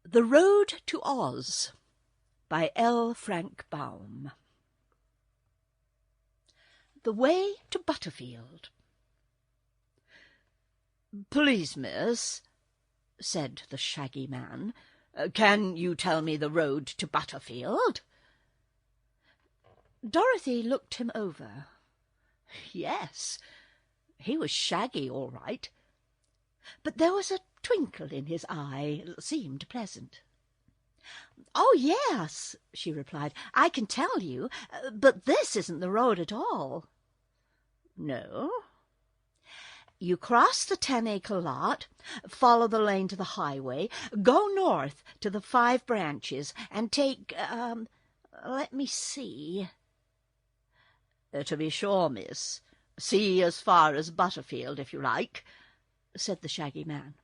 The Road to Oz by L. Frank Baum. The Way to Butterfield. "Please, miss," said the Shaggy Man, "can you tell me the road to Butterfield?" Dorothy looked him over. Yes, he was Shaggy all right, but there was a twinkle in his eye that seemed pleasant. "Oh, yes," she replied, "I can tell you, but this isn't the road at all." "No?" "You cross the 10-acre lot, follow the lane to the highway, go north to the 5 branches, and take, let me see." "To be sure, miss. See as far as Butterfield, if you like," said the Shaggy Man.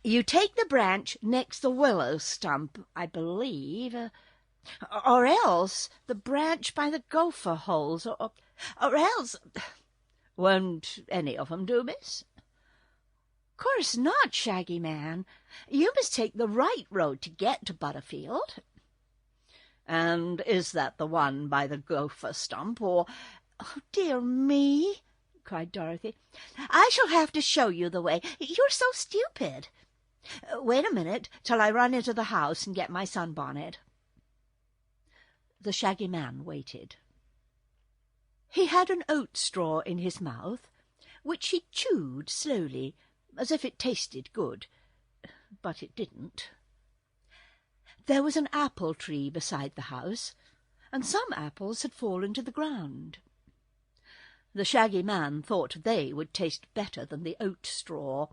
"You take the branch next the willow stump, I believe, or else the branch by the gopher holes, or else—" "Won't any of 'em do, miss?" "Course not, Shaggy Man. You must take the right road to get to Butterfield." "And is that the one by the gopher stump, or—" "Oh, dear me!" cried Dorothy. "I shall have to show you the way. You're so stupid. Wait a minute till I run into the house and get my sunbonnet." The Shaggy Man waited. He had an oat straw in his mouth, which he chewed slowly, as if it tasted good, but it didn't. There was an apple tree beside the house, and some apples had fallen to the ground. The Shaggy Man thought they would taste better than the oat straw,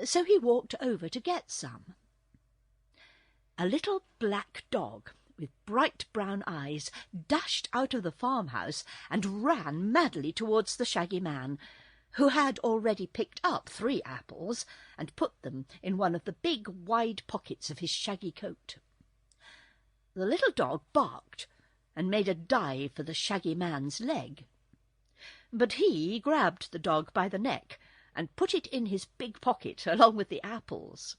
so he walked over to get some. A little black dog with bright brown eyes dashed out of the farmhouse and ran madly towards the Shaggy Man, who had already picked up 3 apples and put them in one of the big wide pockets of his shaggy coat. The little dog barked and made a dive for the Shaggy Man's leg, but he grabbed the dog by the neck and put it in his big pocket along with the apples.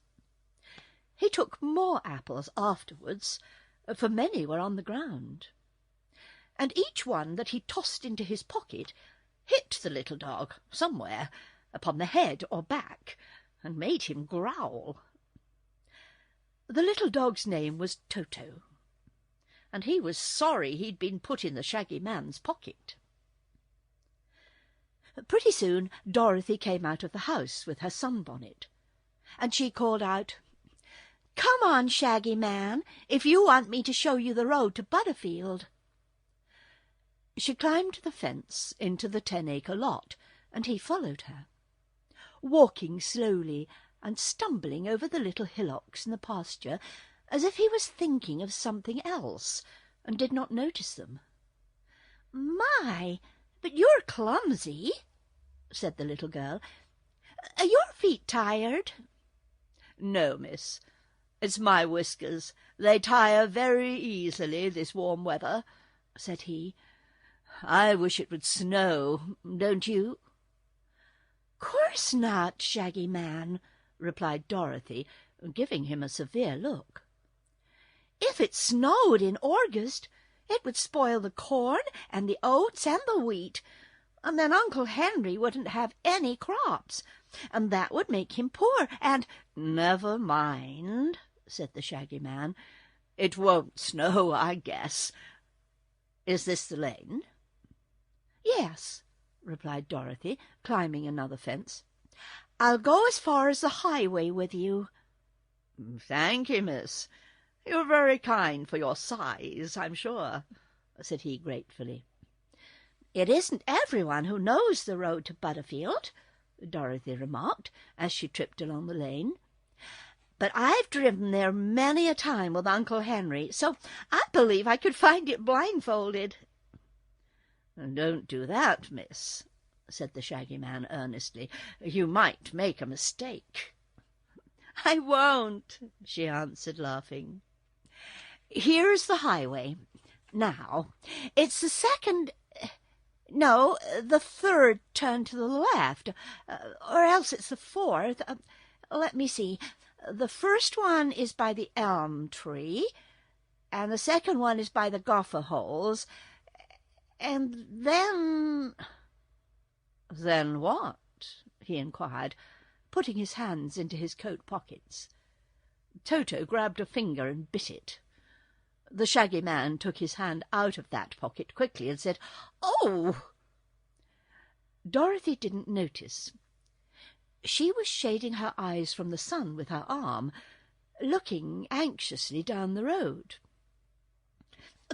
He took more apples afterwards, for many were on the ground, and each one that he tossed into his pocket hit the little dog somewhere upon the head or back, and made him growl. The little dog's name was Toto, and he was sorry he'd been put in the Shaggy Man's pocket. Pretty soon Dorothy came out of the house with her sunbonnet, and she called out, "Come on, Shaggy Man, if you want me to show you the road to Butterfield." She climbed the fence into the 10-acre lot, and he followed her, walking slowly and stumbling over the little hillocks in the pasture as if he was thinking of something else and did not notice them. "My, but you're clumsy," said the little girl. "Are your feet tired?" "No, miss. It's my whiskers. They tire very easily this warm weather," said he. "I wish it would snow, don't you?" "Course not, Shaggy Man," replied Dorothy, giving him a severe look. "If it snowed in August, it would spoil the corn and the oats and the wheat, and then Uncle Henry wouldn't have any crops, and that would make him poor, and—" "Never mind," said the Shaggy Man. "It won't snow, I guess. Is this the lane?" "Yes," replied Dorothy, climbing another fence. "I'll go as far as the highway with you." "Thank you, miss. You're very kind for your size, I'm sure," said he gratefully. "It isn't everyone who knows the road to Butterfield," Dorothy remarked, as she tripped along the lane. "But I've driven there many a time with Uncle Henry, so I believe I could find it blindfolded." "Don't do that, miss," said the Shaggy Man earnestly. "You might make a mistake." "I won't," she answered, laughing. "Here's the highway. Now, it's the third turn to the left, or else it's the 4th. Let me see. The first one is by the elm tree, and the second one is by the gopher holes, and then—" "Then what?" he inquired, putting his hands into his coat pockets. Toto grabbed a finger and bit it. The Shaggy Man took his hand out of that pocket quickly and said, "Oh!" Dorothy didn't notice. She was shading her eyes from the sun with her arm, looking anxiously down the road.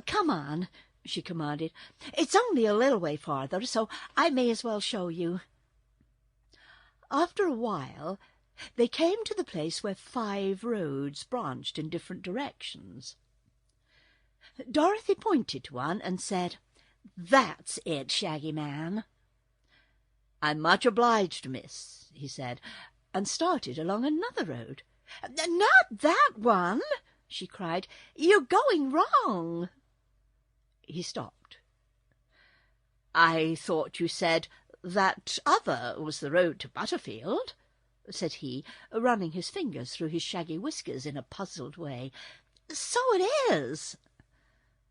"Come on," she commanded. "It's only a little way farther, so I may as well show you." After a while, they came to the place where 5 roads branched in different directions. Dorothy pointed to one and said, "That's it, Shaggy Man." "I'm much obliged, miss," he said, and started along another road. "Not that one!" she cried. "You're going wrong." He stopped. "I thought you said that other was the road to Butterfield," said he, running his fingers through his shaggy whiskers in a puzzled way. "So it is."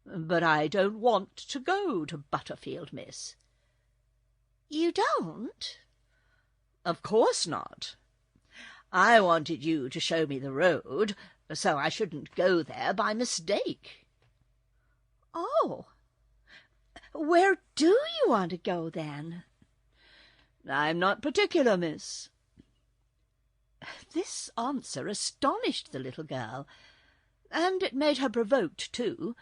"But I don't want to go to Butterfield, miss." "You don't?" "Of course not. I wanted you to show me the road, so I shouldn't go there by mistake." "Oh, where do you want to go, then?" "I'm not particular, miss." This answer astonished the little girl, and it made her provoked, too,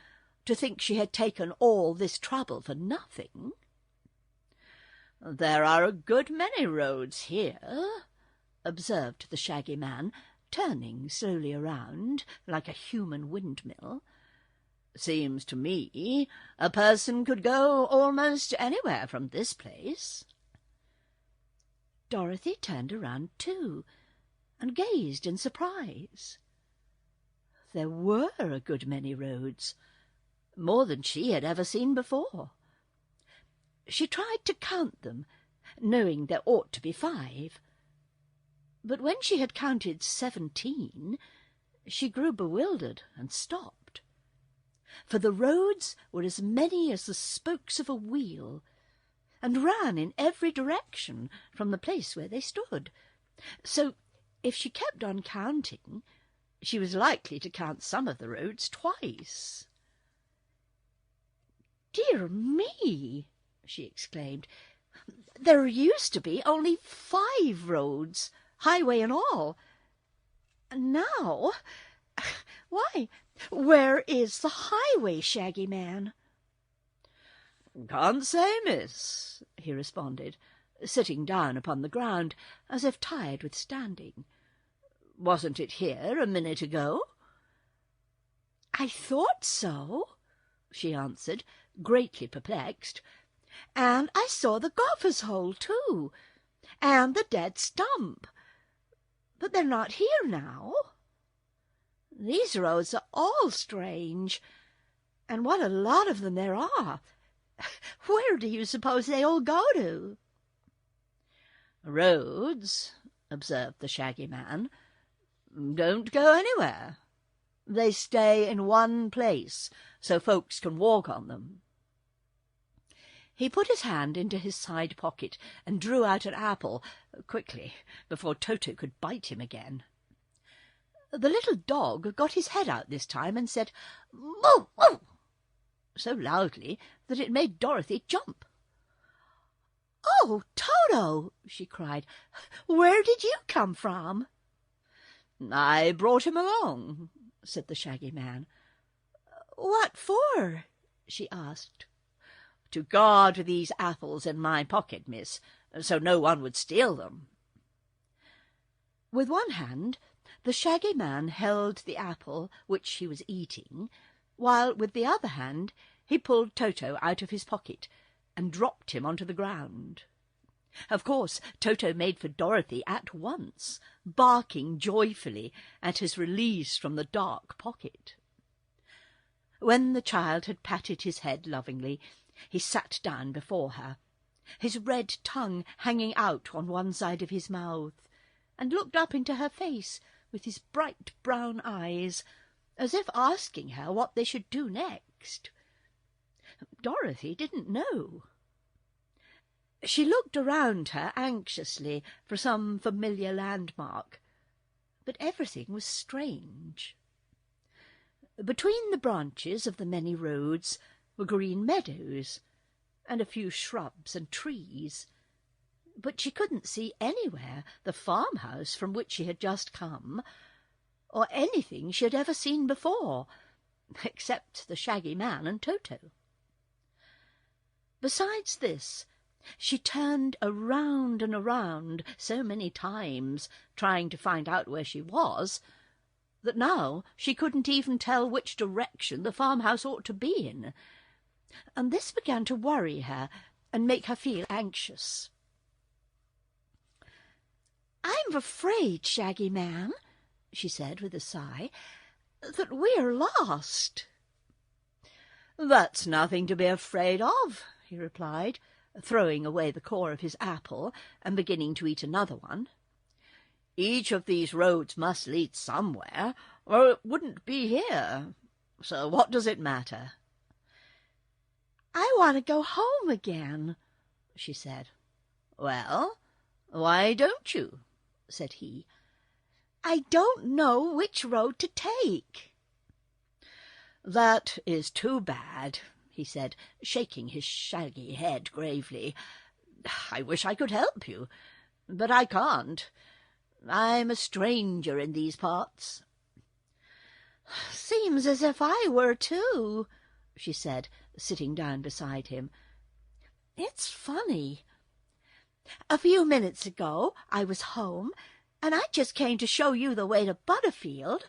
to think she had taken all this trouble for nothing. "There are a good many roads here," observed the Shaggy Man, turning slowly around like a human windmill. "Seems to me a person could go almost anywhere from this place." Dorothy turned around too, and gazed in surprise. There were a good many roads, more than she had ever seen before. She tried to count them, knowing there ought to be 5. But when she had counted 17, she grew bewildered and stopped. For the roads were as many as the spokes of a wheel, and ran in every direction from the place where they stood. So if she kept on counting, she was likely to count some of the roads twice. "Dear me!" she exclaimed. "There used to be only 5 roads, highway and all. Now, why, where is the highway, Shaggy Man?" "Can't say, miss," he responded, sitting down upon the ground as if tired with standing. "Wasn't it here a minute ago?" "I thought so," she answered, greatly perplexed. "And I saw the gopher's hole, too, and the dead stump. But they're not here now. These roads are all strange, and what a lot of them there are. Where do you suppose they all go to?" "Roads," observed the Shaggy Man, "don't go anywhere. They stay in one place, so folks can walk on them." He put his hand into his side pocket and drew out an apple, quickly, before Toto could bite him again. The little dog got his head out this time and said, "Moo, moo," so loudly that it made Dorothy jump. "Oh, Toto!" she cried. "Where did you come from?" "I brought him along," said the Shaggy Man. "What for?" she asked. "To guard these apples in my pocket, miss, so no one would steal them." With one hand the Shaggy Man held the apple which he was eating, while with the other hand he pulled Toto out of his pocket and dropped him onto the ground. Of course, Toto made for Dorothy at once, barking joyfully at his release from the dark pocket. When the child had patted his head lovingly, he sat down before her, his red tongue hanging out on one side of his mouth, and looked up into her face with his bright brown eyes, as if asking her what they should do next. Dorothy didn't know. She looked around her anxiously for some familiar landmark, but everything was strange. Between the branches of the many roads were green meadows and a few shrubs and trees, but she couldn't see anywhere the farmhouse from which she had just come, or anything she had ever seen before, except the Shaggy Man and Toto. Besides this, she turned around and around so many times, trying to find out where she was, that now she couldn't even tell which direction the farmhouse ought to be in, and this began to worry her and make her feel anxious. "I'm afraid, Shaggy Man," she said with a sigh, "that we're lost." "That's nothing to be afraid of," he replied, throwing away the core of his apple and beginning to eat another one. "Each of these roads must lead somewhere, or it wouldn't be here. So what does it matter?" "I want to go home again," she said. "Well, why don't you?" said he. "I don't know which road to take." "That is too bad," he said, shaking his shaggy head gravely. "I wish I could help you, but I can't. I'm a stranger in these parts." "Seems as if I were too," she said, sitting down beside him. "It's funny. A few minutes ago I was home, and I just came to show you the way to Butterfield,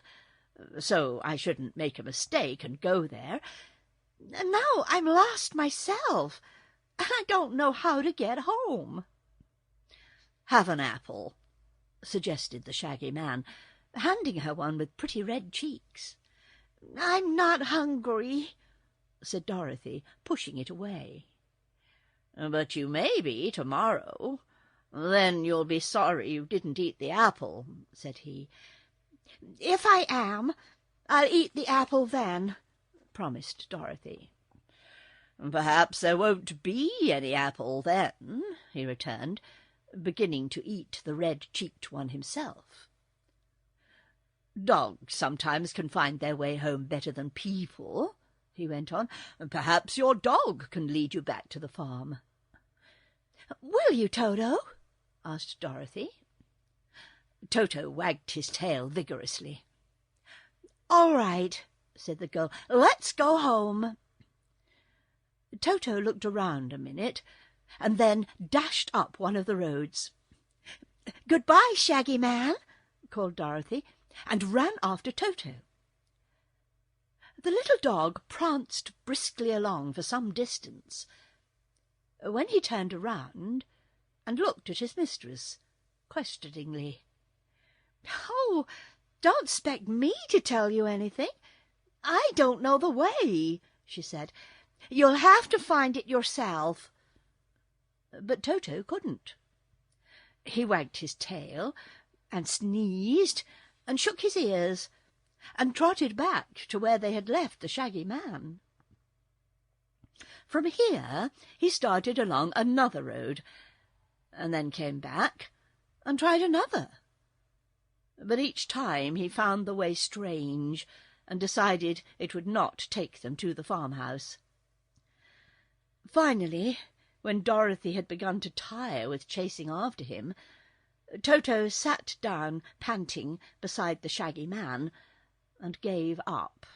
so I shouldn't make a mistake and go there. And now I'm lost myself, and I don't know how to get home." "Have an apple," suggested the Shaggy Man, handing her one with pretty red cheeks. "I'm not hungry," said Dorothy, pushing it away. "But you may be tomorrow. Then you'll be sorry you didn't eat the apple," said he. "If I am, I'll eat the apple then," promised Dorothy. "Perhaps there won't be any apple then," he returned, beginning to eat the red-cheeked one himself. "Dogs sometimes can find their way home better than people," he went on. "Perhaps your dog can lead you back to the farm." "Will you, Toto?" asked Dorothy. Toto wagged his tail vigorously. "All right," said the girl. "Let's go home." Toto looked around a minute, and then dashed up one of the roads. "Goodbye, Shaggy Man," called Dorothy, and ran after Toto. The little dog pranced briskly along for some distance, when he turned around and looked at his mistress questioningly. "Oh, don't expect me to tell you anything. I don't know the way," she said. "You'll have to find it yourself." But Toto couldn't. He wagged his tail, and sneezed, and shook his ears, and trotted back to where they had left the Shaggy Man. From here he started along another road, and then came back and tried another. But each time he found the way strange, and decided it would not take them to the farmhouse. Finally, when Dorothy had begun to tire with chasing after him, Toto sat down, panting, beside the Shaggy Man, and gave up.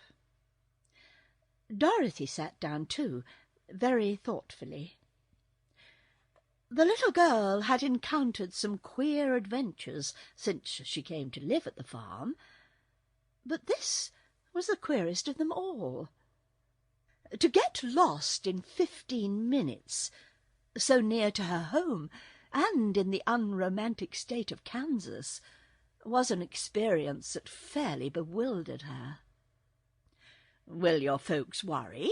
Dorothy sat down too, very thoughtfully. The little girl had encountered some queer adventures since she came to live at the farm, but this was the queerest of them all. To get lost in 15 minutes, so near to her home, and in the unromantic state of Kansas, was an experience that fairly bewildered her. "Will your folks worry?"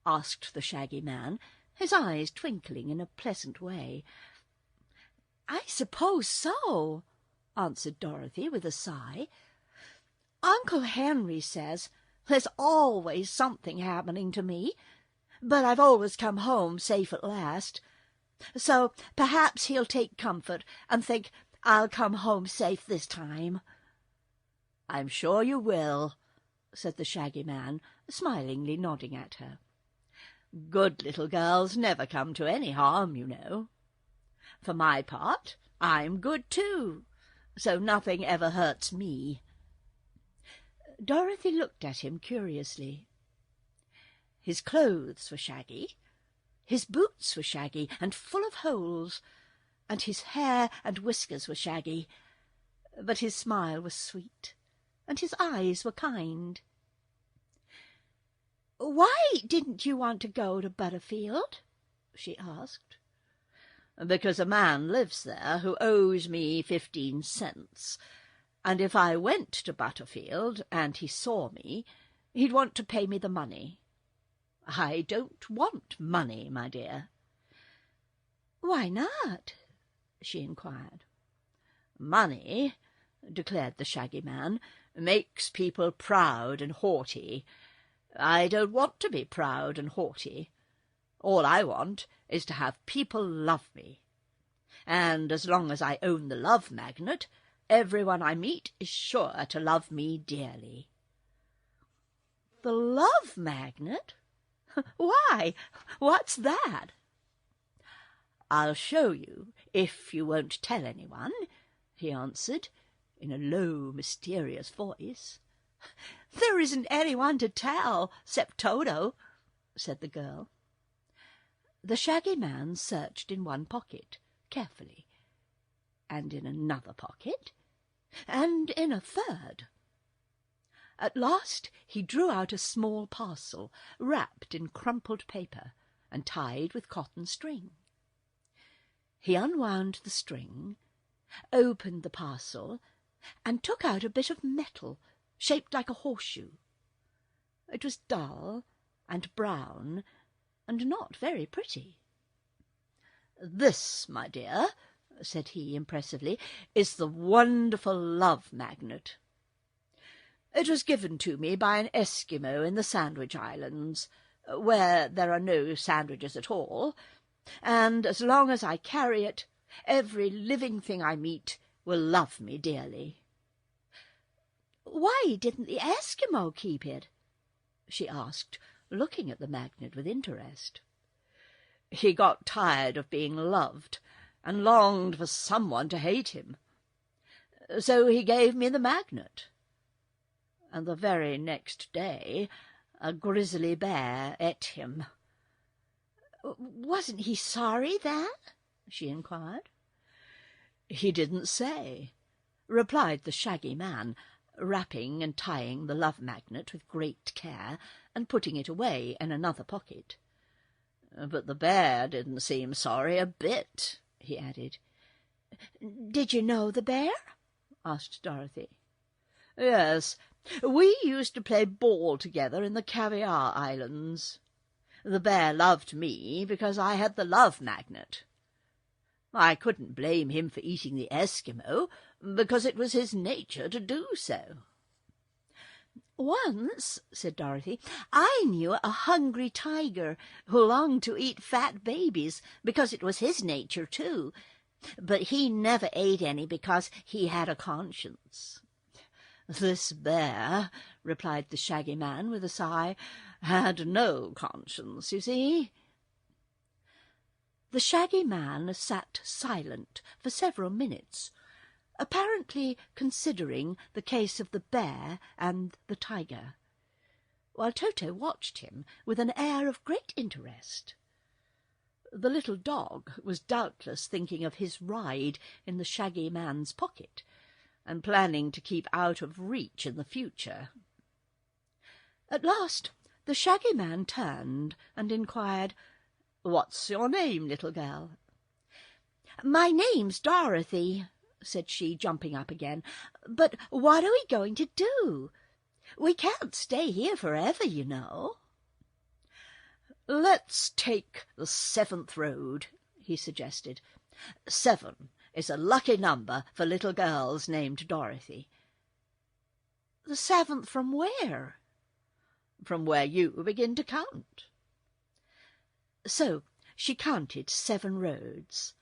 asked the Shaggy Man, his eyes twinkling in a pleasant way. "I suppose so," answered Dorothy with a sigh. "Uncle Henry says there's always something happening to me, but I've always come home safe at last. So perhaps he'll take comfort and think I'll come home safe this time." "I'm sure you will," said the Shaggy Man, smilingly nodding at her. "Good little girls never come to any harm, you know. For my part, I'm good too, so nothing ever hurts me." Dorothy looked at him curiously. His clothes were shaggy, his boots were shaggy and full of holes, and his hair and whiskers were shaggy, but his smile was sweet, and his eyes were kind. "Why didn't you want to go to Butterfield?" she asked. "Because a man lives there who owes me 15 cents, and if I went to Butterfield and he saw me, he'd want to pay me the money. I don't want money, my dear." "Why not?" she inquired. "Money," declared the Shaggy Man, "makes people proud and haughty. I don't want to be proud and haughty. All I want is to have people love me. And as long as I own the love magnet, everyone I meet is sure to love me dearly." "The love magnet? Why, what's that?" "I'll show you, if you won't tell anyone," he answered, in a low, mysterious voice. "There isn't anyone to tell, 'cept Toto," said the girl. The Shaggy Man searched in one pocket, carefully, and in another pocket, and in a third. At last he drew out a small parcel, wrapped in crumpled paper and tied with cotton string. He unwound the string, opened the parcel, and took out a bit of metal shaped like a horseshoe. It was dull and brown and not very pretty. "This, my dear," said he impressively, "is the wonderful love magnet. It was given to me by an Eskimo in the Sandwich Islands, where there are no sandwiches at all, and as long as I carry it, every living thing I meet will love me dearly." "Why didn't the Eskimo keep it?" she asked, looking at the magnet with interest. "He got tired of being loved and longed for someone to hate him. So he gave me the magnet. And the very next day a grizzly bear ate him." "Wasn't he sorry then?" she inquired. "He didn't say," replied the Shaggy Man, wrapping and tying the love magnet with great care and putting it away in another pocket. "But the bear didn't seem sorry a bit," he added. "Did you know the bear?" asked Dorothy. "Yes, we used to play ball together in the Caviar Islands. The bear loved me because I had the love magnet. I couldn't blame him for eating the Eskimo, because it was his nature to do so." "Once," said Dorothy, "I knew a hungry tiger who longed to eat fat babies because it was his nature too, but he never ate any because he had a conscience." "This bear," replied the Shaggy Man with a sigh, "had no conscience, you see." The Shaggy Man sat silent for several minutes, apparently considering the case of the bear and the tiger, while Toto watched him with an air of great interest. The little dog was doubtless thinking of his ride in the Shaggy Man's pocket, and planning to keep out of reach in the future. At last the Shaggy Man turned and inquired, "What's your name, little girl?" "My name's Dorothy," said she, jumping up again. "But what are we going to do? We can't stay here forever, you know." "Let's take the 7th road," he suggested. 7 is a lucky number for little girls named Dorothy." "The 7th from where?" "From where you begin to count." So she counted 7 roads,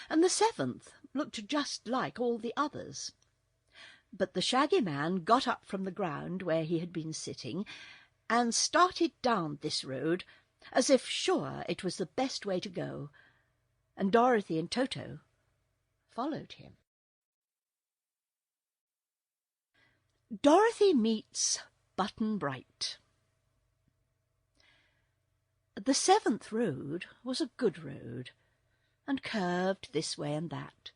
and the 7th looked just like all the others. But the Shaggy Man got up from the ground where he had been sitting and started down this road as if sure it was the best way to go, and Dorothy and Toto followed him. Dorothy meets Button-Bright. The 7th road was a good road, and curved this way and that,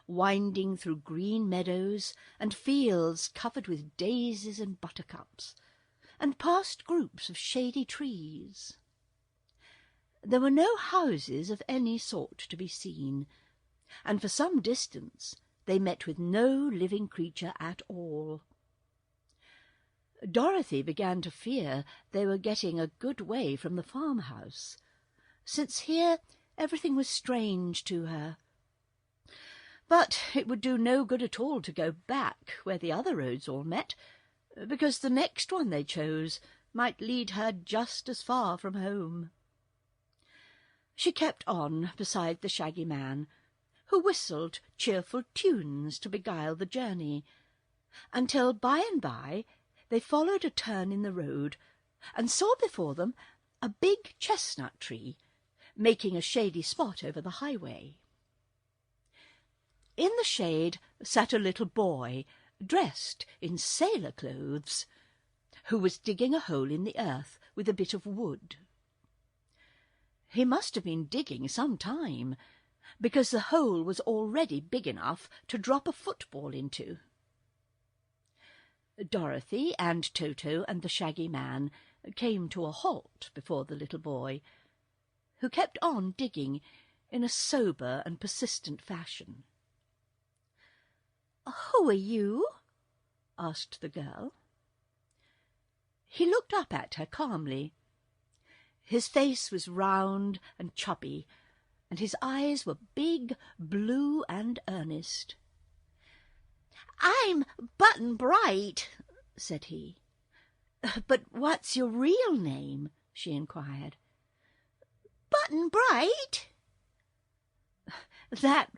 winding through green meadows and fields covered with daisies and buttercups, and past groups of shady trees. There were no houses of any sort to be seen, and for some distance they met with no living creature at all. Dorothy began to fear they were getting a good way from the farmhouse, since here everything was strange to her. But it would do no good at all to go back where the other roads all met, because the next one they chose might lead her just as far from home. She kept on beside the Shaggy Man, who whistled cheerful tunes to beguile the journey, until by and by they followed a turn in the road and saw before them a big chestnut tree, making a shady spot over the highway. In the shade sat a little boy, dressed in sailor clothes, who was digging a hole in the earth with a bit of wood. He must have been digging some time, because the hole was already big enough to drop a football into. Dorothy and Toto and the Shaggy Man came to a halt before the little boy, who kept on digging in a sober and persistent fashion. "Who are you?" asked the girl. He looked up at her calmly. His face was round and chubby, and his eyes were big, blue, and earnest. "I'm Button-Bright," said he. "But what's your real name?" she inquired. "Button-Bright." "That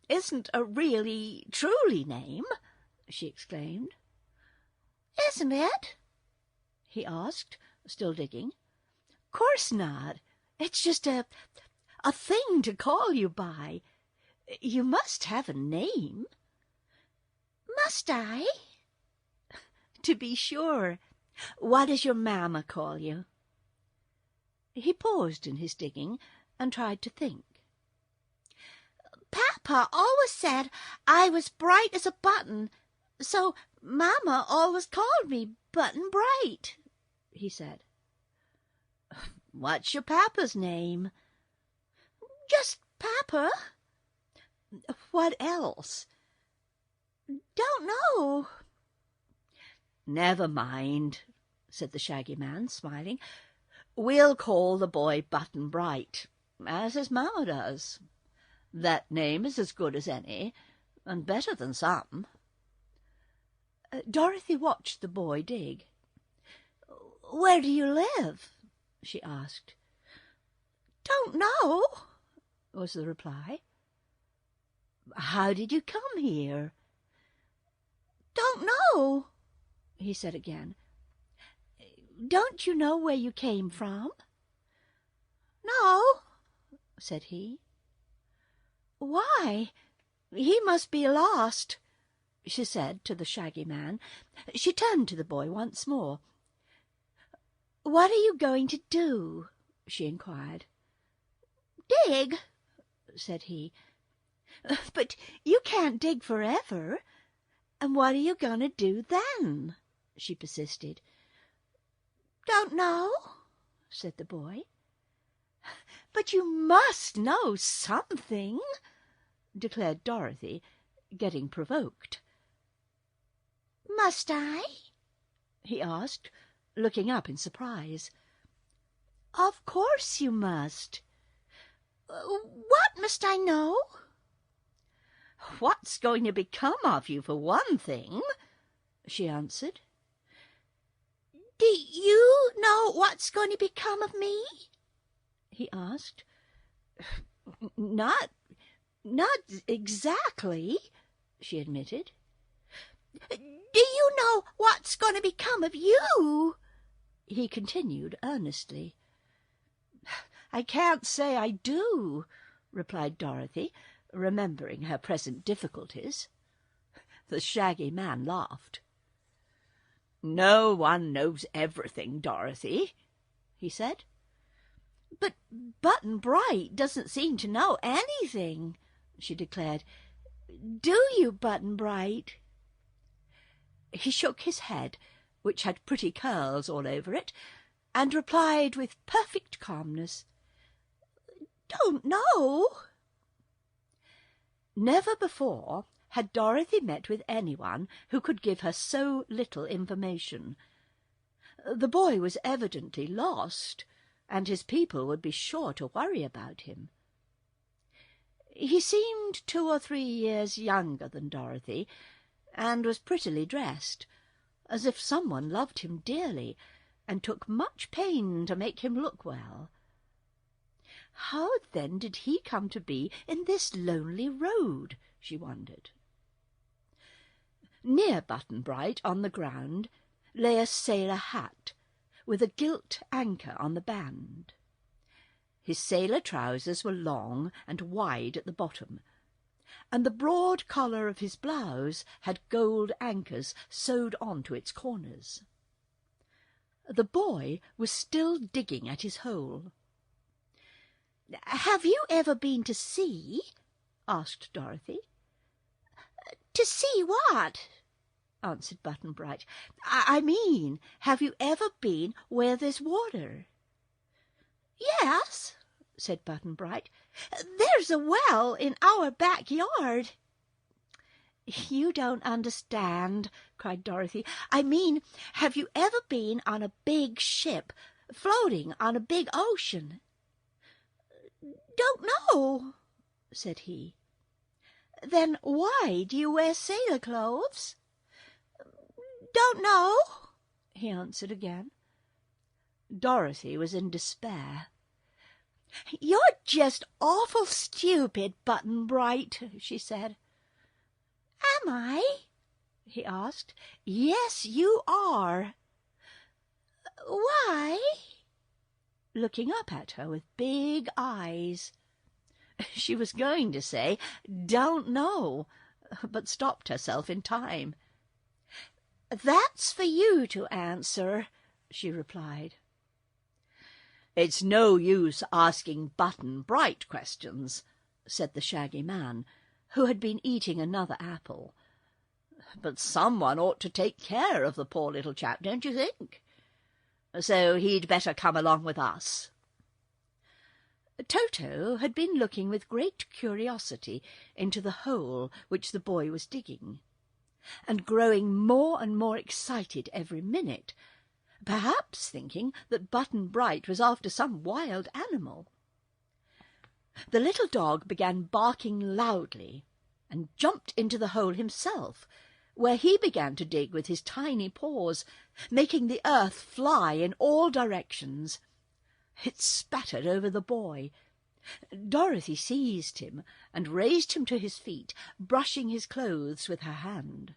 isn't a really, truly name," she exclaimed. "Isn't it?" he asked, still digging. "Course not. It's just a thing to call you by. You must have a name." "Must I?" "To be sure. What does your mamma call you?" He paused in his digging and tried to think. "Papa always said I was bright as a button, so Mamma always called me Button-Bright," he said. "What's your papa's name?" "Just Papa." "What else?" "Don't know." "Never mind," said the Shaggy Man, smiling. "We'll call the boy Button-Bright, as his mamma does. That name is as good as any, and better than some." Dorothy watched the boy dig. "Where do you live?" she asked. "Don't know," was the reply. "How did you come here?" "Don't know," he said again. "Don't you know where you came from?" "No," said he. "Why, he must be lost," she said to the Shaggy Man. She turned to the boy once more. "What are you going to do?" she inquired. "Dig," said he. "But you can't dig forever. And what are you going to do then?" she persisted. "Don't know," said the boy. "But you must know something," declared Dorothy, getting provoked. "Must I?" he asked, looking up in surprise. "Of course you must. What must I know?" "What's going to become of you, for one thing?" she answered. "Do you know what's going to become of me?" he asked. Not exactly," she admitted. "Do you know what's going to become of you?" he continued earnestly. "I can't say I do," replied Dorothy, remembering her present difficulties. The Shaggy Man laughed. "No one knows everything, Dorothy," he said. "But Button-Bright doesn't seem to know anything," she declared. "Do you, Button-Bright?" He shook his head, which had pretty curls all over it, and replied with perfect calmness, "Don't know." Never before had Dorothy met with anyone who could give her so little information. The boy was evidently lost, and his people would be sure to worry about him. He seemed 2 or 3 years younger than Dorothy, and was prettily dressed, as if someone loved him dearly and took much pain to make him look well. How then did he come to be in this lonely road, she wondered. Near Button-Bright, on the ground, lay a sailor hat, with a gilt anchor on the band. His sailor trousers were long and wide at the bottom, and the broad collar of his blouse had gold anchors sewed on to its corners. The boy was still digging at his hole. "Have you ever been to sea?" asked Dorothy. "To see what?" answered Button-Bright. I mean, have you ever been where there's water?" "Yes," said Button-Bright. "There's a well in our backyard." "You don't understand," cried Dorothy. "I mean, have you ever been on a big ship, floating on a big ocean?" "Don't know," said he. "Then why do you wear sailor clothes?" "Don't know," he answered again. Dorothy was in despair. "You're just awful stupid, Button-Bright," she said. "Am I?" he asked. "Yes, you are." "Why?" looking up at her with big eyes. She was going to say, "Don't know," but stopped herself in time. "That's for you to answer," she replied. "It's no use asking Button-Bright questions," said the Shaggy Man, who had been eating another apple. "But someone ought to take care of the poor little chap, don't you think? So he'd better come along with us." Toto had been looking with great curiosity into the hole which the boy was digging, and growing more and more excited every minute, perhaps thinking that Button-Bright was after some wild animal. The little dog began barking loudly, and jumped into the hole himself, where he began to dig with his tiny paws, making the earth fly in all directions. It spattered over the boy. Dorothy seized him and raised him to his feet, brushing his clothes with her hand.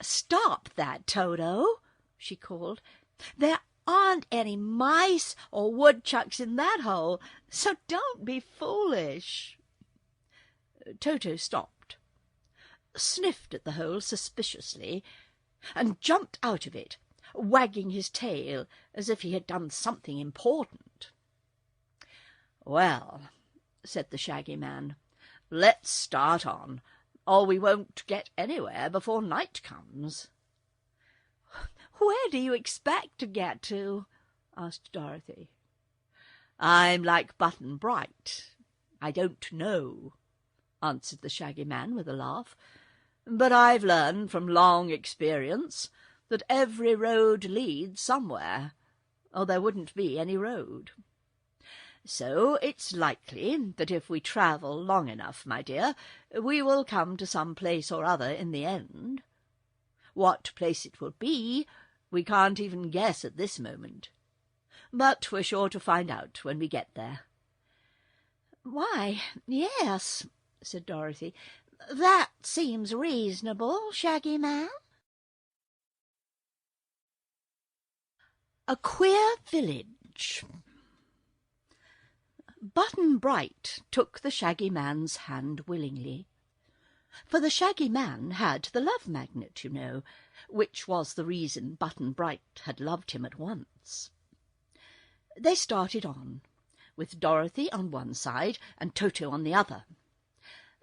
"Stop that, Toto!" she called. "There aren't any mice or woodchucks in that hole, so don't be foolish." Toto stopped, sniffed at the hole suspiciously, and jumped out of it, wagging his tail as if he had done something important. "Well," said the Shaggy Man, "let's start on, or we won't get anywhere before night comes." "Where do you expect to get to?" asked Dorothy. "I'm like Button-Bright. I don't know," answered the Shaggy Man with a laugh. "But I've learned from long experience that every road leads somewhere, or there wouldn't be any road. So it's likely that if we travel long enough, my dear, we will come to some place or other in the end. What place it will be, we can't even guess at this moment. But we're sure to find out when we get there." "Why, yes," said Dorothy. "That seems reasonable, Shaggy Man." A queer village. Button-Bright took the Shaggy Man's hand willingly, for the Shaggy Man had the love magnet, you know, which was the reason Button-Bright had loved him at once. They started on, with Dorothy on one side and Toto on the other,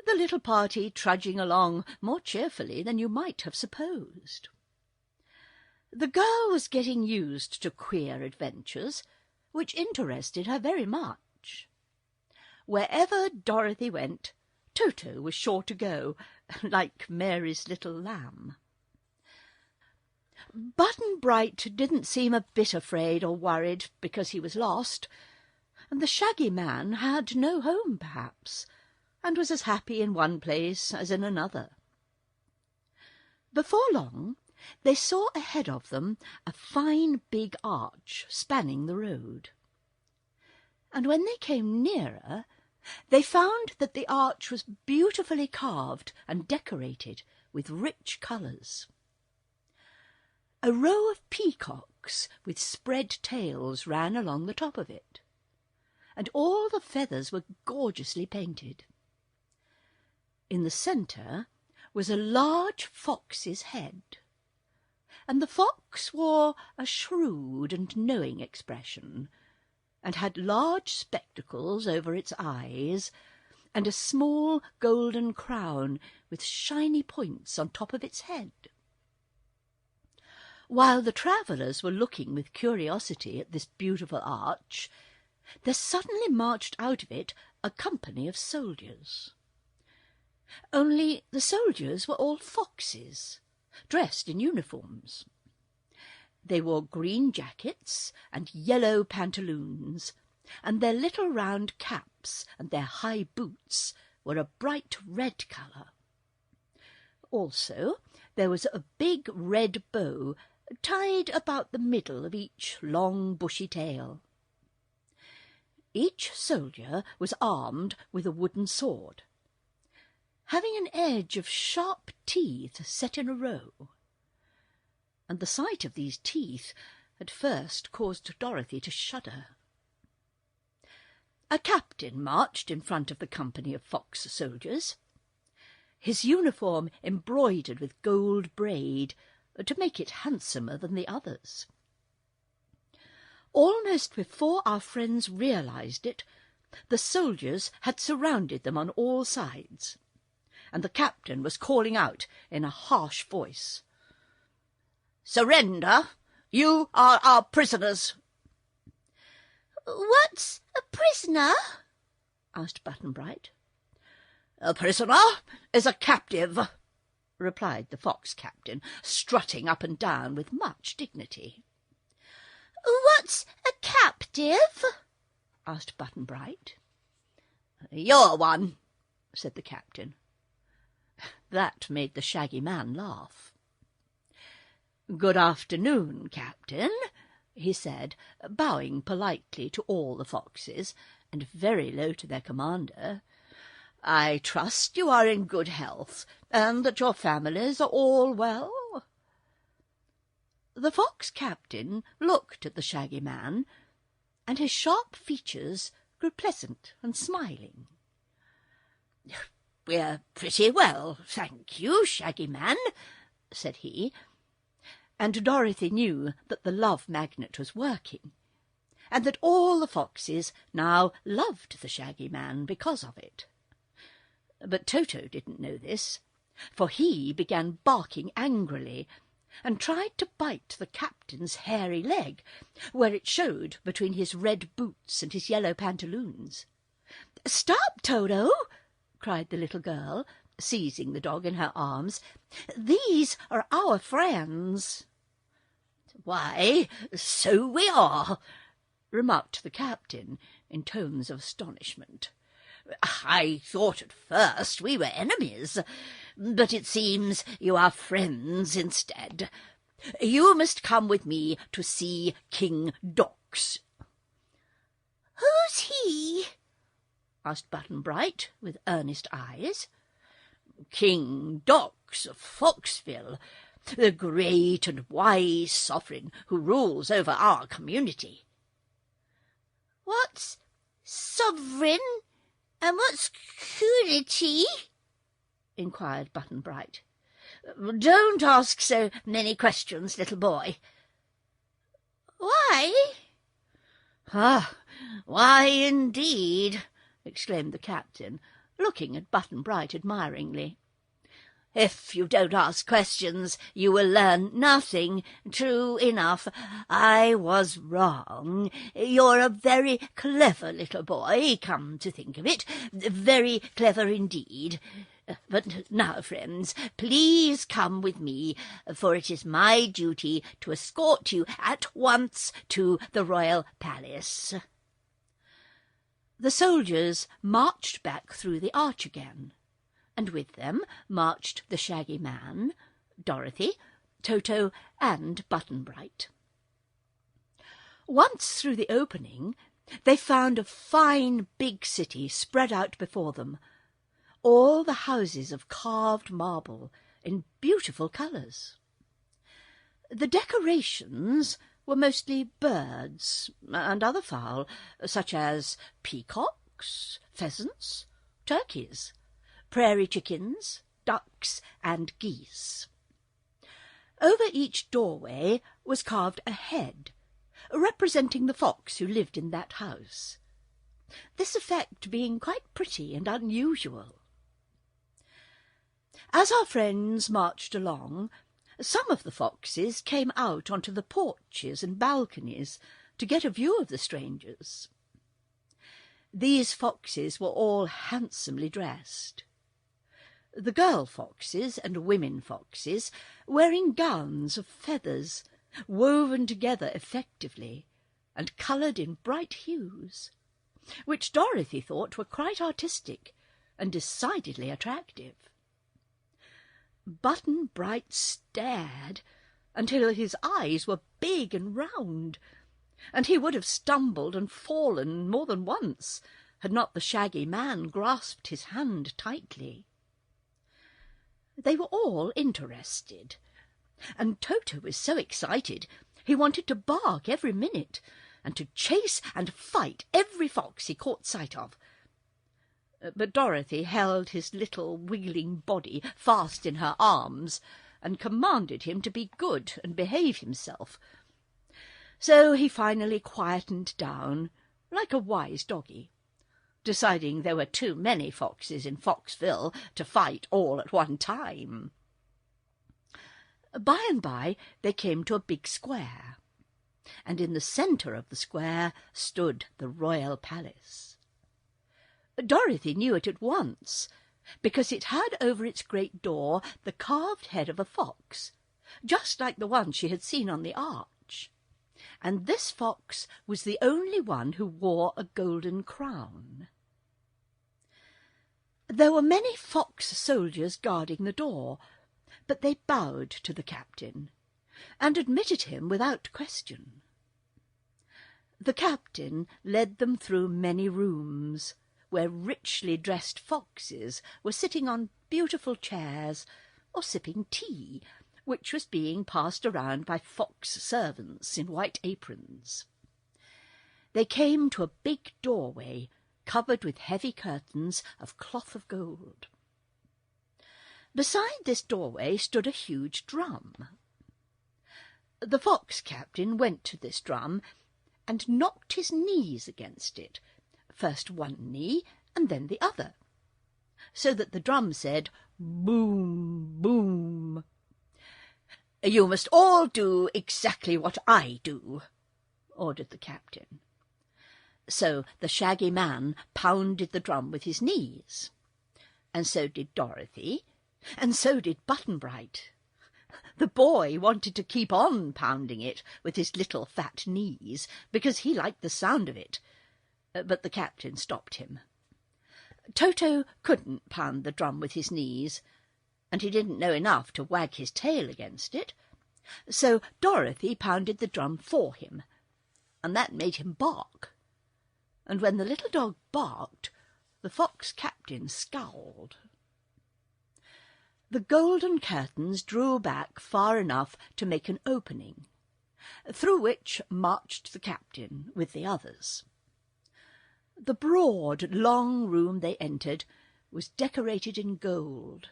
the little party trudging along more cheerfully than you might have supposed. The girl was getting used to queer adventures, which interested her very much. Wherever Dorothy went, Toto was sure to go, like Mary's little lamb. Button-Bright didn't seem a bit afraid or worried because he was lost, and the Shaggy Man had no home, perhaps, and was as happy in one place as in another. Before long, they saw ahead of them a fine big arch spanning the road. And when they came nearer, they found that the arch was beautifully carved and decorated with rich colours. A row of peacocks with spread tails ran along the top of it, and all the feathers were gorgeously painted. In the centre was a large fox's head, and the fox wore a shrewd and knowing expression, and had large spectacles over its eyes, and a small golden crown with shiny points on top of its head. While the travellers were looking with curiosity at this beautiful arch, there suddenly marched out of it a company of soldiers. Only the soldiers were all foxes, dressed in uniforms. They wore green jackets and yellow pantaloons, and their little round caps and their high boots were a bright red colour. Also, there was a big red bow tied about the middle of each long bushy tail. Each soldier was armed with a wooden sword, having an edge of sharp teeth set in a row, and the sight of these teeth at first caused Dorothy to shudder. A captain marched in front of the company of fox soldiers, his uniform embroidered with gold braid to make it handsomer than the others. Almost before our friends realized it, the soldiers had surrounded them on all sides, and the captain was calling out in a harsh voice, "Surrender! You are our prisoners!" "What's a prisoner?" asked Button-Bright. "A prisoner is a captive," replied the fox captain, strutting up and down with much dignity. "What's a captive?" asked Button-Bright. "You're one," said the captain. That made the Shaggy Man laugh. "Good afternoon, Captain," he said, bowing politely to all the foxes, and very low to their commander. "I trust you are in good health, and that your families are all well?" The fox captain looked at the Shaggy Man, and his sharp features grew pleasant and smiling. "We're pretty well, thank you, Shaggy Man," said he, and Dorothy knew that the love magnet was working, and that all the foxes now loved the Shaggy Man because of it. But Toto didn't know this, for he began barking angrily, and tried to bite the captain's hairy leg, where it showed between his red boots and his yellow pantaloons. "Stop, Toto!" cried the little girl, seizing the dog in her arms. "These are our friends." "Why, so we are," remarked the captain in tones of astonishment. "I thought at first we were enemies, but it seems you are friends instead. You must come with me to see King Dox." "Who's he?" asked Button-Bright with earnest eyes. "King Dox of Foxville, the great and wise sovereign who rules over our community." "What's sovereign and what's community?" inquired Button-Bright. "Don't ask so many questions, little boy." "Why?" "Ah, why indeed?" exclaimed the captain, looking at Button-Bright admiringly. "If you don't ask questions, you will learn nothing. True enough, I was wrong. You're a very clever little boy, come to think of it, very clever indeed. But now, friends, please come with me, for it is my duty to escort you at once to the royal palace." The soldiers marched back through the arch again, and with them marched the Shaggy Man, Dorothy, Toto, and Button-Bright. Once through the opening, they found a fine big city spread out before them, all the houses of carved marble in beautiful colours. The decorations were mostly birds and other fowl, such as peacocks, pheasants, turkeys, prairie chickens, ducks, and geese. Over each doorway was carved a head, representing the fox who lived in that house, this effect being quite pretty and unusual. As our friends marched along, some of the foxes came out onto the porches and balconies to get a view of the strangers. These foxes were all handsomely dressed. The girl foxes and women foxes wearing gowns of feathers, woven together effectively, and coloured in bright hues, which Dorothy thought were quite artistic and decidedly attractive. Button-Bright stared until his eyes were big and round, and he would have stumbled and fallen more than once had not the Shaggy Man grasped his hand tightly. They were all interested, and Toto was so excited he wanted to bark every minute and to chase and fight every fox he caught sight of. But Dorothy held his little wiggling body fast in her arms and commanded him to be good and behave himself. So he finally quietened down, like a wise doggy, deciding there were too many foxes in Foxville to fight all at one time. By and by they came to a big square, and in the centre of the square stood the royal palace. Dorothy knew it at once, because it had over its great door the carved head of a fox, just like the one she had seen on the arch, and this fox was the only one who wore a golden crown. There were many fox soldiers guarding the door, but they bowed to the captain and admitted him without question. The captain led them through many rooms, where richly dressed foxes were sitting on beautiful chairs or sipping tea, which was being passed around by fox servants in white aprons. They came to a big doorway covered with heavy curtains of cloth of gold. Beside this doorway stood a huge drum. The fox captain went to this drum and knocked his knees against it, first one knee and then the other, so that the drum said, "Boom, boom." "You must all do exactly what I do," ordered the captain. So the Shaggy Man pounded the drum with his knees, and so did Dorothy, and so did Button-Bright. The boy wanted to keep on pounding it with his little fat knees, because he liked the sound of it, but the captain stopped him. Toto couldn't pound the drum with his knees, and he didn't know enough to wag his tail against it, so Dorothy pounded the drum for him, and that made him bark. And when the little dog barked, the fox captain scowled. The golden curtains drew back far enough to make an opening, through which marched the captain with the others. The broad, long room they entered was decorated in gold,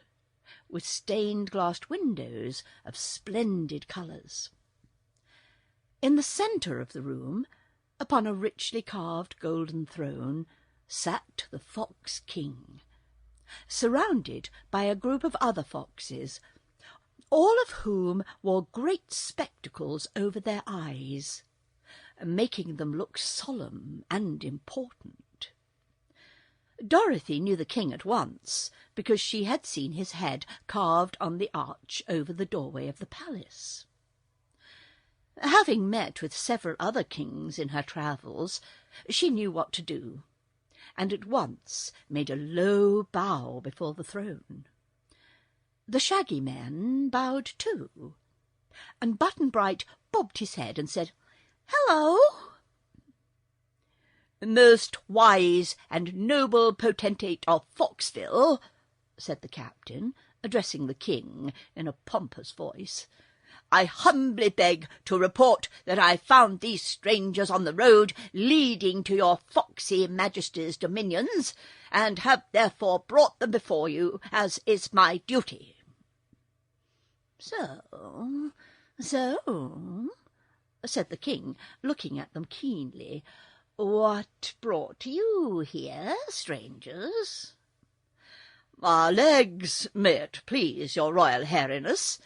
with stained-glassed windows of splendid colours. In the centre of the room, upon a richly carved golden throne, sat the Fox King, surrounded by a group of other foxes, all of whom wore great spectacles over their eyes, making them look solemn and important. Dorothy knew the king at once, because she had seen his head carved on the arch over the doorway of the palace. Having met with several other kings in her travels, she knew what to do, and at once made a low bow before the throne. The Shaggy Man bowed too, and Button-Bright bobbed his head and said, "Hello." "Most wise and noble potentate of Foxville," said the captain, addressing the king in a pompous voice, "I humbly beg to report that I found these strangers on the road leading to your foxy majesty's dominions, and have therefore brought them before you, as is my duty." So, said the king, looking at them keenly. "What brought you here, strangers?" "Our legs, may it please your royal hairiness,"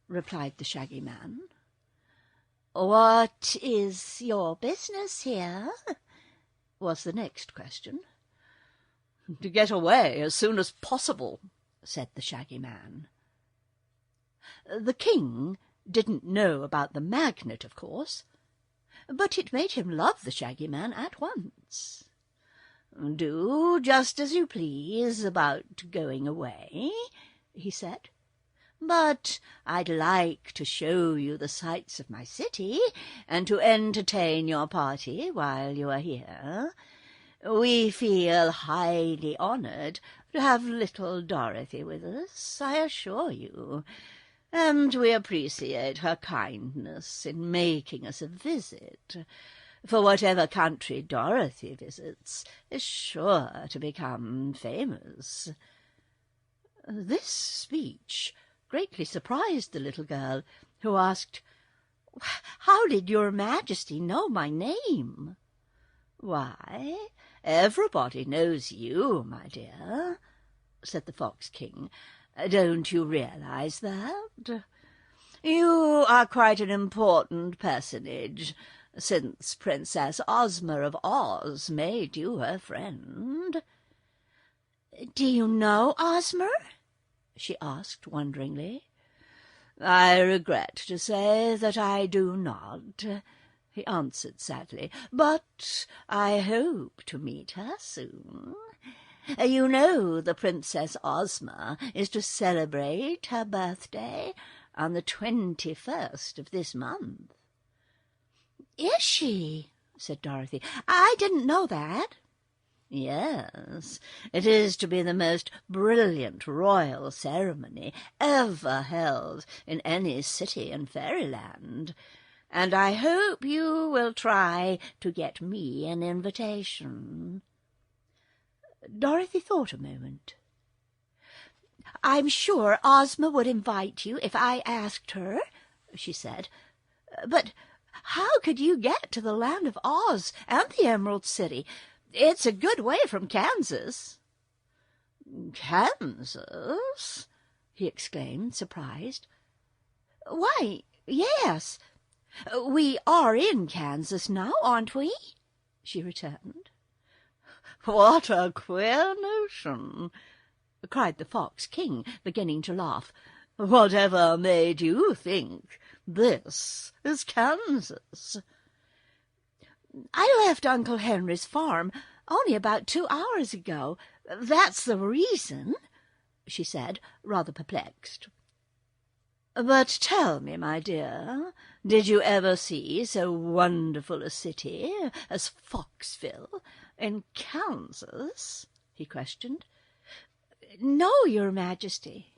replied the Shaggy Man. "What is your business here?" was the next question. "To get away as soon as possible," said the Shaggy Man. The king didn't know about the magnet, of course, but it made him love the Shaggy Man at once. "Do just as you please about going away," he said, "but I'd like to show you the sights of my city, and to entertain your party while you are here. We feel highly honoured to have little Dorothy with us, I assure you, and we appreciate her kindness in making us a visit, for whatever country Dorothy visits is sure to become famous." This speech greatly surprised the little girl, who asked, "How did your Majesty know my name?" "Why, everybody knows you, my dear," said the Fox King. "Don't you realize that? You are quite an important personage, since Princess Ozma of Oz made you her friend." "Do you know Ozma?" she asked wonderingly. "I regret to say that I do not," he answered sadly, "but I hope to meet her soon. You know the Princess Ozma is to celebrate her birthday on the 21st of this month." "Is she?" said Dorothy. "I didn't know that." "Yes, it is to be the most brilliant royal ceremony ever held in any city in Fairyland, and I hope you will try to get me an invitation." Dorothy thought a moment. "I'm sure Ozma would invite you if I asked her," she said. "But how could you get to the land of Oz and the Emerald City? It's a good way from Kansas." "Kansas?" he exclaimed, surprised. "Why, yes. We are in Kansas now, aren't we?" she returned. "What a queer notion!" cried the Fox King, beginning to laugh. Whatever made you think this is Kansas?" "I left Uncle Henry's farm only about 2 hours ago. That's the reason," she said, rather perplexed. "But tell me, my dear, did you ever see so wonderful a city as Foxville in Kansas?" he questioned. "No, Your Majesty."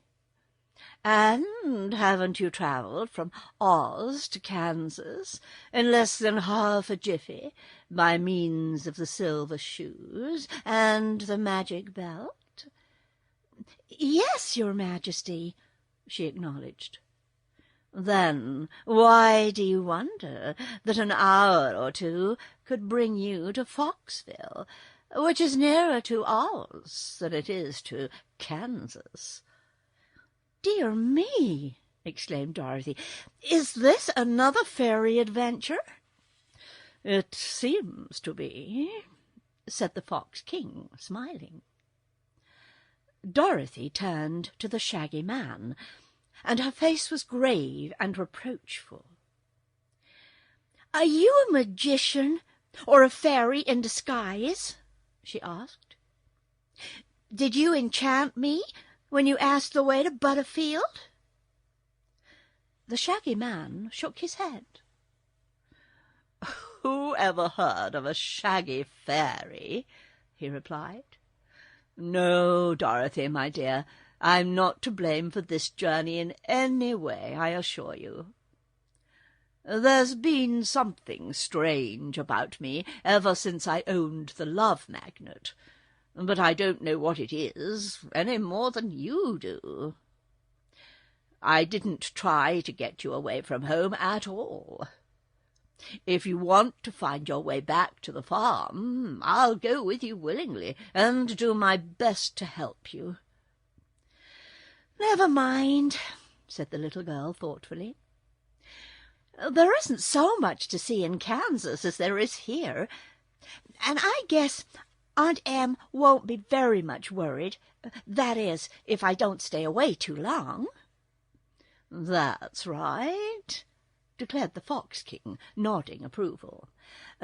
"And haven't you travelled from Oz to Kansas in less than half a jiffy by means of the silver shoes and the magic belt?" "Yes, Your Majesty," she acknowledged. "Then why do you wonder that an hour or two could bring you to Foxville, which is nearer to Oz than it is to Kansas?" "Dear me!" exclaimed Dorothy. "Is this another fairy adventure?" "It seems to be," said the Fox King, smiling. Dorothy turned to the Shaggy Man, and her face was grave and reproachful. "Are you a magician or a fairy in disguise?" she asked. "Did you enchant me when you asked the way to Butterfield?" The Shaggy Man shook his head. "Who ever heard of a shaggy fairy?" he replied. "No, Dorothy, my dear, I'm not to blame for this journey in any way, I assure you. There's been something strange about me ever since I owned the Love Magnet, but I don't know what it is any more than you do. I didn't try to get you away from home at all. If you want to find your way back to the farm, I'll go with you willingly and do my best to help you." "Never mind," said the little girl thoughtfully. "There isn't so much to see in Kansas as there is here, and I guess Aunt Em won't be very much worried. That is, if I don't stay away too long." "That's right," declared the Fox King, nodding approval.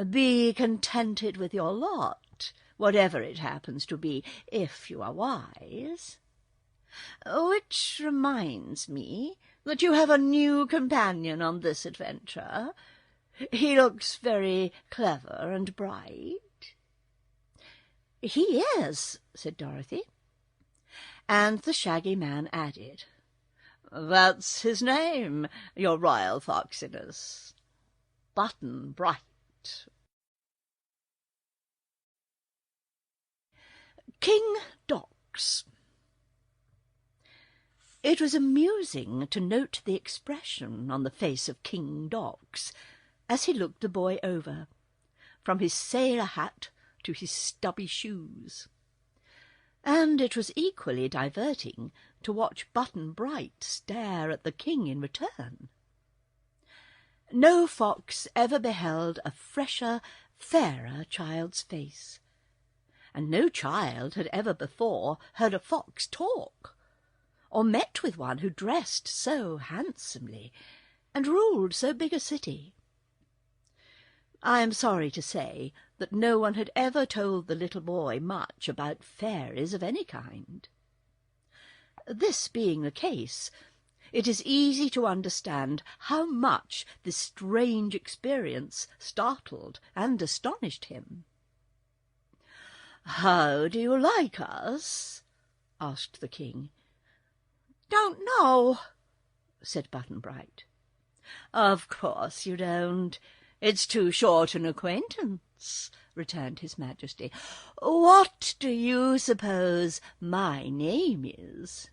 "Be contented with your lot, whatever it happens to be, if you are wise. Which reminds me that you have a new companion on this adventure. He looks very clever and bright." "He is," said Dorothy. And the Shaggy Man added, "That's his name, your royal foxiness, Button-Bright." King Dox. It was amusing to note the expression on the face of King Dox as he looked the boy over, from his sailor hat to his stubby shoes. And it was equally diverting to watch Button-Bright stare at the king in return. No fox ever beheld a fresher, fairer child's face, and no child had ever before heard a fox talk, or met with one who dressed so handsomely and ruled so big a city. I am sorry to say that no one had ever told the little boy much about fairies of any kind. This being the case, it is easy to understand how much this strange experience startled and astonished him. "How do you like us?" asked the king. "Don't know," said Button-Bright. "Of course you don't. It's too short an acquaintance," returned His Majesty. "What do you suppose my name is?"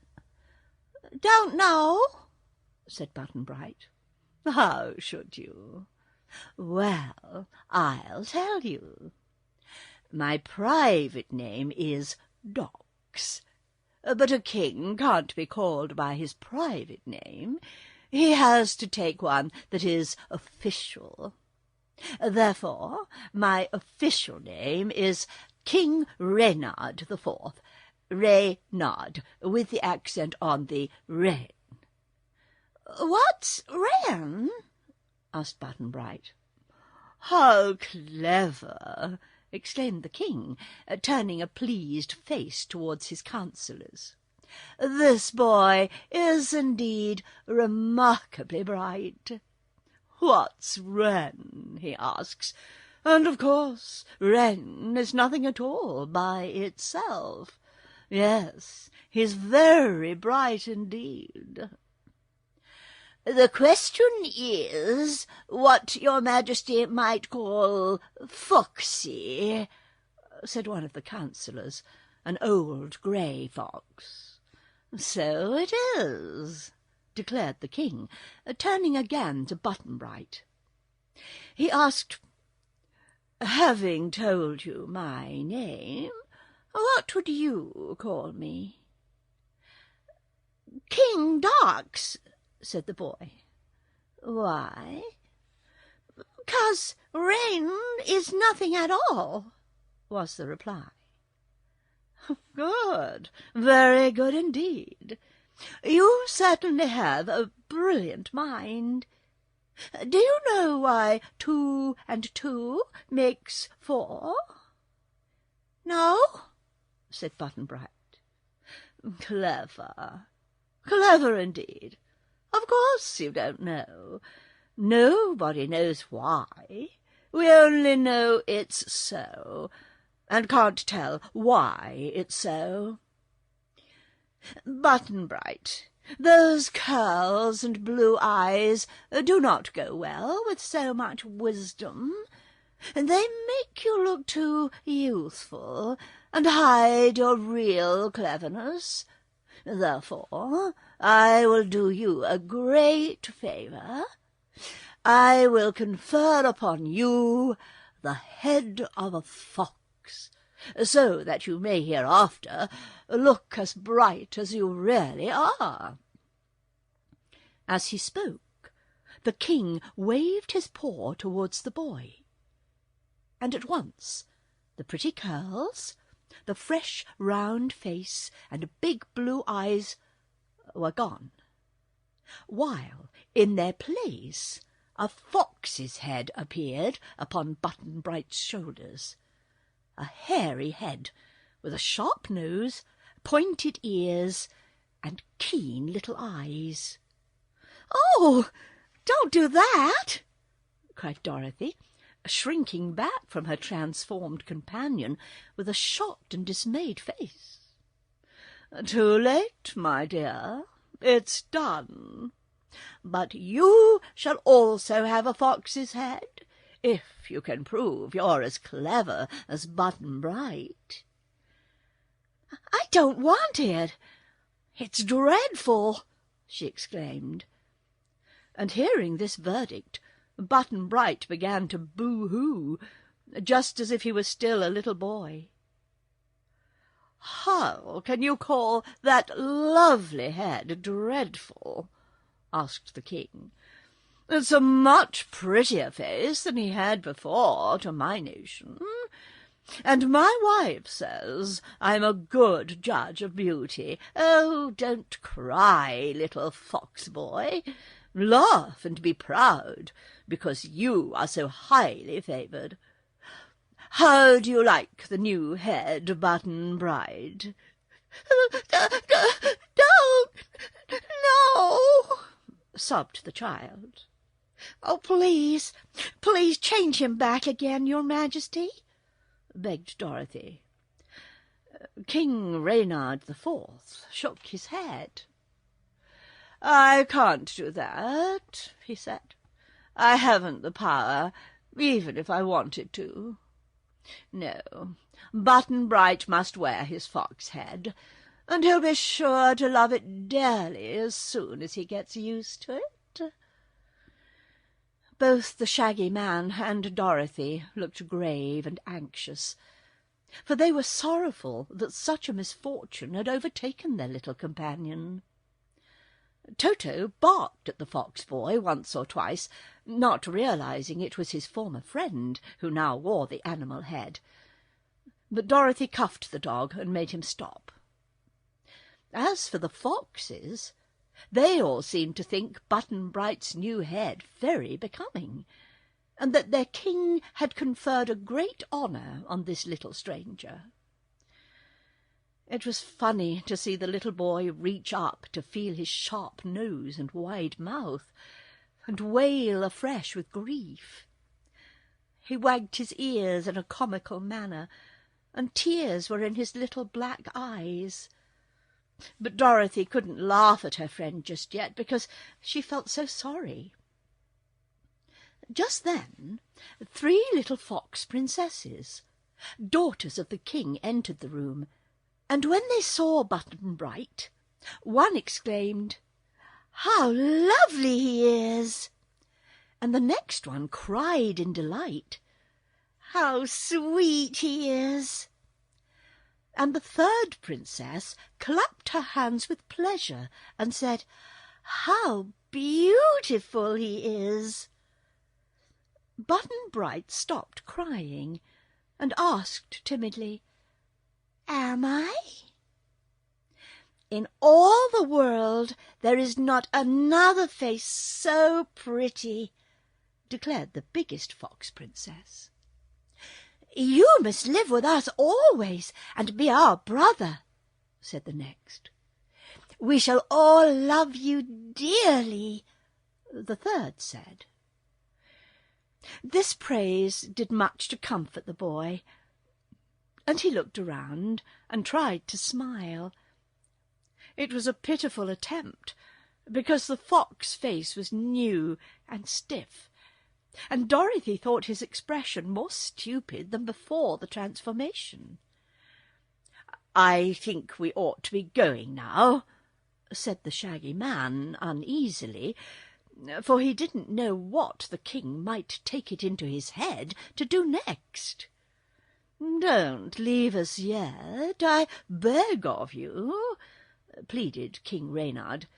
"Don't know," said Button-Bright. "How should you? Well, I'll tell you. My private name is Dox, but a king can't be called by his private name. He has to take one that is official. Therefore, my official name is King Reynard IV, Reynard, with the accent on the Reyn. What's Wren? asked Button-Bright. How clever! exclaimed the king, turning a pleased face towards his counsellors. This boy is indeed remarkably bright. What's Wren? he asks, and of course Wren is nothing at all by itself. Yes, he's very bright indeed. The question is what your majesty might call foxy, said one of the counsellors, an old grey fox. So it is, declared the king, turning again to Button-Bright. He asked, having told you my name, what would you call me? King Darks, said the boy. Why? 'Cause Wren is nothing at all, was the reply. Good, very good indeed. You certainly have a brilliant mind. Do you know why 2 and 2 makes 4? No, said Button-Bright. Clever, clever indeed. Of course you don't know. Nobody knows why. We only know it's so, and can't tell why it's so. Button-Bright, those curls and blue eyes do not go well with so much wisdom. They make you look too youthful, and hide your real cleverness. Therefore, I will do you a great favour. I will confer upon you the head of a fox, so that you may hereafter look as bright as you really are. As he spoke, the king waved his paw towards the boy, and at once the pretty curls, the fresh round face, and big blue eyes were gone, while in their place a fox's head appeared upon Button-Bright's shoulders, a hairy head with a sharp nose, pointed ears, and keen little eyes. "Oh, don't do that!" cried Dorothy, shrinking back from her transformed companion with a shocked and dismayed face. "Too late, my dear. It's done. But you shall also have a fox's head, if you can prove you're as clever as Button-Bright." "I don't want it. It's dreadful," she exclaimed. And hearing this verdict, Button-Bright began to boo-hoo, just as if he was still a little boy. "How can you call that lovely head dreadful?" asked the king. "It's a much prettier face than he had before, to my notion. And my wife says I'm a good judge of beauty. Oh, don't cry, little fox-boy. Laugh and be proud, because you are so highly favoured. How do you like the new head, Button-Bright?" "Don't! No!" sobbed the child. "Oh, please, please change him back again, your majesty," begged Dorothy. King Reynard IV shook his head. "I can't do that," he said. "I haven't the power, even if I wanted to. No, Button-Bright must wear his fox head, and he'll be sure to love it dearly as soon as he gets used to it." Both the Shaggy Man and Dorothy looked grave and anxious, for they were sorrowful that such a misfortune had overtaken their little companion. Toto barked at the fox-boy once or twice, not realizing it was his former friend who now wore the animal head, but Dorothy cuffed the dog and made him stop. As for the foxes, They all seemed to think Button-Bright's new head very becoming, and that their king had conferred a great honour on this little stranger. It was funny to see the little boy reach up to feel his sharp nose and wide mouth, and wail afresh with grief. He wagged his ears in a comical manner, and tears were in his little black eyes. But Dorothy couldn't laugh at her friend just yet, because she felt so sorry. Just then 3 little fox princesses, daughters of the king, entered the room, and when they saw Button-Bright, one exclaimed, "How lovely he is!" and the next one cried in delight, "How sweet he is!" And the third princess clapped her hands with pleasure and said, "How beautiful he is!" Button-Bright stopped crying and asked timidly, "Am I?" "In all the world there is not another face so pretty," declared the biggest fox princess. "You must live with us always and be our brother," said the next. "We shall all love you dearly," the third said. This praise did much to comfort the boy, and he looked around and tried to smile. It was a pitiful attempt, because the fox face was new and stiff, and Dorothy thought his expression more stupid than before the transformation. "I think we ought to be going now," said the Shaggy Man uneasily, for he didn't know what the king might take it into his head to do next. "Don't leave us yet, I beg of you," pleaded King Reynard.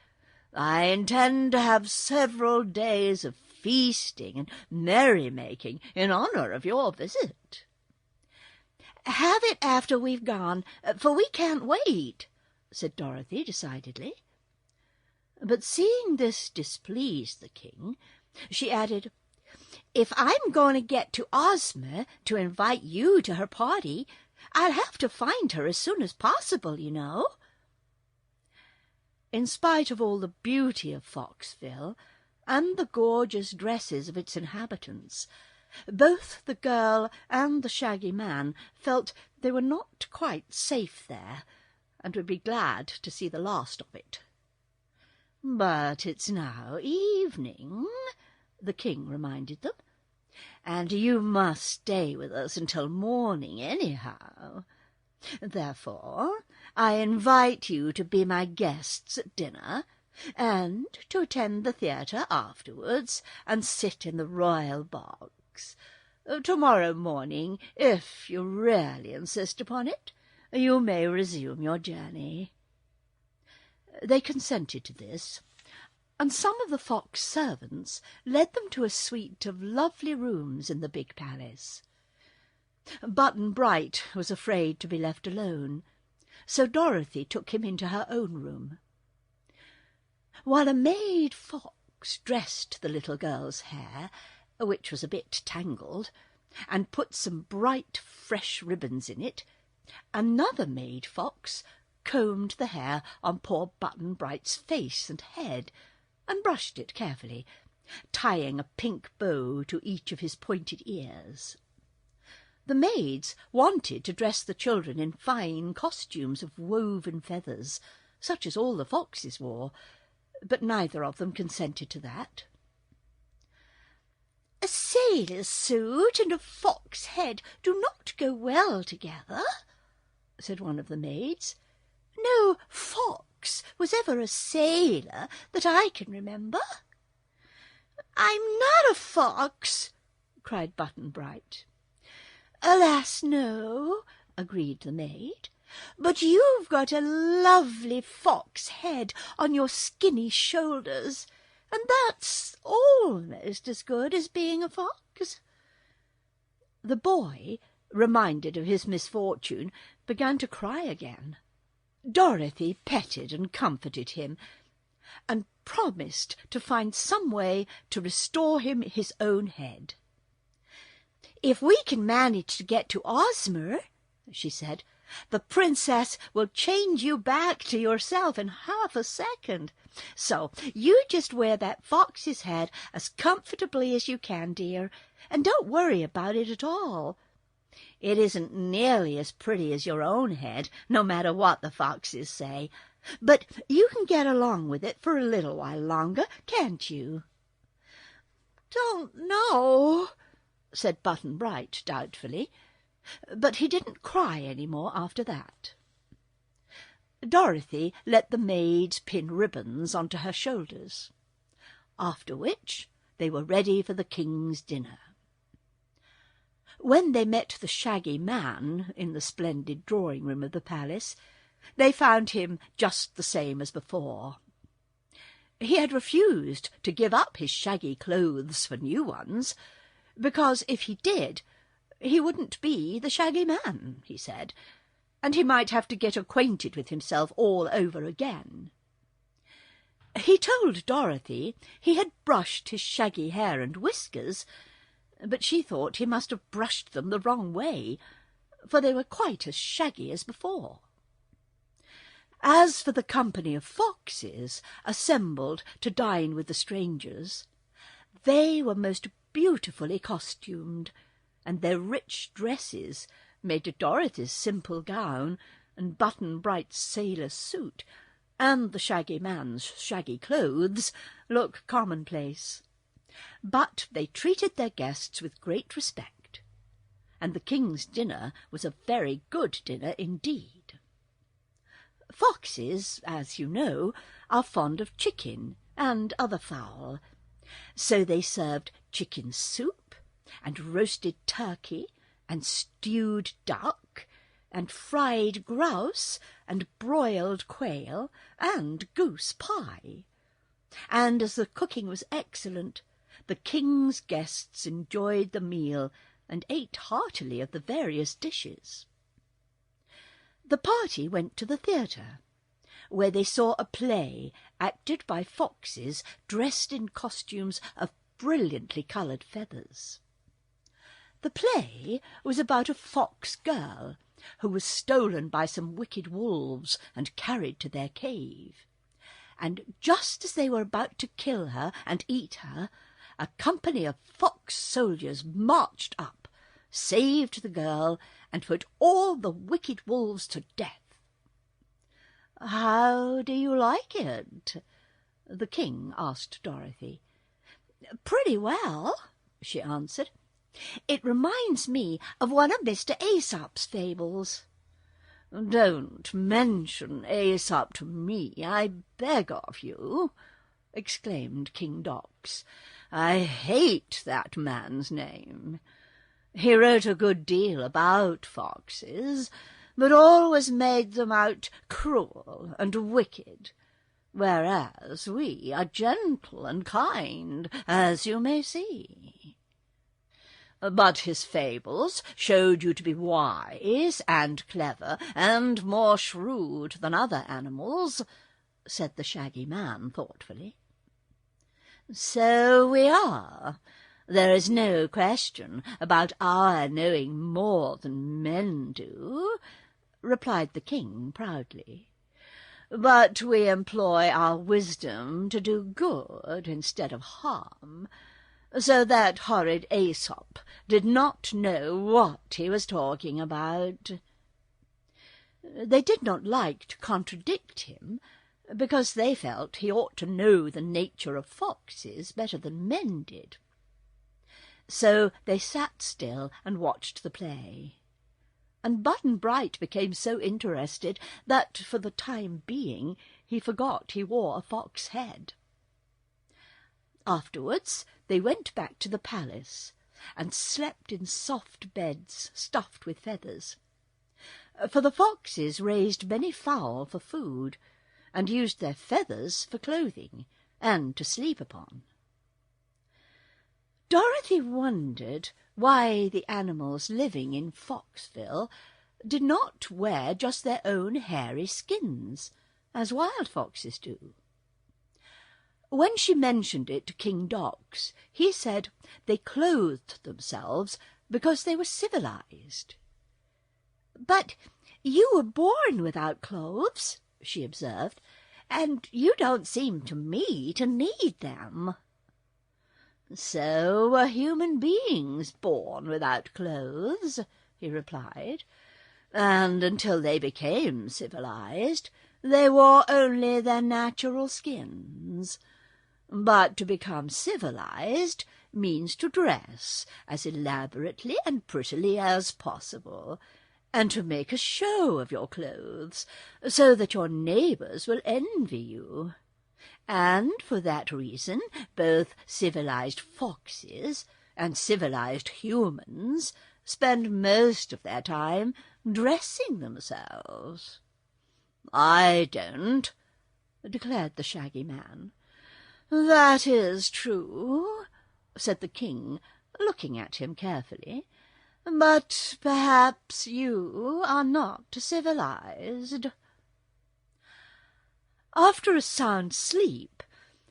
"I intend to have several days of feasting and merrymaking in honour of your visit." "Have it after we've gone, for we can't wait," said Dorothy decidedly. But seeing this displeased the king, she added, "If I'm going to get to Ozma to invite you to her party, I'll have to find her as soon as possible, you know." In spite of all the beauty of Foxville and the gorgeous dresses of its inhabitants, both the girl and the Shaggy Man felt they were not quite safe there, and would be glad to see the last of it. "But it's now evening," the king reminded them, "and you must stay with us until morning anyhow. Therefore I invite you to be my guests at dinner, and to attend the theatre afterwards and sit in the royal box. Tomorrow morning, if you really insist upon it, you may resume your journey." They consented to this, and some of the fox servants led them to a suite of lovely rooms in the big palace. Button-Bright was afraid to be left alone, so Dorothy took him into her own room. While a maid fox dressed the little girl's hair, which was a bit tangled, and put some bright fresh ribbons in it, another maid fox combed the hair on poor Button-Bright's face and head, and brushed it carefully, tying a pink bow to each of his pointed ears. The maids wanted to dress the children in fine costumes of woven feathers, such as all the foxes wore, but neither of them consented to that. "A sailor's suit and a fox head do not go well together," said one of the maids. "No fox was ever a sailor that I can remember." "I'm not a fox," cried Button-Bright. "Alas, no," agreed the maid, "but you've got a lovely fox head on your skinny shoulders, and that's almost as good as being a fox." The boy, reminded of his misfortune, began to cry again. Dorothy petted and comforted him, and promised to find some way to restore him his own head. "If we can manage to get to Ozma," she said, "the princess will change you back to yourself in half a second. So you just wear that fox's head as comfortably as you can, dear, and don't worry about it at all. It isn't nearly as pretty as your own head, no matter what the foxes say, but you can get along with it for a little while longer, can't you?" "Don't know," said Button-Bright doubtfully, but he didn't cry any more after that. Dorothy let the maids pin ribbons onto her shoulders, after which they were ready for the king's dinner. When they met the Shaggy Man in the splendid drawing-room of the palace, they found him just the same as before. He had refused to give up his shaggy clothes for new ones, because if he did, he wouldn't be the Shaggy Man, he said, and he might have to get acquainted with himself all over again. He told Dorothy he had brushed his shaggy hair and whiskers, but she thought he must have brushed them the wrong way, for they were quite as shaggy as before. As for the company of foxes assembled to dine with the strangers, they were most beautifully costumed, and their rich dresses made Dorothy's simple gown and Button-Bright's sailor suit and the Shaggy Man's shaggy clothes look commonplace. But they treated their guests with great respect, and the king's dinner was a very good dinner indeed. Foxes, as you know, are fond of chicken and other fowl, so they served chicken soup and roasted turkey and stewed duck and fried grouse and broiled quail and goose pie. And as the cooking was excellent, the king's guests enjoyed the meal and ate heartily of the various dishes. The party went to the theatre, where they saw a play acted by foxes dressed in costumes of brilliantly coloured feathers. The play was about a fox girl who was stolen by some wicked wolves and carried to their cave. And just as they were about to kill her and eat her, a company of fox soldiers marched up, saved the girl, and put all the wicked wolves to death. "How do you like it?" the king asked Dorothy. "Pretty well," she answered. "It reminds me of one of Mr. Aesop's fables." "Don't mention Aesop to me, I beg of you," exclaimed King Dox. "I hate that man's name. He wrote a good deal about foxes, but always made them out cruel and wicked, whereas we are gentle and kind, as you may see." "But his fables showed you to be wise and clever and more shrewd than other animals," said the Shaggy Man thoughtfully. "So we are. There is no question about our knowing more than men do," replied the king proudly. "But we employ our wisdom to do good instead of harm, so that horrid Aesop did not know what he was talking about." They did not like to contradict him, because they felt he ought to know the nature of foxes better than men did. So they sat still and watched the play, and Button-Bright became so interested that for the time being he forgot he wore a fox head. Afterwards they went back to the palace and slept in soft beds stuffed with feathers, for the foxes raised many fowl for food and used their feathers for clothing and to sleep upon. Dorothy wondered why the animals living in Foxville did not wear just their own hairy skins, as wild foxes do. When she mentioned it to King Dox, he said they clothed themselves because they were civilized. "But you were born without clothes," she observed, "and you don't seem to me to need them." "So were human beings born without clothes," he replied, "and until they became civilized, they wore only their natural skins. But to become civilized means to dress as elaborately and prettily as possible, and to make a show of your clothes, so that your neighbours will envy you. And for that reason both civilized foxes and civilized humans spend most of their time dressing themselves." "I don't," declared the Shaggy Man. "That is true," said the king, looking at him carefully, "but perhaps you are not civilized." After a sound sleep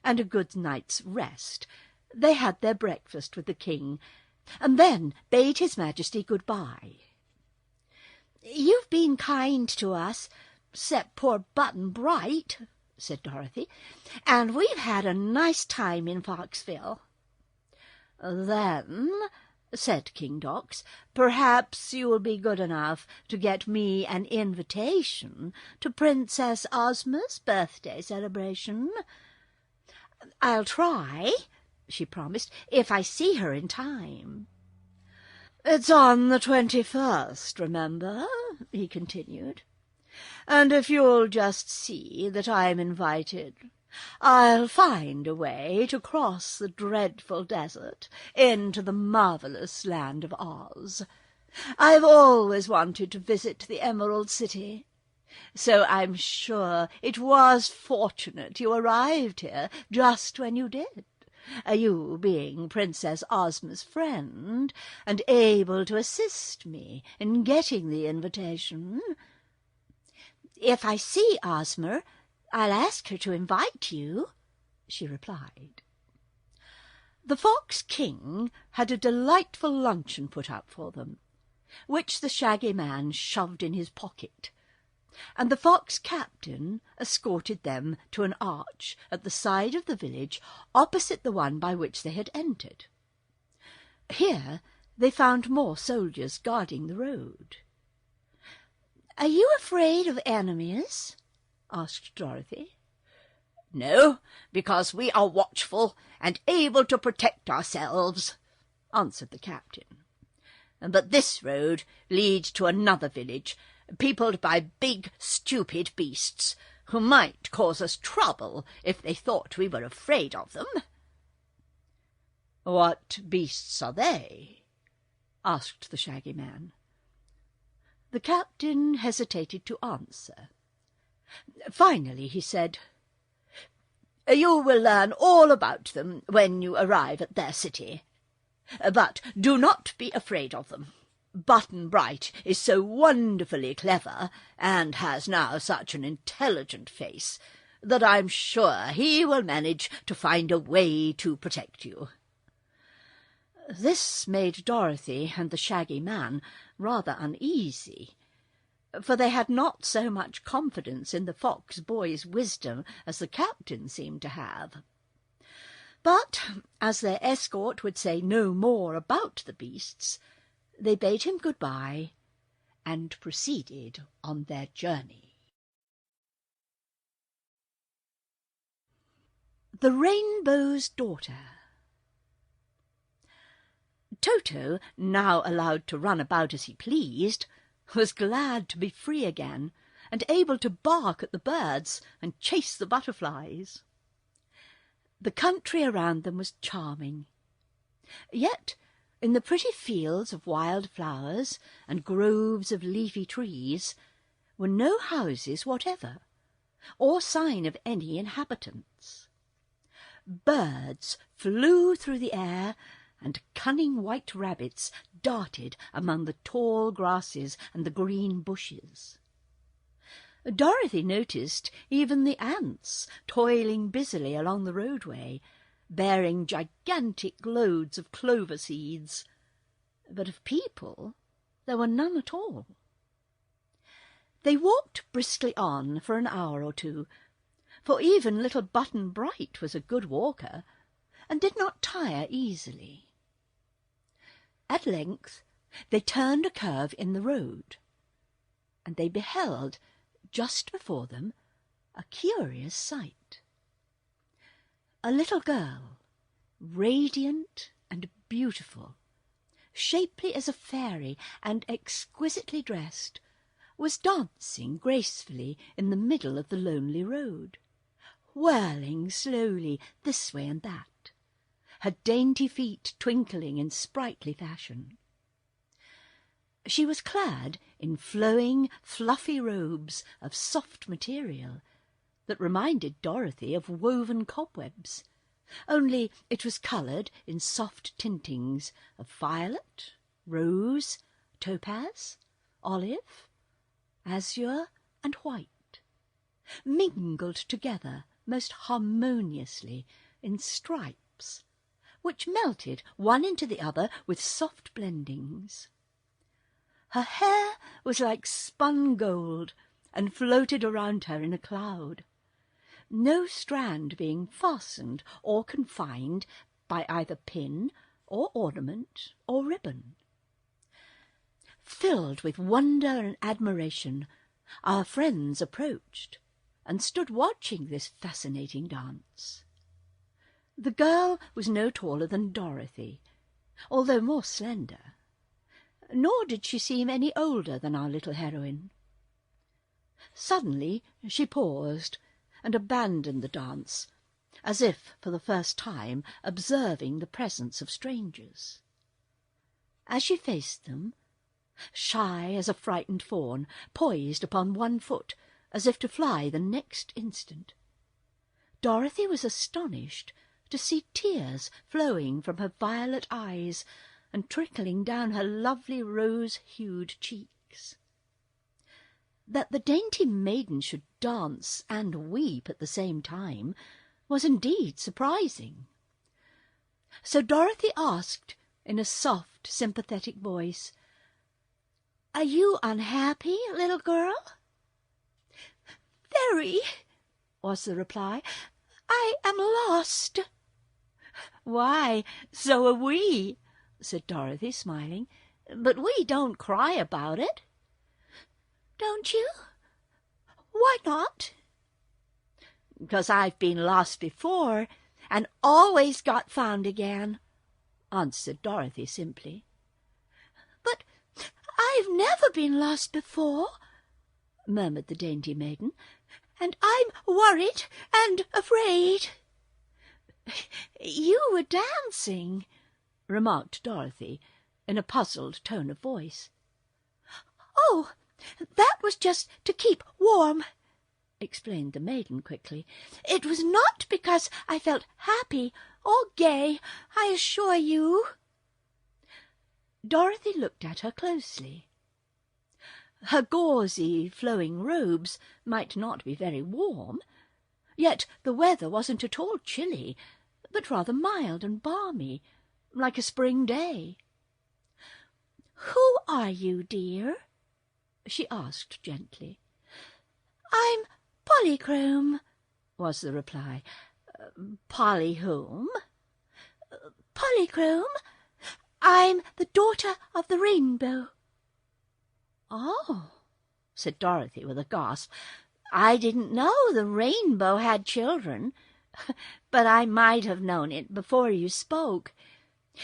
and a good night's rest, they had their breakfast with the king, and then bade his Majesty good-bye. "You've been kind to us, 'cept poor Button-Bright," said Dorothy, "and we've had a nice time in Foxville." "Then," said King Dox, "perhaps you will be good enough to get me an invitation to Princess Ozma's birthday celebration." "I'll try," she promised, "if I see her in time." "It's on the 21st, remember," he continued, "and if you'll just see that I'm invited, I'll find a way to cross the dreadful desert into the marvellous land of Oz. I've always wanted to visit the Emerald City, so I'm sure it was fortunate you arrived here just when you did, you being Princess Ozma's friend and able to assist me in getting the invitation." "If I see Ozma, I'll ask her to invite you," she replied. The Fox King had a delightful luncheon put up for them, which the Shaggy Man shoved in his pocket, and the Fox Captain escorted them to an arch at the side of the village opposite the one by which they had entered. Here they found more soldiers guarding the road. "Are you afraid of enemies?" asked Dorothy. "No, because we are watchful and able to protect ourselves," answered the captain. "But this road leads to another village, peopled by big, stupid beasts, who might cause us trouble if they thought we were afraid of them." "What beasts are they?" asked the Shaggy Man. The captain hesitated to answer. Finally he said, "You will learn all about them when you arrive at their city. But do not be afraid of them. Button-Bright is so wonderfully clever, and has now such an intelligent face, that I'm sure he will manage to find a way to protect you." This made Dorothy and the Shaggy Man rather uneasy, for they had not so much confidence in the fox boy's wisdom as the captain seemed to have. But as their escort would say no more about the beasts, they bade him good-bye and proceeded on their journey. The Rainbow's Daughter. Toto, now allowed to run about as he pleased, was glad to be free again, and able to bark at the birds and chase the butterflies. The country around them was charming. Yet, in the pretty fields of wild flowers and groves of leafy trees, were no houses whatever, or sign of any inhabitants. Birds flew through the air, and cunning white rabbits darted among the tall grasses and the green bushes. Dorothy noticed even the ants toiling busily along the roadway, bearing gigantic loads of clover seeds. But of people there were none at all. They walked briskly on for an hour or two, for even little Button-Bright was a good walker, and did not tire easily. At length they turned a curve in the road, and they beheld, just before them, a curious sight. A little girl, radiant and beautiful, shapely as a fairy and exquisitely dressed, was dancing gracefully in the middle of the lonely road, whirling slowly this way and that, her dainty feet twinkling in sprightly fashion. She was clad in flowing, fluffy robes of soft material that reminded Dorothy of woven cobwebs, only it was coloured in soft tintings of violet, rose, topaz, olive, azure and white, mingled together most harmoniously in stripes, which melted one into the other with soft blendings. Her hair was like spun gold, and floated around her in a cloud, no strand being fastened or confined by either pin or ornament or ribbon. Filled with wonder and admiration, our friends approached and stood watching this fascinating dance. The girl was no taller than Dorothy, although more slender, nor did she seem any older than our little heroine. Suddenly she paused and abandoned the dance, as if for the first time observing the presence of strangers. As she faced them, shy as a frightened fawn, poised upon one foot, as if to fly the next instant, Dorothy was astonished to see tears flowing from her violet eyes and trickling down her lovely rose-hued cheeks. That the dainty maiden should dance and weep at the same time was indeed surprising. So Dorothy asked in a soft, sympathetic voice, "Are you unhappy, little girl?" "Very," was the reply. "I am lost." "Why, so are we," said Dorothy, smiling, "but we don't cry about it." "Don't you? Why not?" "'Cause I've been lost before, and always got found again," answered Dorothy simply. "But I've never been lost before," murmured the dainty maiden, "and I'm worried and afraid." "You were dancing," remarked Dorothy, in a puzzled tone of voice. "Oh, that was just to keep warm," explained the maiden quickly. "It was not because I felt happy or gay, I assure you." Dorothy looked at her closely. Her gauzy, flowing robes might not be very warm, yet the weather wasn't at all chilly, but rather mild and balmy, like a spring day. "Who are you, dear?" she asked gently. "I'm Polychrome," was the reply. "Polly whom?" "Polychrome. I'm the daughter of the rainbow." "Oh," said Dorothy with a gasp, "I didn't know the rainbow had children, but I might have known it before you spoke.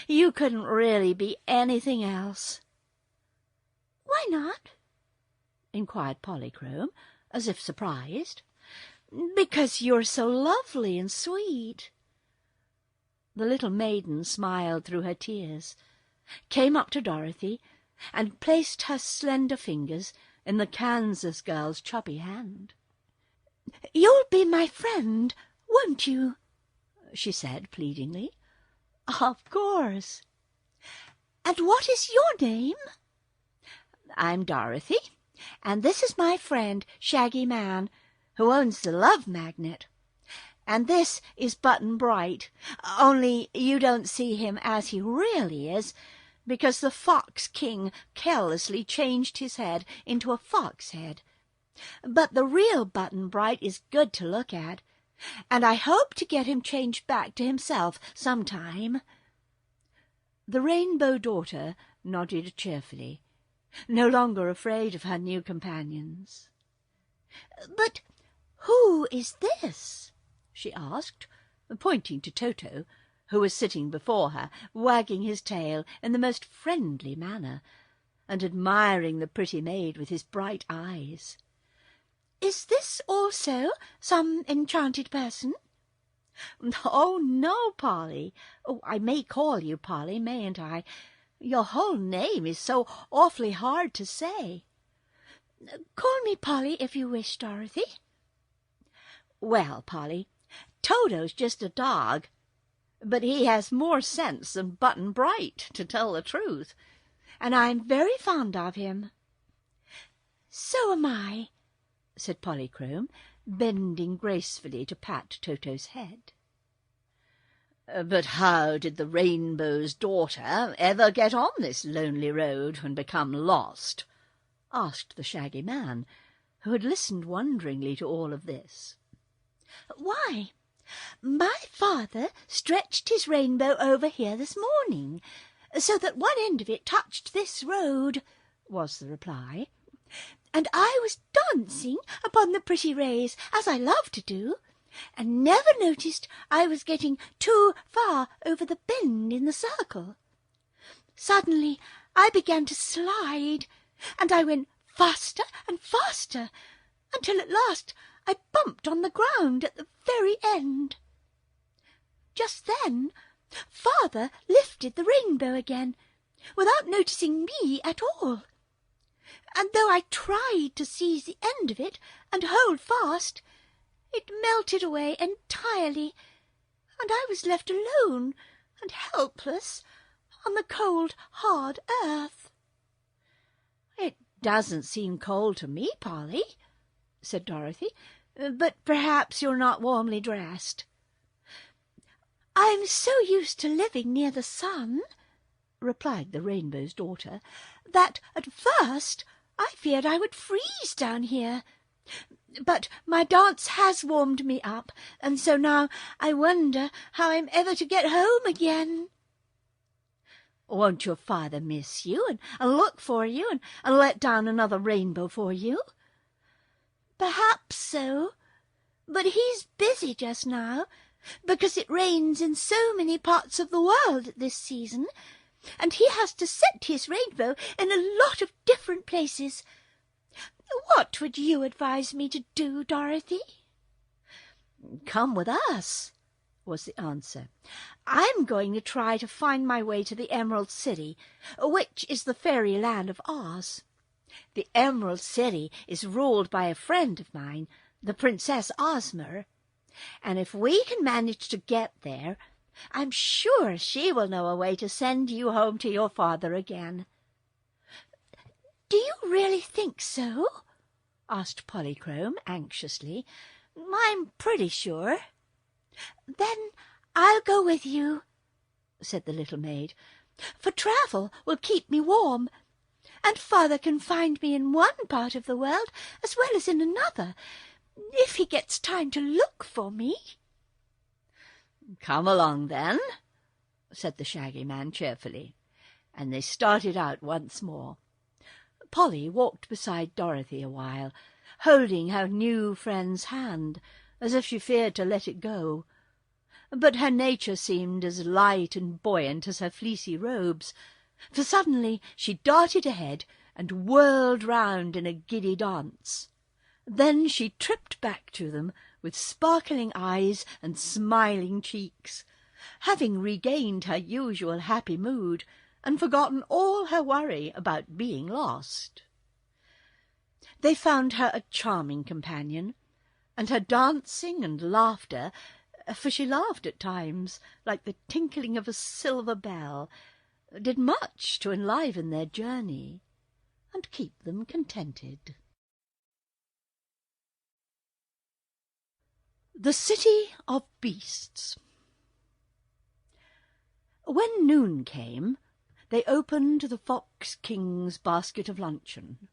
You couldn't really be anything else." "Why not?" inquired Polychrome, as if surprised. "Because you're so lovely and sweet." The little maiden smiled through her tears, came up to Dorothy, and placed her slender fingers in the Kansas girl's chubby hand. "You'll be my friend, won't you?" she said pleadingly. "Of course." "And what is your name?" "I'm Dorothy, And this is my friend, Shaggy Man, who owns the Love Magnet. And this is Button Bright, only you don't see him as he really is, because the Fox King carelessly changed his head into a fox head. But the real Button Bright is good to look at, and I hope to get him changed back to himself sometime." The Rainbow Daughter nodded cheerfully, no longer afraid of her new companions. "But who is this?" she asked, pointing to Toto, who was sitting before her, wagging his tail in the most friendly manner, and admiring the pretty maid with his bright eyes. "Is this also some enchanted person?" "Oh, no, Polly. Oh, I may call you Polly, mayn't I? Your whole name is so awfully hard to say." "Call me Polly if you wish, Dorothy." "Well, Polly, Toto's just a dog, but he has more sense than Button Bright, to tell the truth, and I'm very fond of him." "So am I," said Polychrome, bending gracefully to pat Toto's head. "But how did the Rainbow's Daughter ever get on this lonely road and become lost?" asked the Shaggy Man, who had listened wonderingly to all of this. "Why, my father stretched his rainbow over here this morning, so that one end of it touched this road," was the reply. "And I was dancing upon the pretty rays, as I love to do, and never noticed I was getting too far over the bend in the circle. Suddenly I began to slide, and I went faster and faster, until at last I bumped on the ground at the very end. Just then Father lifted the rainbow again, without noticing me at all, and though I tried to seize the end of it and hold fast, it melted away entirely, and I was left alone and helpless on the cold, hard earth." "It doesn't seem cold to me, Polly," said Dorothy, "but perhaps you're not warmly dressed." "I'm so used to living near the sun," replied the Rainbow's Daughter, "that at first I feared I would freeze down here. But my dance has warmed me up, and so now I wonder how I'm ever to get home again." "Won't your father miss you and look for you and let down another rainbow for you?" "Perhaps so, but he's busy just now, because it rains in so many parts of the world at this season, and he has to set his rainbow in a lot of different places. What would you advise me to do, Dorothy?" "Come with us," was the answer. "I'm going to try to find my way to the Emerald City, which is the fairyland of Oz. The Emerald City is ruled by a friend of mine, the Princess Ozma, and if we can manage to get there, I'm sure she will know a way to send you home to your father again." "Do you really think so?" asked Polychrome anxiously. "I'm pretty sure." "Then I'll go with you," said the little maid, "for travel will keep me warm, and father can find me in one part of the world as well as in another, if he gets time to look for me." "Come along, then," said the Shaggy Man cheerfully, and they started out once more. Polly walked beside Dorothy a while, holding her new friend's hand, as if she feared to let it go. But her nature seemed as light and buoyant as her fleecy robes, for suddenly she darted ahead and whirled round in a giddy dance. Then she tripped back to them with sparkling eyes and smiling cheeks, having regained her usual happy mood and forgotten all her worry about being lost. They found her a charming companion, and her dancing and laughter, for she laughed at times like the tinkling of a silver bell, did much to enliven their journey, and and keep them contented. The City of Beasts. When noon came, they opened the Fox King's basket of luncheon,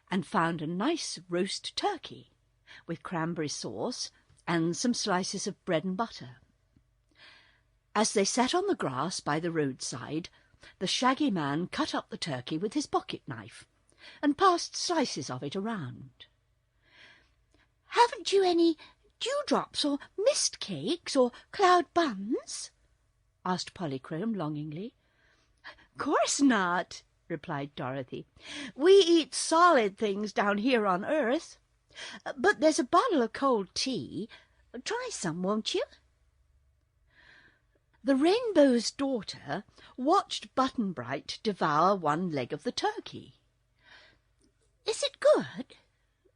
and found a nice roast turkey, with cranberry sauce and some slices of bread and butter. As they sat on the grass by the roadside, the Shaggy Man cut up the turkey with his pocket-knife, and passed slices of it around. "Haven't you any dewdrops or mist cakes or cloud buns?" asked Polychrome longingly. "Course not," replied Dorothy. "We eat solid things down here on Earth. But there's a bottle of cold tea. Try some, won't you?" The Rainbow's Daughter watched Button-Bright devour one leg of the turkey. "Is it good?"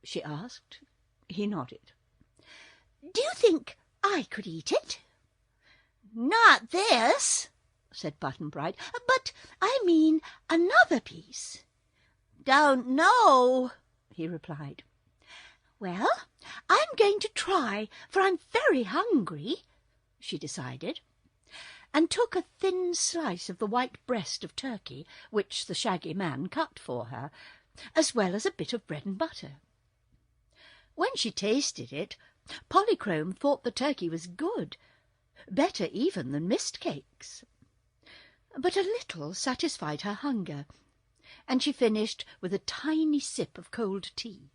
she asked. He nodded. "Do you think I could eat it?" "Not this," said Button-Bright, "but I mean another piece." "Don't know," he replied. "Well, I'm going to try, for I'm very hungry," she decided, and took a thin slice of the white breast of turkey which the Shaggy Man cut for her, as well as a bit of bread and butter. When she tasted it, Polychrome thought the turkey was good, better even than mist cakes. But a little satisfied her hunger, and she finished with a tiny sip of cold tea.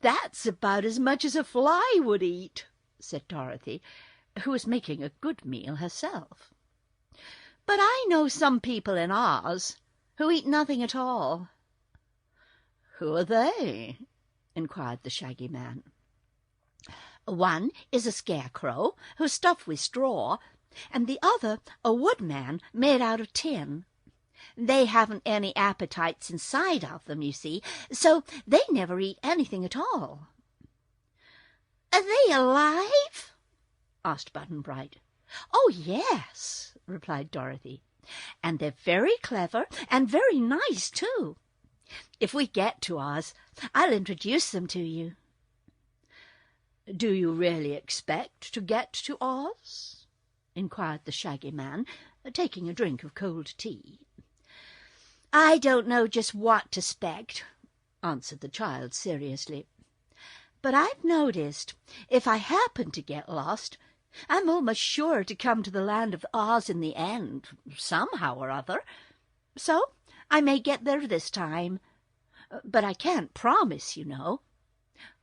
"That's about as much as a fly would eat," said Dorothy, who was making a good meal herself. "But I know some people in Oz who eat nothing at all." "Who are they?" inquired the Shaggy Man. "One is a scarecrow who's stuffed with straw, and the other a woodman made out of tin. They haven't any appetites inside of them, you see, so they never eat anything at all." "Are they alive?" asked Button-Bright. "Oh, yes," replied Dorothy, "and they're very clever and very nice, too. If we get to Oz, I'll introduce them to you." "Do you really expect to get to Oz?" inquired the Shaggy Man, taking a drink of cold tea. "I don't know just what to 'spect," answered the child seriously. "But I've noticed if I happen to get lost, I'm almost sure to come to the land of Oz in the end, somehow or other. So I may get there this time, but I can't promise, you know.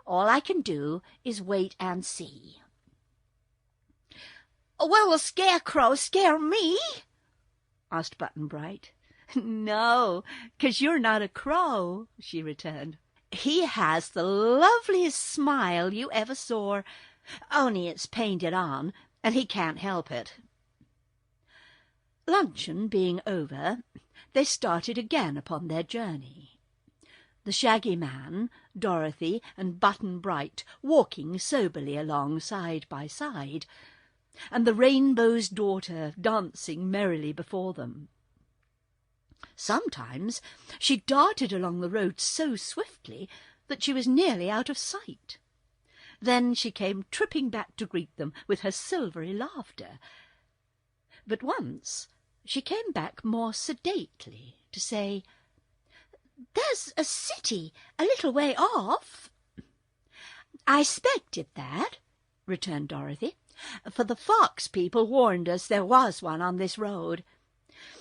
All I can do is wait and see." "Will the Scarecrow scare me?" asked Button-Bright. "No, 'cause you're not a crow," she returned. "He has the loveliest smile you ever saw, only it's painted on, and he can't help it." Luncheon being over, they started again upon their journey. The Shaggy Man, Dorothy, and Button-Bright walking soberly along side by side, and the Rainbow's Daughter dancing merrily before them. Sometimes she darted along the road so swiftly that she was nearly out of sight. Then she came tripping back to greet them with her silvery laughter. But once she came back more sedately to say, "There's a city a little way off." "I expected that," returned Dorothy, "for the fox people warned us there was one on this road.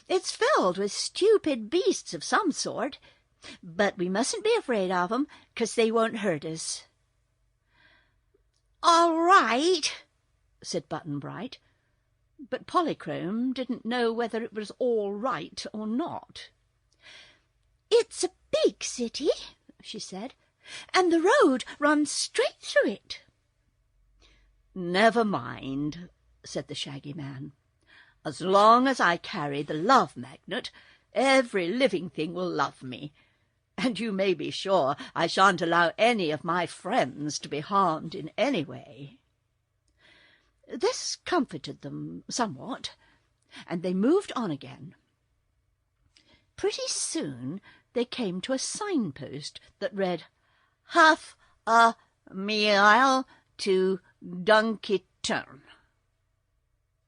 It's filled with stupid beasts of some sort, but we mustn't be afraid of 'em, 'cause they won't hurt us." "All right," said Button-Bright, but Polychrome didn't know whether it was all right or not. "It's a big city," she said, "and the road runs straight through it." "Never mind," said the Shaggy Man. "As long as I carry the love magnet, every living thing will love me, and you may be sure I shan't allow any of my friends to be harmed in any way." This comforted them somewhat, and they moved on again. Pretty soon they came to a signpost that read, "Half a mile to Dunkiton."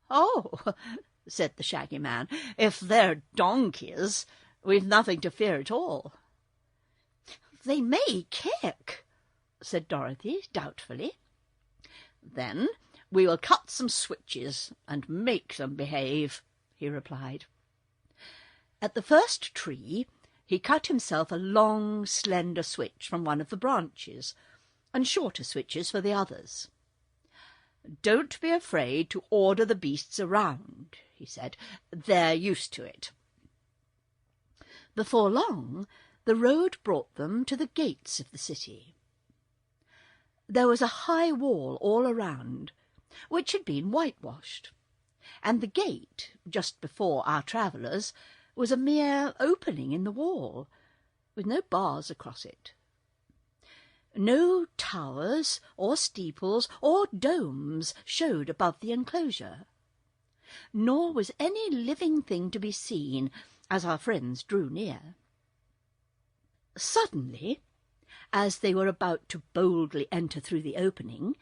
"Oh," said the Shaggy Man, "if they're donkeys, we've nothing to fear at all." "They may kick," said Dorothy doubtfully. "Then we will cut some switches and make them behave," he replied. At the first tree he cut himself a long, slender switch from one of the branches, and shorter switches for the others. "Don't be afraid to order the beasts around," he said. "They're used to it." Before long, the road brought them to the gates of the city. There was a high wall all around, which had been whitewashed, and the gate, just before our travellers, was a mere opening in the wall, with no bars across it. No towers or steeples or domes showed above the enclosure, nor was any living thing to be seen as our friends drew near. Suddenly, as they were about to boldly enter through the opening,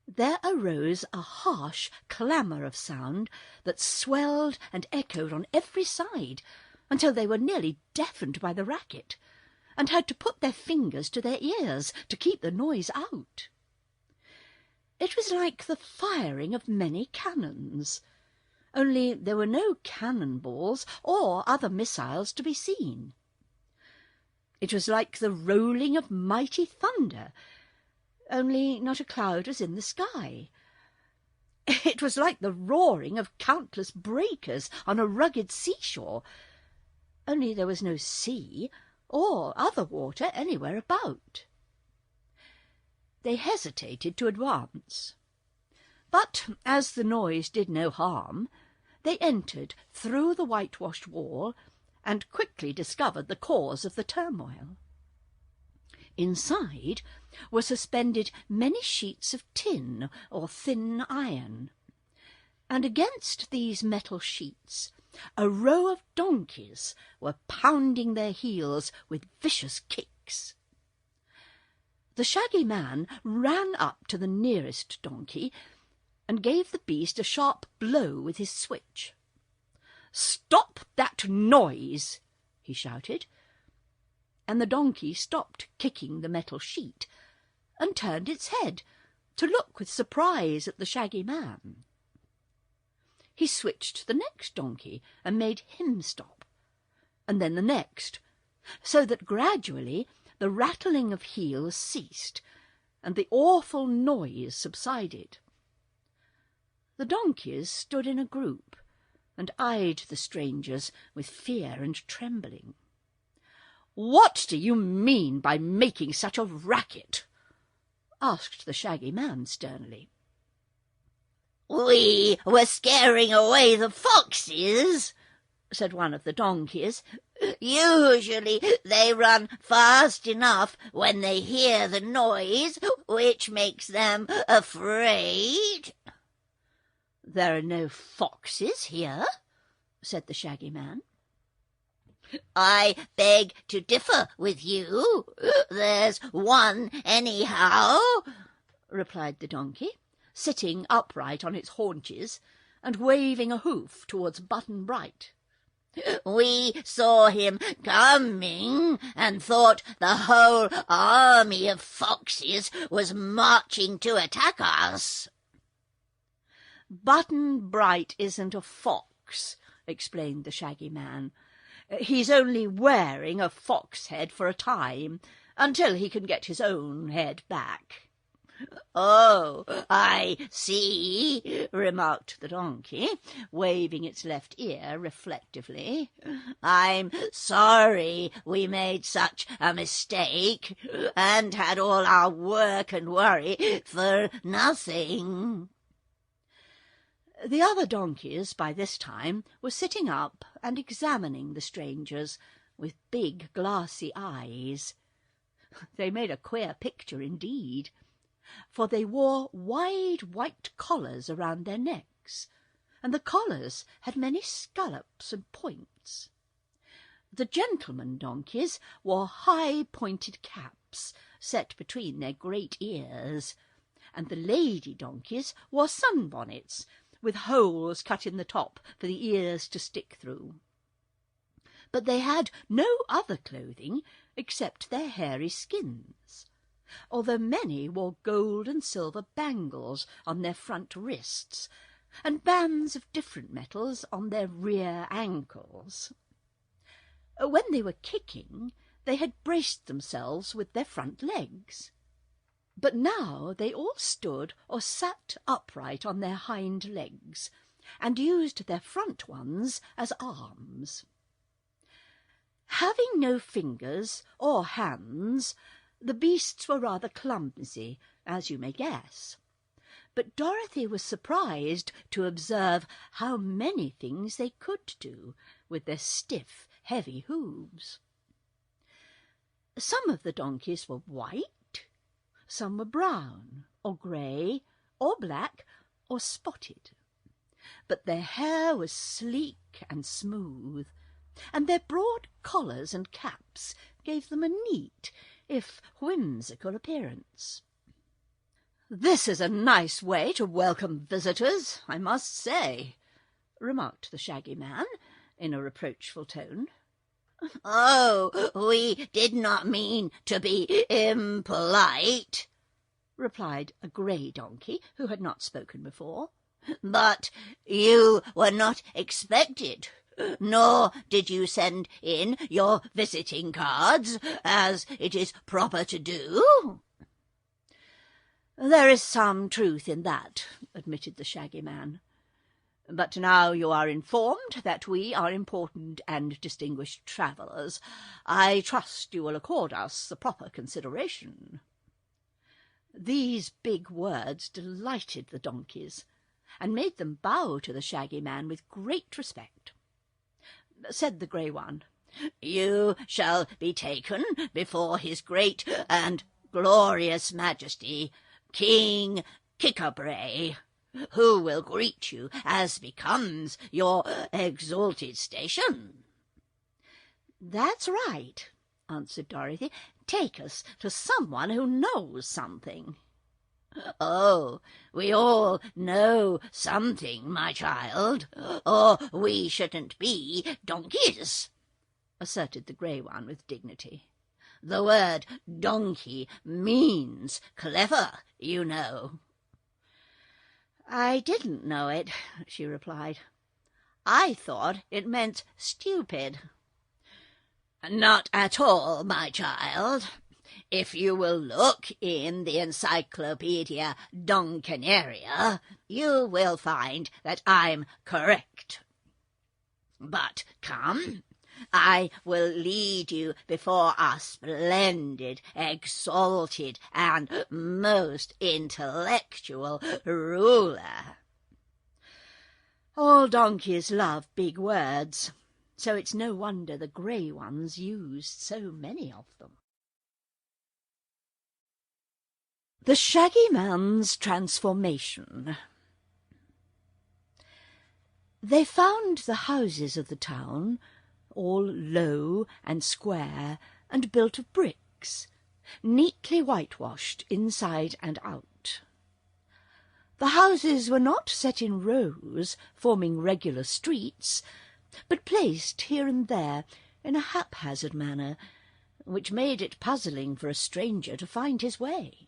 there arose a harsh clamour of sound that swelled and echoed on every side until they were nearly deafened by the racket, and had to put their fingers to their ears to keep the noise out. It was like the firing of many cannons, only there were no cannon-balls or other missiles to be seen. It was like the rolling of mighty thunder, only not a cloud was in the sky. It was like the roaring of countless breakers on a rugged seashore, only there was no sea or other water anywhere about. They hesitated to advance, but as the noise did no harm, they entered through the whitewashed wall and quickly discovered the cause of the turmoil. Inside were suspended many sheets of tin or thin iron, and against these metal sheets a row of donkeys were pounding their heels with vicious kicks. The Shaggy Man ran up to the nearest donkey and gave the beast a sharp blow with his switch. "Stop that noise!" he shouted, and the donkey stopped kicking the metal sheet and turned its head to look with surprise at the Shaggy Man. He switched the next donkey and made him stop, and then the next, so that gradually the rattling of heels ceased and the awful noise subsided. The donkeys stood in a group and eyed the strangers with fear and trembling. "What do you mean by making such a racket?" asked the Shaggy Man sternly. "We were scaring away the foxes," said one of the donkeys. "Usually they run fast enough when they hear the noise, which makes them afraid." "There are no foxes here," said the Shaggy Man. "I beg to differ with you. There's one anyhow," replied the donkey, sitting upright on its haunches and waving a hoof towards Button-Bright. "We saw him coming and thought the whole army of foxes was marching to attack us." "Button-Bright isn't a fox," explained the Shaggy Man. "He's only wearing a fox head for a time, until he can get his own head back." "Oh, I see," remarked the donkey, waving its left ear reflectively. "I'm sorry we made such a mistake and had all our work and worry for nothing." The other donkeys by this time were sitting up and examining the strangers with big glassy eyes. They made a queer picture indeed, for they wore wide white collars around their necks, and the collars had many scallops and points. The gentleman donkeys wore high-pointed caps set between their great ears, and the lady donkeys wore sunbonnets with holes cut in the top for the ears to stick through. But they had no other clothing except their hairy skins, although many wore gold and silver bangles on their front wrists, and bands of different metals on their rear ankles. When they were kicking, they had braced themselves with their front legs, but now they all stood or sat upright on their hind legs, and used their front ones as arms. Having no fingers or hands, the beasts were rather clumsy, as you may guess. But Dorothy was surprised to observe how many things they could do with their stiff, heavy hooves. Some of the donkeys were white, some were brown, or grey, or black, or spotted. But their hair was sleek and smooth, and their broad collars and caps gave them a neat, if whimsical appearance. "This is a nice way to welcome visitors, I must say," remarked the Shaggy Man in a reproachful tone. "Oh, we did not mean to be impolite," replied a grey donkey who had not spoken before. "But you were not expected, nor did you send in your visiting cards, as it is proper to do." "There is some truth in that," admitted the Shaggy Man. "But now you are informed that we are important and distinguished travellers, I trust you will accord us the proper consideration." These big words delighted the donkeys, and made them bow to the Shaggy Man with great respect. Said the grey one, "You shall be taken before his great and glorious Majesty, King Kikabray, who will greet you as becomes your exalted station." "That's right," answered Dorothy. "Take us to someone who knows something." "Oh, we all know something, my child, or we shouldn't be donkeys," asserted the grey one with dignity. "The word donkey means clever, you know." "I didn't know it," she replied. "I thought it meant stupid." "Not at all, my child. If you will look in the Encyclopedia Donkanaria, you will find that I'm correct. But come, I will lead you before our splendid, exalted, and most intellectual ruler." All donkeys love big words, so it's no wonder the grey ones used so many of them. The Shaggy Man's Transformation. They found the houses of the town all low and square and built of bricks, neatly whitewashed inside and out. The houses were not set in rows forming regular streets, but placed here and there in a haphazard manner, which made it puzzling for a stranger to find his way.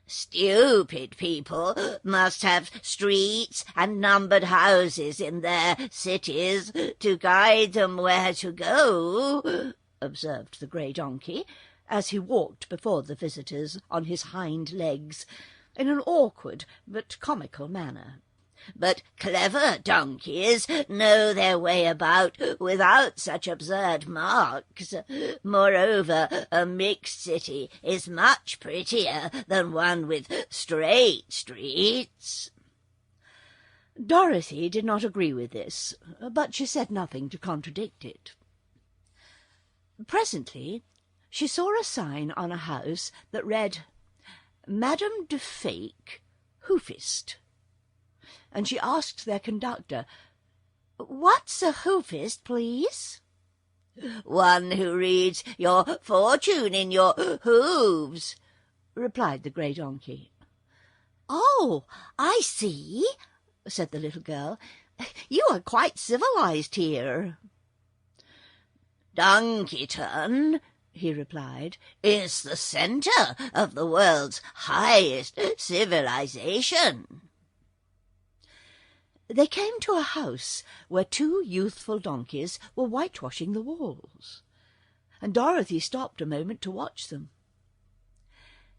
"Stupid people must have streets and numbered houses in their cities to guide them where to go," observed the grey donkey, as he walked before the visitors on his hind legs in an awkward but comical manner. "But clever donkeys know their way about without such absurd marks. Moreover, a mixed city is much prettier than one with straight streets." Dorothy did not agree with this, but she said nothing to contradict it. Presently she saw a sign on a house that read, "Madame de Fake, Hoofist," and she asked their conductor, "What's a hoofist, please?" "One who reads your fortune in your hooves," replied the grey donkey. "Oh, I see," said the little girl. "You are quite civilized here." "Donkeyton," he replied, "is the centre of the world's highest civilization." They came to a house where 2 youthful donkeys were whitewashing the walls, and Dorothy stopped a moment to watch them.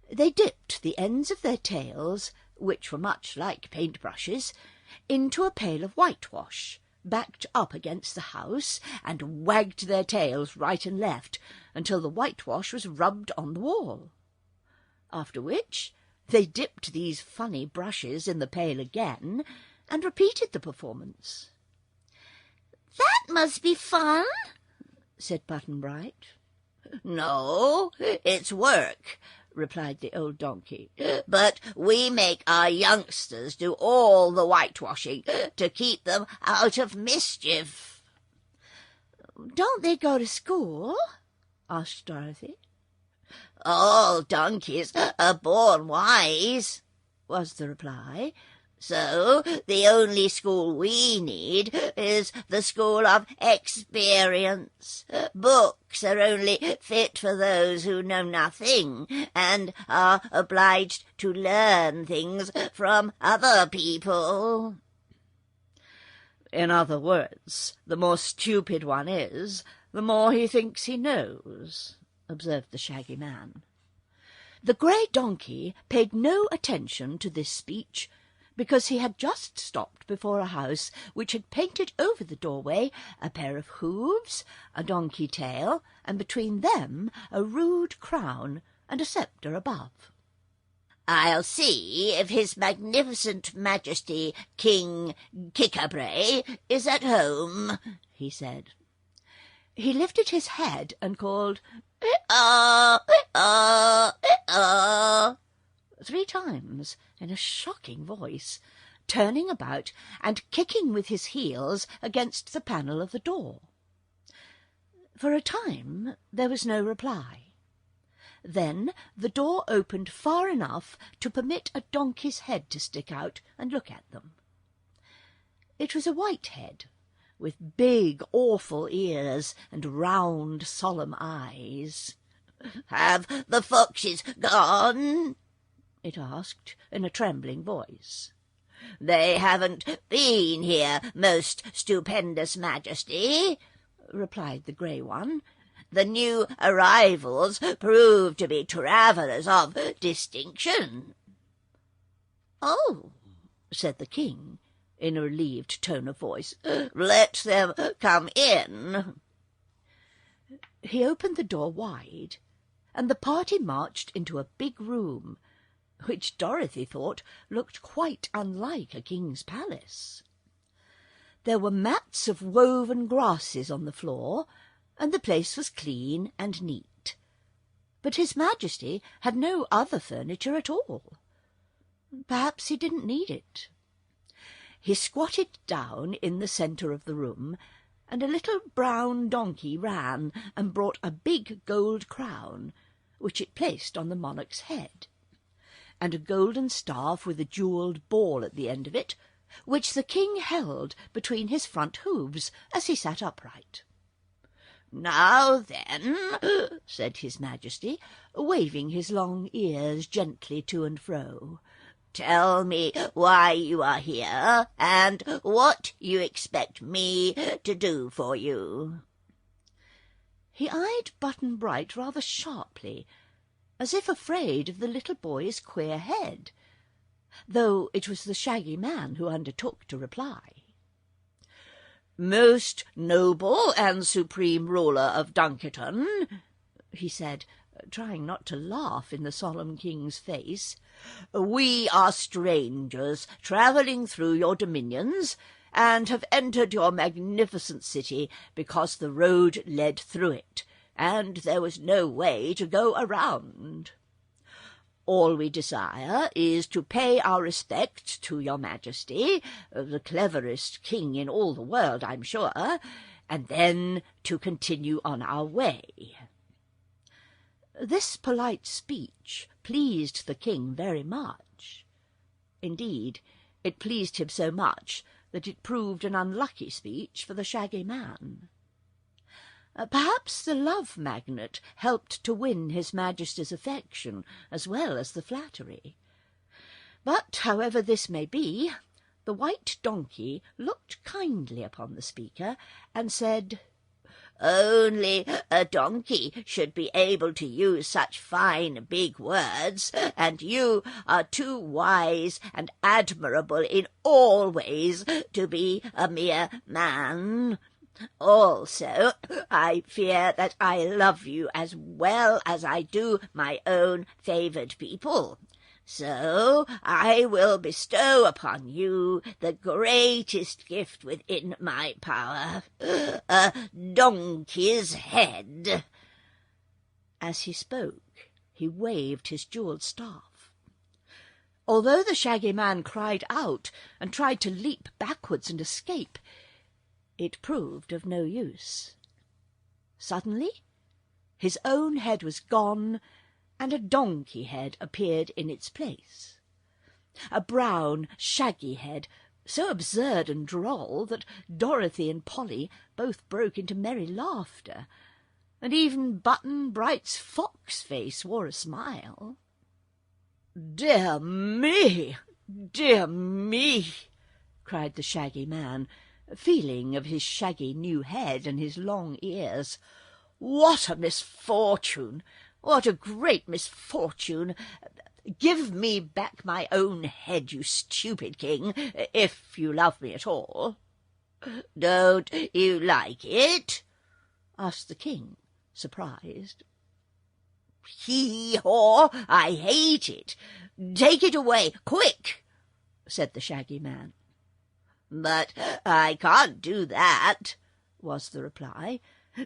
They dipped the ends of their tails, which were much like paint-brushes, into a pail of whitewash, backed up against the house, and wagged their tails right and left until the whitewash was rubbed on the wall. After which they dipped these funny brushes in the pail again and repeated the performance. "That must be fun," said Button-Bright. "No, it's work," replied the old donkey. "But we make our youngsters do all the whitewashing to keep them out of mischief." "Don't they go to school?" asked Dorothy. "All donkeys are born wise," was the reply. "So the only school we need is the school of experience. Books are only fit for those who know nothing and are obliged to learn things from other people." "In other words, the more stupid one is, the more he thinks he knows," observed the Shaggy Man. The grey donkey paid no attention to this speech, because he had just stopped before a house which had painted over the doorway a pair of hooves, a donkey tail, and between them a rude crown and a sceptre above. "I'll see if His Magnificent Majesty King Kickerbray is at home," he said. He lifted his head and called, "Ah, ah, ah," 3 times in a shocking voice, turning about and kicking with his heels against the panel of the door. For a time there was no reply. Then the door opened far enough to permit a donkey's head to stick out and look at them. It was a white head, with big, awful ears and round, solemn eyes. "Have the foxes gone?" it asked in a trembling voice. "They haven't been here, most stupendous Majesty," replied the grey one. "The new arrivals prove to be travellers of distinction." "Oh," said the king, in a relieved tone of voice, "let them come in." He opened the door wide, and the party marched into a big room, which Dorothy thought looked quite unlike a king's palace. There were mats of woven grasses on the floor, and the place was clean and neat. But His Majesty had no other furniture at all. Perhaps he didn't need it. He squatted down in the centre of the room, and a little brown donkey ran and brought a big gold crown, which it placed on the monarch's head, and a golden staff with a jewelled ball at the end of it, which the king held between his front hooves as he sat upright. "Now then," said His Majesty, waving his long ears gently to and fro, "tell me why you are here and what you expect me to do for you." He eyed Button-Bright rather sharply, as if afraid of the little boy's queer head, though it was the Shaggy Man who undertook to reply. "Most noble and supreme ruler of Dunkerton," he said, trying not to laugh in the solemn king's face, "we are strangers travelling through your dominions, and have entered your magnificent city because the road led through it, and there was no way to go around. All we desire is to pay our respects to your Majesty, the cleverest king in all the world, I'm sure, and then to continue on our way." This polite speech pleased the king very much. Indeed, it pleased him so much that it proved an unlucky speech for the Shaggy Man. Perhaps the love magnet helped to win his Majesty's affection as well as the flattery. But, however this may be, the white donkey looked kindly upon the speaker and said, "Only a donkey should be able to use such fine big words, and you are too wise and admirable in all ways to be a mere man. Also, I fear that I love you as well as I do my own favoured people. So I will bestow upon you the greatest gift within my power, a donkey's head." As he spoke, he waved his jewelled staff. Although the Shaggy Man cried out and tried to leap backwards and escape, it proved of no use. Suddenly, his own head was gone, and a donkey head appeared in its place. A brown, shaggy head, so absurd and droll that Dorothy and Polly both broke into merry laughter, and even Button-Bright's fox face wore a smile. "Dear me, dear me!" cried the Shaggy Man, feeling of his shaggy new head and his long ears. "What a misfortune! What a great misfortune! Give me back my own head, you stupid king, if you love me at all." "Don't you like it?" asked the king, surprised. "Hee-haw! I hate it! Take it away, quick!" said the Shaggy Man. "But I can't do that," was the reply.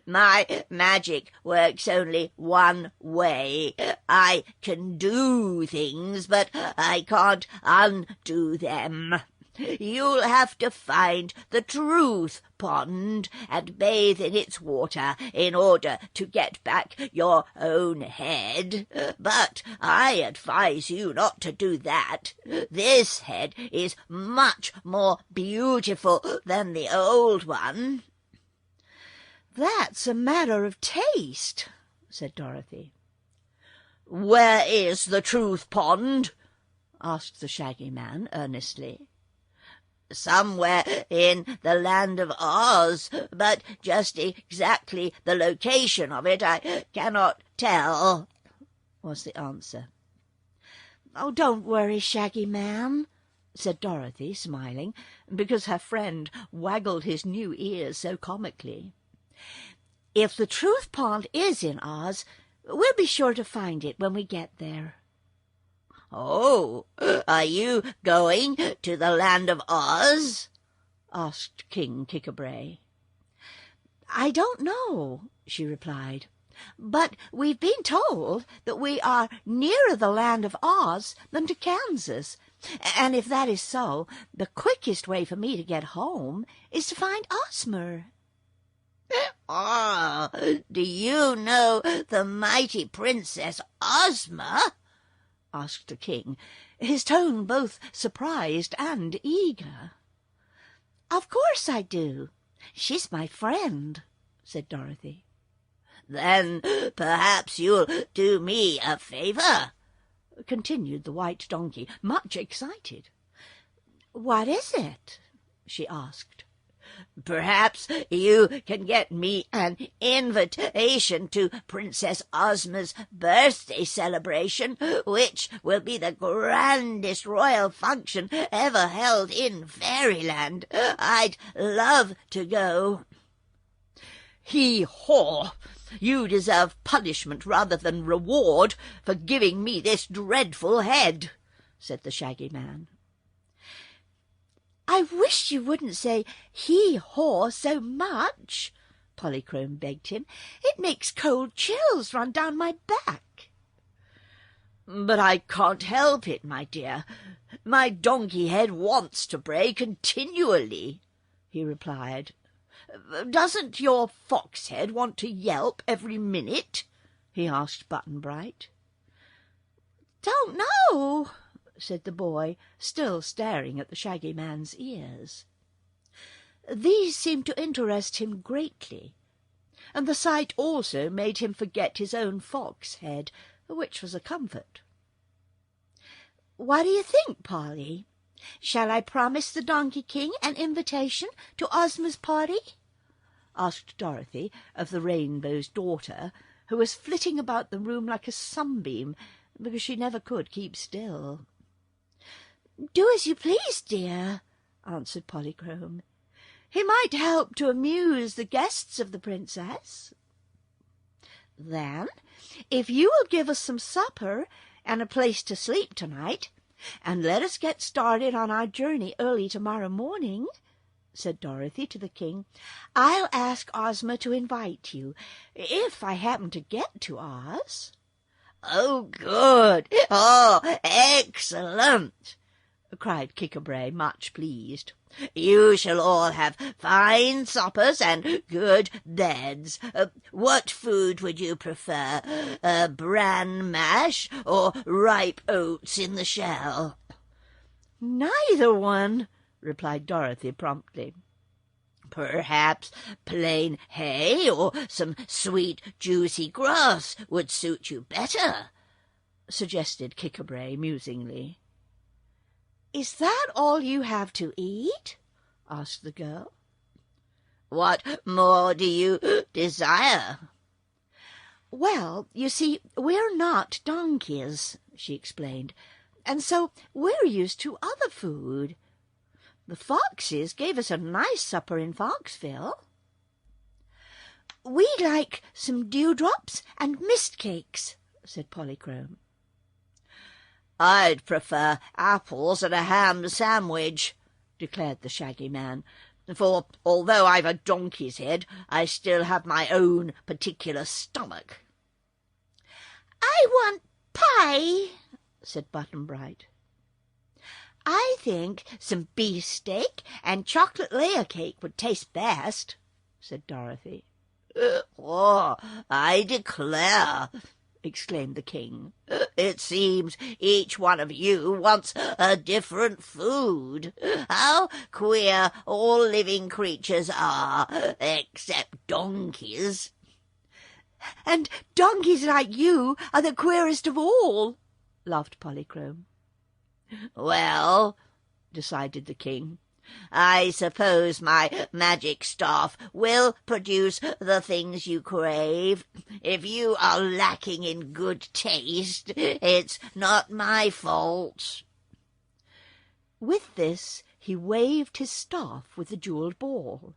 "My magic works only one way. I can do things, but I can't undo them. You'll have to find the truth pond and bathe in its water in order to get back your own head. But I advise you not to do that. This head is much more beautiful than the old one." "That's a matter of taste," said Dorothy. "Where is the truth pond?" asked the Shaggy Man earnestly. "Somewhere in the land of Oz, but just exactly the location of it I cannot tell," was the answer. "Oh, don't worry, Shaggy Man," said Dorothy, smiling, because her friend waggled his new ears so comically. "If the truth pond is in Oz, we'll be sure to find it when we get there." "Oh, are you going to the land of Oz?" asked King Kik-a-bray. "I don't know," she replied, "but we've been told that we are nearer the land of Oz than to Kansas, and if that is so, the quickest way for me to get home is to find Ozma." "Ah, do you know the mighty Princess Ozma?" asked the king, his tone both surprised and eager. "Of course I do. She's my friend," said Dorothy. "Then perhaps you'll do me a favour," continued the white donkey, much excited. "What is it?" she asked. "Perhaps you can get me an invitation to Princess Ozma's birthday celebration, which will be the grandest royal function ever held in Fairyland. I'd love to go." "Hee-haw! You deserve punishment rather than reward for giving me this dreadful head," said the Shaggy Man. "I wish you wouldn't say hee-haw so much," Polychrome begged him. "It makes cold chills run down my back." "But I can't help it, my dear. My donkey head wants to bray continually," he replied. Doesn't your fox head want to yelp every minute?" he asked Button-Bright. "Don't know," said the boy, still staring at the Shaggy Man's ears. These seemed to interest him greatly, and the sight also made him forget his own fox head, which was a comfort. "What do you think, Polly? Shall I promise the Donkey King an invitation to Ozma's party?" asked Dorothy of the Rainbow's Daughter, who was flitting about the room like a sunbeam, because she never could keep still. "Do as you please, dear," answered Polychrome. "He might help to amuse the guests of the princess." "Then, if you will give us some supper and a place to sleep tonight, and let us get started on our journey early tomorrow morning," said Dorothy to the king, "I'll ask Ozma to invite you, if I happen to get to Oz." "Oh, good! Oh, excellent!" cried Kickabrey, much pleased. "You shall all have fine suppers and good beds. What food would you prefer, bran mash or ripe oats in the shell?" "Neither one," replied Dorothy promptly. "Perhaps plain hay or some sweet, juicy grass would suit you better," suggested Kickabrey musingly. "Is that all you have to eat?" asked the girl. "What more do you desire?" "Well, you see, we're not donkeys," she explained, "and so we're used to other food. The foxes gave us a nice supper in Foxville." "We'd like some dewdrops and mist cakes," said Polychrome. "I'd prefer apples and a ham sandwich," declared the Shaggy Man, "for although I've a donkey's head, I still have my own particular stomach." "I want pie," said Button-Bright. "I think some beefsteak and chocolate layer cake would taste best," said Dorothy. "Oh, I declare!" exclaimed the king. "It seems each one of you wants a different food. How queer all living creatures are, except donkeys." "And donkeys like you are the queerest of all," laughed Polychrome. "Well," decided the king, "I suppose my magic staff will produce the things you crave. If you are lacking in good taste, it's not my fault." With this he waved his staff with the jewelled ball,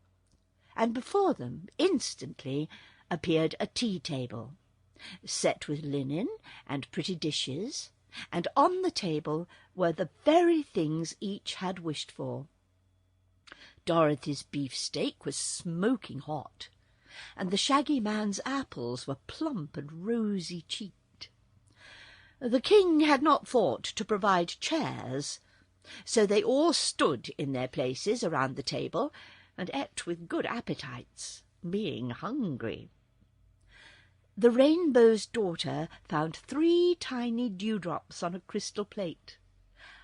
and before them instantly appeared a tea-table, set with linen and pretty dishes, and on the table were the very things each had wished for. Dorothy's beefsteak was smoking hot, and the Shaggy Man's apples were plump and rosy-cheeked. The king had not thought to provide chairs, so they all stood in their places around the table and ate with good appetites, being hungry. The Rainbow's Daughter found 3 tiny dewdrops on a crystal plate,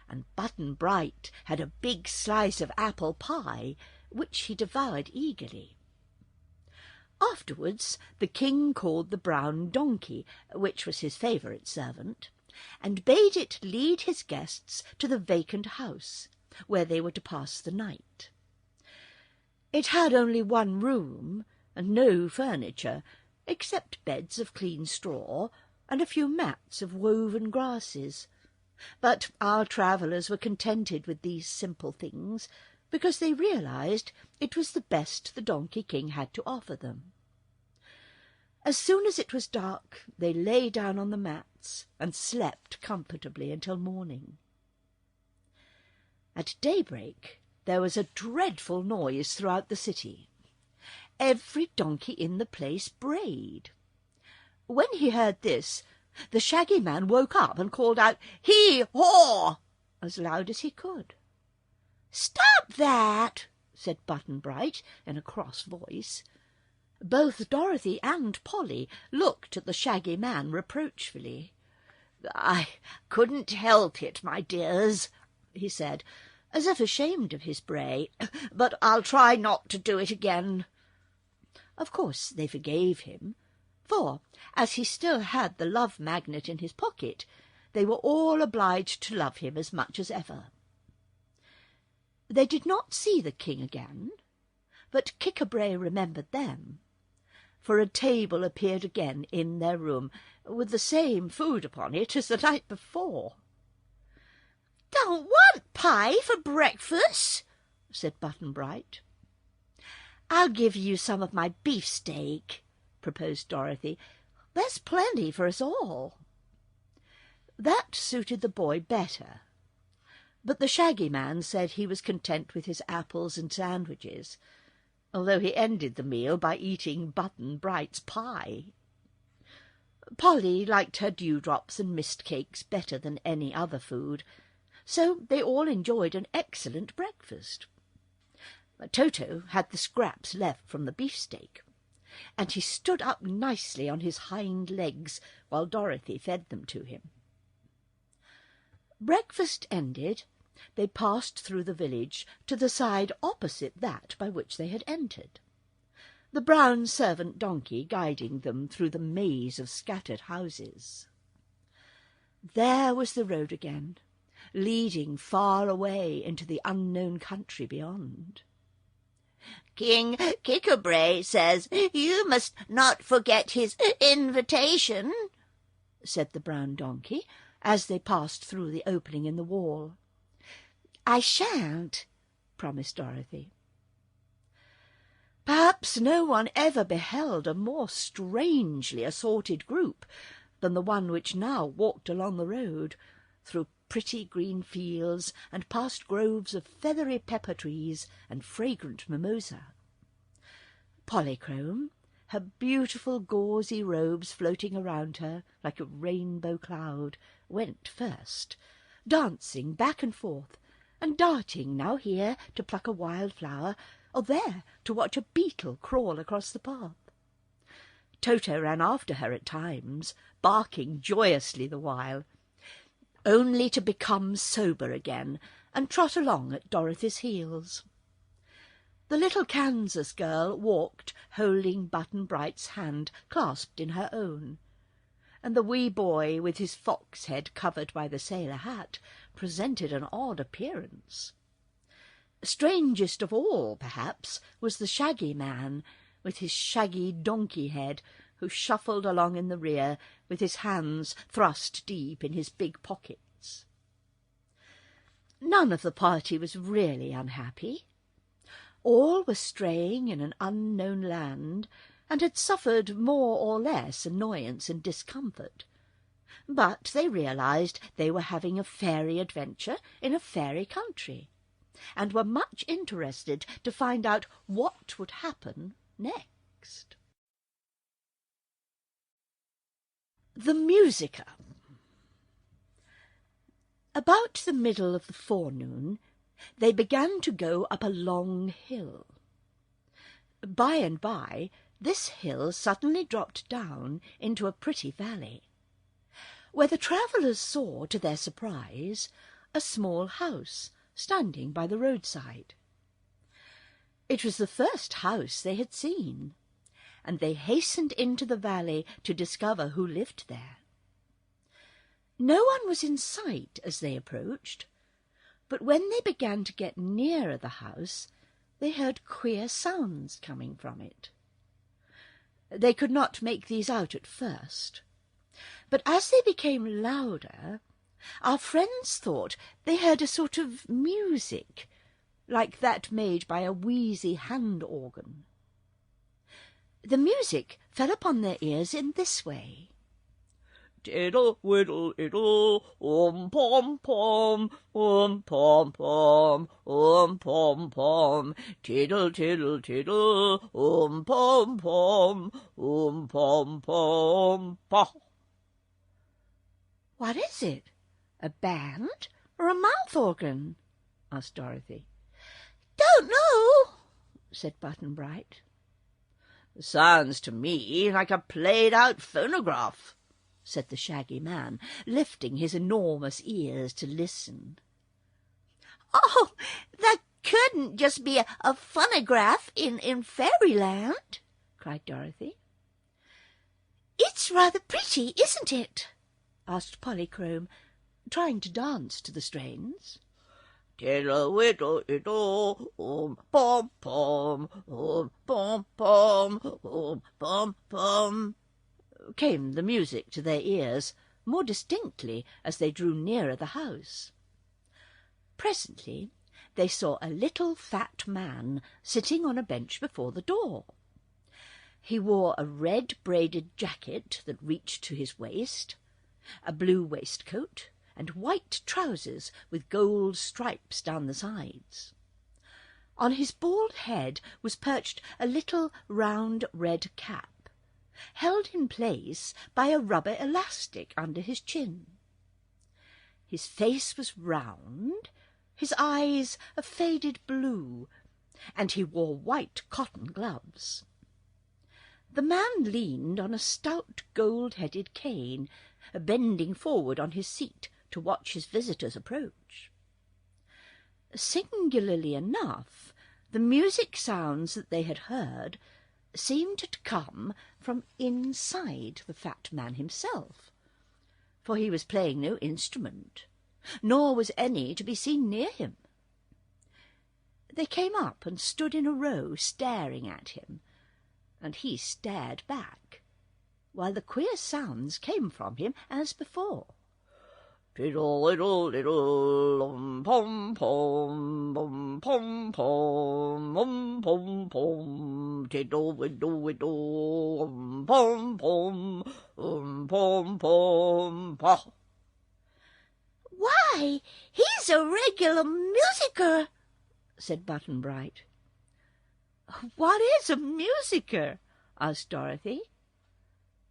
and Button-Bright had a big slice of apple pie, which he devoured eagerly. Afterwards the king called the brown donkey, which was his favourite servant, and bade it lead his guests to the vacant house, where they were to pass the night. It had only 1 room, and no furniture, except beds of clean straw and a few mats of woven grasses, but our travellers were contented with these simple things, because they realized it was the best the Donkey King had to offer them. As soon as it was dark, they lay down on the mats and slept comfortably until morning. At daybreak there was a dreadful noise throughout the city. Every donkey in the place brayed. When he heard this, the Shaggy Man woke up and called out, "Hee-haw!" as loud as he could. "Stop that!" said Button-Bright in a cross voice. Both Dorothy and Polly looked at the Shaggy Man reproachfully. "I couldn't help it, my dears," he said, as if ashamed of his bray, "but I'll try not to do it again." Of course they forgave him, for, as he still had the love magnet in his pocket, they were all obliged to love him as much as ever. They did not see the king again, but Kik-a-bray remembered them, for a table appeared again in their room, with the same food upon it as the night before. "Don't want pie for breakfast," said Button-Bright. "I'll give you some of my beefsteak," proposed Dorothy. "There's plenty for us all." That suited the boy better, but the Shaggy Man said he was content with his apples and sandwiches, although he ended the meal by eating Button-Bright's pie. Polly liked her dewdrops and mist cakes better than any other food, so they all enjoyed an excellent breakfast. Toto had the scraps left from the beefsteak, and he stood up nicely on his hind legs while Dorothy fed them to him. Breakfast ended, they passed through the village to the side opposite that by which they had entered, the brown servant donkey guiding them through the maze of scattered houses. There was the road again, leading far away into the unknown country beyond. "King Kik-a-bray says you must not forget his invitation," said the brown donkey, as they passed through the opening in the wall. "I shan't," promised Dorothy. Perhaps no one ever beheld a more strangely assorted group than the one which now walked along the road, through pretty green fields and past groves of feathery pepper trees and fragrant mimosa. Polychrome, her beautiful gauzy robes floating around her like a rainbow cloud, went first, dancing back and forth, and darting now here to pluck a wild flower, or there to watch a beetle crawl across the path. Toto ran after her at times, barking joyously the while, only to become sober again and trot along at Dorothy's heels. The little Kansas girl walked holding Button-Bright's hand clasped in her own, and the wee boy with his fox head covered by the sailor hat presented an odd appearance. Strangest of all, perhaps, was the Shaggy Man, with his shaggy donkey head, who shuffled along in the rear, with his hands thrust deep in his big pockets. None of the party was really unhappy. All were straying in an unknown land, and had suffered more or less annoyance and discomfort. But they realized they were having a fairy adventure in a fairy country, and were much interested to find out what would happen next. The Musica. About the middle of the forenoon, they began to go up a long hill. By and by, this hill suddenly dropped down into a pretty valley, where the travellers saw, to their surprise, a small house standing by the roadside. It was the first house they had seen, and they hastened into the valley to discover who lived there. No one was in sight as they approached, but when they began to get nearer the house, they heard queer sounds coming from it. They could not make these out at first, but as they became louder, our friends thought they heard a sort of music, like that made by a wheezy hand-organ. The music fell upon their ears in this way. Tiddle-widdle-iddle, pom-pom, pom-pom, pom-pom, tiddle-tiddle-tiddle, pom-pom, pom-pom, pah. "What is it? A band or a mouth organ?" asked Dorothy. "Don't know," said Button-Bright. "Sounds to me like a played-out phonograph," said the Shaggy Man, lifting his enormous ears to listen. "Oh, that couldn't just be a phonograph in fairyland," cried Dorothy. "It's rather pretty, isn't it?" asked Polychrome, trying to dance to the strains. "Diddle-widdle-diddle, pom-pom, pom-pom, pom-pom," came the music to their ears, more distinctly as they drew nearer the house. Presently they saw a little fat man sitting on a bench before the door. He wore a red braided jacket that reached to his waist, a blue waistcoat, and white trousers with gold stripes down the sides. On his bald head was perched a little round red cap, held in place by a rubber elastic under his chin. His face was round, his eyes a faded blue, and he wore white cotton gloves. The man leaned on a stout gold-headed cane, bending forward on his seat to watch his visitors approach. Singularly enough, the music sounds that they had heard seemed to come from inside the fat man himself, for he was playing no instrument, nor was any to be seen near him. They came up and stood in a row staring at him, and he stared back, while the queer sounds came from him as before. "Diddle-diddle-diddle, pom-pom, pom-pom, pom-pom, diddle-widdle-widdle, pom-pom, pom-pom, pom." "Why, he's a regular musicker," said Button-Bright. "What is a musicker?" asked Dorothy.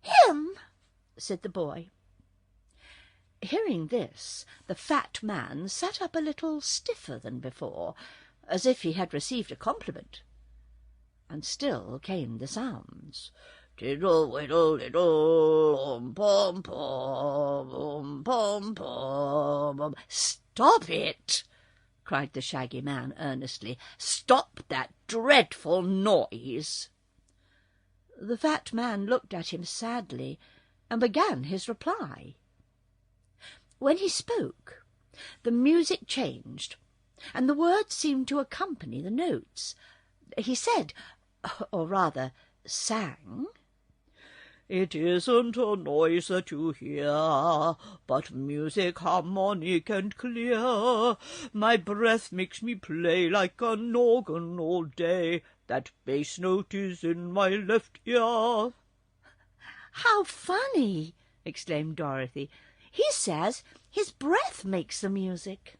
"Him," said the boy. Hearing this, the fat man sat up a little stiffer than before, as if he had received a compliment. And still came the sounds. "Diddle-widdle-diddle, pom-pom, pom-pom." "Stop it!" cried the Shaggy Man earnestly. "Stop that dreadful noise!" The fat man looked at him sadly and began his reply. When he spoke, the music changed, and the words seemed to accompany the notes. He said, or rather sang, "It isn't a noise that you hear, but music harmonic and clear. My breath makes me play like an organ all day. That bass note is in my left ear." "How funny!" exclaimed Dorothy. "He says his breath makes the music."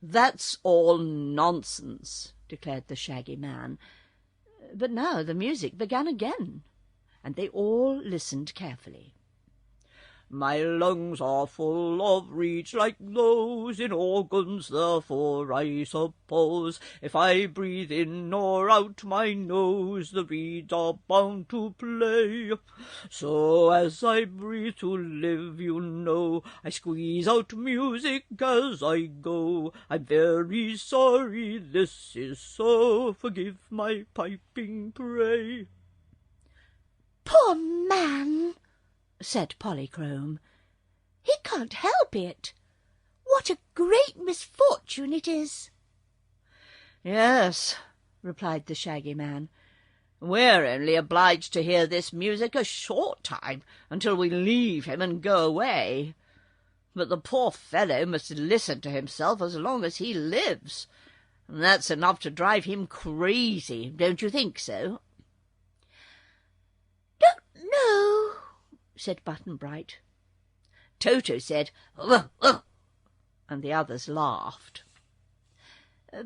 "That's all nonsense," declared the Shaggy Man. But now the music began again, and they all listened carefully. "My lungs are full of reeds like those in organs, therefore I suppose if I breathe in or out my nose, the reeds are bound to play. So as I breathe to live, you know, I squeeze out music as I go. I'm very sorry this is so, forgive my piping, pray." "Poor man," said Polychrome. "He can't help it. What a great misfortune it is." "Yes," replied the Shaggy Man. "We're only obliged to hear this music a short time, until we leave him and go away. But the poor fellow must listen to himself as long as he lives, and that's enough to drive him crazy, don't you think so?" "Don't know," said Button-Bright. Toto said, "Ugh, ugh," and the others laughed.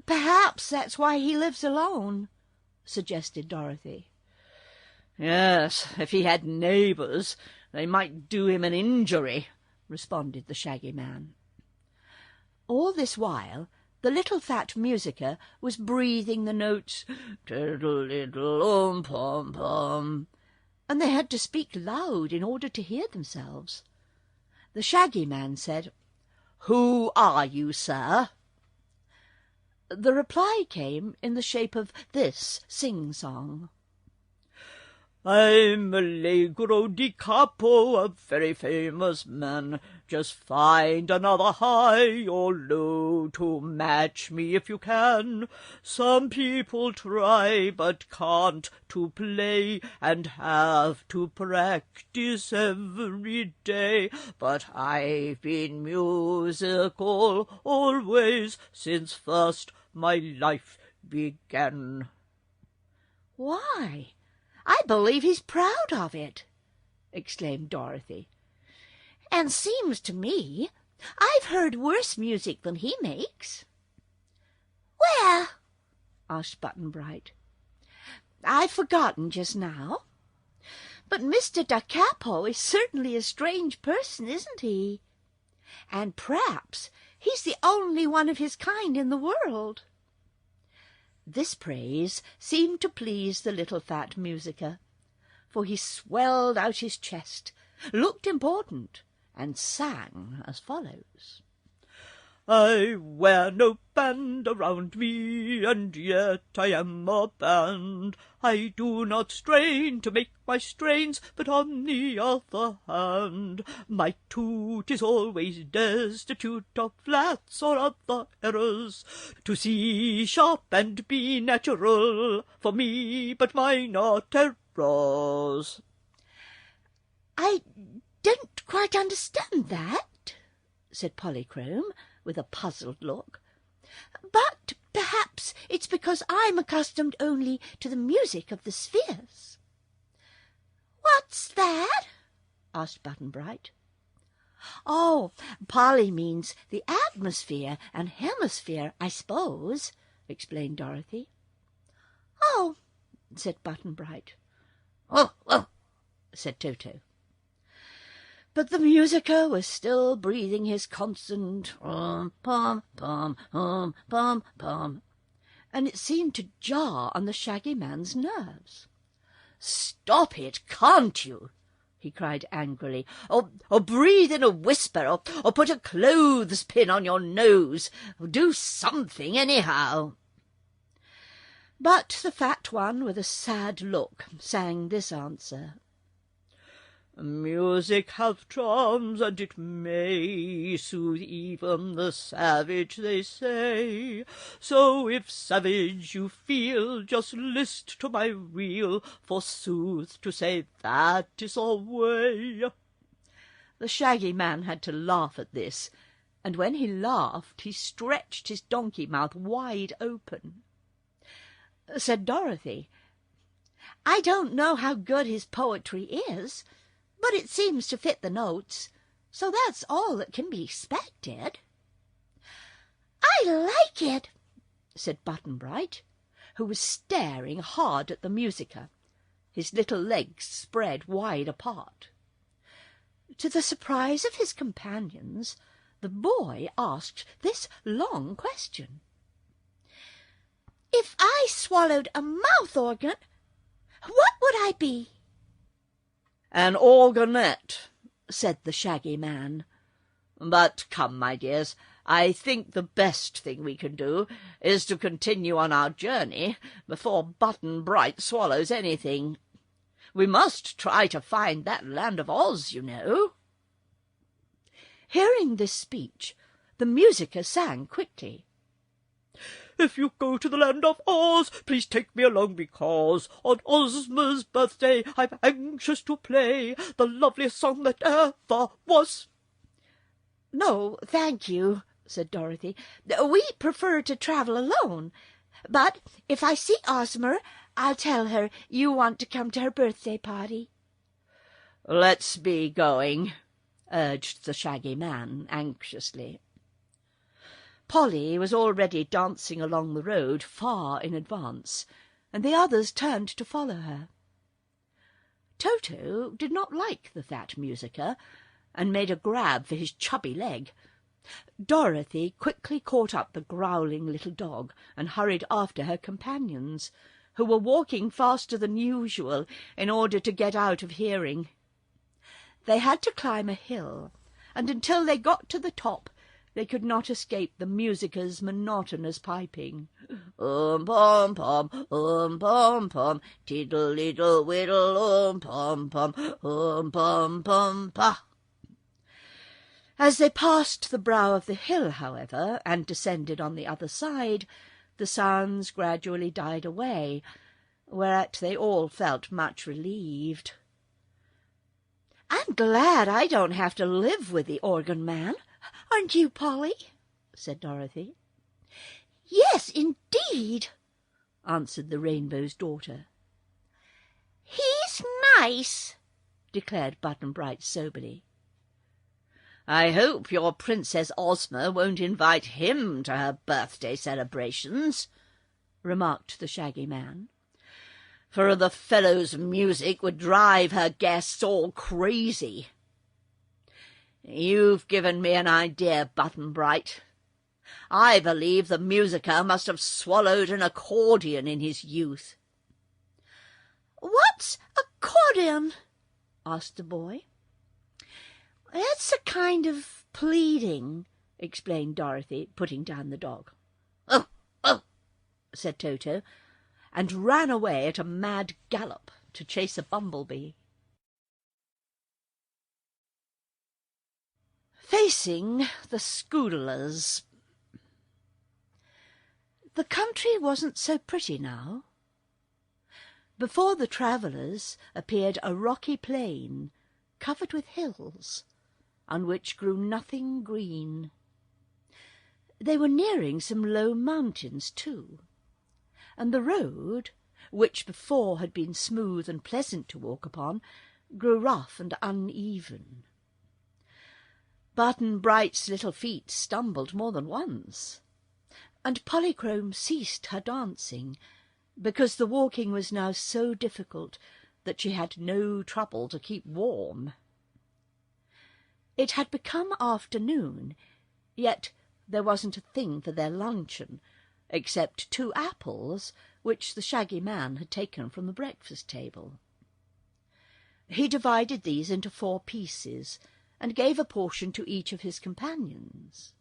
"Perhaps that's why he lives alone," suggested Dorothy. "Yes, if he had neighbours, they might do him an injury," responded the Shaggy Man. All this while The little fat musicker was breathing the notes, tiddle-iddle, pom-pom, and they had to speak loud in order to hear themselves. The Shaggy Man said, "Who are you, sir?" The reply came in the shape of this sing-song. "I'm Allegro di Capo, a very famous man. Just find another high or low to match me if you can. Some people try but can't to play and have to practice every day. But I've been musical always since first my life began." "Why, I believe he's proud of it," exclaimed Dorothy. "And seems to me I've heard worse music than he makes." "Where?" asked Button-Bright. "I've forgotten just now. But Mr. Da Capo is certainly a strange person, isn't he? And perhaps he's the only one of his kind in the world." This praise seemed to please the little fat musicker, for he swelled out his chest, looked important, and sang as follows. "I wear no band around me, and yet I am a band. I do not strain to make my strains, but on the other hand, my toot is always destitute of flats or other errors. To C sharp and B natural for me, but mine are terrors." "I don't quite understand that," said Polychrome, with a puzzled look. "But perhaps it's because I'm accustomed only to the music of the spheres." "What's that?" asked Button-Bright. "Oh, Polly means the atmosphere and hemisphere, I suppose," explained Dorothy. "Oh," said Button-Bright. "Oh, oh," said Toto. But the musicker was still breathing his constant pom-pom, pom-pom, and it seemed to jar on the Shaggy Man's nerves. "Stop it, can't you?" he cried angrily. Or breathe in a whisper, or put a clothespin on your nose. Do something, anyhow." But the fat one, with a sad look, sang this answer. "Music hath charms, and it may soothe even the savage, they say. So if savage you feel, just list to my reel, forsooth, to say that is the way." The Shaggy Man had to laugh at this, and when he laughed he stretched his donkey mouth wide open. Said Dorothy, "I don't know how good his poetry is, but it seems to fit the notes, so that's all that can be expected." "I like it," said Button-Bright, who was staring hard at the musicker, his little legs spread wide apart. To the surprise of his companions, the boy asked this long question. "If I swallowed a mouth-organ, what would I be?" "An organette," said the Shaggy Man. "But come, my dears, I think the best thing we can do is to continue on our journey before Button-Bright swallows anything. We must try to find that land of Oz, you know." Hearing this speech, the musicker sang quickly. "If you go to the land of Oz, please take me along, because on Ozma's birthday I'm anxious to play the loveliest song that ever was." "No, thank you," said Dorothy. "We prefer to travel alone. But if I see Ozma, I'll tell her you want to come to her birthday party." "Let's be going," urged the Shaggy Man anxiously. Polly was already dancing along the road far in advance, and the others turned to follow her. Toto did not like the fat musicker, and made a grab for his chubby leg, Dorothy quickly caught up the growling little dog and hurried after her companions, who were walking faster than usual in order to get out of hearing. They had to climb a hill, and until they got to the top they could not escape the musicer's monotonous piping. Pom pom, pom pom, tiddle iddle widdle, pom pom, pom pom pa. As they passed the brow of the hill, however, and descended on the other side, the sounds gradually died away, whereat they all felt much relieved. "I'm glad I don't have to live with the organ man, aren't you, Polly?" said Dorothy. "Yes, indeed," answered the Rainbow's daughter. "He's nice," declared Button-Bright soberly. "I hope your Princess Ozma won't invite him to her birthday celebrations," remarked the Shaggy Man, "for the fellow's music would drive her guests all crazy. You've given me an idea, Button-Bright. I believe the musicker must have swallowed an accordion in his youth." "What's accordion?" asked the boy. "It's a kind of pleading," explained Dorothy, putting down the dog. "Oh, oh!" said Toto, and ran away at a mad gallop to chase a bumblebee. Facing the Scoodlers. The country wasn't so pretty now. Before the travellers appeared a rocky plain covered with hills, on which grew nothing green. They were nearing some low mountains too, and the road, which before had been smooth and pleasant to walk upon, grew rough and uneven. Button-Bright's little feet stumbled more than once, and Polychrome ceased her dancing, because the walking was now so difficult that she had no trouble to keep warm. It had become afternoon, yet there wasn't a thing for their luncheon, except 2 apples, which the Shaggy Man had taken from the breakfast table. He divided these into 4 pieces, and gave a portion to each of his companions.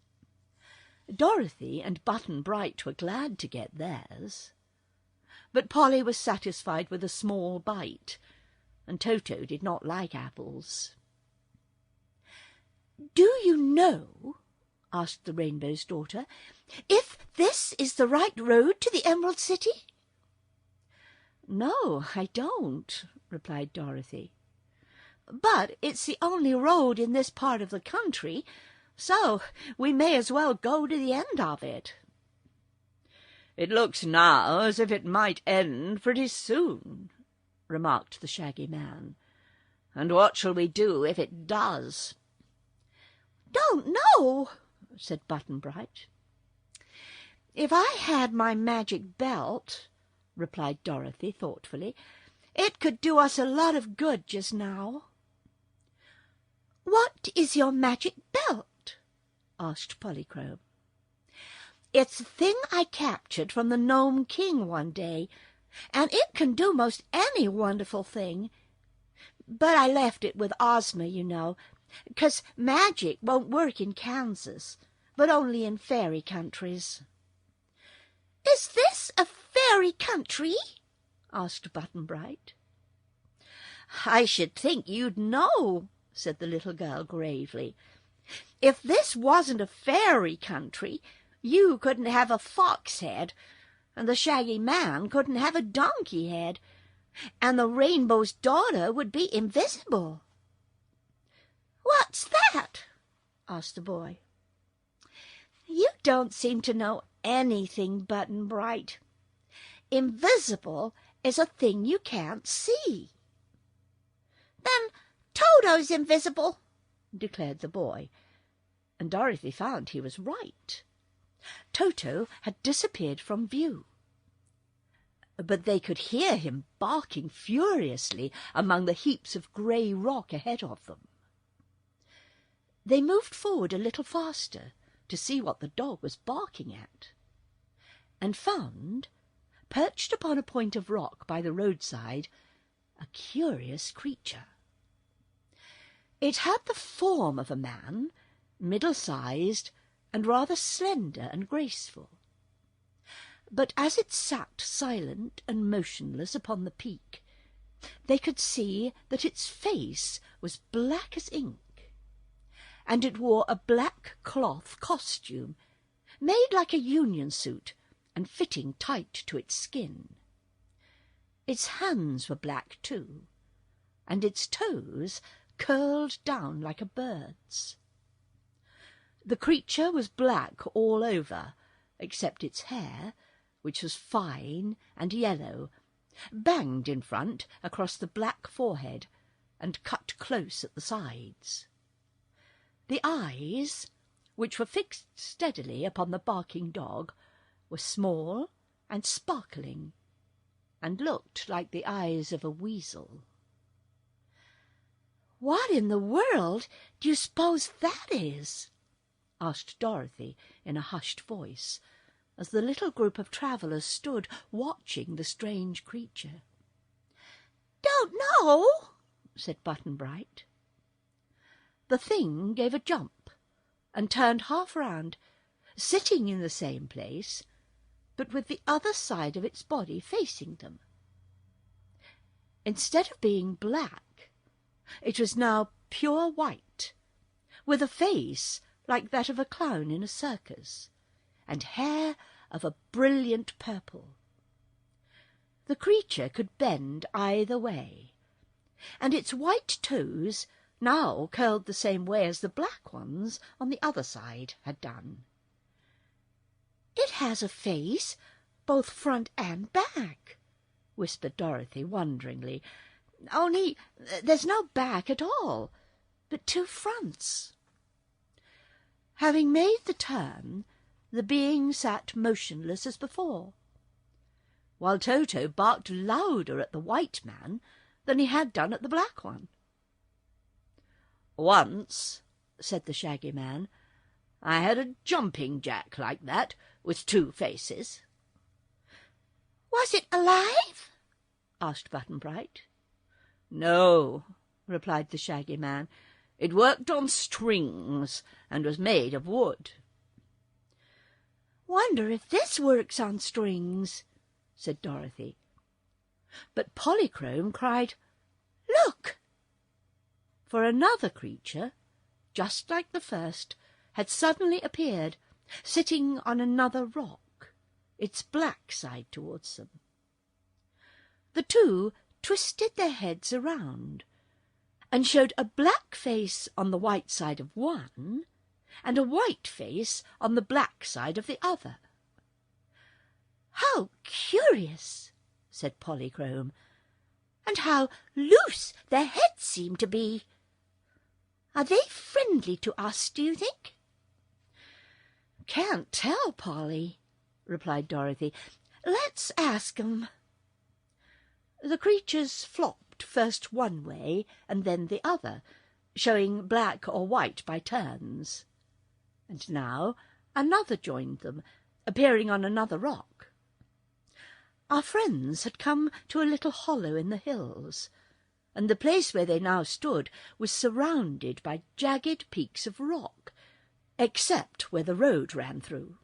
Dorothy and Button-Bright were glad to get theirs, but Polly was satisfied with a small bite, and Toto did not like apples. "Do you know," asked the Rainbow's daughter, "if this is the right road to the Emerald City?" "No, I don't," replied Dorothy. "But it's the only road in this part of the country, so we may as well go to the end of it." "It looks now as if it might end pretty soon," remarked the Shaggy Man. "And what shall we do if it does?" "Don't know," said Button-Bright. "If I had my magic belt," replied Dorothy thoughtfully, "it could do us a lot of good just now." "What is your magic belt?" asked Polychrome. "It's a thing I captured from the Gnome King one day, and it can do most any wonderful thing. But I left it with Ozma, you know, 'cause magic won't work in Kansas, but only in fairy countries." "Is this a fairy country?" asked Button-Bright. "I should think you'd know," said the little girl gravely. "If this wasn't a fairy country, you couldn't have a fox head, and the Shaggy Man couldn't have a donkey head, and the Rainbow's daughter would be invisible." "What's that?" asked the boy. "You don't seem to know anything, Button-Bright. Invisible is a thing you can't see." "Then Toto's invisible," declared the boy, and Dorothy found he was right. Toto had disappeared from view, but they could hear him barking furiously among the heaps of grey rock ahead of them. They moved forward a little faster to see what the dog was barking at, and found, perched upon a point of rock by the roadside, a curious creature. It had the form of a man, middle-sized and rather slender and graceful. But as it sat silent and motionless upon the peak, they could see that its face was black as ink, and it wore a black cloth costume, made like a union suit and fitting tight to its skin. Its hands were black too, and its toes curled down like a bird's. The creature was black all over, except its hair, which was fine and yellow, banged in front across the black forehead and cut close at the sides. The eyes, which were fixed steadily upon the barking dog, were small and sparkling, and looked like the eyes of a weasel. "What in the world do you suppose that is?" asked Dorothy in a hushed voice, as the little group of travellers stood watching the strange creature. "Don't know," said Button-Bright. The thing gave a jump and turned half round, sitting in the same place, but with the other side of its body facing them. Instead of being black, it was now pure white, with a face like that of a clown in a circus, and hair of a brilliant purple. The creature could bend either way, and its white toes now curled the same way as the black ones on the other side had done. "It has a face, both front and back," whispered Dorothy wonderingly. "Only there's no back at all, but two fronts." Having made the turn, the being sat motionless as before, while Toto barked louder at the white man than he had done at the black one. "Once," said the Shaggy Man, "I had a jumping jack like that, with two faces." "Was it alive?" asked Button-Bright. "No," replied the Shaggy Man. "It worked on strings and was made of wood." "Wonder if this works on strings," said Dorothy. But Polychrome cried, "Look!" for another creature, just like the first, had suddenly appeared, sitting on another rock, its black side towards them. The two twisted their heads around, and showed a black face on the white side of one, and a white face on the black side of the other. "How curious!" said Polychrome. "And how loose their heads seem to be! Are they friendly to us, do you think?" "Can't tell, Polly," replied Dorothy. "Let's ask 'em." The creatures flopped first one way and then the other, showing black or white by turns. And now another joined them, appearing on another rock. Our friends had come to a little hollow in the hills, and the place where they now stood was surrounded by jagged peaks of rock, except where the road ran through.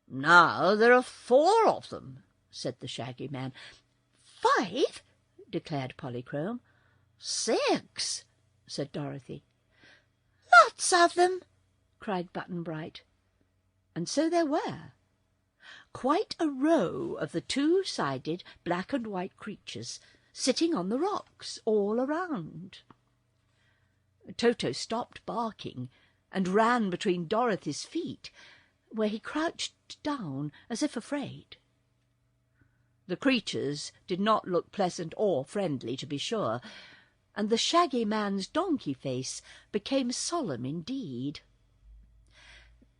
"Now there are 4 of them," said the Shaggy Man. "5?" declared Polychrome. "6," said Dorothy. "Lots of them," cried Button-Bright. And so there were. Quite a row of the two-sided black and white creatures sitting on the rocks all around. Toto stopped barking and ran between Dorothy's feet, where he crouched down as if afraid. The creatures did not look pleasant or friendly, to be sure, and the Shaggy Man's donkey face became solemn indeed.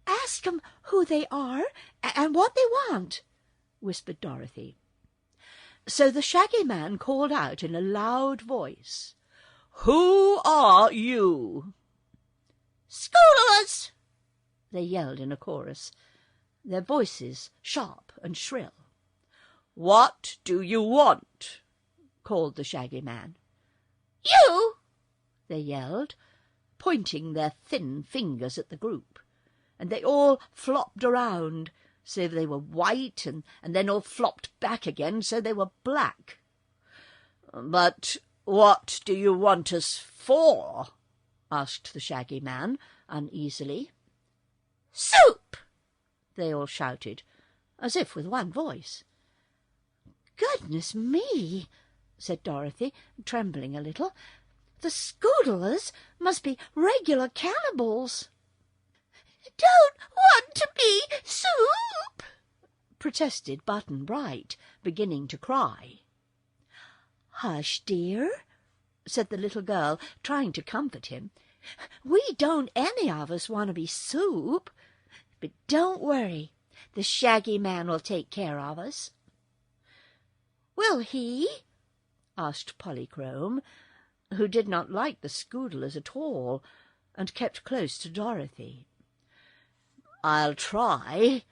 "Ask 'em who they are and what they want," whispered Dorothy. So the Shaggy Man called out in a loud voice, "Who are you?" "Schoolers!" they yelled in a chorus, their voices sharp and shrill. "What do you want?" called the Shaggy Man. "You!" they yelled, pointing their thin fingers at the group, and they all flopped around, so they were white, and then all flopped back again, so they were black. "But what do you want us for?" asked the Shaggy Man uneasily. "Soup!" they all shouted, as if with one voice. "Goodness me," said Dorothy, trembling a little. "The Scoodlers must be regular cannibals." "Don't want to be soup," protested Button-Bright, beginning to cry. "Hush, dear," said the little girl, trying to comfort him. "We don't any of us want to be soup. But don't worry, the Shaggy Man will take care of us." "Will he?" asked Polychrome, who did not like the Scoodlers at all, and kept close to Dorothy. "I'll try,"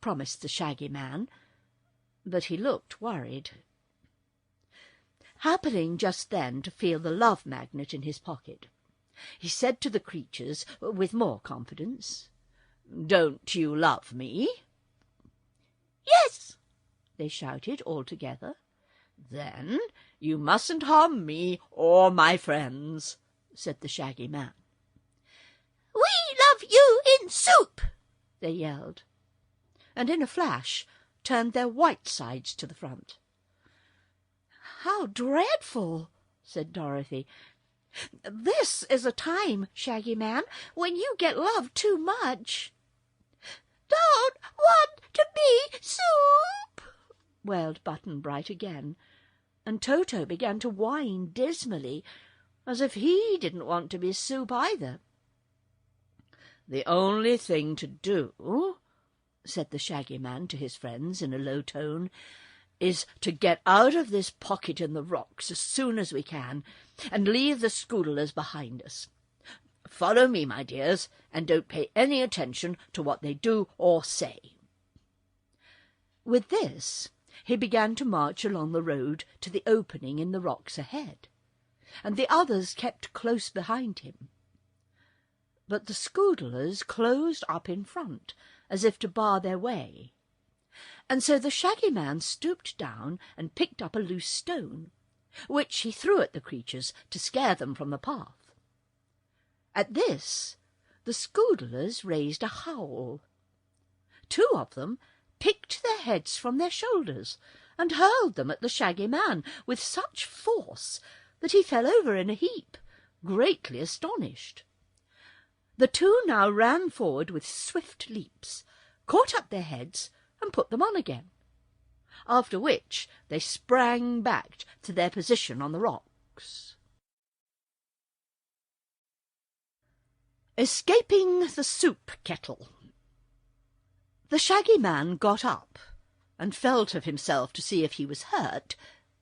promised the Shaggy Man, but he looked worried. Happening just then to feel the love magnet in his pocket, he said to the creatures with more confidence, "Don't you love me?" "Yes," they shouted all together. "Then you mustn't harm me or my friends," said the Shaggy Man. "We love you in soup," they yelled, and in a flash turned their white sides to the front. "How dreadful!" said Dorothy. "This is a time, Shaggy Man, when you get loved too much." "Don't want to be soup," wailed Button-Bright again, and Toto began to whine dismally, as if he didn't want to be soup either. "The only thing to do," said the Shaggy Man to his friends in a low tone, "is to get out of this pocket in the rocks as soon as we can, and leave the Scoodlers behind us. Follow me, my dears, and don't pay any attention to what they do or say." With this, he began to march along the road to the opening in the rocks ahead, and the others kept close behind him. But the Scoodlers closed up in front, as if to bar their way, and so the Shaggy Man stooped down and picked up a loose stone, which he threw at the creatures to scare them from the path. At this, the Scoodlers raised a howl. 2 of them picked their heads from their shoulders and hurled them at the Shaggy Man with such force that he fell over in a heap, greatly astonished. The 2 now ran forward with swift leaps, caught up their heads, and put them on again, after which they sprang back to their position on the rocks. Escaping the soup kettle. The Shaggy Man got up and felt of himself to see if he was hurt,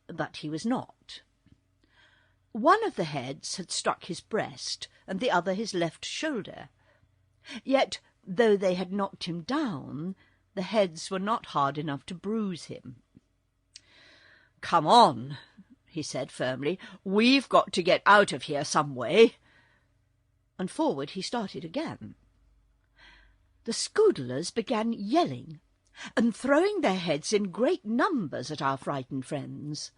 but he was not. One of the heads had struck his breast and the other his left shoulder. Yet, though they had knocked him down, the heads were not hard enough to bruise him. "Come on," he said firmly. "We've got to get out of here some way." And forward he started again. The Scoodlers began yelling and throwing their heads in great numbers at our frightened friends.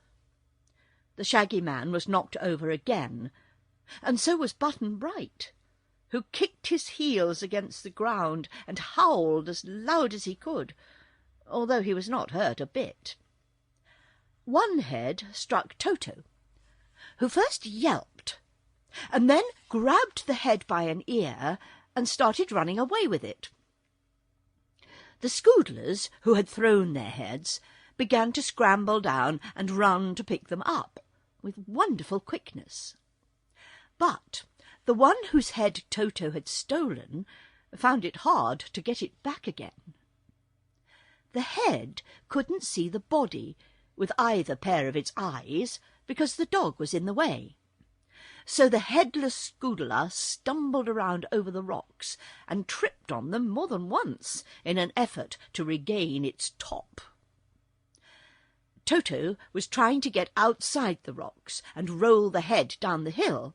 The Shaggy Man was knocked over again, and so was Button-Bright, who kicked his heels against the ground and howled as loud as he could, although he was not hurt a bit. One head struck Toto, who first yelped, and then grabbed the head by an ear and started running away with it. The Scoodlers, who had thrown their heads, began to scramble down and run to pick them up, with wonderful quickness. But the one whose head Toto had stolen found it hard to get it back again. The head couldn't see the body with either pair of its eyes, because the dog was in the way. So the headless Scoodler stumbled around over the rocks and tripped on them more than once in an effort to regain its top. Toto was trying to get outside the rocks and roll the head down the hill,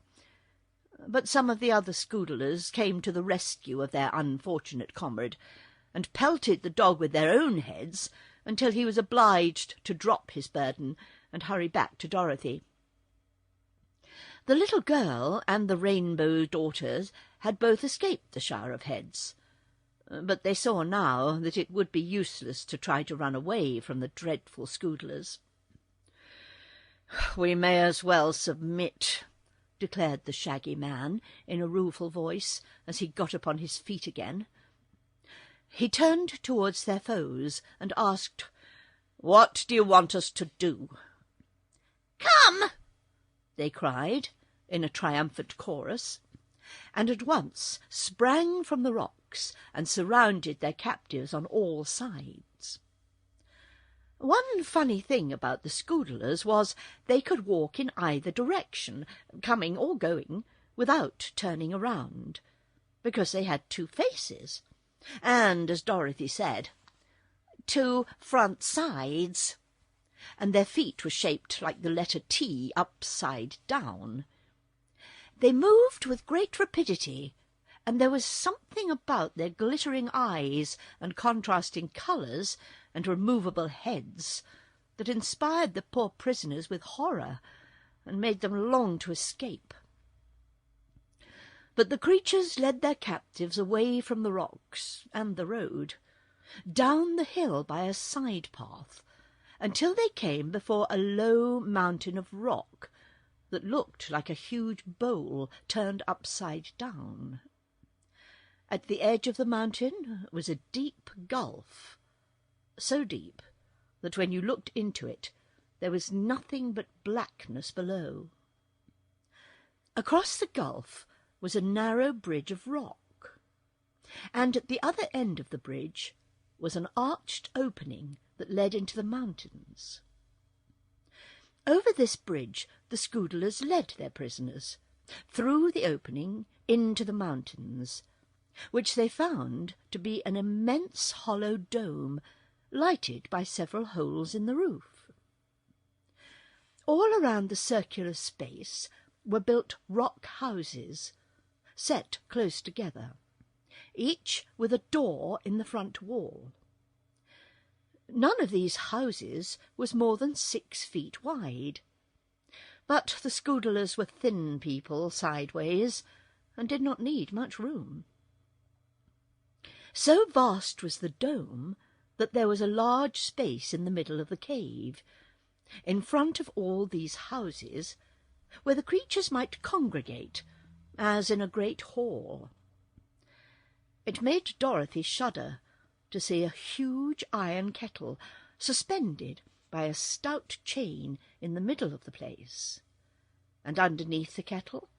but some of the other Scoodlers came to the rescue of their unfortunate comrade and pelted the dog with their own heads until he was obliged to drop his burden and hurry back to Dorothy. The little girl and the Rainbow daughters had both escaped the shower of heads, but they saw now that it would be useless to try to run away from the dreadful Scoodlers. "We may as well submit," declared the Shaggy Man in a rueful voice as he got upon his feet again. He turned towards their foes and asked, "What do you want us to do?" "Come!" they cried in a triumphant chorus, and at once sprang from the rocks and surrounded their captives on all sides. One funny thing about the Scoodlers was they could walk in either direction, coming or going, without turning around, because they had two faces, and, as Dorothy said, two front sides, and their feet were shaped like the letter T upside down. They moved with great rapidity, and there was something about their glittering eyes and contrasting colours and removable heads that inspired the poor prisoners with horror and made them long to escape. But the creatures led their captives away from the rocks and the road, down the hill by a side path, until they came before a low mountain of rock that looked like a huge bowl turned upside down. At the edge of the mountain was a deep gulf, so deep that when you looked into it there was nothing but blackness below. Across the gulf was a narrow bridge of rock, and at the other end of the bridge was an arched opening that led into the mountains. Over this bridge the Scoodlers led their prisoners, through the opening into the mountains, which they found to be an immense hollow dome, lighted by several holes in the roof. All around the circular space were built rock houses, set close together, each with a door in the front wall. None of these houses was more than 6 feet wide, but the Scoodlers were thin people sideways and did not need much room. So vast was the dome that there was a large space in the middle of the cave, in front of all these houses, where the creatures might congregate, as in a great hall. It made Dorothy shudder to see a huge iron kettle suspended by a stout chain in the middle of the place, and underneath the kettle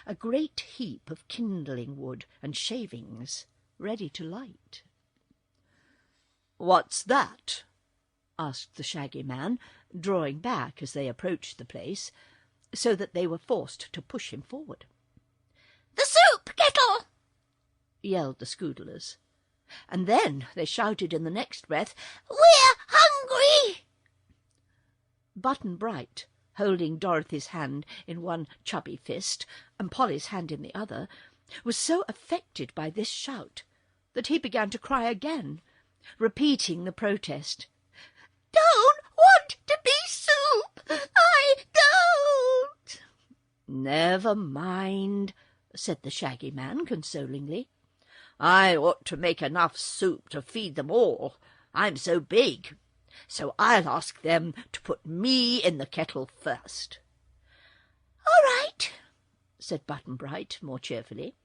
a great heap of kindling wood and shavings ready to light. "What's that?" asked the Shaggy Man, drawing back as they approached the place, so that they were forced to push him forward. "The soup kettle!" yelled the Scoodlers, and then they shouted in the next breath, "We're hungry!" Button-Bright, holding Dorothy's hand in one chubby fist and Polly's hand in the other, was so affected by this shout that he began to cry again, repeating the protest. "Don't want to be soup! I don't!" "Never mind," said the Shaggy Man consolingly. "I ought to make enough soup to feed them all. I'm so big. So I'll ask them to put me in the kettle first." "All right," said Button-Bright more cheerfully.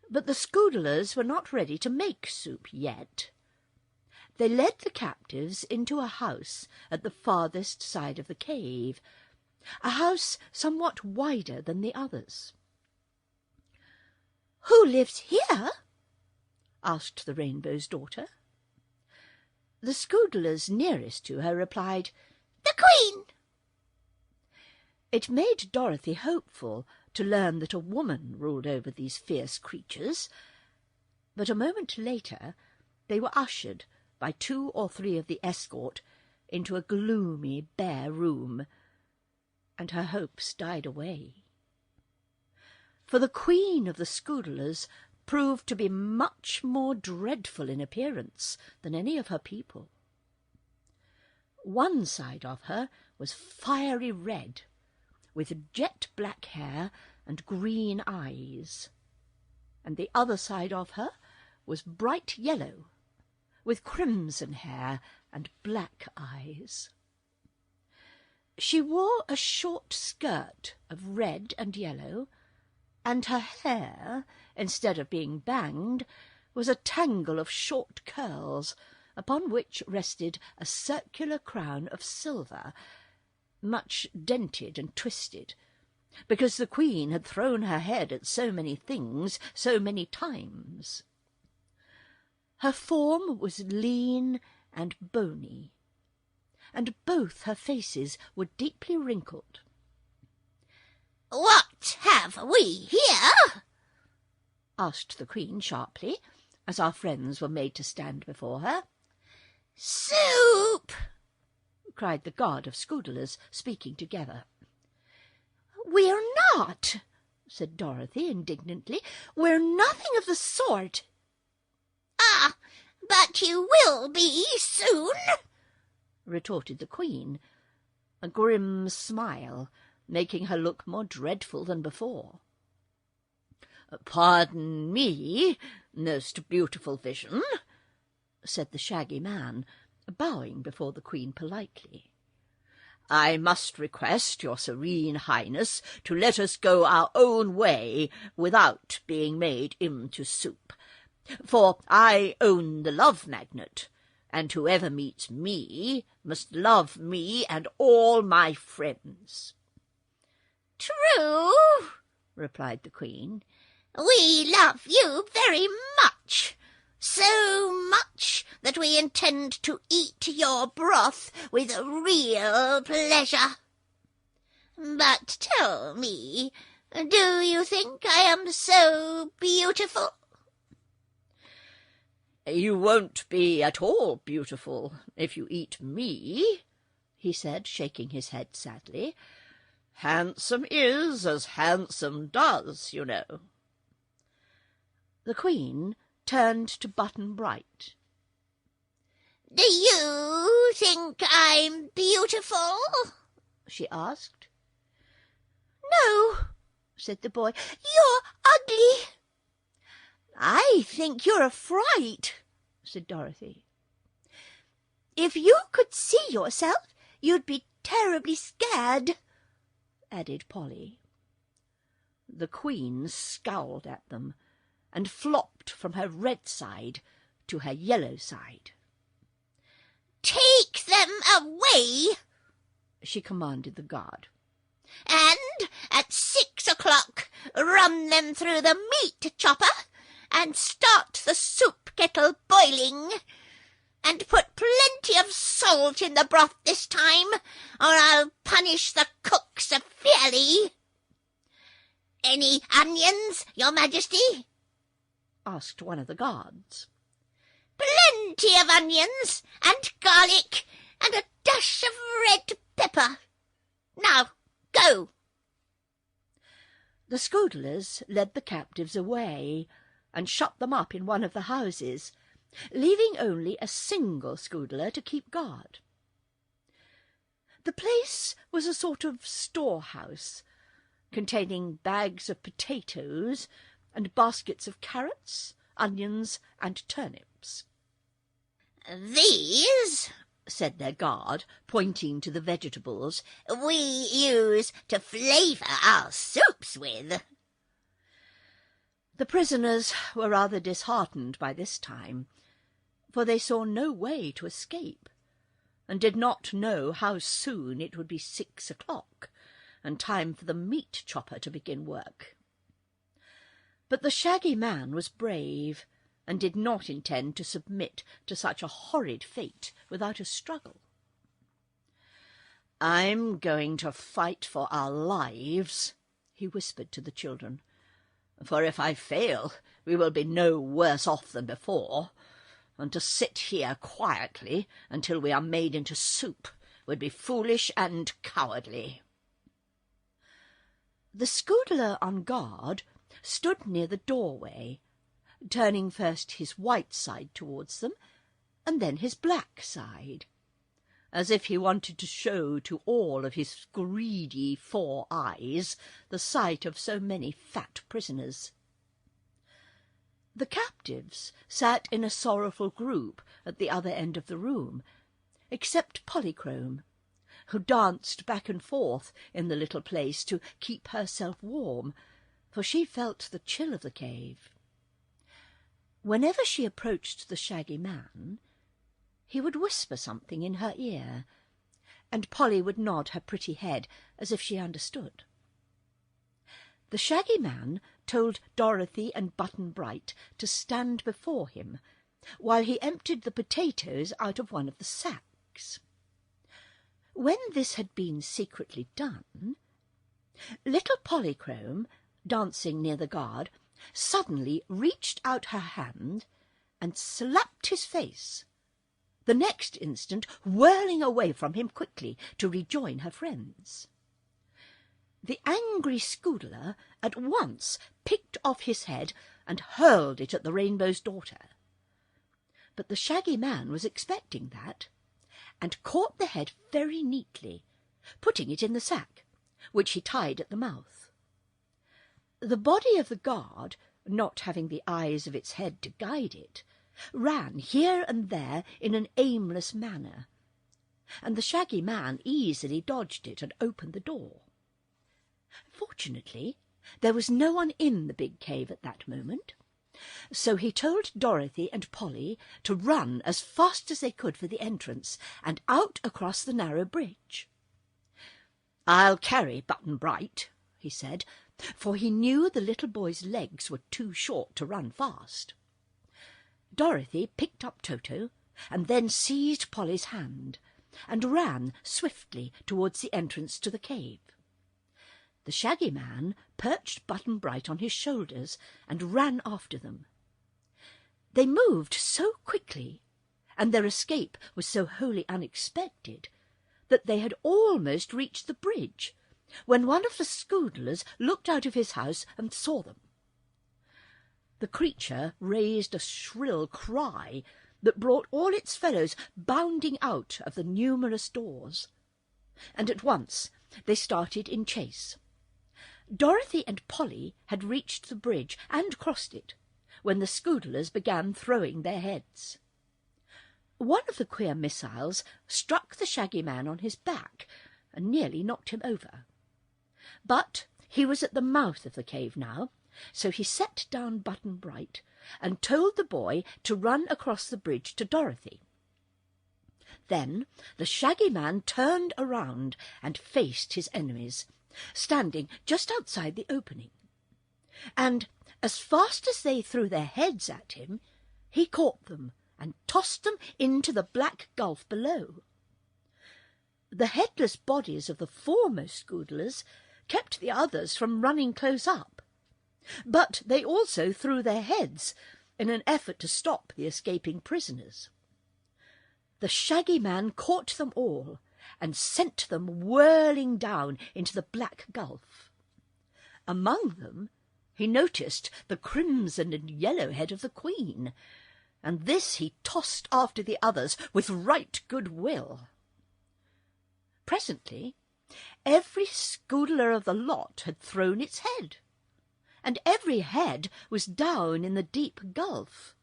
But the Scoodlers were not ready to make soup yet. They led the captives into a house at the farthest side of the cave, a house somewhat wider than the others. "Who lives here?" asked the Rainbow's daughter. The Scoodlers nearest to her replied, "The Queen." It made Dorothy hopeful to learn that a woman ruled over these fierce creatures, but a moment later they were ushered by 2 or 3 of the escort into a gloomy, bare room, and her hopes died away. For the queen of the Scoodlers proved to be much more dreadful in appearance than any of her people. One side of her was fiery red, with jet-black hair and green eyes, and the other side of her was bright yellow, with crimson hair and black eyes. She wore a short skirt of red and yellow, and her hair, instead of being banged, was a tangle of short curls, upon which rested a circular crown of silver, much dented and twisted, because the queen had thrown her head at so many things so many times. Her form was lean and bony, and both her faces were deeply wrinkled. "What have we here?" asked the queen sharply, as our friends were made to stand before her. "Soup!" cried the guard of Scoodlers, speaking together. "We're not," said Dorothy indignantly. "We're nothing of the sort." "Ah, but you will be soon," retorted the queen, a grim smile making her look more dreadful than before. "Pardon me, most beautiful vision," said the Shaggy Man, bowing before the queen politely. "I must request your serene highness to let us go our own way without being made into soup, for I own the love magnet, and whoever meets me must love me and all my friends." "True," replied the queen. "We love you very much, so much that we intend to eat your broth with real pleasure. But tell me, do you think I am so beautiful?" "You won't be at all beautiful if you eat me," he said, shaking his head sadly. "Handsome is as handsome does, you know." The queen turned to Button-Bright. "Do you think I'm beautiful?" she asked. "No," said the boy. "You're ugly." "I think you're a fright," said Dorothy. "If you could see yourself, you'd be terribly scared," added Polly. The queen scowled at them, and flopped from her red side to her yellow side. "Take them away," she commanded the guard. "And at 6 o'clock run them through the meat chopper, and start the soup kettle boiling. And put plenty of salt in the broth this time, or I'll punish the cook severely." "Any onions, your Majesty?" asked one of the guards. "Plenty of onions, and garlic, and a dash of red pepper. Now, go." The Scoodlers led the captives away, and shut them up in one of the houses, leaving only a single Scoodler to keep guard. The place was a sort of storehouse, containing bags of potatoes and baskets of carrots, onions, and turnips. "These," said their guard, pointing to the vegetables, "we use to flavour our soups with." The prisoners were rather disheartened by this time, for they saw no way to escape, and did not know how soon it would be 6 o'clock, and time for the meat chopper to begin work. But the Shaggy Man was brave, and did not intend to submit to such a horrid fate without a struggle. "I'm going to fight for our lives," he whispered to the children, "for if I fail, we will be no worse off than before, and to sit here quietly until we are made into soup would be foolish and cowardly." The Scoodler on guard stood near the doorway, turning first his white side towards them, and then his black side, as if he wanted to show to all of his greedy 4 eyes the sight of so many fat prisoners. The captives sat in a sorrowful group at the other end of the room, except Polychrome, who danced back and forth in the little place to keep herself warm, for she felt the chill of the cave. Whenever she approached the Shaggy Man, he would whisper something in her ear, and Polly would nod her pretty head as if she understood. The Shaggy Man told Dorothy and Button-Bright to stand before him while he emptied the potatoes out of one of the sacks. When this had been secretly done, little Polychrome, dancing near the guard, suddenly reached out her hand and slapped his face, the next instant whirling away from him quickly to rejoin her friends. The angry Scoodler at once picked off his head and hurled it at the Rainbow's Daughter. But the Shaggy Man was expecting that, and caught the head very neatly, putting it in the sack, which he tied at the mouth. The body of the guard, not having the eyes of its head to guide it, ran here and there in an aimless manner, and the Shaggy Man easily dodged it and opened the door. Fortunately, there was no one in the big cave at that moment, so he told Dorothy and Polly to run as fast as they could for the entrance and out across the narrow bridge. "I'll carry Button-Bright," he said, for he knew the little boy's legs were too short to run fast. Dorothy picked up Toto and then seized Polly's hand and ran swiftly towards the entrance to the cave. The Shaggy Man perched Button-Bright on his shoulders and ran after them. They moved so quickly, and their escape was so wholly unexpected, that they had almost reached the bridge, when one of the Scoodlers looked out of his house and saw them. The creature raised a shrill cry that brought all its fellows bounding out of the numerous doors, and at once they started in chase. Dorothy and Polly had reached the bridge and crossed it when the Scoodlers began throwing their heads. One of the queer missiles struck the Shaggy Man on his back and nearly knocked him over. But he was at the mouth of the cave now, so he set down Button-Bright and told the boy to run across the bridge to Dorothy. Then the Shaggy Man turned around and faced his enemies, standing just outside the opening, and as fast as they threw their heads at him, he caught them and tossed them into the black gulf below. The headless bodies of the foremost Scoodlers kept the others from running close up, but they also threw their heads in an effort to stop the escaping prisoners. The Shaggy Man caught them all and sent them whirling down into the black gulf. Among them he noticed the crimson and yellow head of the Queen, and this he tossed after the others with right good will. Presently every Scoodler of the lot had thrown its head, and every head was down in the deep gulf,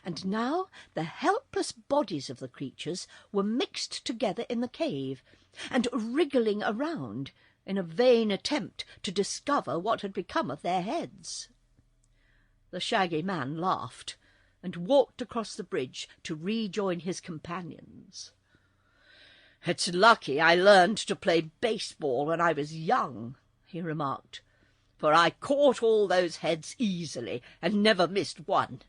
and now the helpless bodies of the creatures were mixed together in the cave and wriggling around in a vain attempt to discover what had become of their heads. The Shaggy Man laughed and walked across the bridge to rejoin his companions. "It's lucky I learned to play baseball when I was young," he remarked, "for I caught all those heads easily and never missed one.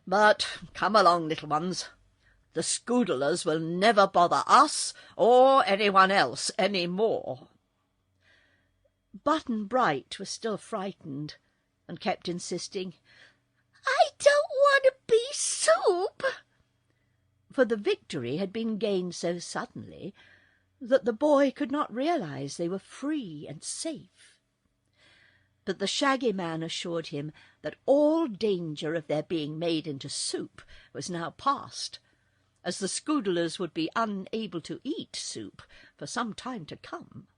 But come along, little ones. The Scoodlers will never bother us or anyone else any more." Button-Bright was still frightened and kept insisting, "I don't want to be soup," for the victory had been gained so suddenly that the boy could not realize they were free and safe. But the Shaggy Man assured him that all danger of their being made into soup was now past, as the Scoodlers would be unable to eat soup for some time to come.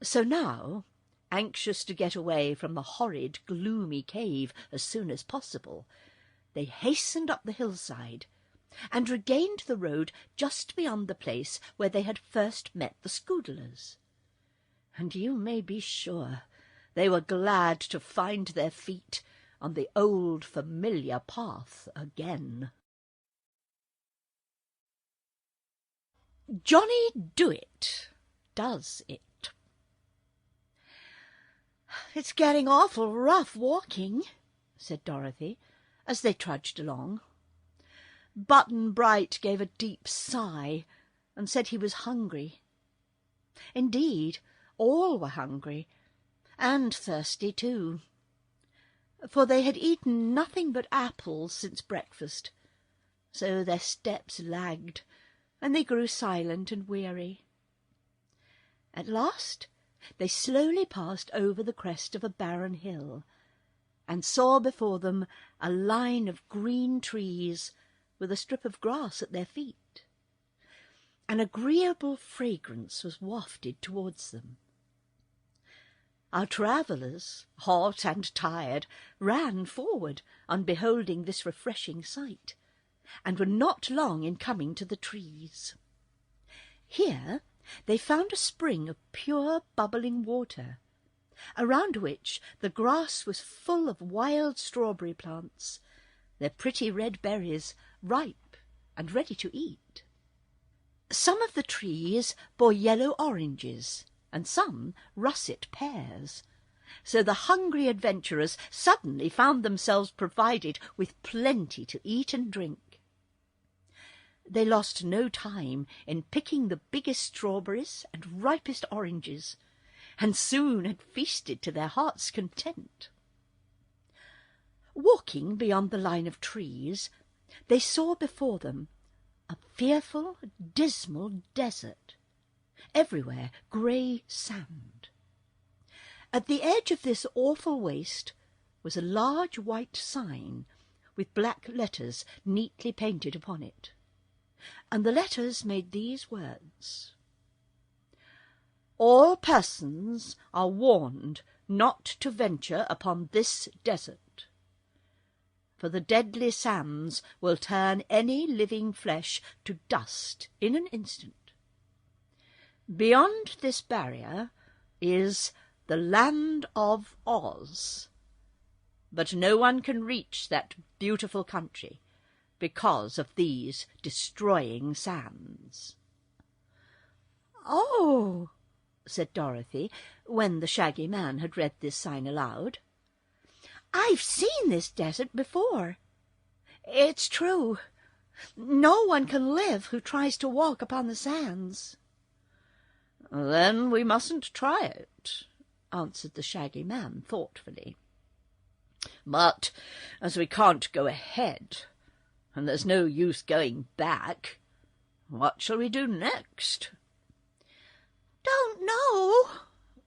So now, anxious to get away from the horrid, gloomy cave as soon as possible, they hastened up the hillside and regained the road just beyond the place where they had first met the Scoodlers. And you may be sure they were glad to find their feet on the old familiar path again. Johnny Dooit does it. "It's getting awful rough walking," said Dorothy, as they trudged along. Button-Bright gave a deep sigh and said he was hungry. Indeed, all were hungry, and thirsty too, for they had eaten nothing but apples since breakfast, so their steps lagged, and they grew silent and weary. At last they slowly passed over the crest of a barren hill, and saw before them a line of green trees with a strip of grass at their feet. An agreeable fragrance was wafted towards them. Our travellers, hot and tired, ran forward on beholding this refreshing sight, and were not long in coming to the trees. Here they found a spring of pure bubbling water, around which the grass was full of wild strawberry plants, their pretty red berries ripe and ready to eat. Some of the trees bore yellow oranges, and some russet pears, so the hungry adventurers suddenly found themselves provided with plenty to eat and drink. They lost no time in picking the biggest strawberries and ripest oranges, and soon had feasted to their hearts' content. Walking beyond the line of trees, they saw before them a fearful, dismal desert, everywhere grey sand. At the edge of this awful waste was a large white sign with black letters neatly painted upon it, and the letters made these words: "All persons are warned not to venture upon this desert, for the deadly sands will turn any living flesh to dust in an instant. Beyond this barrier is the land of Oz, but no one can reach that beautiful country because of these destroying sands." "Oh," said Dorothy, when the Shaggy Man had read this sign aloud, "I've seen this desert before. It's true. No one can live who tries to walk upon the sands." "Then we mustn't try it," answered the Shaggy Man thoughtfully. "But as we can't go ahead, and there's no use going back, what shall we do next?" "Don't know,"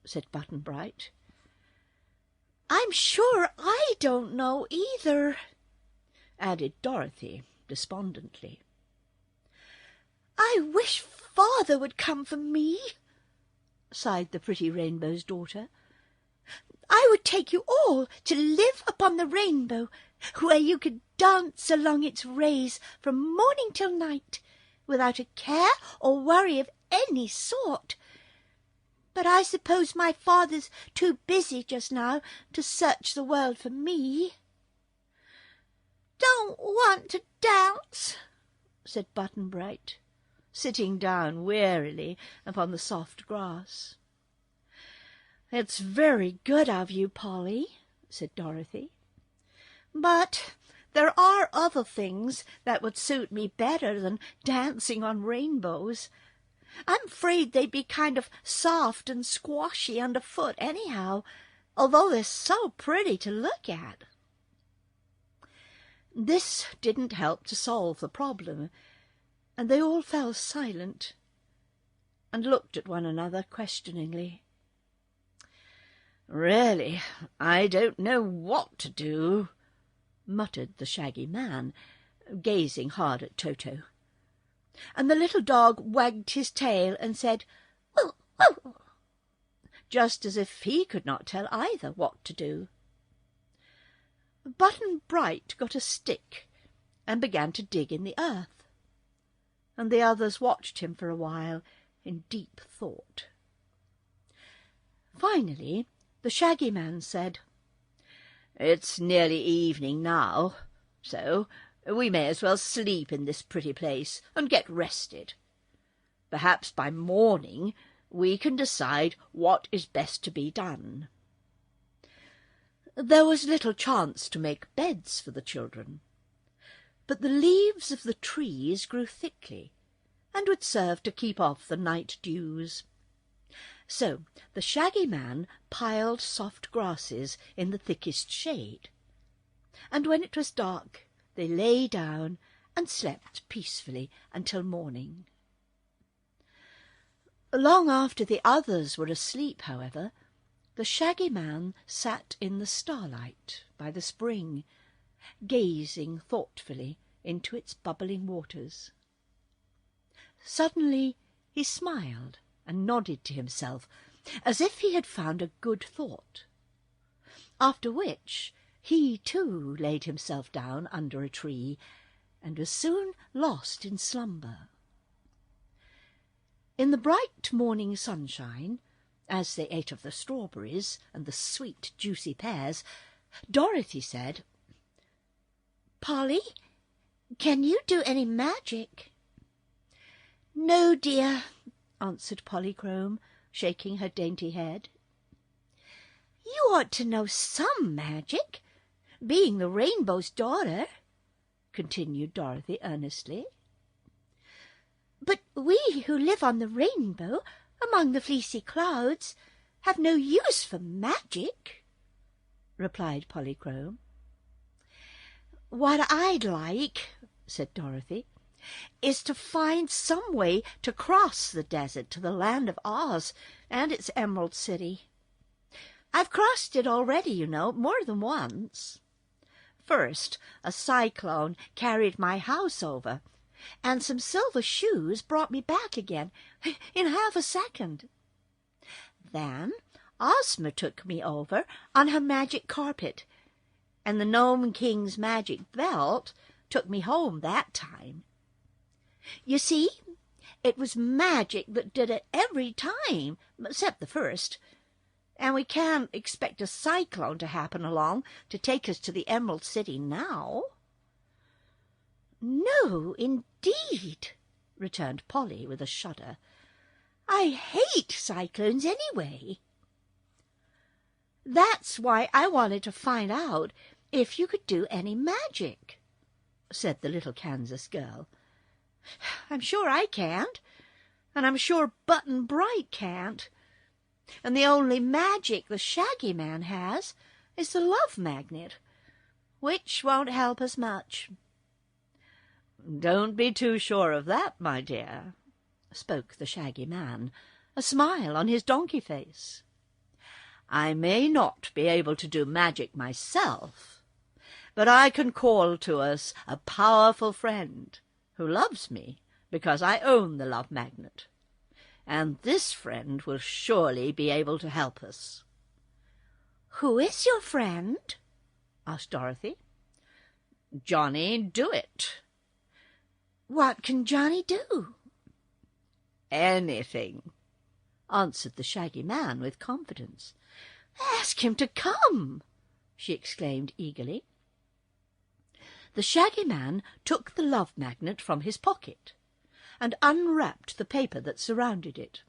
said Button-Bright. "I'm sure I don't know either," added Dorothy despondently. "I wish Father would come for me," sighed the pretty Rainbow's daughter. "I would take you all to live upon the rainbow, where you could dance along its rays from morning till night, without a care or worry of any sort. But I suppose my father's too busy just now to search the world for me." "Don't want to dance," said Button-Bright, sitting down wearily upon the soft grass. "It's very good of you, Polly," said Dorothy, "but There are other things that would suit me better than dancing on rainbows. I'm afraid they'd be kind of soft and squashy underfoot anyhow, although they're so pretty to look at." This didn't help to solve the problem, and they all fell silent and looked at one another questioningly. "Really, I don't know what to do," muttered the Shaggy Man, gazing hard at Toto. And the little dog wagged his tail and said, "Woo, woo," just as if he could not tell either what to do. Button-Bright got a stick and began to dig in the earth, and the others watched him for a while in deep thought. Finally, the Shaggy Man said, "It's nearly evening now, so we may as well sleep in this pretty place and get rested. Perhaps by morning we can decide what is best to be done." There was little chance to make beds for the children, but the leaves of the trees grew thickly and would serve to keep off the night dews. So the Shaggy Man piled soft grasses in the thickest shade, and when it was dark they lay down and slept peacefully until morning. Long after the others were asleep, however, the Shaggy Man sat in the starlight by the spring, gazing thoughtfully into its bubbling waters. Suddenly he smiled and nodded to himself, as if he had found a good thought, after which he too laid himself down under a tree and was soon lost in slumber. In the bright morning sunshine, as they ate of the strawberries and the sweet juicy pears, Dorothy said, "Polly, can you do any magic?" "No, dear," answered Polychrome, shaking her dainty head. "You ought to know some magic, being the Rainbow's daughter," continued Dorothy earnestly. "But we who live on the rainbow, among the fleecy clouds, have no use for magic," replied Polychrome. "What I'd like," said Dorothy, "is to find some way to cross the desert to the land of Oz and its Emerald City. I've crossed it already, you know, more than once. First, a cyclone carried my house over, and some silver shoes brought me back again in half a second. Then Ozma took me over on her magic carpet, and the Gnome King's magic belt took me home that time. You see, it was magic that did it every time, except the first, and we can't expect a cyclone to happen along to take us to the Emerald City now." "No, indeed," returned Polly with a shudder. "I hate cyclones anyway." "That's why I wanted to find out if you could do any magic," said the little Kansas girl. "I'm sure I can't, and I'm sure Button-Bright can't, and the only magic the Shaggy Man has is the love magnet, which won't help us much." "Don't be too sure of that, my dear," spoke the Shaggy Man, a smile on his donkey face. "I may not be able to do magic myself, but I can call to us a powerful friend who loves me because I own the love magnet, and this friend will surely be able to help us." "Who is your friend?" asked Dorothy. "Johnny Dooit." "What can Johnny do?" "Anything," answered the Shaggy Man with confidence. "Ask him to come," she exclaimed eagerly. The Shaggy Man took the love magnet from his pocket and unwrapped the paper that surrounded it.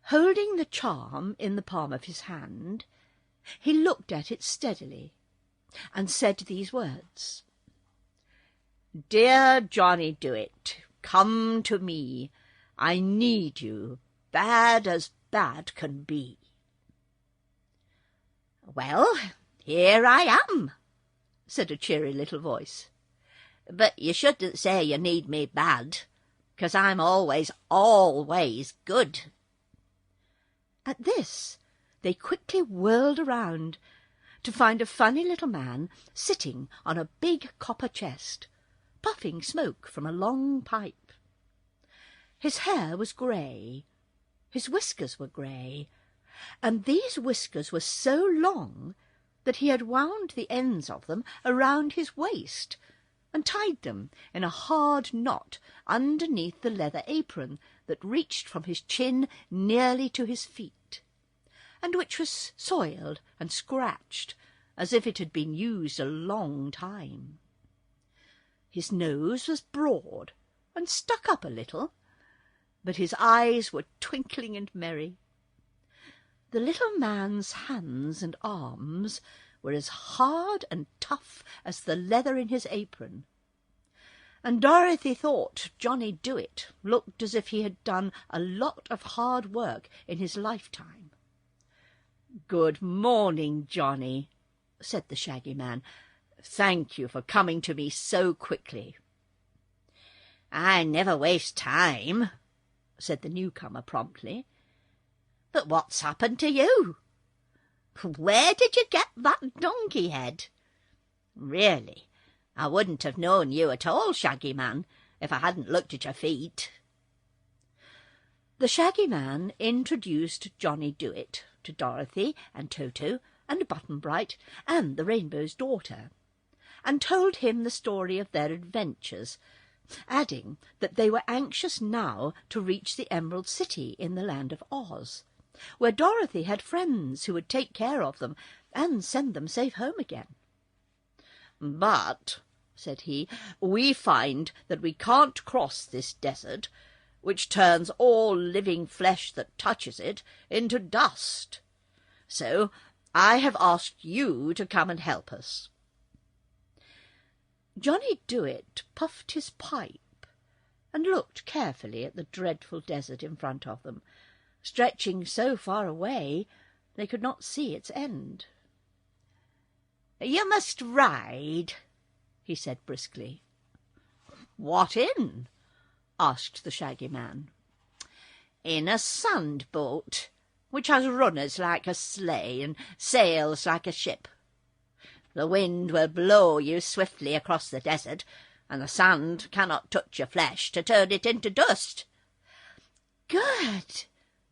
Holding the charm in the palm of his hand, he looked at it steadily and said these words: "Dear Johnny Do-it, come to me. I need you, bad as bad can be." "Well, here I am," said a cheery little voice. "But you shouldn't say you need me bad, 'cause I'm always, always good." At this they quickly whirled around to find a funny little man sitting on a big copper chest, puffing smoke from a long pipe. His hair was grey, his whiskers were grey, and these whiskers were so long that he had wound the ends of them around his waist and tied them in a hard knot underneath the leather apron that reached from his chin nearly to his feet, and which was soiled and scratched as if it had been used a long time. His nose was broad and stuck up a little, but his eyes were twinkling and merry. The little man's hands and arms were as hard and tough as the leather in his apron, and Dorothy thought Johnny Do-it looked as if he had done a lot of hard work in his lifetime. "Good morning, Johnny," said the Shaggy Man. "Thank you for coming to me so quickly." "I never waste time," said the newcomer promptly. "But what's happened to you? Where did you get that donkey head? Really, I wouldn't have known you at all, Shaggy Man, if I hadn't looked at your feet." The Shaggy Man introduced Johnny Do-it to Dorothy and Toto and Button-Bright and the Rainbow's Daughter, and told him the story of their adventures, adding that they were anxious now to reach the Emerald City in the land of Oz, where Dorothy had friends who would take care of them and send them safe home again. "But," said he, "we find that we can't cross this desert, which turns all living flesh that touches it into dust. So I have asked you to come and help us." Johnny Do-it puffed his pipe and looked carefully at the dreadful desert in front of them, stretching so far away they could not see its end. "You must ride," he said briskly. "What in?" asked the Shaggy Man. "In a sand boat, which has runners like a sleigh and sails like a ship. The wind will blow you swiftly across the desert, and the sand cannot touch your flesh to turn it into dust." "Good!"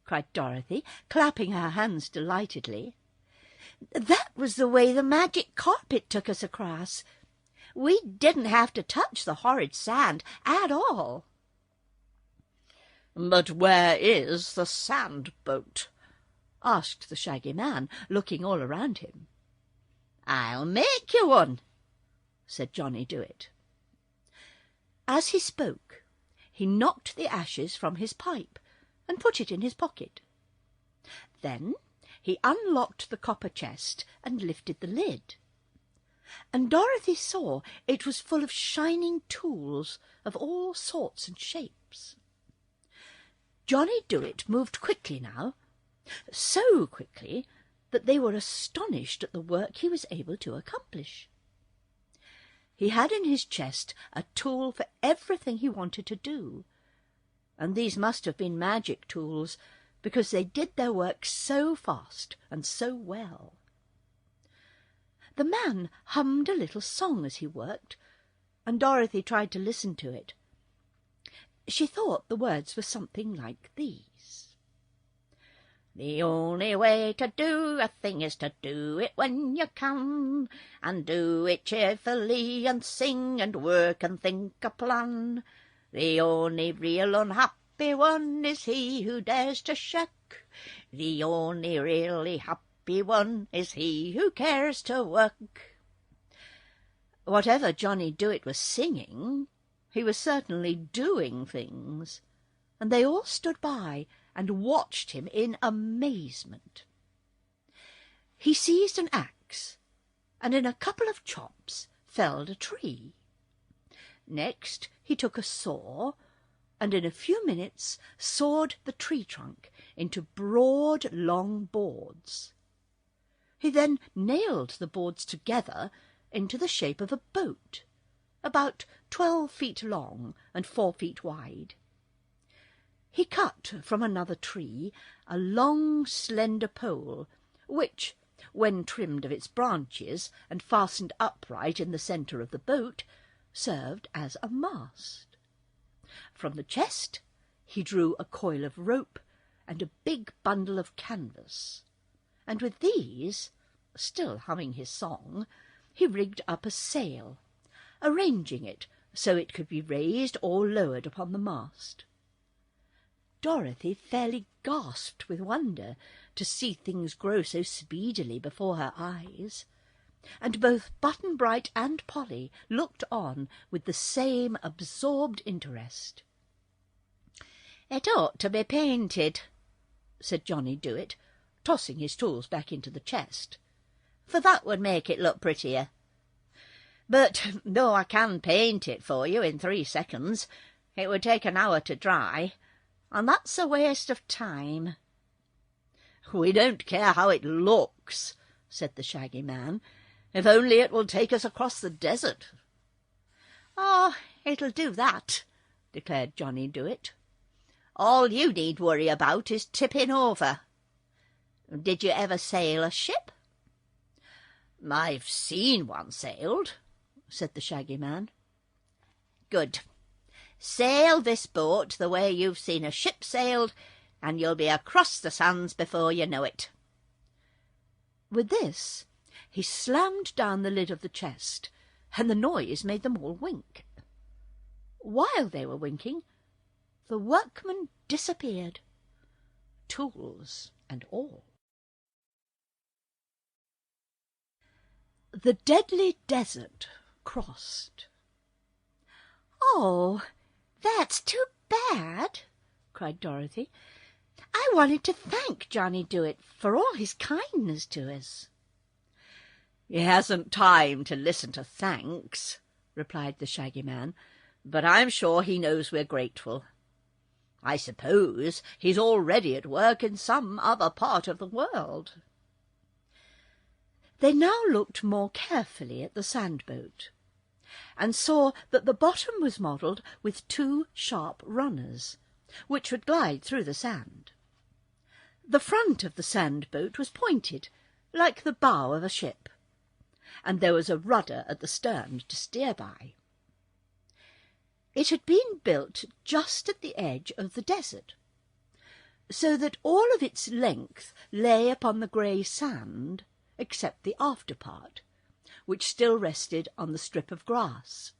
cried Dorothy, clapping her hands delightedly. "That was the way the magic carpet took us across. We didn't have to touch the horrid sand at all." "But where is the sand boat?" asked the Shaggy Man, looking all around him. "I'll make you one," said Johnny Do-it. As he spoke, he knocked the ashes from his pipe and put it in his pocket. Then he unlocked the copper chest and lifted the lid, and Dorothy saw it was full of shining tools of all sorts and shapes. Johnny Do-it moved quickly now, so quickly that they were astonished at the work he was able to accomplish. He had in his chest a tool for everything he wanted to do, and these must have been magic tools, because they did their work so fast and so well. The man hummed a little song as he worked, and Dorothy tried to listen to it. She thought the words were something like these: "The only way to do a thing is to do it when you can, and do it cheerfully, and sing and work and think a plan. The only real unhappy one is he who dares to shirk. The only really happy one is he who cares to work." Whatever Johnny Do-it was singing, he was certainly doing things, and they all stood by and watched him in amazement. He seized an axe and in a couple of chops felled a tree. Next he took a saw, and in a few minutes sawed the tree trunk into broad, long boards. He then nailed the boards together into the shape of a boat, about 12 feet long and 4 feet wide. He cut from another tree a long, slender pole, which, when trimmed of its branches and fastened upright in the centre of the boat, served as a mast. From the chest he drew a coil of rope and a big bundle of canvas, and with these, still humming his song, he rigged up a sail, arranging it so it could be raised or lowered upon the mast. Dorothy fairly gasped with wonder to see things grow so speedily before her eyes, and both Button-Bright and Polly looked on with the same absorbed interest. "It ought to be painted," said Johnny Dewett, tossing his tools back into the chest, "for that would make it look prettier. But though I can paint it for you in 3 seconds, it would take an hour to dry, and that's a waste of time." "We don't care how it looks," said the Shaggy Man, "if only it will take us across the desert." "Oh, it'll do that," declared Johnny Dewett. "All you need worry about is tipping over. Did you ever sail a ship?" "I've seen one sailed," said the Shaggy Man. "Good. Sail this boat the way you've seen a ship sailed, and you'll be across the sands before you know it." With this he slammed down the lid of the chest, and the noise made them all wink. While they were winking, the workmen disappeared, tools and all. The Deadly Desert Crossed. "Oh, that's too bad," cried Dorothy. "I wanted to thank Johnny Dewett for all his kindness to us." "He hasn't time to listen to thanks," replied the Shaggy Man, "but I'm sure he knows we're grateful. I suppose he's already at work in some other part of the world." They now looked more carefully at the sand-boat, and saw that the bottom was modelled with 2 sharp runners, which would glide through the sand. The front of the sand-boat was pointed, like the bow of a ship, and there was a rudder at the stern to steer by. It had been built just at the edge of the desert, so that all of its length lay upon the grey sand, except the after part, which still rested on the strip of grass.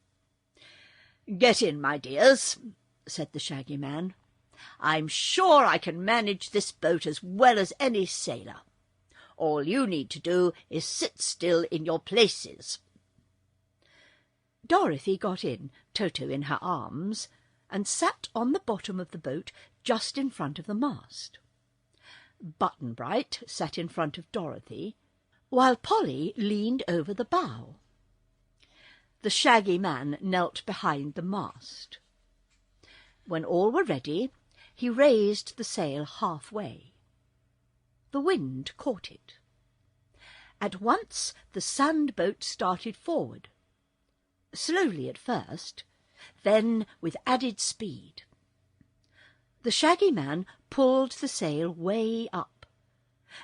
"Get in, my dears," said the Shaggy Man. "I'm sure I can manage this boat as well as any sailor. All you need to do is sit still in your places." Dorothy got in, Toto in her arms, and sat on the bottom of the boat just in front of the mast. Button-Bright sat in front of Dorothy, while Polly leaned over the bow. The Shaggy Man knelt behind the mast. When all were ready, he raised the sail half-way. The wind caught it. At once the sand-boat started forward, slowly at first, then with added speed. The Shaggy Man pulled the sail way up,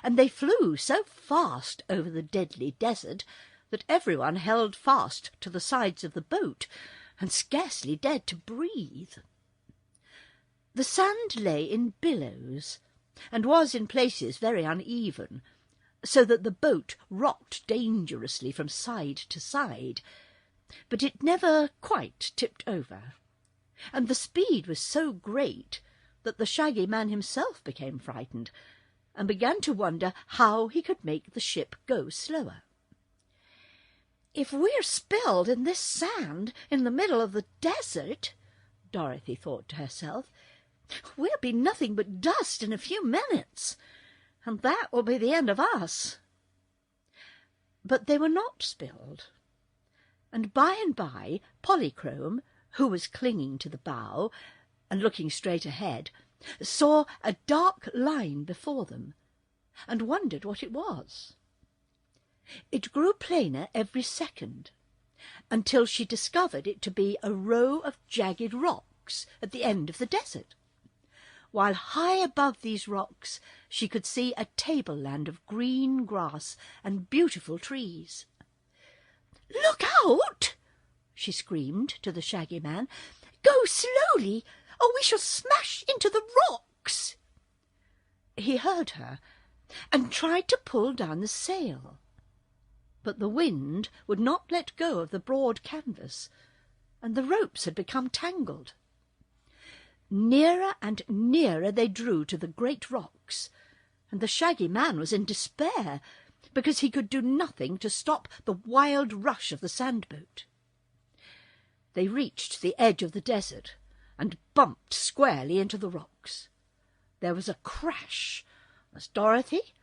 and they flew so fast over the deadly desert that everyone held fast to the sides of the boat and scarcely dared to breathe. The sand lay in billows, and was in places very uneven, so that the boat rocked dangerously from side to side, but it never quite tipped over, and the speed was so great that the Shaggy Man himself became frightened, and began to wonder how he could make the ship go slower. "If we're spilled in this sand in the middle of the desert," Dorothy thought to herself, "we'll be nothing but dust in a few minutes, and that will be the end of us." But they were not spilled, and by Polychrome, who was clinging to the bough and looking straight ahead, saw a dark line before them, and wondered what it was. It grew plainer every second, until she discovered it to be a row of jagged rocks at the end of the desert, while high above these rocks she could see a tableland of green grass and beautiful trees. "Look out!" she screamed to the Shaggy Man. "Go slowly, or we shall smash into the rocks." He heard her, and tried to pull down the sail, but the wind would not let go of the broad canvas, and the ropes had become tangled. Nearer and nearer they drew to the great rocks, and the Shaggy Man was in despair, because he could do nothing to stop the wild rush of the sandboat. They reached the edge of the desert and bumped squarely into the rocks. There was a crash as Dorothy,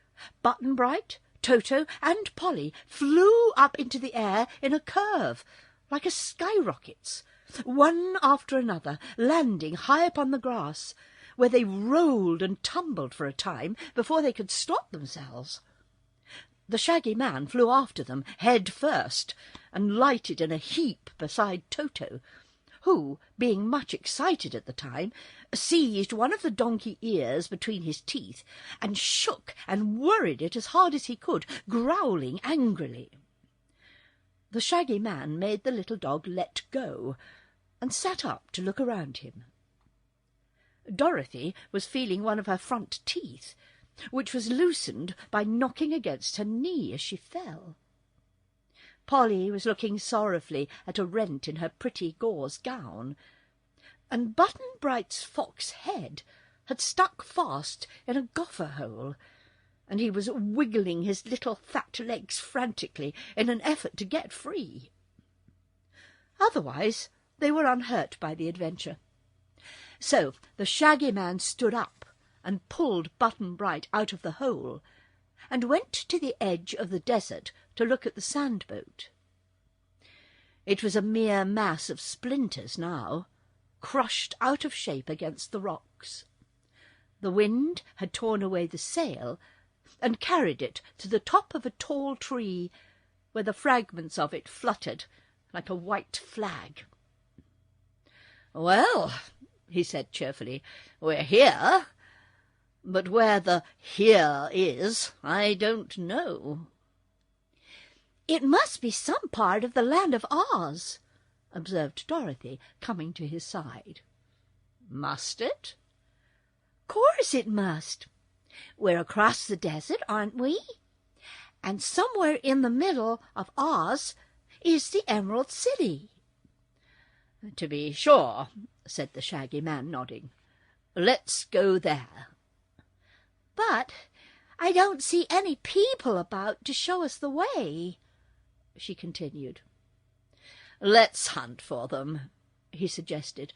Button-Bright, Toto, and Polly flew up into the air in a curve, like a skyrocket's, one after another, landing high upon the grass, where they rolled and tumbled for a time before they could stop themselves. The Shaggy Man flew after them, head first, and lighted in a heap beside Toto, who, being much excited at the time, seized one of the donkey ears between his teeth and shook and worried it as hard as he could, growling angrily. The Shaggy Man made the little dog let go, and sat up to look around him. Dorothy was feeling one of her front teeth, which was loosened by knocking against her knee as she fell. Polly was looking sorrowfully at a rent in her pretty gauze gown, and Button-Bright's fox head had stuck fast in a gopher hole, and he was wiggling his little fat legs frantically in an effort to get free. Otherwise they were unhurt by the adventure. So the Shaggy Man stood up and pulled Button-Bright out of the hole, and went to the edge of the desert to look at the sandboat. It was a mere mass of splinters now, crushed out of shape against the rocks. The wind had torn away the sail and carried it to the top of a tall tree, where the fragments of it fluttered like a white flag. "Well," he said cheerfully, "we're here, but where the here is, I don't know." "It must be some part of the land of Oz," observed Dorothy, coming to his side. "Must it?" "Course it must. We're across the desert, aren't we? And somewhere in the middle of Oz is the Emerald City." "To be sure," said the Shaggy Man, nodding. "Let's go there." "But I don't see any people about to show us the way," she continued. "Let's hunt for them," he suggested.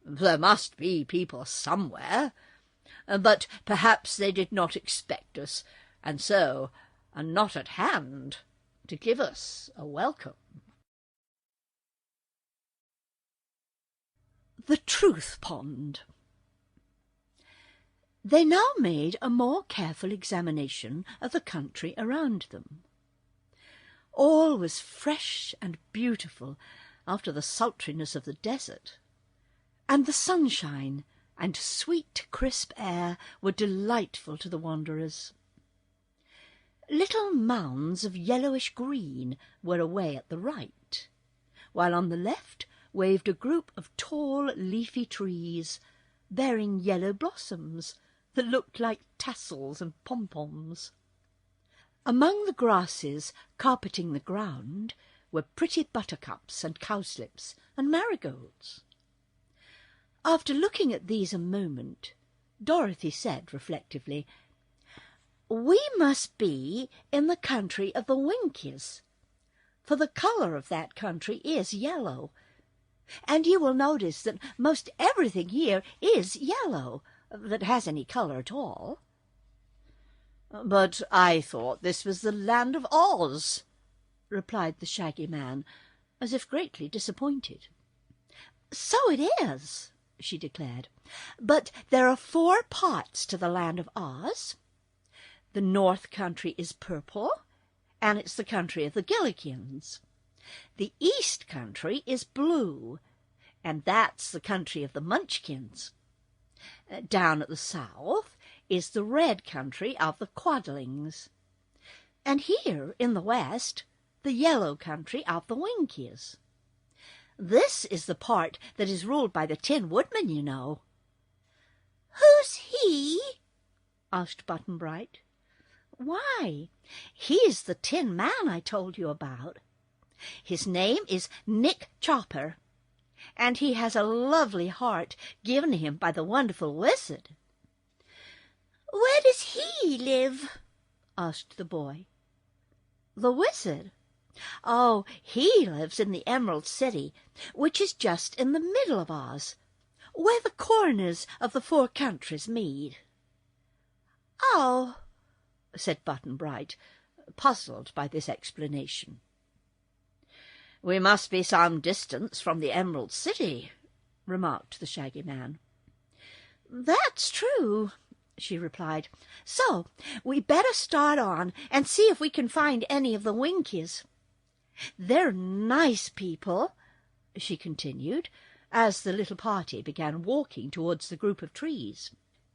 "There must be people somewhere, but perhaps they did not expect us, and so are not at hand to give us a welcome." The Truth Pond. They now made a more careful examination of the country around them. All was fresh and beautiful after the sultriness of the desert, and the sunshine and sweet crisp air were delightful to the wanderers. Little mounds of yellowish green were away at the right, while on the left waved a group of tall leafy trees bearing yellow blossoms that looked like tassels and pom-poms. Among the grasses carpeting the ground were pretty buttercups and cowslips and marigolds. After looking at these a moment, Dorothy said reflectively, "We must be in the country of the Winkies, for the colour of that country is yellow, and you will notice that most everything here is yellow, that has any colour at all." "But I thought this was the land of Oz," replied the Shaggy Man, as if greatly disappointed. "So it is," she declared, "but there are 4 parts to the land of Oz. The North Country is purple, and it's the country of the Gillikins. The East Country is blue, and that's the country of the Munchkins. Down at the south is the red country of the Quadlings, and here in the west the yellow country of the Winkies. This is the part that is ruled by the Tin Woodman, you know." "Who's he?" asked Button-Bright. "Why, he's the Tin Man I told you about. His name is Nick Chopper, and he has a lovely heart given him by the wonderful wizard." "Where does he live?" asked the boy. "The wizard? Oh, he lives in the Emerald City, which is just in the middle of Oz, where the corners of the 4 countries meet." "Oh," said Button-Bright, puzzled by this explanation. "We must be some distance from the Emerald City," remarked the Shaggy Man. "That's true," she replied. "So we better start on and see if we can find any of the Winkies. They're nice people," she continued, as the little party began walking towards the group of trees.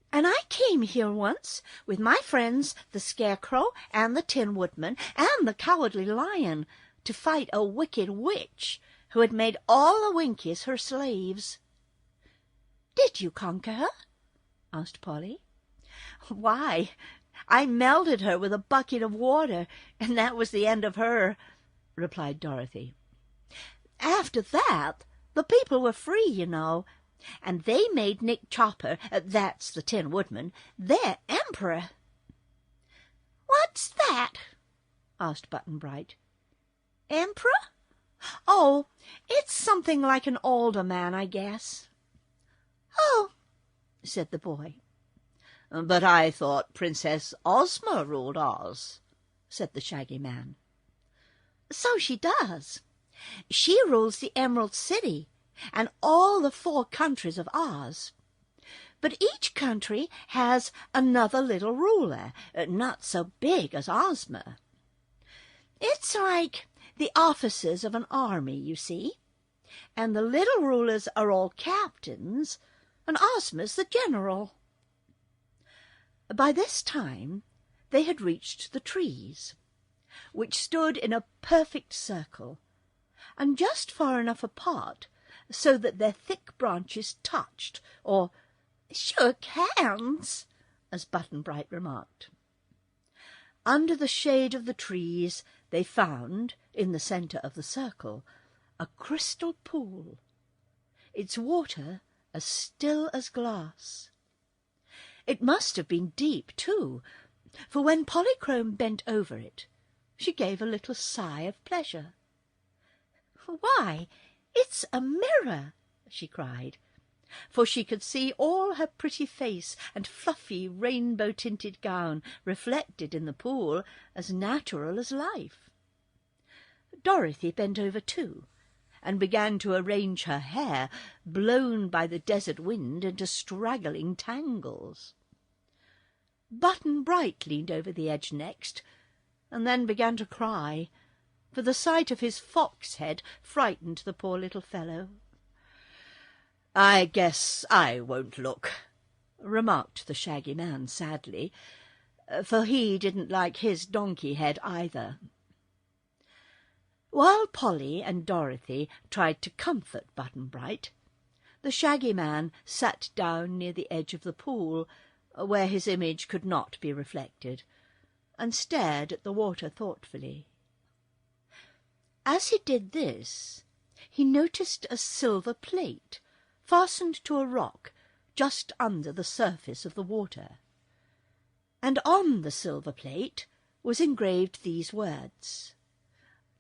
"And I came here once with my friends the Scarecrow and the Tin Woodman and the Cowardly Lion to fight a wicked witch who had made all the Winkies her slaves." "Did you conquer her?" asked Polly. "Why, I melted her with a bucket of water, and that was the end of her," replied Dorothy. "After that, the people were free, you know, and they made Nick Chopper, that's the Tin Woodman, their emperor." "What's that?" asked Button-Bright. "Emperor? Oh, it's something like an alderman, I guess." "Oh," said the boy. "But I thought Princess Ozma ruled Oz," said the Shaggy Man. "So she does. She rules the Emerald City and all the 4 countries of Oz. But each country has another little ruler, not so big as Ozma. It's like the officers of an army, you see, and the little rulers are all captains, and Ozma's the general." By this time they had reached the trees, which stood in a perfect circle, and just far enough apart so that their thick branches touched, or "shook hands," as Button-Bright remarked. Under the shade of the trees they found, in the centre of the circle, a crystal pool, its water as still as glass. It must have been deep, too, for when Polychrome bent over it, she gave a little sigh of pleasure. "Why, it's a mirror!" she cried, for she could see all her pretty face and fluffy rainbow-tinted gown reflected in the pool as natural as life. Dorothy bent over too, and began to arrange her hair, blown by the desert wind into straggling tangles. Button-Bright leaned over the edge next, and then began to cry, for the sight of his fox head frightened the poor little fellow. "I guess I won't look," remarked the Shaggy Man sadly, for he didn't like his donkey head either. While Polly and Dorothy tried to comfort Button-Bright, the Shaggy Man sat down near the edge of the pool, where his image could not be reflected, and stared at the water thoughtfully. As he did this, he noticed a silver plate fastened to a rock just under the surface of the water, and on the silver plate was engraved these words: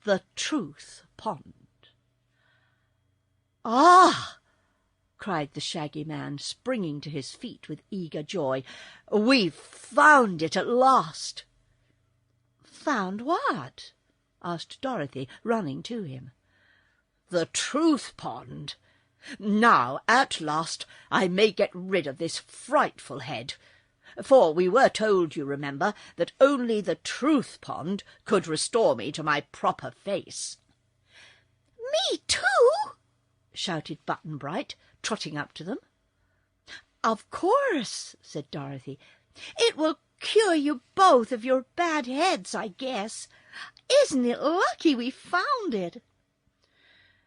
"The Truth Pond." "Ah!" cried the Shaggy Man, springing to his feet with eager joy. "We've found it at last." "Found what?" asked Dorothy, running to him. "The truth pond. Now, at last, I may get rid of this frightful head. For we were told, you remember, that only the truth pond could restore me to my proper face." "Me too!" shouted Button-Bright, trotting up to them. "Of course," said Dorothy. "It will cure you both of your bad heads, I guess. Isn't it lucky we found it?"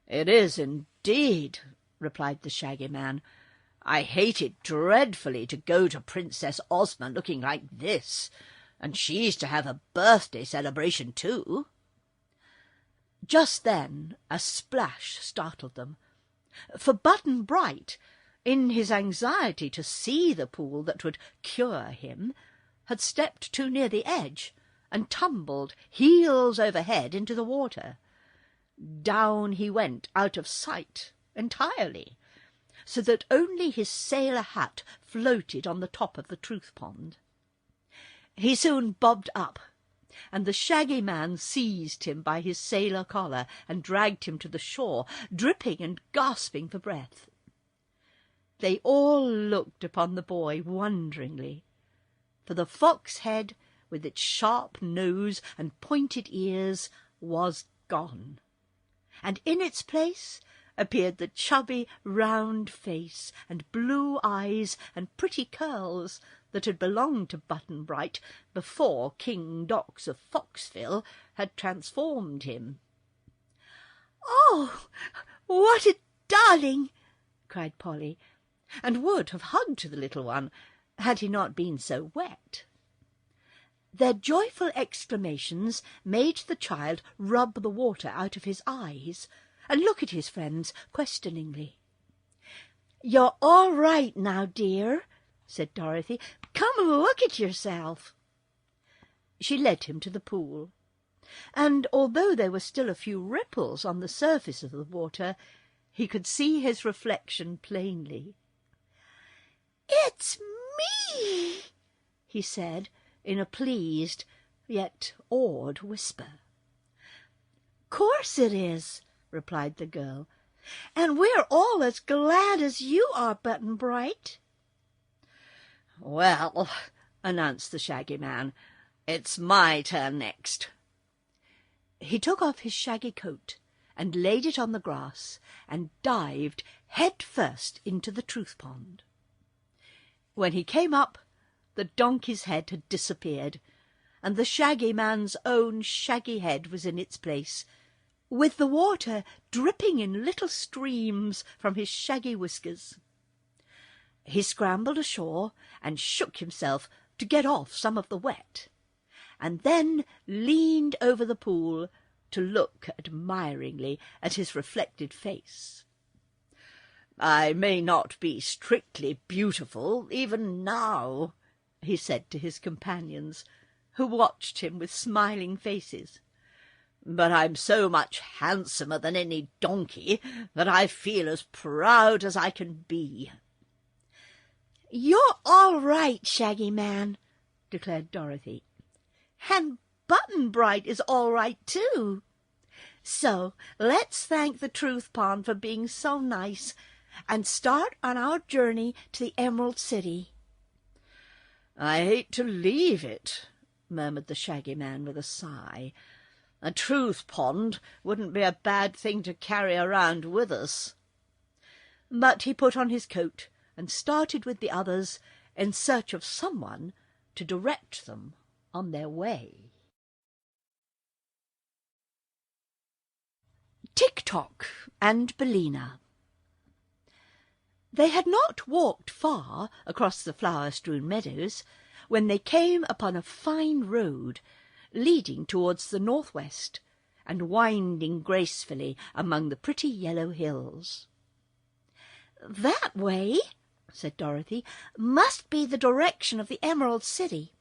"It is indeed," replied the Shaggy Man. "I hated dreadfully to go to Princess Ozma looking like this, and she's to have a birthday celebration too." Just then a splash startled them, for Button-Bright, in his anxiety to see the pool that would cure him, had stepped too near the edge and tumbled heels over head into the water. Down he went out of sight entirely, so that only his sailor hat floated on the top of the truth pond. He soon bobbed up, and the Shaggy Man seized him by his sailor collar and dragged him to the shore, dripping and gasping for breath. They all looked upon the boy wonderingly, for the fox head, with its sharp nose and pointed ears, was gone, and in its place appeared the chubby, round face and blue eyes and pretty curls that had belonged to Button-Bright before King Dox of Foxville had transformed him. "Oh, what a darling!" cried Polly, and would have hugged the little one had he not been so wet. Their joyful exclamations made the child rub the water out of his eyes and look at his friends questioningly. "You're all right now, dear," said Dorothy. "Come and look at yourself." She led him to the pool, and although there were still a few ripples on the surface of the water, he could see his reflection plainly. "It's me," he said in a pleased yet awed whisper. "Course it is," replied the girl, "and we're all as glad as you are, Button-Bright." "Well," announced the Shaggy Man, "it's my turn next." He took off his shaggy coat and laid it on the grass and dived head first into the truth pond. When he came up, the donkey's head had disappeared, and the Shaggy Man's own shaggy head was in its place, with the water dripping in little streams from his shaggy whiskers. He scrambled ashore and shook himself to get off some of the wet, and then leaned over the pool to look admiringly at his reflected face. "I may not be strictly beautiful even now," he said to his companions, who watched him with smiling faces, "but I'm so much handsomer than any donkey that I feel as proud as I can be." "You're all right, Shaggy Man," declared Dorothy. "And Button-Bright is all right, too. So let's thank the Truth Pond for being so nice and start on our journey to the Emerald City." "I hate to leave it," murmured the Shaggy Man with a sigh. "A truth pond wouldn't be a bad thing to carry around with us." But he put on his coat and started with the others in search of someone to direct them on their way. Tick-Tock and Billina. They had not walked far across the flower-strewn meadows when they came upon a fine road leading towards the northwest and winding gracefully among the pretty yellow hills. "That way," said Dorothy, "must be the direction of the Emerald City.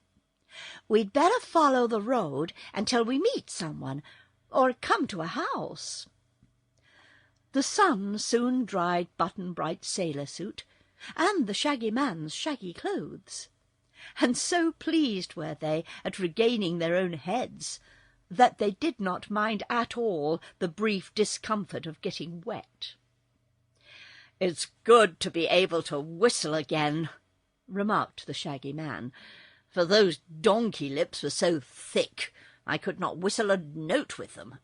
We'd better follow the road until we meet someone or come to a house." The sun soon dried Button-Bright's sailor suit and the Shaggy Man's shaggy clothes, and so pleased were they at regaining their own heads that they did not mind at all the brief discomfort of getting wet. "It's good to be able to whistle again," remarked the Shaggy Man, "for those donkey lips were so thick I could not whistle a note with them."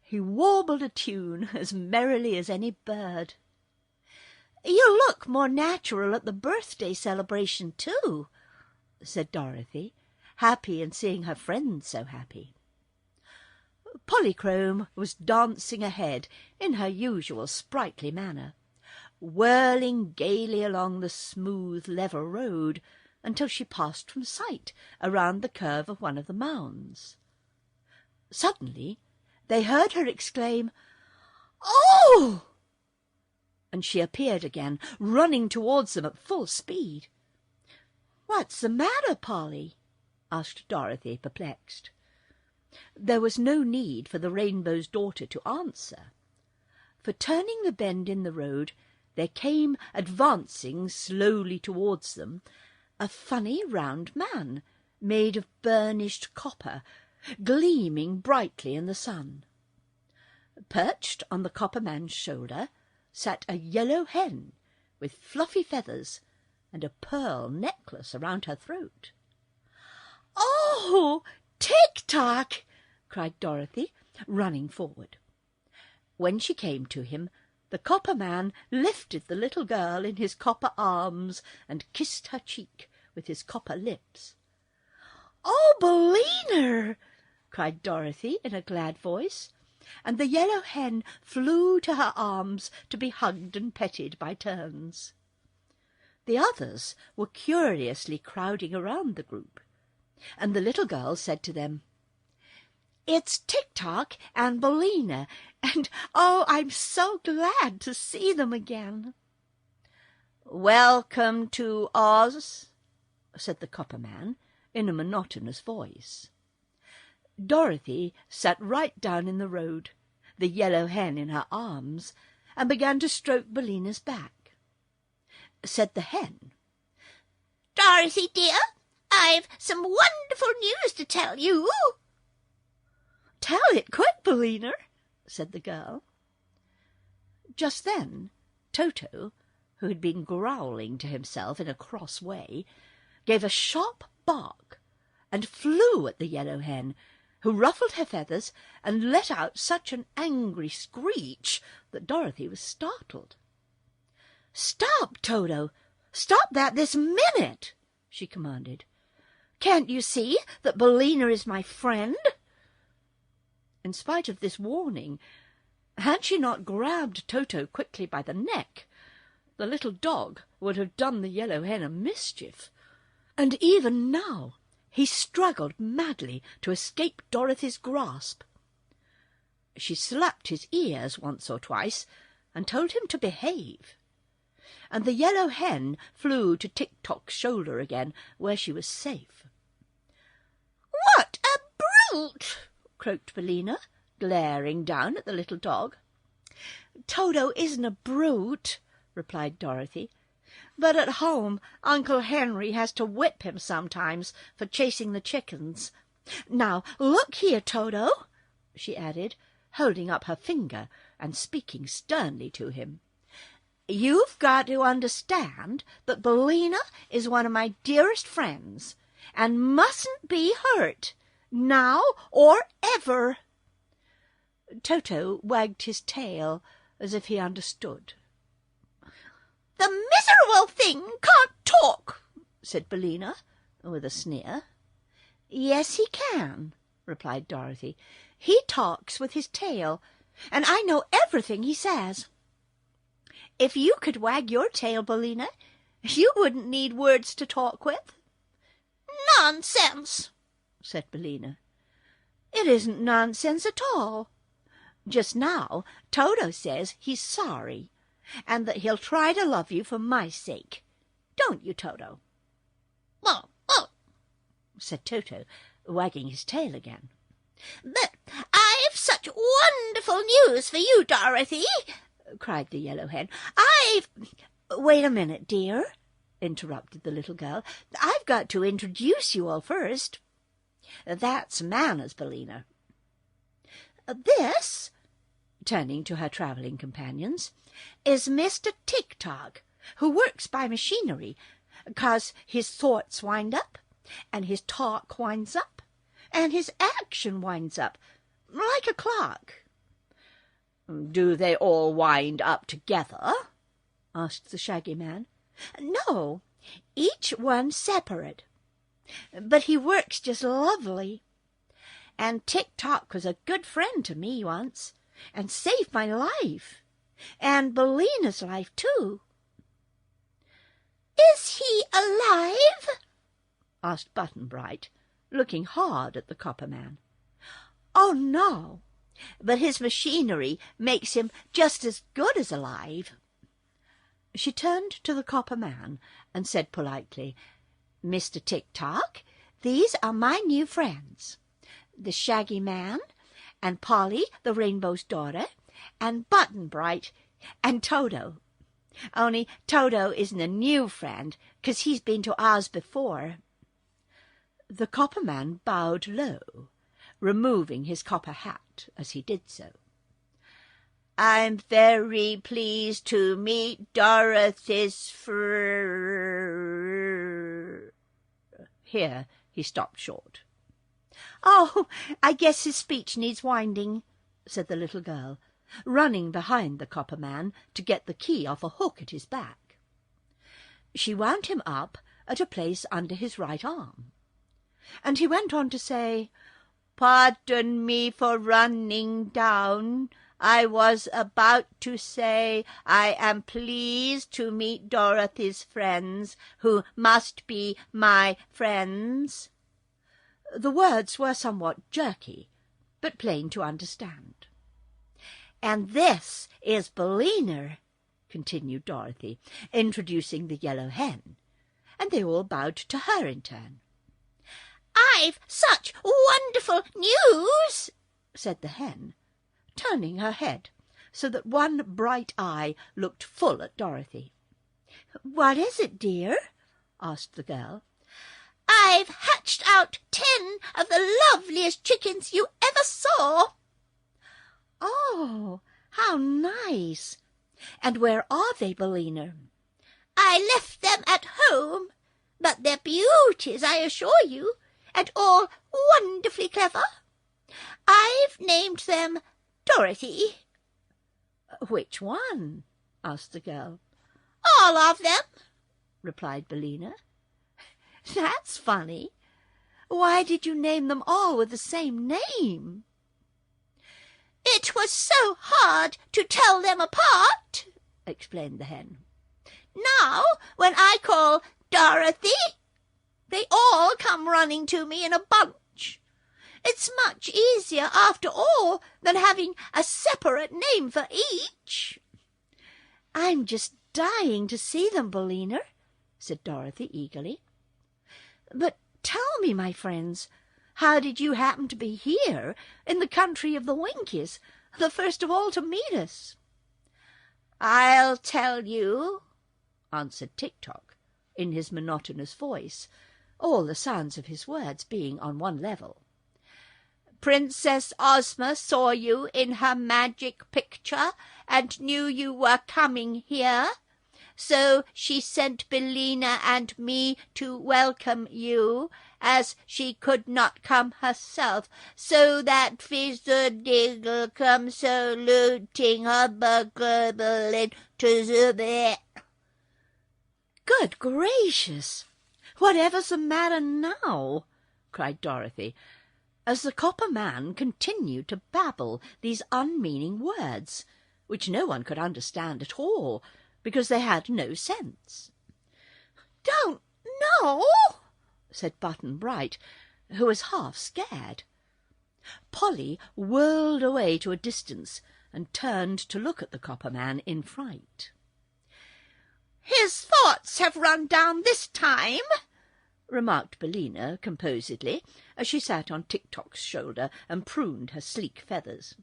He warbled a tune as merrily as any bird. "You look more natural at the birthday celebration, too," said Dorothy, happy in seeing her friends so happy. Polychrome was dancing ahead in her usual sprightly manner, whirling gaily along the smooth, level road until she passed from sight around the curve of one of the mounds. Suddenly they heard her exclaim, "Oh!" and she appeared again, running towards them at full speed. "What's the matter, Polly?" asked Dorothy, perplexed. There was no need for the Rainbow's Daughter to answer, for turning the bend in the road there came advancing slowly towards them a funny round man made of burnished copper, gleaming brightly in the sun. Perched on the copper man's shoulder sat a yellow hen with fluffy feathers and a pearl necklace around her throat. "Oh, Tick-Tock!" cried Dorothy, running forward. When she came to him, the copper man lifted the little girl in his copper arms and kissed her cheek with his copper lips. "Oh, Billina!" cried Dorothy in a glad voice, and the yellow hen flew to her arms to be hugged and petted by turns. The others were curiously crowding around the group, and the little girl said to them, "It's Tick-Tock and Billina, and oh, I'm so glad to see them again." "Welcome to Oz," said the copper man in a monotonous voice. Dorothy sat right down in the road, the yellow hen in her arms, and began to stroke Billina's back. Said the hen, "Dorothy, dear, I've some wonderful news to tell you." "Tell it quick, Billina," said the girl. Just then Toto, who had been growling to himself in a cross way, gave a sharp bark and flew at the yellow hen, who ruffled her feathers and let out such an angry screech that Dorothy was startled. "Stop, Toto! Stop that this minute!" she commanded. "Can't you see that Billina is my friend?" In spite of this warning, had she not grabbed Toto quickly by the neck, the little dog would have done the yellow hen a mischief, and even now he struggled madly to escape Dorothy's grasp. She slapped his ears once or twice and told him to behave, and the yellow hen flew to Tick-Tock's shoulder again, where she was safe. "What a brute!" croaked Billina, glaring down at the little dog. "Toto isn't a brute," replied Dorothy, "but at home Uncle Henry has to whip him sometimes for chasing the chickens. Now, look here, Toto," she added, holding up her finger and speaking sternly to him. "You've got to understand that Billina is one of my dearest friends and mustn't be hurt, now or ever." Toto wagged his tail as if he understood. "The miserable thing can't talk," said Billina, with a sneer. "Yes, he can," replied Dorothy. "He talks with his tail, and I know everything he says. If you could wag your tail, Billina, you wouldn't need words to talk with." "Nonsense," said Billina. "It isn't nonsense at all. Just now Toto says he's sorry, and that he'll try to love you for my sake. Don't you, Toto?" "Oh, oh," said Toto, wagging his tail again. "But I've such wonderful news for you, Dorothy," cried the yellow hen. "Wait a minute, dear," interrupted the little girl. "I've got to introduce you all first. That's manners, Bellina. This," turning to her travelling companions, "is Mr. Tick-Tock, who works by machinery, 'cause his thoughts wind up, and his talk winds up, and his action winds up, like a clock." "Do they all wind up together?" asked the Shaggy Man. "No, each one separate. But he works just lovely. And Tick-Tock was a good friend to me once, and saved my life, and Bellina's life too." "Is he alive?" asked Button-Bright, looking hard at the Copper Man. "Oh, no, but his machinery makes him just as good as alive." She turned to the Copper Man and said politely, "Mr. Tick-Tock, these are my new friends, the Shaggy Man, and Polly, the Rainbow's daughter, and Button-Bright, and Toto. Only Toto isn't a new friend, 'cause he's been to Oz before." The Copper Man bowed low, removing his copper hat as he did so. "I'm very pleased to meet Dorothy's Here he stopped short. "Oh, I guess his speech needs winding," said the little girl, running behind the Copper Man to get the key off a hook at his back. She wound him up at a place under his right arm, and he went on to say, "Pardon me for running down. I was about to say I am pleased to meet Dorothy's friends, who must be my friends." The words were somewhat jerky, but plain to understand. "And this is Bellina," continued Dorothy, introducing the yellow hen, and they all bowed to her in turn. "I've such wonderful news," said the hen, turning her head so that one bright eye looked full at Dorothy. "What is it, dear?" asked the girl. "I've hatched out 10 of the loveliest chickens you ever saw." "Oh, how nice! And where are they, Bellina?" "I left them at home, but they're beauties, I assure you, and all wonderfully clever. I've named them Dorothy." "Which one?" asked the girl. "All of them," replied Bellina. "That's funny. Why did you name them all with the same name?" "It was so hard to tell them apart," explained the hen. "Now, when I call Dorothy, they all come running to me in a bunch. It's much easier, after all, than having a separate name for each." "I'm just dying to see them, Bellina," said Dorothy eagerly. "But tell me, my friends, how did you happen to be here in the country of the Winkies, the first of all to meet us?" "I'll tell you," answered Tick-Tock in his monotonous voice, all the sounds of his words being on one level. "Princess Ozma saw you in her magic picture and knew you were coming here. So she sent Bellina and me to welcome you, as she could not come herself, so that Fizzle-Diggle come saluting her burglar to the bed." "Good gracious! Whatever's the matter now?" cried Dorothy, as the Copper Man continued to babble these unmeaning words, which no one could understand at all, because they had no sense. "Don't know," said Button-Bright, who was half scared. Polly whirled away to a distance and turned to look at the Copper Man in fright. "His thoughts have run down this time," remarked Bellina composedly, as she sat on Tick-Tock's shoulder and pruned her sleek feathers.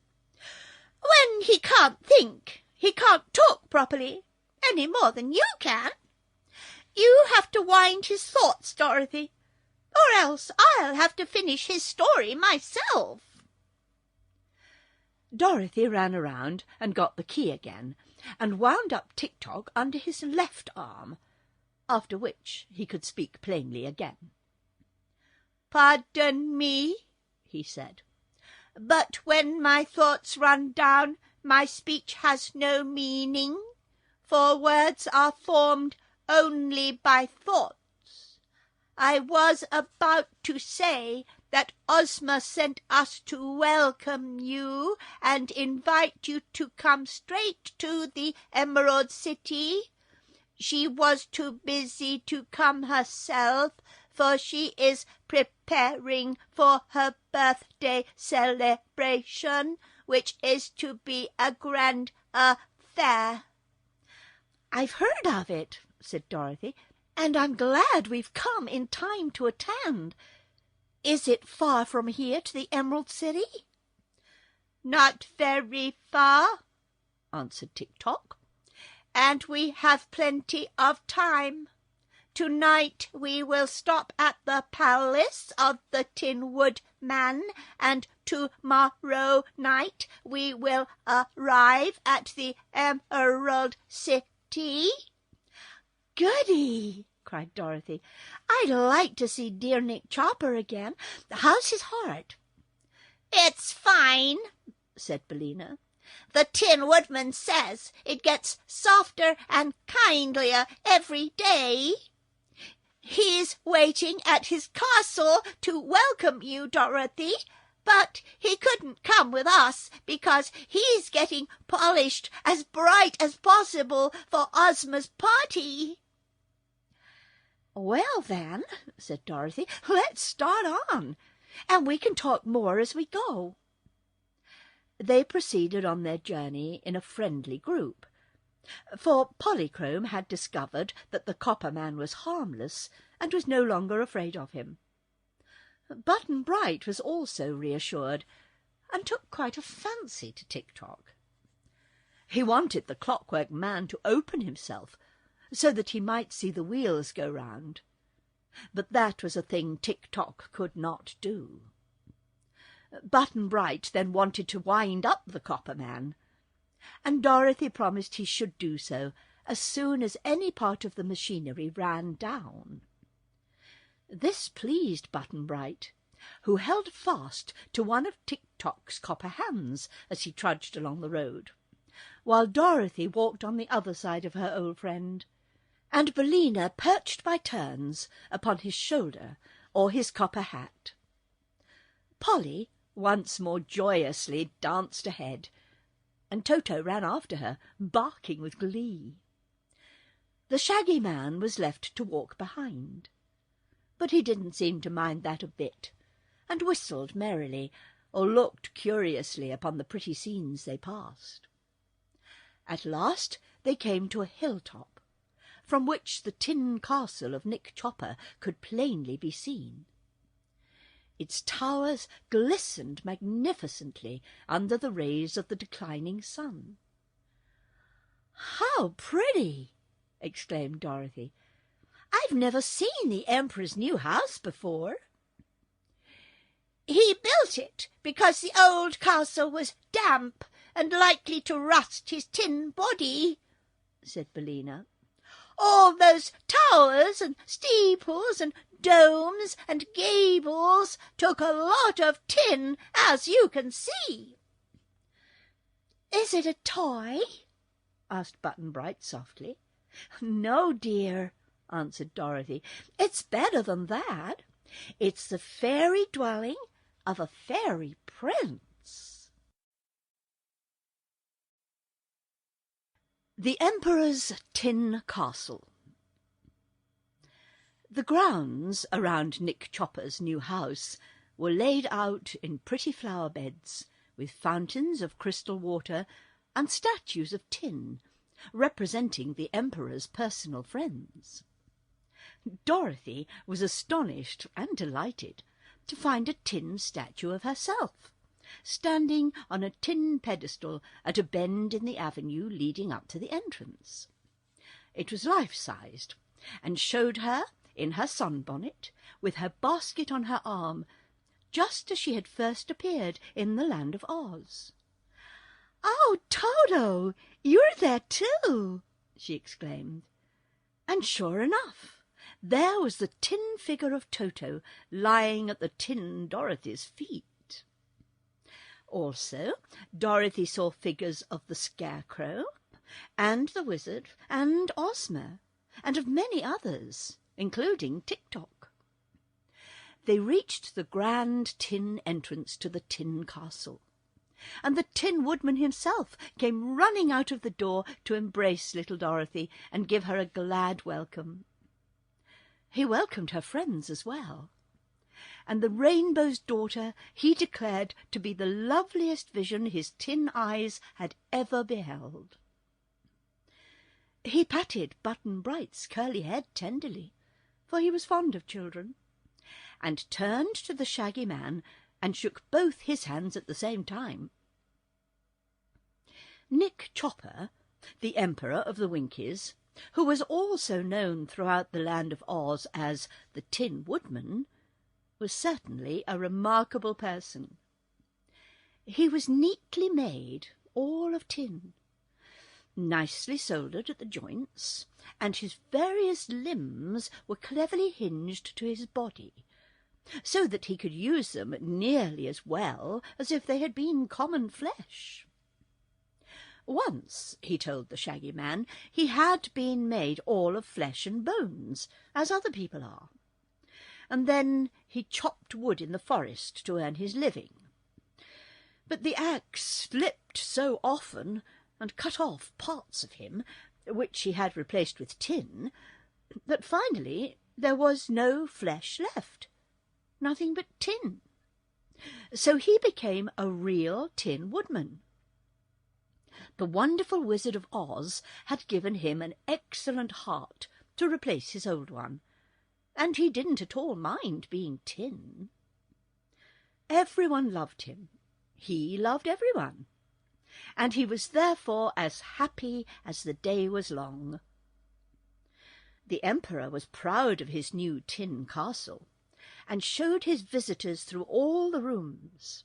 "When he can't think, he can't talk properly, any more than you can. You have to wind his thoughts, Dorothy, or else I'll have to finish his story myself." Dorothy ran around and got the key again, and wound up Tick-Tock under his left arm, after which he could speak plainly again. "Pardon me," he said, "but when my thoughts run down, my speech has no meaning, for words are formed only by thoughts. I was about to say that Ozma sent us to welcome you and invite you to come straight to the Emerald City. She was too busy to come herself, for she is preparing for her birthday celebration, which is to be a grand affair." "I've heard of it," said Dorothy, "and I'm glad we've come in time to attend. Is it far from here to the Emerald City?" "Not very far," answered Tick-Tock, "and we have plenty of time. Tonight we will stop at the palace of the Tin Woodman, and tomorrow night we will arrive at the Emerald City." "Goody!" cried Dorothy. "I'd like to see dear Nick Chopper again. How's his heart?" "It's fine," said Billina. "The Tin Woodman says it gets softer and kindlier every day. He's waiting at his castle to welcome you, Dorothy, but he couldn't come with us because he's getting polished as bright as possible for Ozma's party." "Well, then," said Dorothy, "let's start on, and we can talk more as we go." They proceeded on their journey in a friendly group, for Polychrome had discovered that the Copper Man was harmless and was no longer afraid of him. Button-Bright was also reassured, and took quite a fancy to Tick-Tock. He wanted the Clockwork Man to open himself, so that he might see the wheels go round, but that was a thing Tick-Tock could not do. Button-Bright then wanted to wind up the Copper Man, and Dorothy promised he should do so as soon as any part of the machinery ran down. This pleased Button-Bright, who held fast to one of Tick-Tock's copper hands as he trudged along the road, while Dorothy walked on the other side of her old friend, and Billina perched by turns upon his shoulder or his copper hat. Polly once more joyously danced ahead, and Toto ran after her, barking with glee. The Shaggy Man was left to walk behind, but he didn't seem to mind that a bit, and whistled merrily, or looked curiously upon the pretty scenes they passed. At last they came to a hilltop, from which the tin castle of Nick Chopper could plainly be seen. Its towers glistened magnificently under the rays of the declining sun. "How pretty!" exclaimed Dorothy. "I've never seen the Emperor's new house before." "He built it because the old castle was damp and likely to rust his tin body," said Billina. "All those towers and steeples and domes and gables took a lot of tin, as you can see." "Is it a toy?" asked Button-Bright softly. "No, dear," answered Dorothy. "It's better than that. It's the fairy dwelling of a fairy prince." The Emperor's Tin Castle. The grounds around Nick Chopper's new house were laid out in pretty flower beds, with fountains of crystal water and statues of tin, representing the Emperor's personal friends. Dorothy was astonished and delighted to find a tin statue of herself, standing on a tin pedestal at a bend in the avenue leading up to the entrance. It was life-sized, and showed her, in her sunbonnet, with her basket on her arm, just as she had first appeared in the Land of Oz. "Oh, Toto, you're there too!" she exclaimed. And sure enough, there was the tin figure of Toto lying at the tin Dorothy's feet. Also, Dorothy saw figures of the Scarecrow, and the Wizard, and Ozma, and of many others, including Tik-Tok. They reached the grand tin entrance to the Tin Castle, and the Tin Woodman himself came running out of the door to embrace little Dorothy and give her a glad welcome. He welcomed her friends as well, and the Rainbow's Daughter he declared to be the loveliest vision his tin eyes had ever beheld. He patted Button-Bright's curly head tenderly, for he was fond of children, and turned to the Shaggy Man and shook both his hands at the same time. Nick Chopper, the Emperor of the Winkies, who was also known throughout the Land of Oz as the Tin Woodman, was certainly a remarkable person. He was neatly made, all of tin, nicely soldered at the joints, and his various limbs were cleverly hinged to his body, so that he could use them nearly as well as if they had been common flesh. Once, he told the Shaggy Man, he had been made all of flesh and bones, as other people are, and then he chopped wood in the forest to earn his living. But the axe slipped so often and cut off parts of him, which he had replaced with tin, that finally there was no flesh left, nothing but tin. So he became a real Tin Woodman. The wonderful Wizard of Oz had given him an excellent heart to replace his old one, and he didn't at all mind being tin. Everyone loved him. He loved everyone, and he was therefore as happy as the day was long. The Emperor was proud of his new tin castle, and showed his visitors through all the rooms.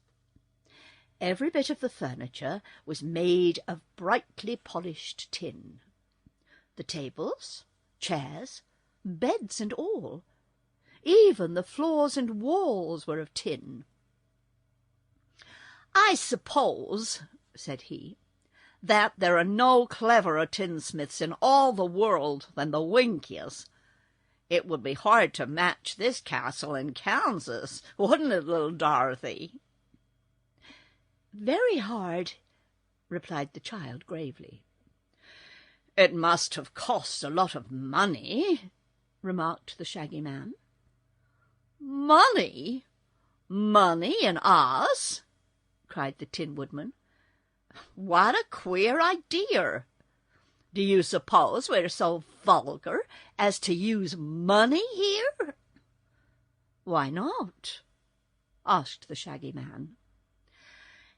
Every bit of the furniture was made of brightly polished tin. The tables, chairs, beds and all. Even the floors and walls were of tin. "I suppose," said he, "that there are no cleverer tinsmiths in all the world than the Winkies. It would be hard to match this castle in Kansas, wouldn't it, little Dorothy?" "Very hard," replied the child gravely. "It must have cost a lot of money," remarked the Shaggy Man. "Money? Money in Oz?" cried the Tin Woodman. "What a queer idea! Do you suppose we're so vulgar as to use money here?" "Why not?" asked the Shaggy Man.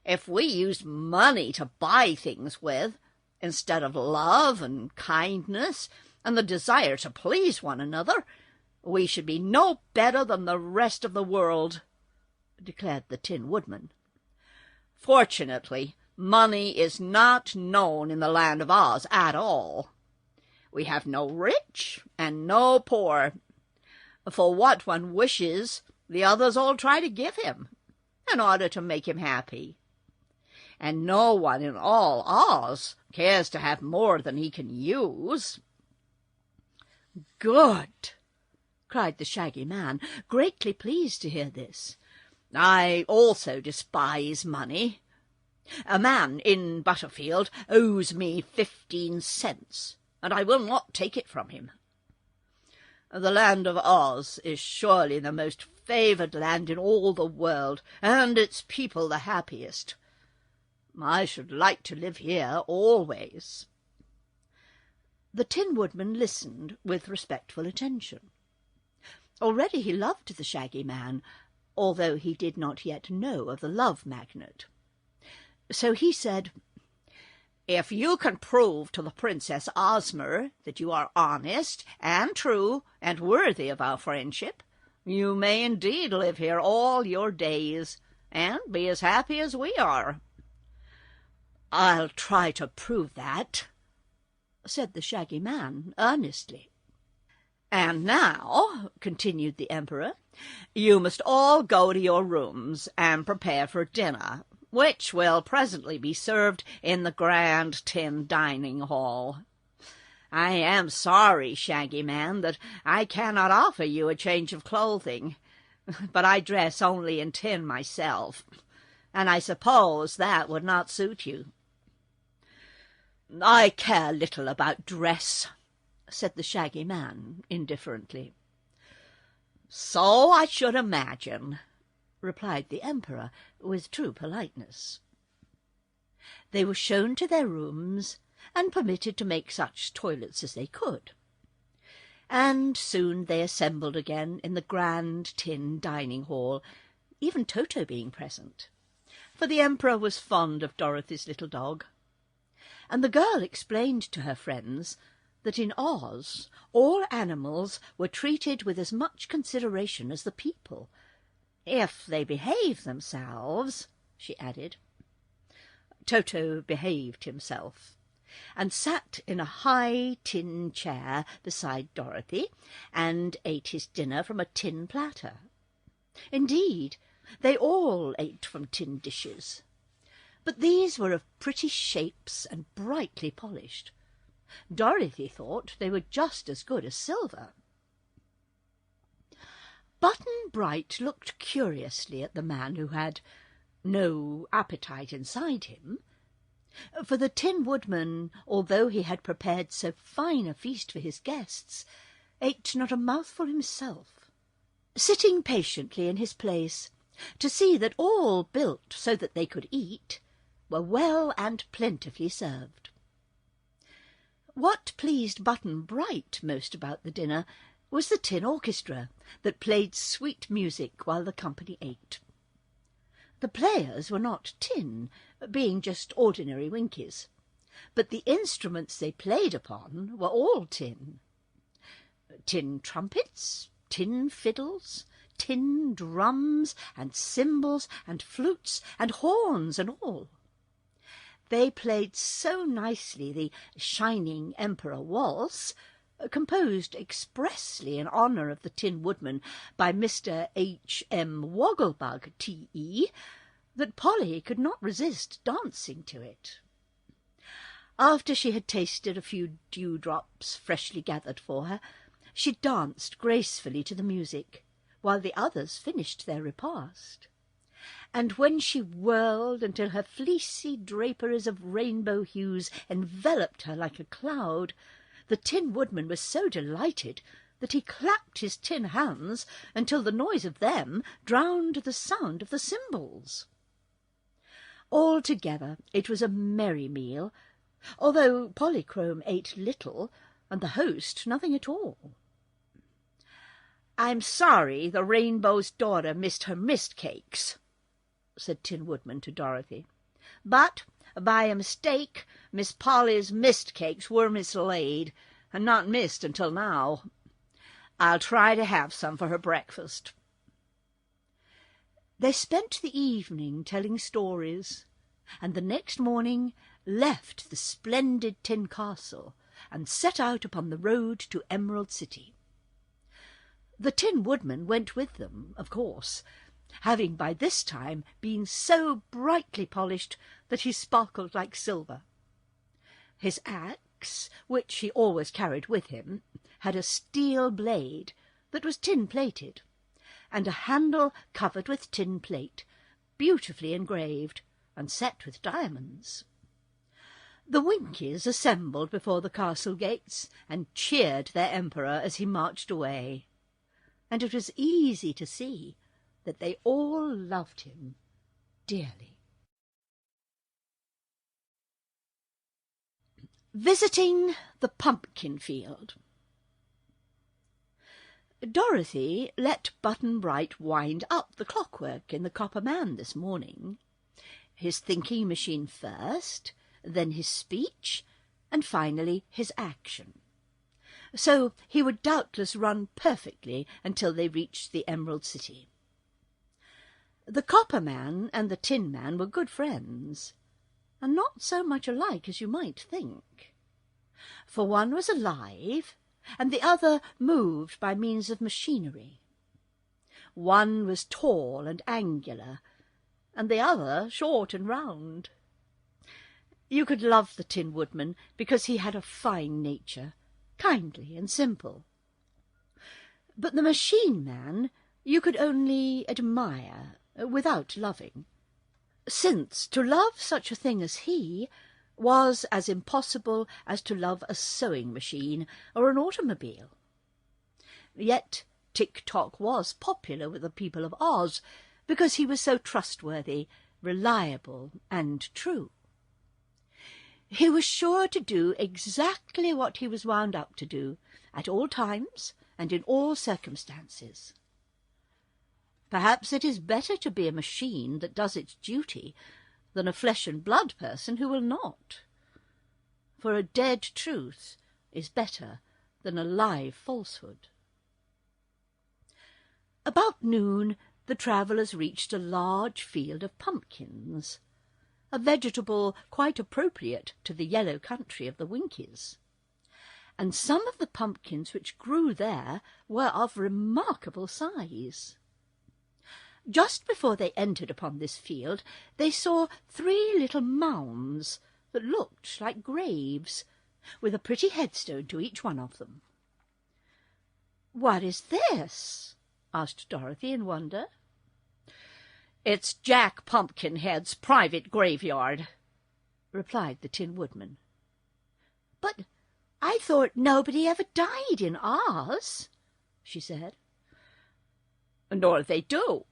"If we used money to buy things with, instead of love and kindness and the desire to please one another, we should be no better than the rest of the world," declared the Tin Woodman. "Fortunately, money is not known in the Land of Oz at all. We have no rich and no poor. For what one wishes, the others all try to give him, in order to make him happy. And no one in all Oz cares to have more than he can use." "Good!" cried the Shaggy Man, greatly pleased to hear this. "I also despise money. A man in Butterfield owes me 15 cents, and I will not take it from him. The Land of Oz is surely the most favoured land in all the world, and its people the happiest. I should like to live here always." The Tin Woodman listened with respectful attention. Already he loved the Shaggy Man, although he did not yet know of the Love Magnet. So he said, If you can prove to the Princess Ozma that you are honest and true and worthy of our friendship, you may indeed live here all your days and be as happy as we are." "I'll try to prove that," said the Shaggy Man earnestly. "And now," continued the Emperor, "you must all go to your rooms and prepare for dinner, which will presently be served in the grand tin dining hall. I am sorry, Shaggy Man, that I cannot offer you a change of clothing, but I dress only in tin myself, and I suppose that would not suit you." "I care little about dress," said the Shaggy Man indifferently. "So I should imagine," replied the Emperor with true politeness. They were shown to their rooms and permitted to make such toilets as they could, and soon they assembled again in the grand tin dining hall, even Toto being present, for the Emperor was fond of Dorothy's little dog, and the girl explained to her friends that in Oz all animals were treated with as much consideration as the people, if they behave themselves, she added. Toto behaved himself, and sat in a high tin chair beside Dorothy, and ate his dinner from a tin platter. Indeed, they all ate from tin dishes, but these were of pretty shapes and brightly polished. Dorothy thought they were just as good as silver. Button-Bright looked curiously at the man who had no appetite inside him, for the Tin Woodman, although he had prepared so fine a feast for his guests, ate not a mouthful himself, sitting patiently in his place to see that all built so that they could eat were well and plentifully served. What pleased Button-Bright most about the dinner was the tin orchestra that played sweet music while the company ate. The players were not tin, being just ordinary Winkies, but the instruments they played upon were all tin. Tin trumpets, tin fiddles, tin drums, and cymbals, and flutes, and horns, and all. They played so nicely the Shining Emperor Waltz, composed expressly in honour of the Tin Woodman by Mr. H.M. Wogglebug, T.E., that Polly could not resist dancing to it. After she had tasted a few dewdrops freshly gathered for her, she danced gracefully to the music, while the others finished their repast. And when she whirled until her fleecy draperies of rainbow hues enveloped her like a cloud, the Tin Woodman was so delighted that he clapped his tin hands until the noise of them drowned the sound of the cymbals. Altogether it was a merry meal, although Polychrome ate little and the host nothing at all. "I'm sorry the Rainbow's daughter missed her mist cakes," said Tin Woodman to Dorothy, "but by a mistake Miss Polly's mist cakes were mislaid, and not missed until now. I'll try to have some for her breakfast." They spent the evening telling stories, and the next morning left the splendid tin castle and set out upon the road to Emerald City. The Tin Woodman went with them, of course, having by this time been so brightly polished that he sparkled like silver. His axe, which he always carried with him, had a steel blade that was tin-plated, and a handle covered with tin plate, beautifully engraved and set with diamonds. The Winkies assembled before the castle gates and cheered their emperor as he marched away, and it was easy to see that they all loved him dearly. Visiting the pumpkin field. Dorothy let Button-Bright wind up the clockwork in the Copper Man this morning, his thinking machine first, then his speech, and finally his action. So he would doubtless run perfectly until they reached the Emerald City. The Copper Man and the Tin Man were good friends, and not so much alike as you might think. For one was alive, and the other moved by means of machinery. One was tall and angular, and the other short and round. You could love the Tin Woodman because he had a fine nature, kindly and simple. But the Machine Man you could only admire without loving, since to love such a thing as he was as impossible as to love a sewing machine or an automobile. Yet Tick-Tock was popular with the people of Oz because he was so trustworthy, reliable, and true. He was sure to do exactly what he was wound up to do, at all times and in all circumstances. Perhaps it is better to be a machine that does its duty than a flesh-and-blood person who will not. For a dead truth is better than a live falsehood. About noon the travellers reached a large field of pumpkins, a vegetable quite appropriate to the yellow country of the Winkies. And some of the pumpkins which grew there were of remarkable size. Just before they entered upon this field, they saw 3 little mounds that looked like graves, with a pretty headstone to each one of them. "What is this?" asked Dorothy in wonder. "It's Jack Pumpkinhead's private graveyard," replied the Tin Woodman. "But I thought nobody ever died in Oz," she said. "Nor they do.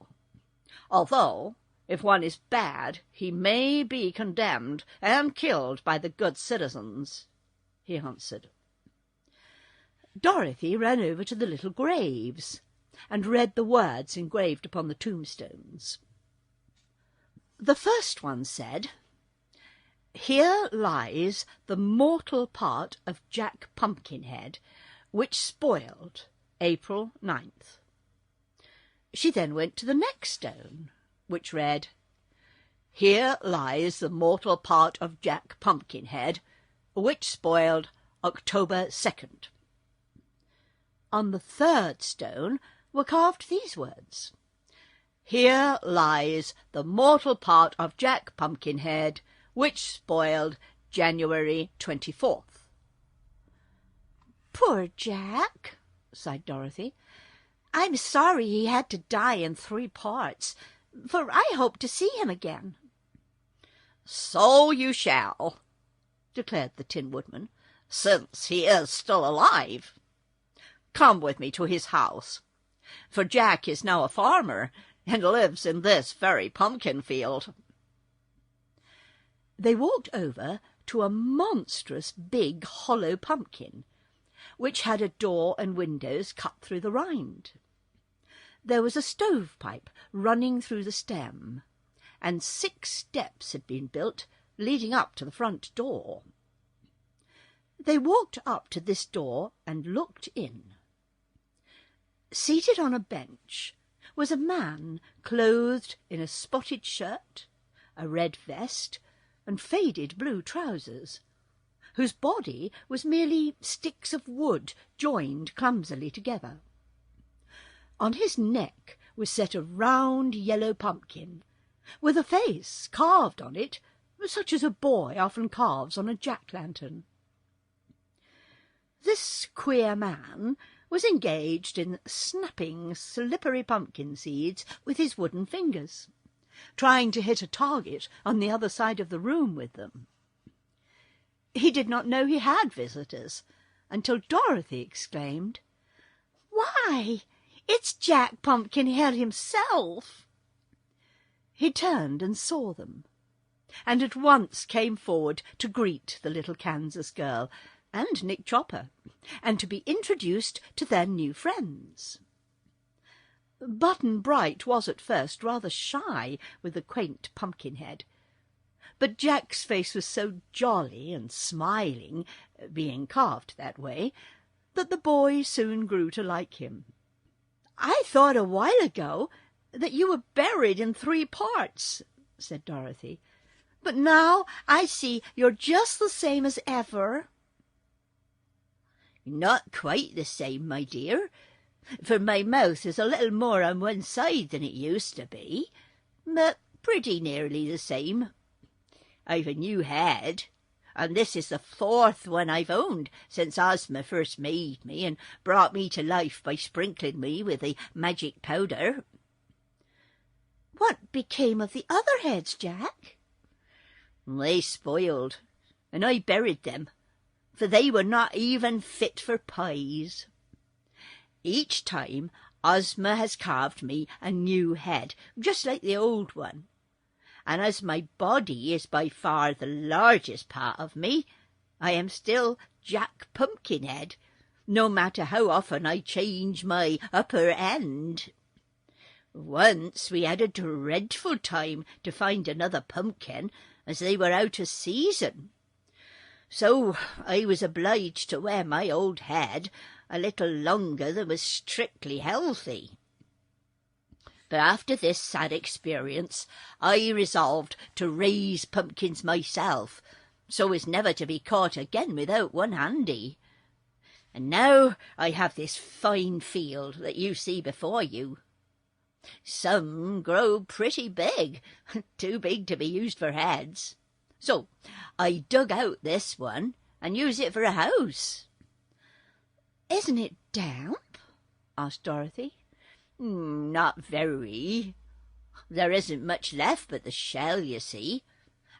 Although, if one is bad, he may be condemned and killed by the good citizens," he answered. Dorothy ran over to the little graves and read the words engraved upon the tombstones. The first one said, "Here lies the mortal part of Jack Pumpkinhead, which spoiled April 9th. She then went to the next stone, which read, "Here lies the mortal part of Jack Pumpkinhead, which spoiled October 2nd. On the third stone were carved these words, "Here lies the mortal part of Jack Pumpkinhead, which spoiled January 24th. "Poor Jack," sighed Dorothy. "I'm sorry he had to die in 3 parts, for I hope to see him again." "So you shall," declared the Tin Woodman, "since he is still alive. Come with me to his house, for Jack is now a farmer and lives in this very pumpkin field." They walked over to a monstrous big hollow pumpkin, which had a door and windows cut through the rind. There was a stovepipe running through the stem, and 6 steps had been built leading up to the front door. They walked up to this door and looked in. Seated on a bench was a man clothed in a spotted shirt, a red vest, and faded blue trousers, whose body was merely sticks of wood joined clumsily together. On his neck was set a round yellow pumpkin, with a face carved on it, such as a boy often carves on a jack-lantern. This queer man was engaged in snapping slippery pumpkin seeds with his wooden fingers, trying to hit a target on the other side of the room with them. He did not know he had visitors until Dorothy exclaimed, "Why, it's Jack Pumpkinhead himself!" He turned and saw them, and at once came forward to greet the little Kansas girl and Nick Chopper, and to be introduced to their new friends. Button-Bright was at first rather shy with the quaint Pumpkinhead, but Jack's face was so jolly and smiling, being carved that way, that the boy soon grew to like him. "I thought a while ago that you were buried in 3 parts," said Dorothy, "but now I see you're just the same as ever." "Not quite the same, my dear, for my mouth is a little more on one side than it used to be, but pretty nearly the same. I've a new head, and this is the 4th one I've owned since Ozma first made me and brought me to life by sprinkling me with the magic powder." "What became of the other heads, Jack?" "They spoiled, and I buried them, for they were not even fit for pies. Each time Ozma has carved me a new head, just like the old one, and as my body is by far the largest part of me, I am still Jack Pumpkinhead, no matter how often I change my upper end. Once we had a dreadful time to find another pumpkin, as they were out of season, so I was obliged to wear my old head a little longer than was strictly healthy. But after this sad experience I resolved to raise pumpkins myself, so as never to be caught again without one handy. And now I have this fine field that you see before you. Some grow pretty big, too big to be used for heads. So I dug out this one and use it for a house." "Isn't it damp?" asked Dorothy. "Not very. There isn't much left but the shell, you see,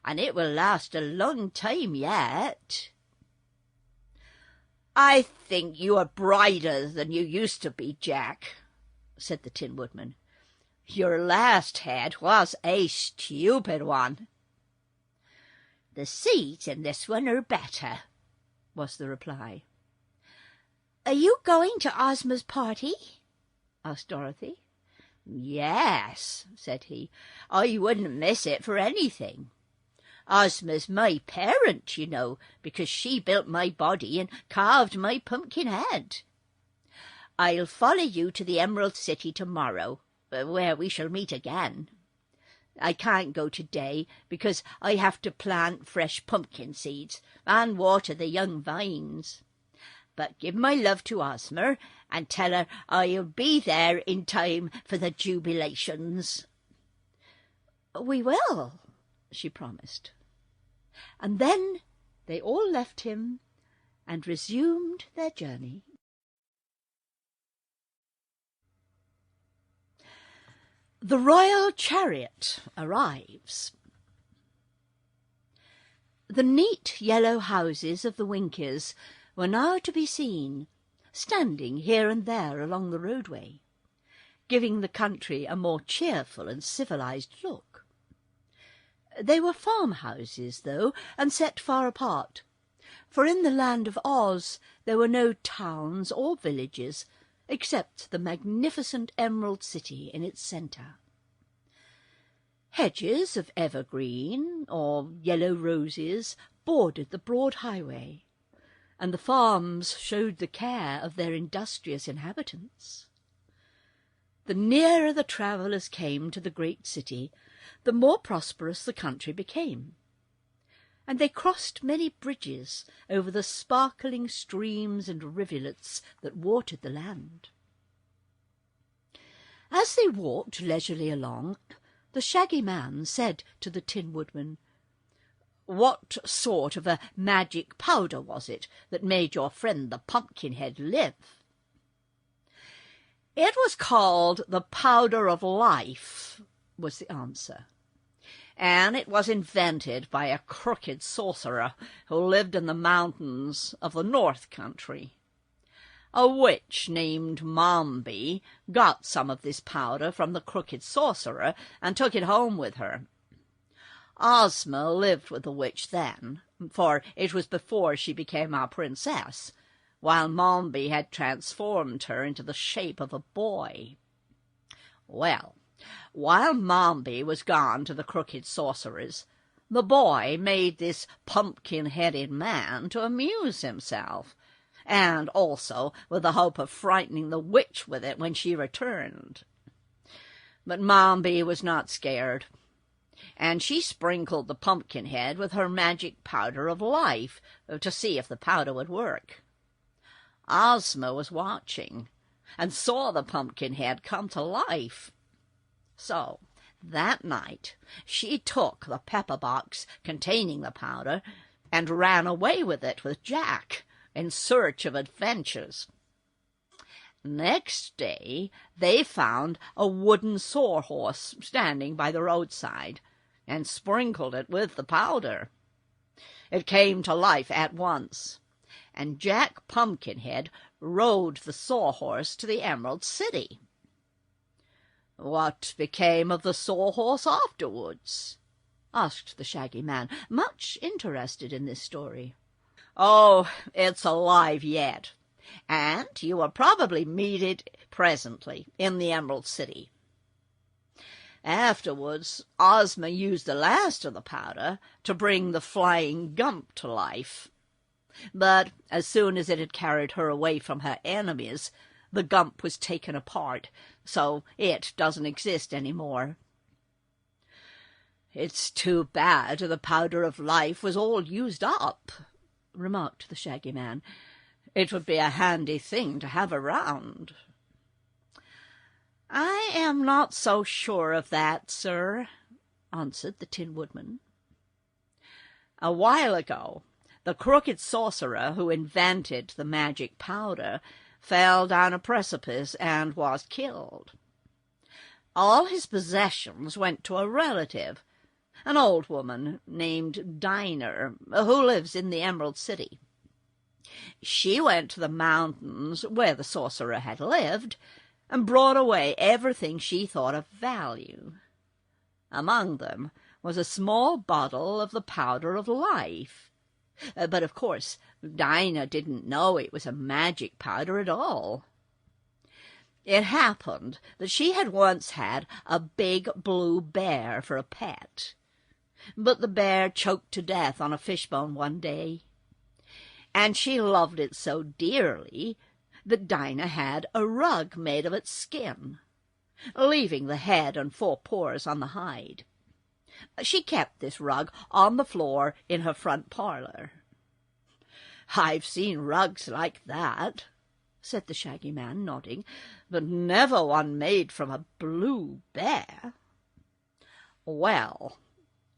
and it will last a long time yet." "I think you are brighter than you used to be, Jack," said the Tin Woodman. "Your last head was a stupid one." "The seeds in this one are better," was the reply. "Are you going to Ozma's party?" asked Dorothy. "Yes," said he. "I wouldn't miss it for anything. Ozma's my parent, you know, because she built my body and carved my pumpkin head. I'll follow you to the Emerald City tomorrow, where we shall meet again. I can't go today because I have to plant fresh pumpkin seeds and water the young vines. But give my love to Ozma and tell her I'll be there in time for the jubilations." "We will," she promised. And then they all left him and resumed their journey. The royal chariot arrives. The neat yellow houses of the Winkies were now to be seen, standing here and there along the roadway, giving the country a more cheerful and civilized look. They were farmhouses, though, and set far apart, for in the land of Oz there were no towns or villages except the magnificent Emerald City in its centre. Hedges of evergreen or yellow roses bordered the broad highway, and the farms showed the care of their industrious inhabitants. The nearer the travellers came to the great city, the more prosperous the country became, and they crossed many bridges over the sparkling streams and rivulets that watered the land. As they walked leisurely along, the Shaggy Man said to the Tin Woodman, "What sort of a magic powder was it that made your friend the Pumpkinhead live?" "It was called the Powder of Life," was the answer, "and it was invented by a crooked sorcerer who lived in the mountains of the North Country. A witch named Mombi got some of this powder from the crooked sorcerer and took it home with her. Ozma lived with the witch then, for it was before she became our princess, while Mombi had transformed her into the shape of a boy. Well, while Mombi was gone to the crooked sorcerer's, The boy made this pumpkin-headed man to amuse himself, and also with the hope of frightening the witch with it when she returned. But Mombi was not scared, and she sprinkled the pumpkin head with her magic powder of life to see if the powder would work. Ozma was watching, and saw the pumpkin head come to life. So that night she took the pepper box containing the powder and ran away with it with Jack in search of adventures. Next day they found a wooden sawhorse standing by the roadside, and sprinkled it with the powder. It came to life at once, and Jack Pumpkinhead rode the sawhorse to the Emerald City. "What became of the sawhorse afterwards?" asked the Shaggy Man, much interested in this story. "Oh, it's alive yet, and you will probably meet it presently in the Emerald City." Afterwards, Ozma used the last of the powder to bring the flying Gump to life. But as soon as it had carried her away from her enemies, the Gump was taken apart, so it doesn't exist any more. "It's too bad the powder of life was all used up," remarked the Shaggy Man. "It would be a handy thing to have around." "I am not so sure of that, sir," answered the Tin Woodman. "A while ago, the crooked sorcerer who invented the magic powder fell down a precipice and was killed. All his possessions went to a relative, an old woman named Dinah, who lives in the Emerald City. She went to the mountains where the sorcerer had lived, and brought away everything she thought of value. Among them was a small bottle of the powder of life. But, of course, Dinah didn't know it was a magic powder at all. It happened that she had once had a big blue bear for a pet, but the bear choked to death on a fishbone one day, and she loved it so dearly that Dinah had a rug made of its skin, leaving the head and 4 paws on the hide. She kept this rug on the floor in her front parlor. "I've seen rugs like that," said the Shaggy Man, nodding, "but never one made from a blue bear." "Well,"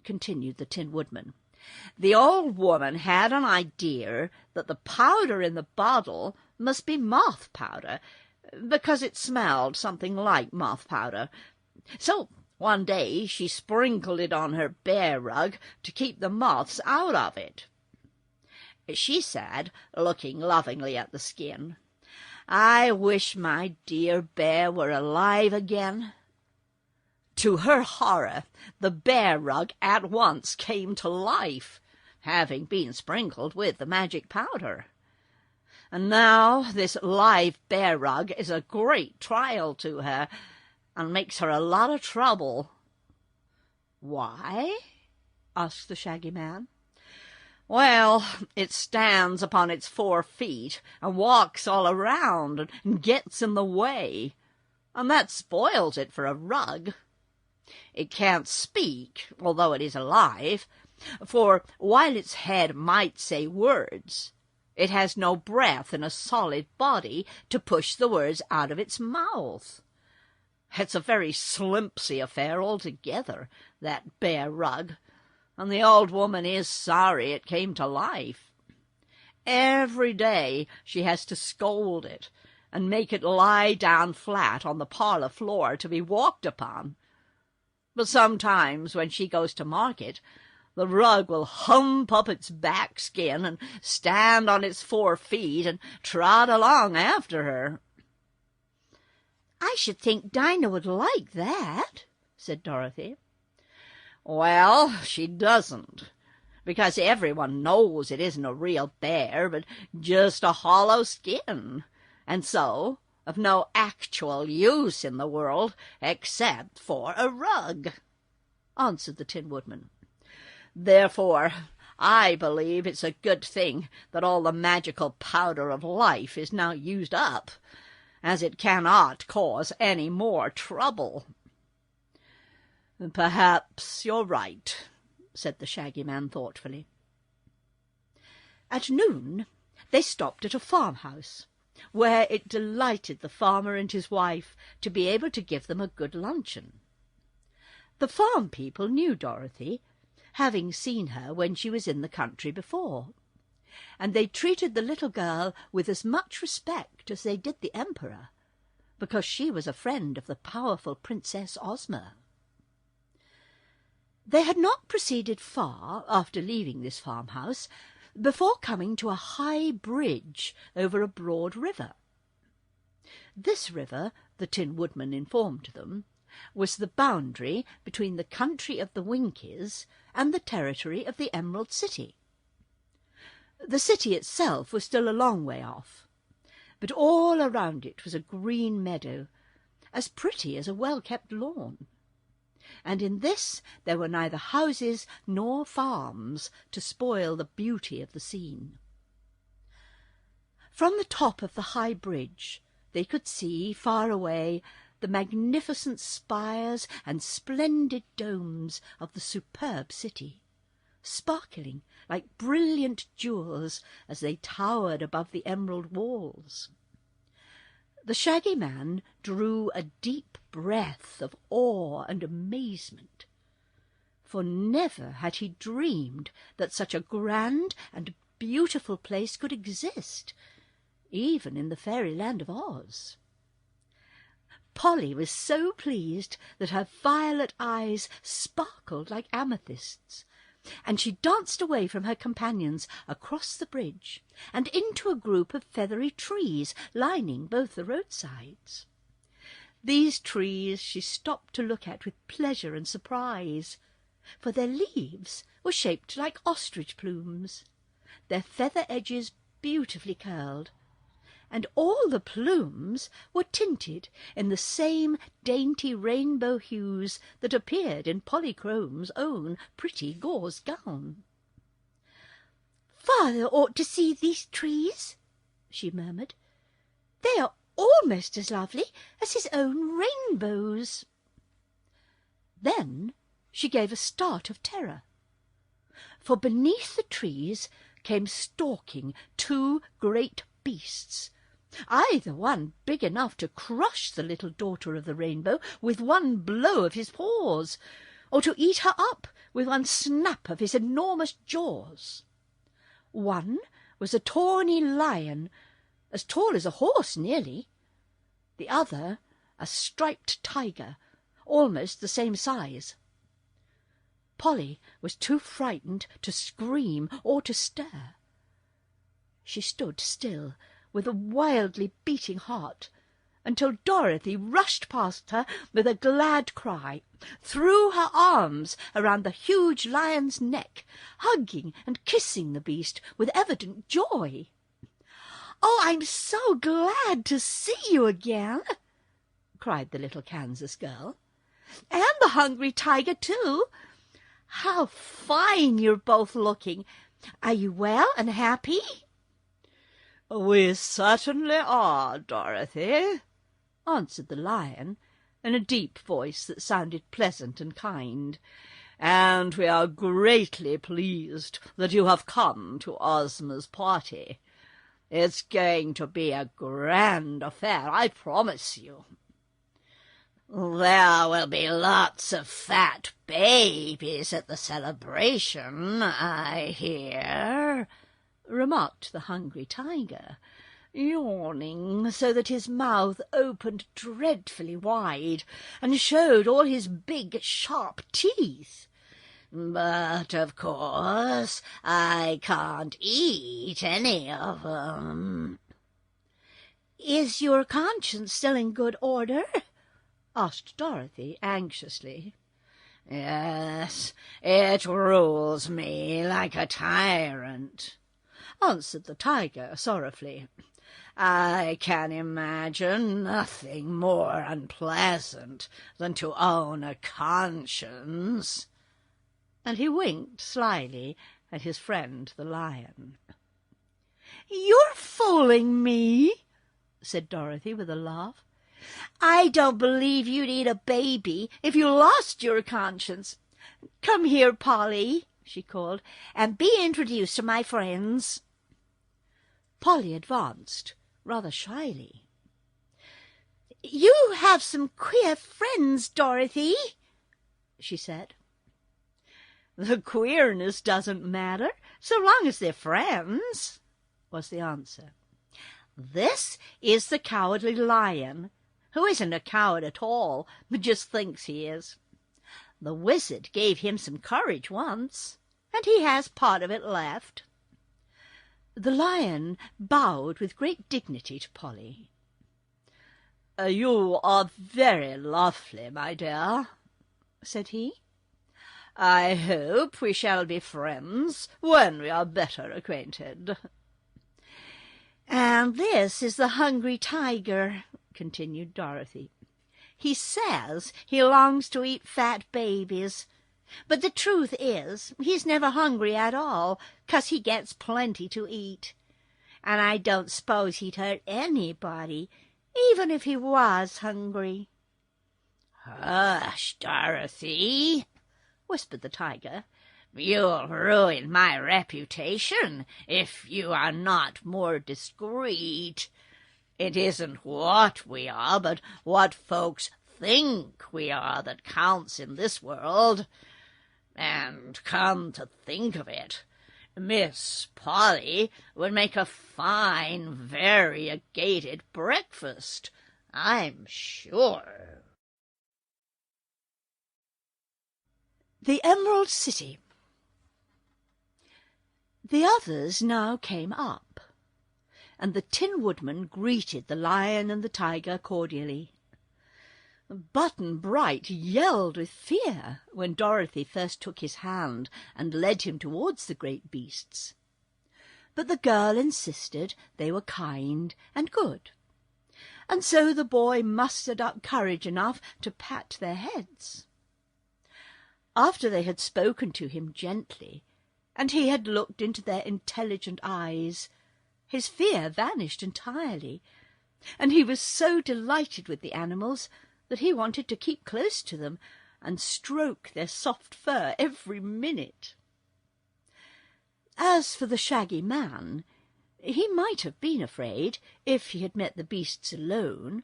continued the Tin Woodman, "the old woman had an idea that the powder in the bottle must be moth powder, because it smelled something like moth powder. So one day she sprinkled it on her bear rug to keep the moths out of it. She said, looking lovingly at the skin, 'I wish my dear bear were alive again.' To her horror, the bear rug at once came to life, having been sprinkled with the magic powder. And now this live bear rug is a great trial to her, and makes her a lot of trouble." "Why?" asked the Shaggy Man. "Well, it stands upon its 4 feet, and walks all around, and gets in the way, and that spoils it for a rug. It can't speak, although it is alive, for while its head might say words, it has no breath in a solid body to push the words out of its mouth. It's a very slimpsy affair altogether, that bear rug, and the old woman is sorry it came to life. Every day she has to scold it, and make it lie down flat on the parlor floor to be walked upon. But sometimes when she goes to market, the rug will hump up its back skin and stand on its 4 feet and trot along after her." "I should think Dinah would like that," said Dorothy. "Well, she doesn't, because everyone knows it isn't a real bear, but just a hollow skin, and so of no actual use in the world except for a rug," answered the Tin Woodman. Therefore, I believe it's a good thing that all the magical powder of life is now used up, as it cannot cause any more trouble." "Perhaps you're right," said the Shaggy Man thoughtfully. At noon they stopped at a farmhouse, where it delighted the farmer and his wife to be able to give them a good luncheon. The farm people knew Dorothy, having seen her when she was in the country before, and they treated the little girl with as much respect as they did the Emperor, because she was a friend of the powerful Princess Ozma. They had not proceeded far after leaving this farmhouse before coming to a high bridge over a broad river. This river, the Tin Woodman informed them, was the boundary between the country of the Winkies and the territory of the Emerald City. The city itself was still a long way off, but all around it was a green meadow, as pretty as a well-kept lawn, and in this there were neither houses nor farms to spoil the beauty of the scene. From the top of the high bridge they could see, far away, the magnificent spires and splendid domes of the superb city, sparkling like brilliant jewels as they towered above the emerald walls. The Shaggy Man drew a deep breath of awe and amazement, for never had he dreamed that such a grand and beautiful place could exist, even in the fairyland of Oz. Polly was so pleased that her violet eyes sparkled like amethysts, and she danced away from her companions across the bridge and into a group of feathery trees lining both the roadsides. These trees she stopped to look at with pleasure and surprise, for their leaves were shaped like ostrich plumes, their feather edges beautifully curled, and all the plumes were tinted in the same dainty rainbow hues that appeared in Polychrome's own pretty gauze gown. "Father ought to see these trees," she murmured. "They are almost as lovely as his own rainbows." Then she gave a start of terror, for beneath the trees came stalking two great beasts, either one big enough to crush the little daughter of the rainbow with one blow of his paws, or to eat her up with one snap of his enormous jaws. One was a tawny lion, as tall as a horse nearly, the other a striped tiger, almost the same size. Polly was too frightened to scream or to stir. She stood still, with a wildly beating heart, until Dorothy rushed past her with a glad cry, threw her arms around the huge lion's neck, hugging and kissing the beast with evident joy. "Oh, I'm so glad to see you again," cried the little Kansas girl. "And the hungry tiger, too. How fine you're both looking. Are you well and happy?" "We certainly are, Dorothy," answered the lion, in a deep voice that sounded pleasant and kind, "and we are greatly pleased that you have come to Ozma's party. It's going to be a grand affair, I promise you." "There will be lots of fat babies at the celebration, I hear," remarked the hungry tiger, yawning so that his mouth opened dreadfully wide and showed all his big sharp teeth. "But, of course, I can't eat any of them." "Is your conscience still in good order?" asked Dorothy anxiously. "Yes, it rules me like a tyrant," answered the tiger sorrowfully. "I can imagine nothing more unpleasant than to own a conscience." and he winked slyly at his friend the lion. "You're fooling me," said Dorothy with a laugh. "I don't believe you'd eat a baby if you lost your conscience. Come here, Polly," she called, "and be introduced to my friends." Polly advanced, rather shyly. "You have some queer friends, Dorothy," she said. "The queerness doesn't matter, so long as they're friends," was the answer. "This is the Cowardly Lion, who isn't a coward at all, but just thinks he is. The wizard gave him some courage once, and he has part of it left." The lion bowed with great dignity to Polly. "You are very lovely, my dear," said he. "I hope we shall be friends when we are better acquainted." "And this is the Hungry Tiger," continued Dorothy. "He says he longs to eat fat babies, but the truth is he's never hungry at all, 'cause he gets plenty to eat. And I don't s'pose he'd hurt anybody, even if he was hungry." "Hush, Dorothy," whispered the tiger. "You'll ruin my reputation if you are not more discreet. It isn't what we are, but what folks think we are that counts in this world. And come to think of it, Miss Polly would make a fine variegated breakfast, I'm sure." The Emerald City. The others now came up, and the Tin Woodman greeted the lion and the tiger cordially. Button-Bright yelled with fear when Dorothy first took his hand and led him towards the great beasts. But the girl insisted they were kind and good, and so the boy mustered up courage enough to pat their heads. After they had spoken to him gently, and he had looked into their intelligent eyes, his fear vanished entirely, and he was so delighted with the animals that he wanted to keep close to them and stroke their soft fur every minute. As for the Shaggy Man, he might have been afraid if he had met the beasts alone,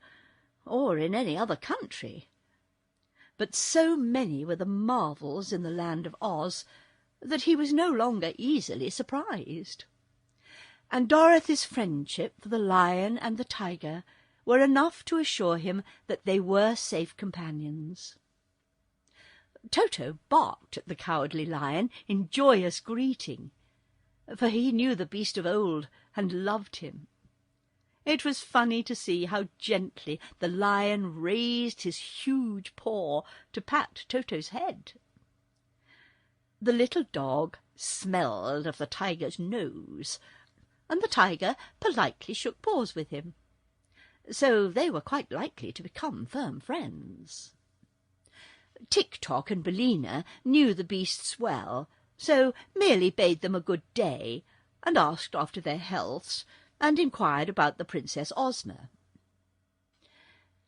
or in any other country. But so many were the marvels in the land of Oz that he was no longer easily surprised. And Dorothy's friendship for the lion and the tiger were enough to assure him that they were safe companions. Toto barked at the Cowardly Lion in joyous greeting, for he knew the beast of old and loved him. It was funny to see how gently the lion raised his huge paw to pat Toto's head. The little dog smelled of the tiger's nose, and the tiger politely shook paws with him. So they were quite likely to become firm friends. Tick-Tock and Billina knew the beasts well, so merely bade them a good day, and asked after their healths, and inquired about the Princess Ozma.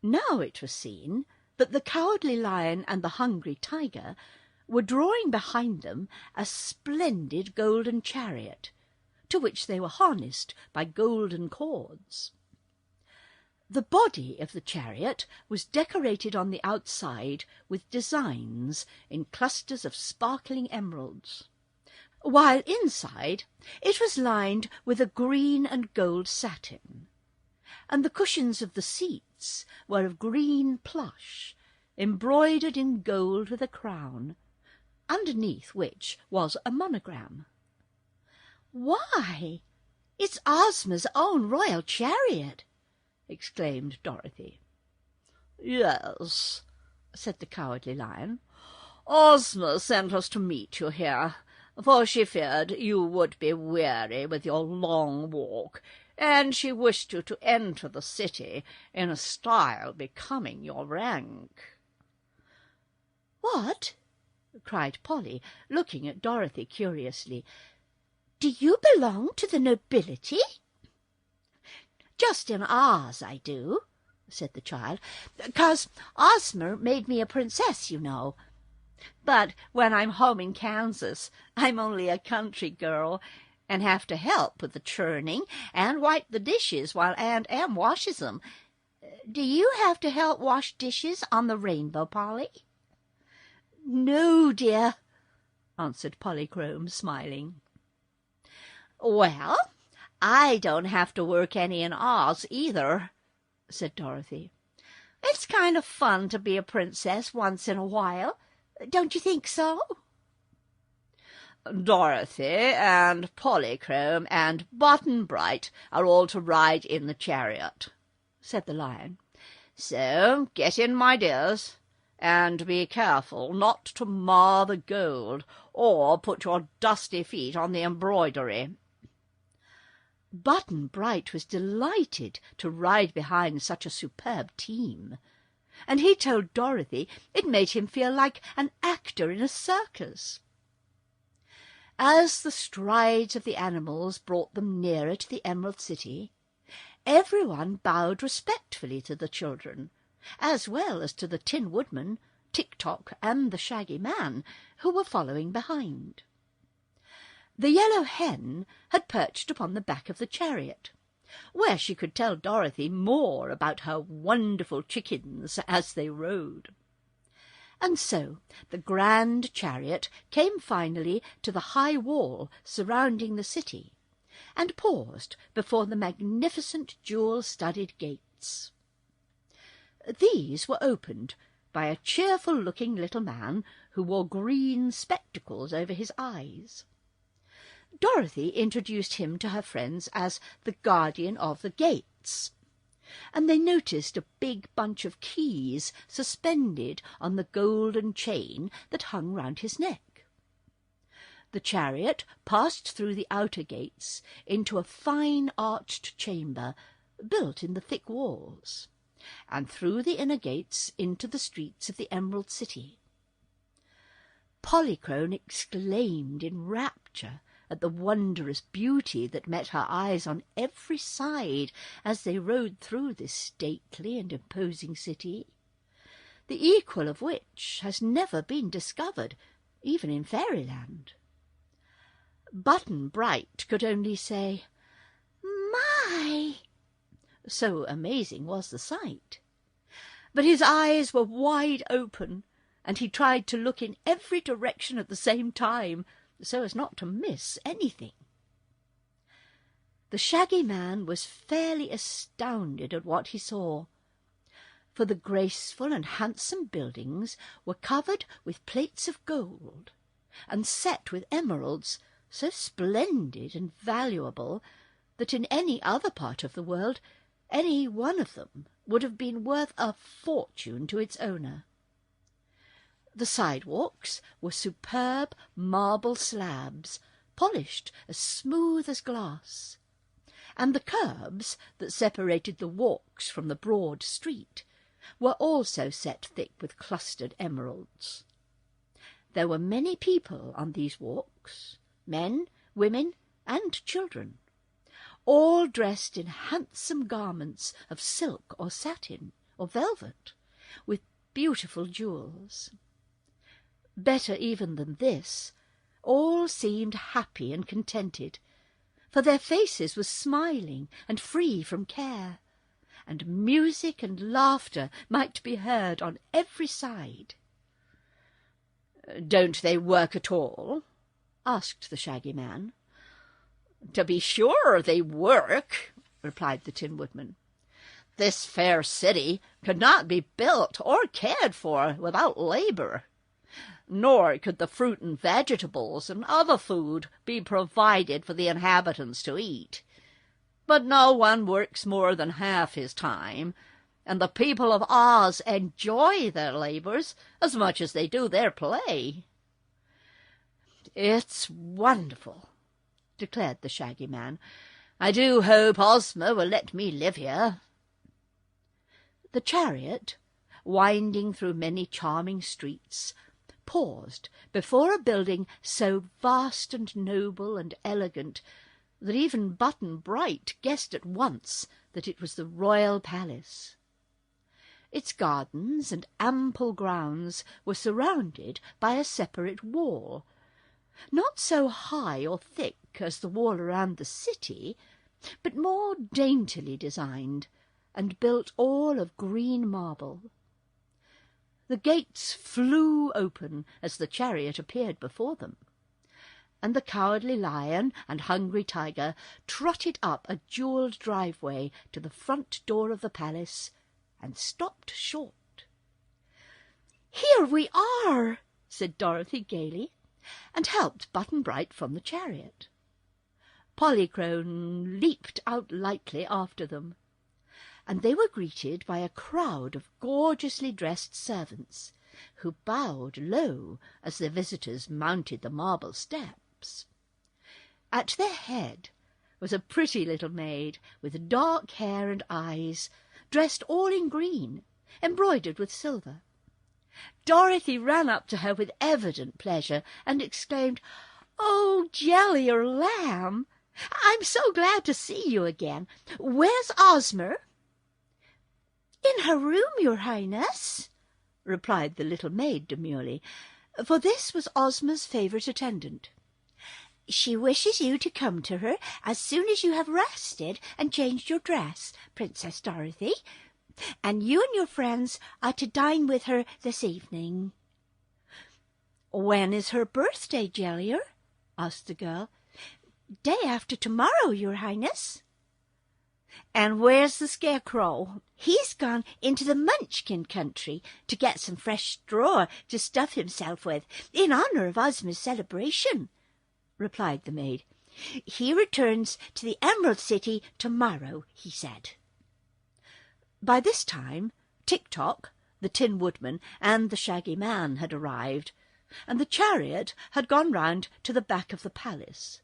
Now it was seen that the Cowardly Lion and the Hungry Tiger were drawing behind them a splendid golden chariot, to which they were harnessed by golden cords. The body of the chariot was decorated on the outside with designs in clusters of sparkling emeralds, while inside it was lined with a green and gold satin, and the cushions of the seats were of green plush, embroidered in gold with a crown, underneath which was a monogram. "Why, it's Ozma's own royal chariot!" exclaimed Dorothy. "Yes," said the Cowardly Lion. "Ozma sent us to meet you here, for she feared you would be weary with your long walk, and she wished you to enter the city in a style becoming your rank." "What?" cried Polly, looking at Dorothy curiously. "Do you belong to the nobility?" "Just in ours, I do," said the child, "'cause Ozma made me a princess, you know. But when I'm home in Kansas, I'm only a country girl, and have to help with the churning and wipe the dishes while Aunt Em washes them. Do you have to help wash dishes on the Rainbow, Polly?" "No, dear," answered Polychrome, smiling. "Well, I don't have to work any in Oz either," said Dorothy. "It's kind of fun to be a princess once in a while. Don't you think so?" "Dorothy and Polychrome and Button-Bright are all to ride in the chariot," said the Lion. "So get in, my dears, and be careful not to mar the gold or put your dusty feet on the embroidery." Button-Bright was delighted to ride behind such a superb team, and he told Dorothy it made him feel like an actor in a circus. As the strides of the animals brought them nearer to the Emerald City, everyone bowed respectfully to the children, as well as to the Tin Woodman, Tik-Tok, and the Shaggy Man, who were following behind. The Yellow Hen had perched upon the back of the chariot, where she could tell Dorothy more about her wonderful chickens as they rode. And so the grand chariot came finally to the high wall surrounding the city, and paused before the magnificent jewel-studded gates. These were opened by a cheerful-looking little man who wore green spectacles over his eyes. Dorothy introduced him to her friends as the guardian of the gates, and they noticed a big bunch of keys suspended on the golden chain that hung round his neck. The chariot passed through the outer gates into a fine arched chamber built in the thick walls, and through the inner gates into the streets of the Emerald City. Polychrome exclaimed in rapture at the wondrous beauty that met her eyes on every side as they rode through this stately and imposing city, the equal of which has never been discovered, even in fairyland. Button-Bright could only say, "My!" so amazing was the sight. But his eyes were wide open, and he tried to look in every direction at the same time, so as not to miss anything. The Shaggy Man was fairly astounded at what he saw, for the graceful and handsome buildings were covered with plates of gold, and set with emeralds so splendid and valuable that in any other part of the world any one of them would have been worth a fortune to its owner. The sidewalks were superb marble slabs, polished as smooth as glass, and the curbs that separated the walks from the broad street were also set thick with clustered emeralds. There were many people on these walks, men, women, and children, all dressed in handsome garments of silk or satin or velvet, with beautiful jewels. Better even than this, all seemed happy and contented, for their faces were smiling and free from care, and music and laughter might be heard on every side. "Don't they work at all?" asked the Shaggy Man. "To be sure they work," replied the Tin Woodman. "This fair city could not be built or cared for without labor, nor could the fruit and vegetables and other food be provided for the inhabitants to eat. But no one works more than half his time, and the people of Oz enjoy their labors as much as they do their play." "It's wonderful," declared the Shaggy Man. "I do hope Ozma will let me live here." The chariot, winding through many charming streets, paused before a building so vast and noble and elegant that even Button-Bright guessed at once that it was the royal palace. Its gardens and ample grounds were surrounded by a separate wall, not so high or thick as the wall around the city, but more daintily designed, and built all of green marble. The gates flew open as the chariot appeared before them, and the Cowardly Lion and Hungry Tiger trotted up a jewelled driveway to the front door of the palace and stopped short. "Here we are," said Dorothy gaily, and helped Button-Bright from the chariot. Polychrome leaped out lightly after them, and they were greeted by a crowd of gorgeously dressed servants, who bowed low as their visitors mounted the marble steps. At their head was a pretty little maid with dark hair and eyes, dressed all in green, embroidered with silver. Dorothy ran up to her with evident pleasure and exclaimed, "Oh, Jelly or Lamb, I'm so glad to see you again. Where's Ozma?" "In her room, your Highness," replied the little maid demurely, for this was Ozma's favourite attendant. "She wishes you to come to her as soon as you have rested and changed your dress, Princess Dorothy, and you and your friends are to dine with her this evening." "When is her birthday, Jellier?" asked the girl. "Day after tomorrow, your Highness." "And where's the Scarecrow?" "He's gone into the Munchkin country to get some fresh straw to stuff himself with, in honour of Ozma's celebration," replied the maid. "He returns to the Emerald City tomorrow, he said." By this time Tick-Tock, the Tin Woodman, and the Shaggy Man had arrived, and the chariot had gone round to the back of the palace,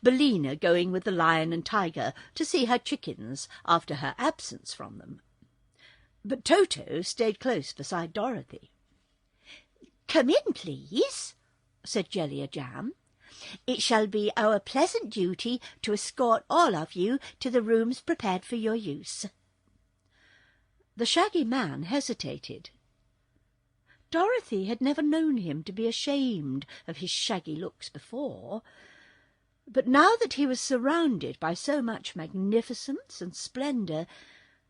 Billina going with the Lion and Tiger to see her chickens after her absence from them. But Toto stayed close beside Dorothy. "Come in, please," said Jelly-a-Jam. "It shall be our pleasant duty to escort all of you to the rooms prepared for your use." The Shaggy Man hesitated. Dorothy had never known him to be ashamed of his shaggy looks before, but now that he was surrounded by so much magnificence and splendour,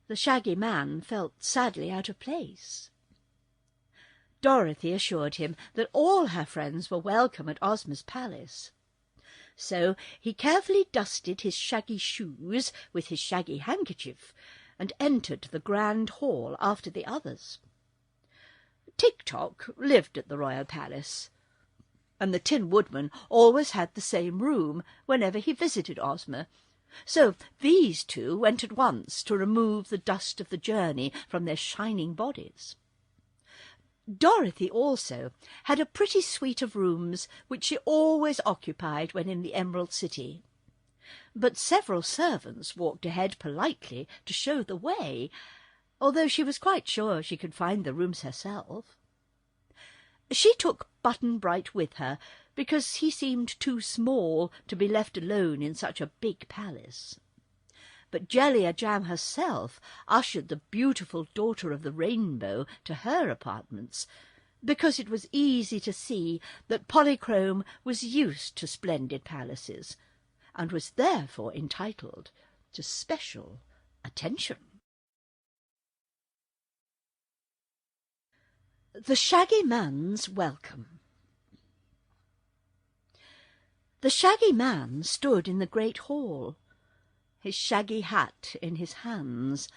the Shaggy Man felt sadly out of place. Dorothy assured him that all her friends were welcome at Ozma's palace. So he carefully dusted his shaggy shoes with his shaggy handkerchief and entered the grand hall after the others. Tick-Tock lived at the royal palace, and the Tin Woodman always had the same room whenever he visited Ozma, so these two went at once to remove the dust of the journey from their shining bodies. Dorothy also had a pretty suite of rooms which she always occupied when in the Emerald City, but several servants walked ahead politely to show the way, although she was quite sure she could find the rooms herself. She took Button-Bright with her, because he seemed too small to be left alone in such a big palace. But Jelly-a-Jam herself ushered the beautiful Daughter of the Rainbow to her apartments, because it was easy to see that Polychrome was used to splendid palaces, and was therefore entitled to special attention. The Shaggy Man's Welcome. The Shaggy Man stood in the great hall, his shaggy hat in his hands,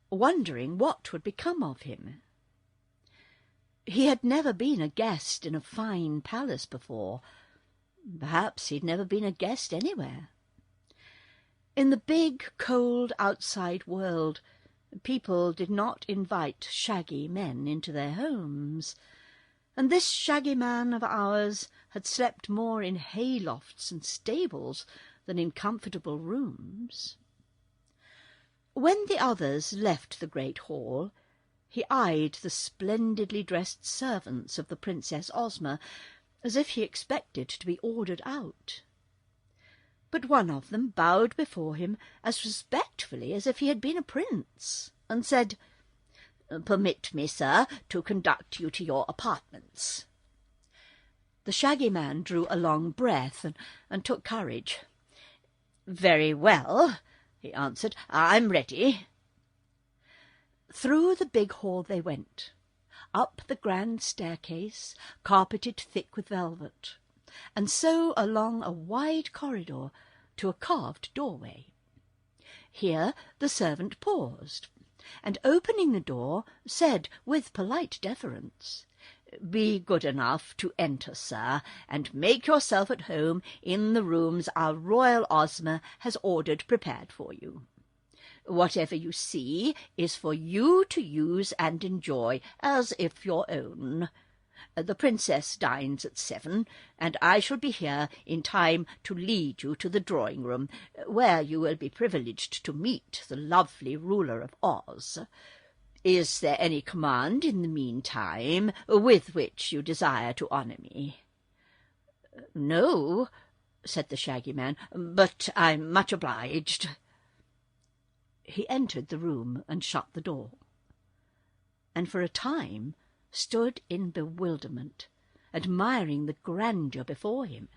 wondering what would become of him. He had never been a guest in a fine palace before. Perhaps he'd never been a guest anywhere. In the big, cold outside world, people did not invite shaggy men into their homes, and this Shaggy Man of ours had slept more in hay-lofts and stables than in comfortable rooms. When the others left the great hall, He eyed the splendidly dressed servants of the Princess Ozma as if he expected to be ordered out. But one of them bowed before him as respectfully as if he had been a prince, and said, "Permit me, sir, to conduct you to your apartments." The Shaggy Man drew a long breath and took courage. "Very well," he answered. "I'm ready." Through the big hall they went, up the grand staircase, carpeted thick with velvet, and so along a wide corridor to a carved doorway. Here the servant paused, and opening the door, said with polite deference, "Be good enough to enter, sir, and make yourself at home in the rooms our royal Ozma has ordered prepared for you. Whatever you see is for you to use and enjoy as if your own. The princess dines at 7, and I shall be here in time to lead you to the drawing-room, where you will be privileged to meet the lovely ruler of Oz. Is there any command in the meantime with which you desire to honour me?" "No," said the Shaggy Man, "but I'm much obliged." He entered the room and shut the door, and for a time stood in bewilderment, admiring the grandeur before him.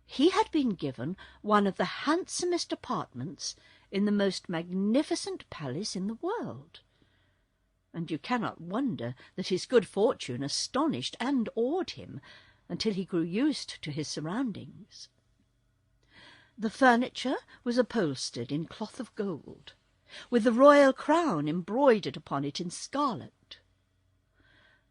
He had been given one of the handsomest apartments in the most magnificent palace in the world, and you cannot wonder that his good fortune astonished and awed him until he grew used to his surroundings. The furniture was upholstered in cloth of gold, with the royal crown embroidered upon it in scarlet.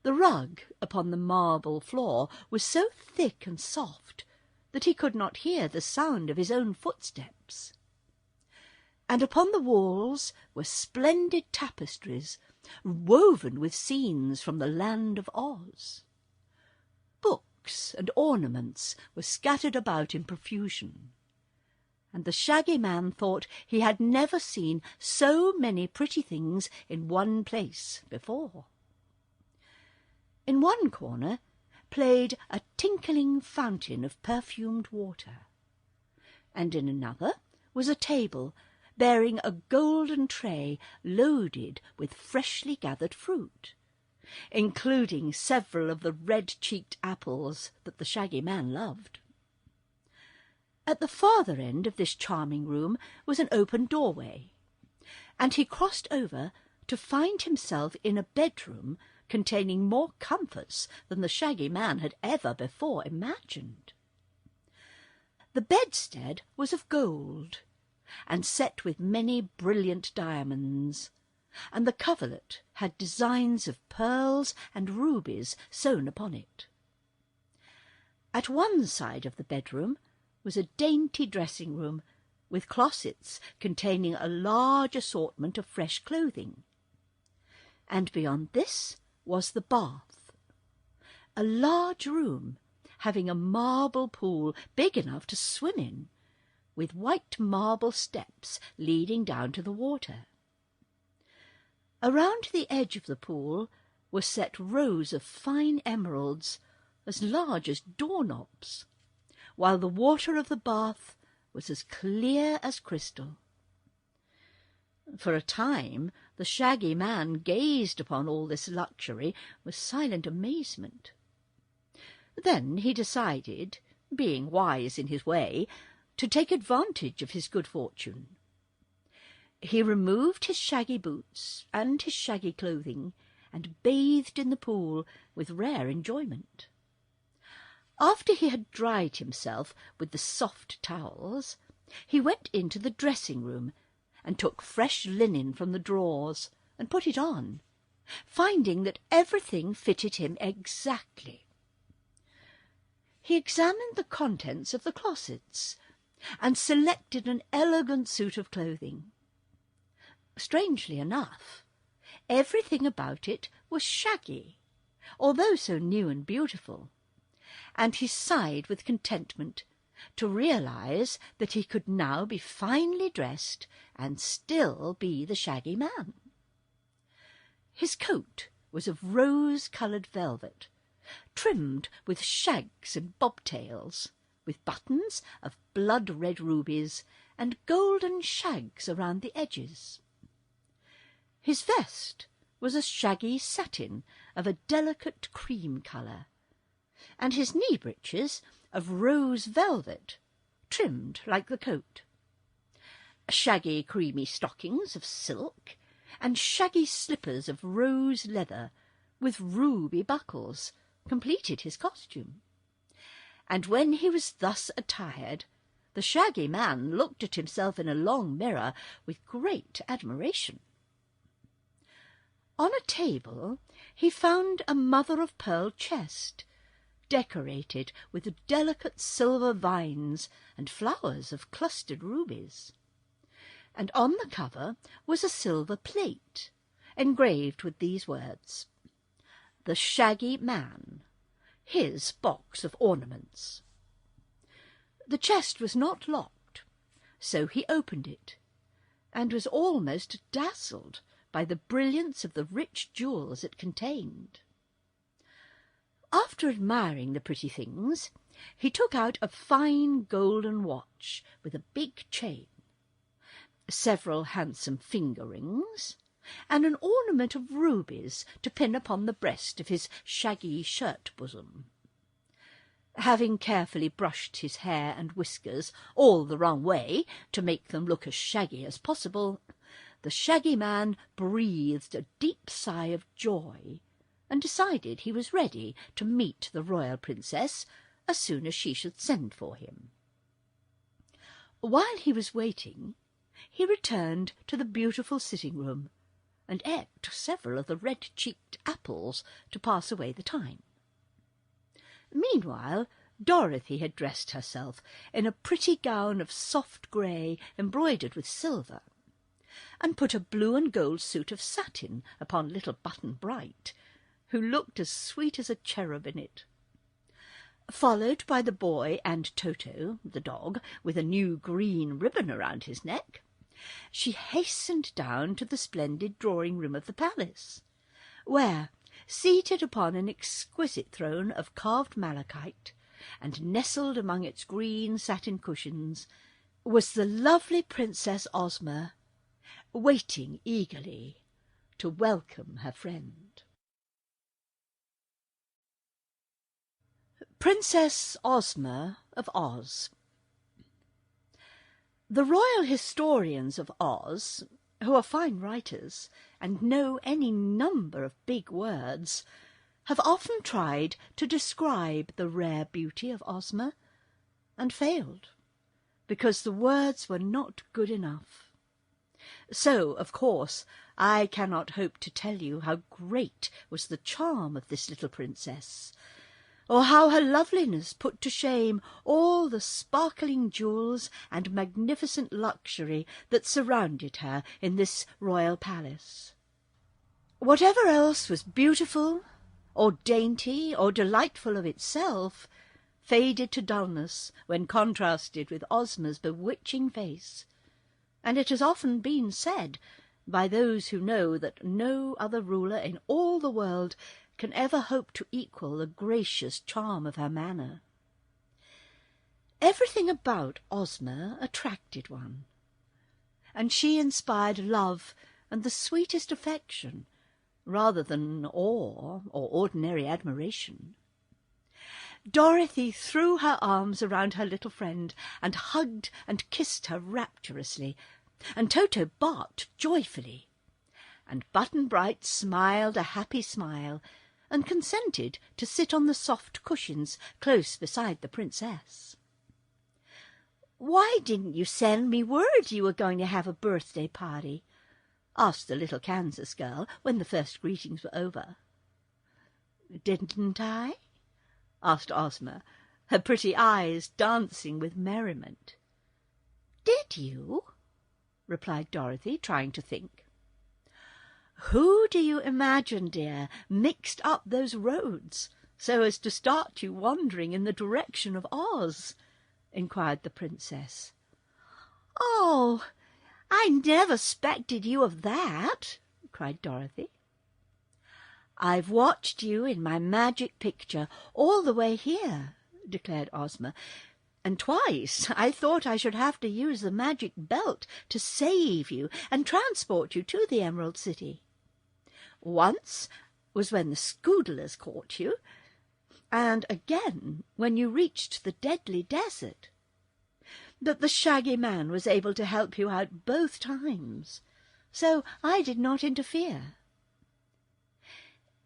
The rug upon the marble floor was so thick and soft that he could not hear the sound of his own footsteps. And upon the walls were splendid tapestries woven with scenes from the land of Oz. Books and ornaments were scattered about in profusion, and the Shaggy Man thought he had never seen so many pretty things in one place before. In one corner played a tinkling fountain of perfumed water, and in another was a table bearing a golden tray loaded with freshly gathered fruit, including several of the red-cheeked apples that the Shaggy Man loved. At the farther end of this charming room was an open doorway, and he crossed over to find himself in a bedroom containing more comforts than the Shaggy Man had ever before imagined. The bedstead was of gold, and set with many brilliant diamonds, and the coverlet had designs of pearls and rubies sewn upon it. At one side of the bedroom was a dainty dressing-room, with closets containing a large assortment of fresh clothing, and beyond this was the bath, a large room having a marble pool big enough to swim in, with white marble steps leading down to the water. Around the edge of the pool were set rows of fine emeralds as large as doorknobs, while the water of the bath was as clear as crystal. For a time the Shaggy Man gazed upon all this luxury with silent amazement. Then he decided, being wise in his way, to take advantage of his good fortune. He removed his shaggy boots and his shaggy clothing, and bathed in the pool with rare enjoyment. After he had dried himself with the soft towels, he went into the dressing-room and took fresh linen from the drawers and put it on, finding that everything fitted him exactly. He examined the contents of the closets and selected an elegant suit of clothing. Strangely enough, everything about it was shaggy, although so new and beautiful, and he sighed with contentment to realize that he could now be finely dressed and still be the Shaggy Man. His coat was of rose-coloured velvet, trimmed with shags and bobtails, with buttons of blood-red rubies and golden shags around the edges. His vest was a shaggy satin of a delicate cream colour, and his knee-breeches of rose velvet, trimmed like the coat. Shaggy creamy stockings of silk, and shaggy slippers of rose leather with ruby buckles completed his costume. And when he was thus attired, the Shaggy Man looked at himself in a long mirror with great admiration. On a table he found a mother-of-pearl chest, decorated with delicate silver vines and flowers of clustered rubies. And on the cover was a silver plate, engraved with these words, "The Shaggy Man, his box of ornaments." The chest was not locked, so he opened it, and was almost dazzled by the brilliance of the rich jewels it contained. After admiring the pretty things, he took out a fine golden watch with a big chain, several handsome finger-rings, and an ornament of rubies to pin upon the breast of his shaggy shirt-bosom. Having carefully brushed his hair and whiskers all the wrong way to make them look as shaggy as possible, the Shaggy Man breathed a deep sigh of joy and decided he was ready to meet the royal princess as soon as she should send for him. While he was waiting, he returned to the beautiful sitting-room and ate several of the red-cheeked apples to pass away the time. Meanwhile, Dorothy had dressed herself in a pretty gown of soft grey embroidered with silver, and put a blue and gold suit of satin upon little Button-Bright, who looked as sweet as a cherub in it. Followed by the boy and Toto, the dog, with a new green ribbon around his neck, she hastened down to the splendid drawing-room of the palace, where, seated upon an exquisite throne of carved malachite, and nestled among its green satin cushions, was the lovely Princess Ozma, waiting eagerly to welcome her friend. Princess Ozma of Oz. The royal historians of Oz, who are fine writers and know any number of big words, have often tried to describe the rare beauty of Ozma, and failed, because the words were not good enough. So, of course, I cannot hope to tell you how great was the charm of this little princess, or how her loveliness put to shame all the sparkling jewels and magnificent luxury that surrounded her in this royal palace. Whatever else was beautiful, or dainty, or delightful of itself, faded to dullness when contrasted with Ozma's bewitching face, and it has often been said by those who know that no other ruler in all the world can ever hope to equal the gracious charm of her manner. Everything about Ozma attracted one, and she inspired love and the sweetest affection, rather than awe or ordinary admiration. Dorothy threw her arms around her little friend and hugged and kissed her rapturously, and Toto barked joyfully, and Button-Bright smiled a happy smile, and consented to sit on the soft cushions close beside the princess. "Why didn't you send me word you were going to have a birthday party?" asked the little Kansas girl when the first greetings were over. "Didn't I?" asked Ozma, her pretty eyes dancing with merriment. "Did you?" replied Dorothy, trying to think. "Who do you imagine, dear, mixed up those roads so as to start you wandering in the direction of Oz?" inquired the princess. "Oh, I never 'spected you of that!" cried Dorothy. "I've watched you in my magic picture all the way here," declared Ozma, "and twice I thought I should have to use the magic belt to save you and transport you to the Emerald City. Once was when the Scoodlers caught you, and again when you reached the deadly desert. But the Shaggy Man was able to help you out both times, so I did not interfere."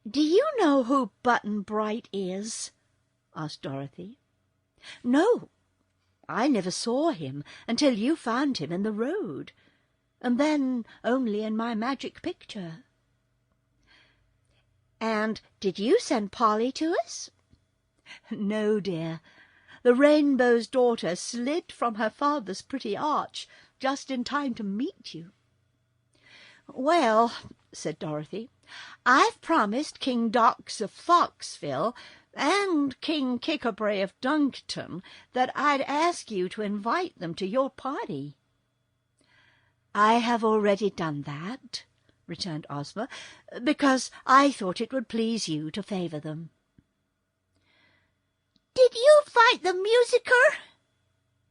"Do you know who Button-Bright is?" asked Dorothy. "No, I never saw him until you found him in the road, and then only in my magic picture." "And did you send Polly to us?" "No, dear. The Rainbow's Daughter slid from her father's pretty arch just in time to meet you." "Well," said Dorothy, "I've promised King Dox of Foxville and King Kickabrey of Dunkton that I'd ask you to invite them to your party." "I have already done that," returned Ozma, "because I thought it would please you to favour them." "Did you fight the musicker?"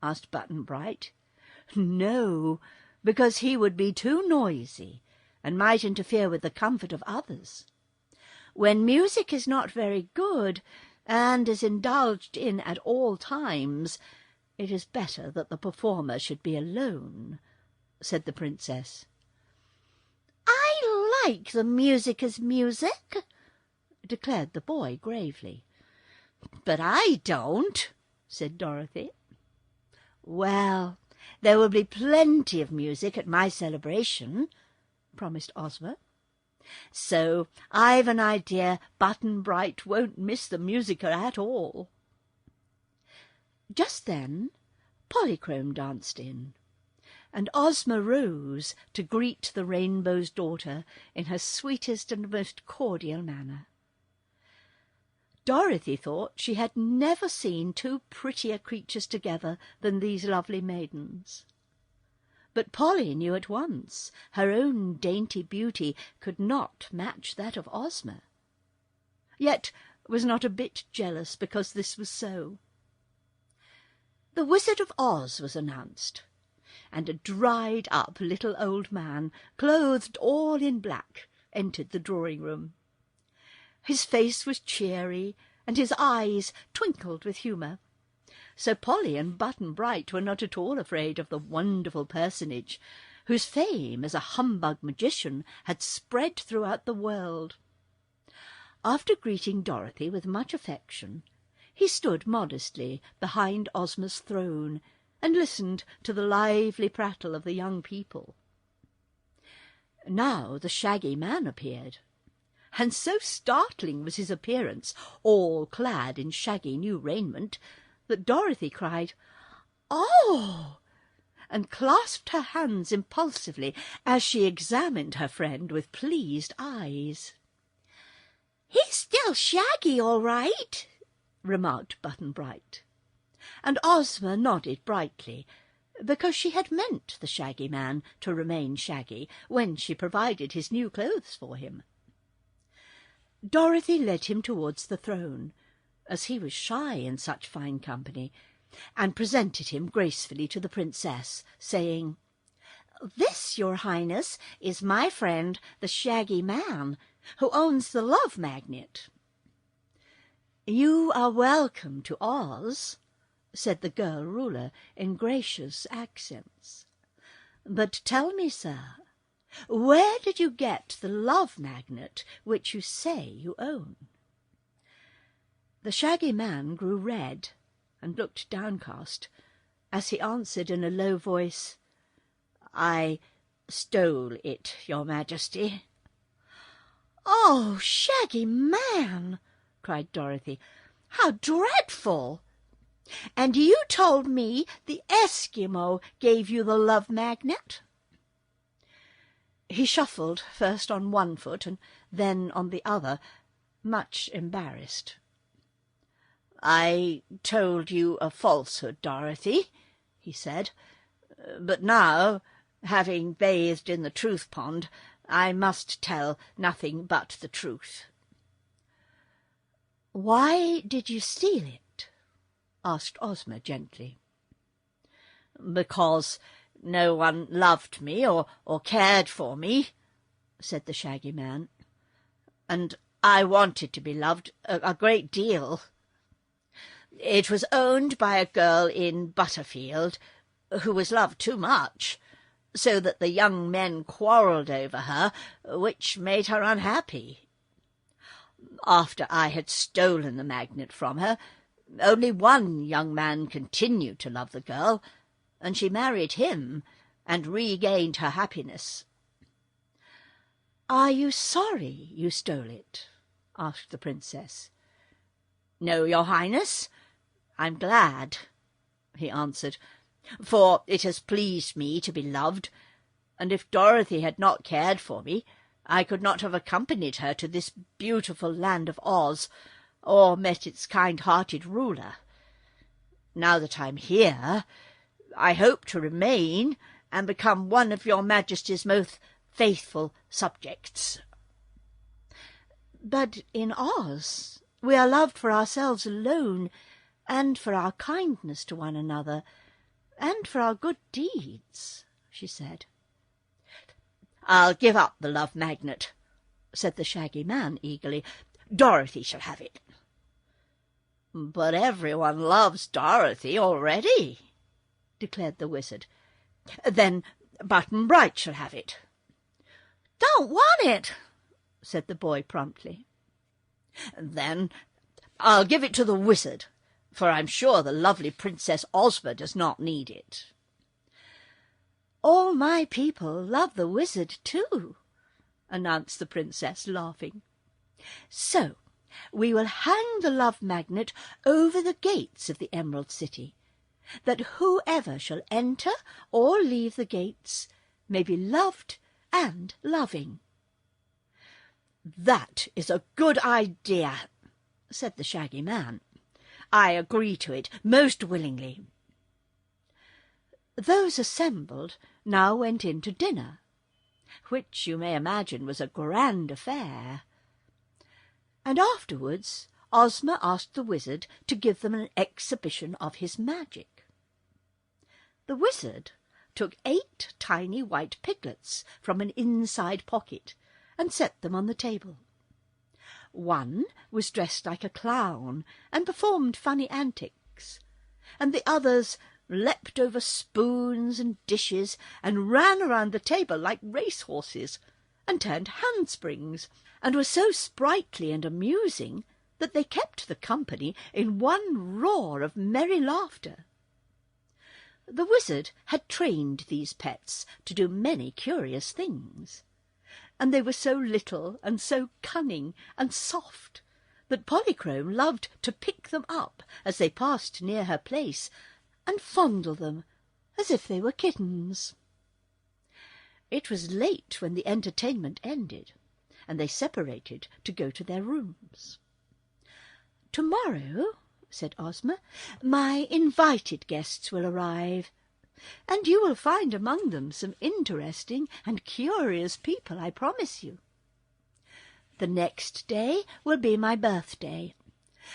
asked Button-Bright. "No, because he would be too noisy and might interfere with the comfort of others. When music is not very good and is indulged in at all times, it is better that the performer should be alone," said the Princess. "I like the musicer's music," declared the boy gravely. "But I don't," said Dorothy. "Well, there will be plenty of music at my celebration," promised Ozma. "So I've an idea Button-Bright won't miss the musicker at all." Just then Polychrome danced in, and Ozma rose to greet the Rainbow's Daughter in her sweetest and most cordial manner. Dorothy thought she had never seen two prettier creatures together than these lovely maidens. But Polly knew at once her own dainty beauty could not match that of Ozma, yet was not a bit jealous because this was so. The Wizard of Oz was announced, and a dried-up little old man, clothed all in black, entered the drawing-room. His face was cheery, and his eyes twinkled with humour, so Polly and Button-Bright were not at all afraid of the wonderful personage, whose fame as a humbug magician had spread throughout the world. After greeting Dorothy with much affection, he stood modestly behind Ozma's throne and listened to the lively prattle of the young people. Now the Shaggy Man appeared, and so startling was his appearance, all clad in shaggy new raiment, that Dorothy cried, "Oh!" and clasped her hands impulsively as she examined her friend with pleased eyes. "He's still Shaggy, all right," remarked Button-Bright, and Ozma nodded brightly, because she had meant the Shaggy Man to remain shaggy when she provided his new clothes for him. Dorothy led him towards the throne, as he was shy in such fine company, and presented him gracefully to the Princess, saying, "This, your Highness, is my friend the Shaggy Man, who owns the Love Magnet." "You are welcome to Oz," said the girl ruler in gracious accents. "But tell me, sir, where did you get the Love Magnet which you say you own?" The Shaggy Man grew red and looked downcast as he answered in a low voice, "I stole it, your Majesty." "Oh, Shaggy Man!" cried Dorothy. "How dreadful! And you told me the Eskimo gave you the Love Magnet?" He shuffled first on one foot and then on the other, much embarrassed. "I told you a falsehood, Dorothy," he said, "but now, having bathed in the truth pond, I must tell nothing but the truth. "Why did you steal it?" asked Ozma gently. "Because no one loved me or cared for me," said the Shaggy Man, "and I wanted to be loved a great deal. It was owned by a girl in Butterfield who was loved too much, so that the young men quarrelled over her, which made her unhappy. After I had stolen the magnet from her, only one young man continued to love the girl, and she married him and regained her happiness." "Are you sorry you stole it?" asked the princess. "No, your Highness, I'm glad," he answered, "for it has pleased me to be loved, and if Dorothy had not cared for me, I could not have accompanied her to this beautiful land of Oz, or met its kind-hearted ruler. Now that I'm here, I hope to remain and become one of your Majesty's most faithful subjects." "But in Oz we are loved for ourselves alone, and for our kindness to one another, and for our good deeds," she said. "I'll give up the love magnet," said the Shaggy Man eagerly. "Dorothy shall have it." "But everyone loves Dorothy already," declared the wizard. "Then Button-Bright shall have it." "Don't want it," said the boy promptly. "Then I'll give it to the wizard, for I'm sure the lovely Princess Ozma does not need it." "All my people love the wizard too," announced the princess, laughing. "So we will hang the love magnet over the gates of the Emerald City, that whoever shall enter or leave the gates may be loved and loving." "That is a good idea," said the Shaggy Man. "I agree to it most willingly." Those assembled now went in to dinner, which you may imagine was a grand affair. And afterwards Ozma asked the wizard to give them an exhibition of his magic. The wizard took 8 tiny white piglets from an inside pocket and set them on the table. One was dressed like a clown and performed funny antics, and the others leapt over spoons and dishes and ran around the table like racehorses and turned handsprings, and were so sprightly and amusing that they kept the company in one roar of merry laughter. The wizard had trained these pets to do many curious things, and they were so little and so cunning and soft that Polychrome loved to pick them up as they passed near her place and fondle them as if they were kittens. It was late when the entertainment ended, and they separated to go to their rooms. "Tomorrow," said Ozma, "my invited guests will arrive, and you will find among them some interesting and curious people, I promise you. The next day will be my birthday,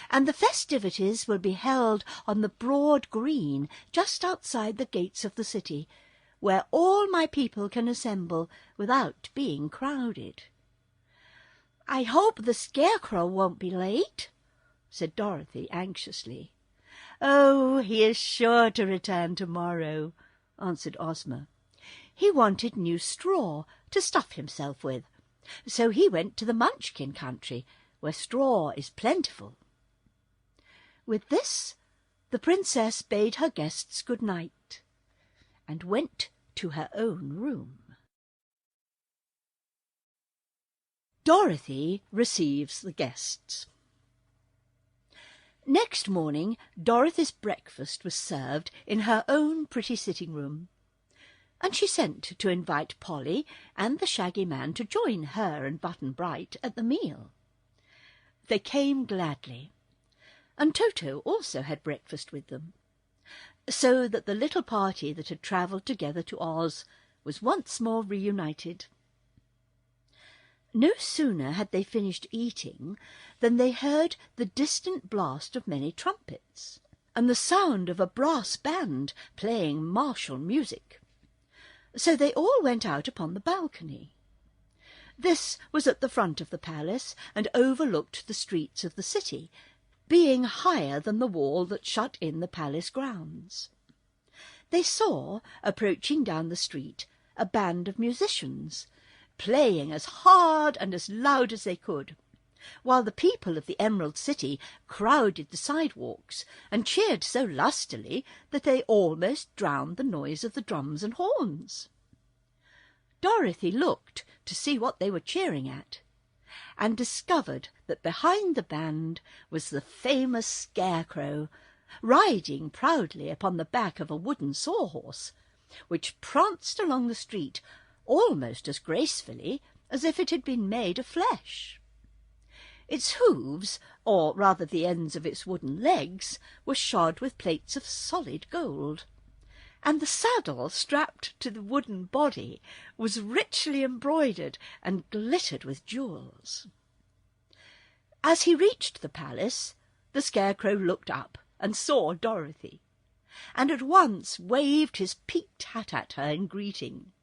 and the festivities will be held on the broad green just outside the gates of the city, where all my people can assemble without being crowded." "I hope the Scarecrow won't be late," said Dorothy anxiously. "Oh, he is sure to return tomorrow," answered Ozma. "He wanted new straw to stuff himself with, so he went to the Munchkin country, where straw is plentiful." With this, the princess bade her guests good night, and went to her own room. Dorothy receives the guests. Next morning Dorothy's breakfast was served in her own pretty sitting-room, and she sent to invite Polly and the Shaggy Man to join her and Button-Bright at the meal. They came gladly, and Toto also had breakfast with them, so that the little party that had travelled together to Oz was once more reunited. No sooner had they finished eating than they heard the distant blast of many trumpets, and the sound of a brass band playing martial music. So they all went out upon the balcony. This was at the front of the palace, and overlooked the streets of the city, being higher than the wall that shut in the palace grounds. They saw, approaching down the street, a band of musicians, playing as hard and as loud as they could, while the people of the Emerald City crowded the sidewalks and cheered so lustily that they almost drowned the noise of the drums and horns. Dorothy looked to see what they were cheering at, and discovered that behind the band was the famous Scarecrow, riding proudly upon the back of a wooden sawhorse, which pranced along the street almost as gracefully as if it had been made of flesh. Its hooves, or rather the ends of its wooden legs, were shod with plates of solid gold, and the saddle strapped to the wooden body was richly embroidered and glittered with jewels. As he reached the palace, the Scarecrow looked up and saw Dorothy, and at once waved his peaked hat at her in greeting.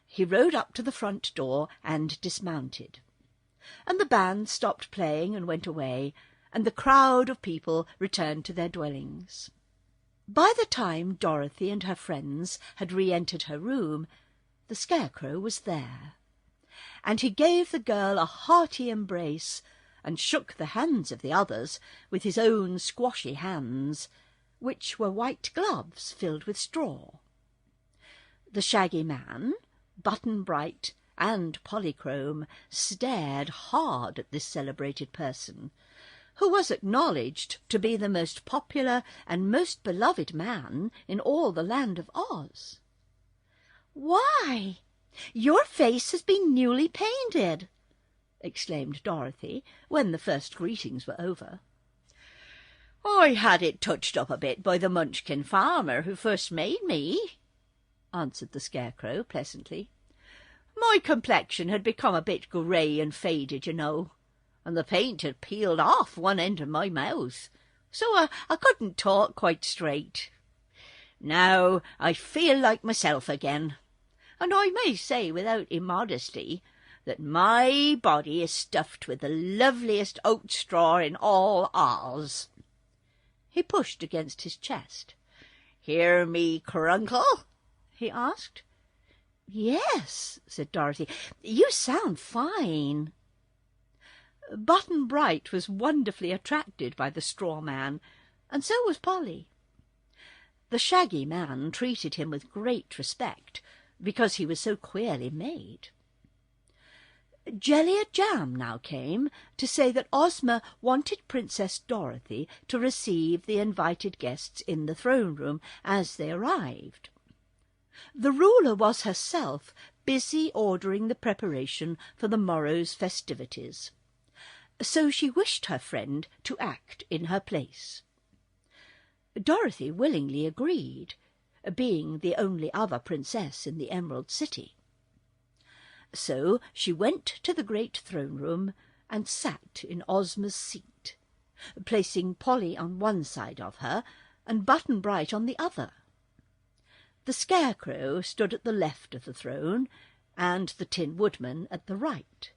He rode up to the front door and dismounted, and the band stopped playing and went away, and the crowd of people returned to their dwellings. By the time Dorothy and her friends had re-entered her room, the Scarecrow was there, and he gave the girl a hearty embrace and shook the hands of the others with his own squashy hands, which were white gloves filled with straw. The Shaggy Man, Button-Bright, and Polychrome stared hard at this celebrated person, who was acknowledged to be the most popular and most beloved man in all the land of Oz. "Why, your face has been newly painted!" exclaimed Dorothy, when the first greetings were over. "I had it touched up a bit by the Munchkin farmer who first made me," answered the Scarecrow pleasantly. "My complexion had become a bit grey and faded, you know, and the paint had peeled off one end of my mouth, so I couldn't talk quite straight. Now I feel like myself again, and I may say without immodesty that my body is stuffed with the loveliest oat straw in all Oz." He pushed against his chest. "Hear me crunkle?" he asked. "Yes," said Dorothy, "you sound fine." Button-Bright was wonderfully attracted by the straw man, and so was Polly. The Shaggy Man treated him with great respect, because he was so queerly made. Jellia Jam now came to say that Ozma wanted Princess Dorothy to receive the invited guests in the throne-room as they arrived. The ruler was herself busy ordering the preparation for the morrow's festivities, so she wished her friend to act in her place. Dorothy willingly agreed, being the only other princess in the Emerald City. So she went to the great throne-room and sat in Ozma's seat, placing Polly on one side of her and Button-Bright on the other. The Scarecrow stood at the left of the throne, and the Tin Woodman at the right,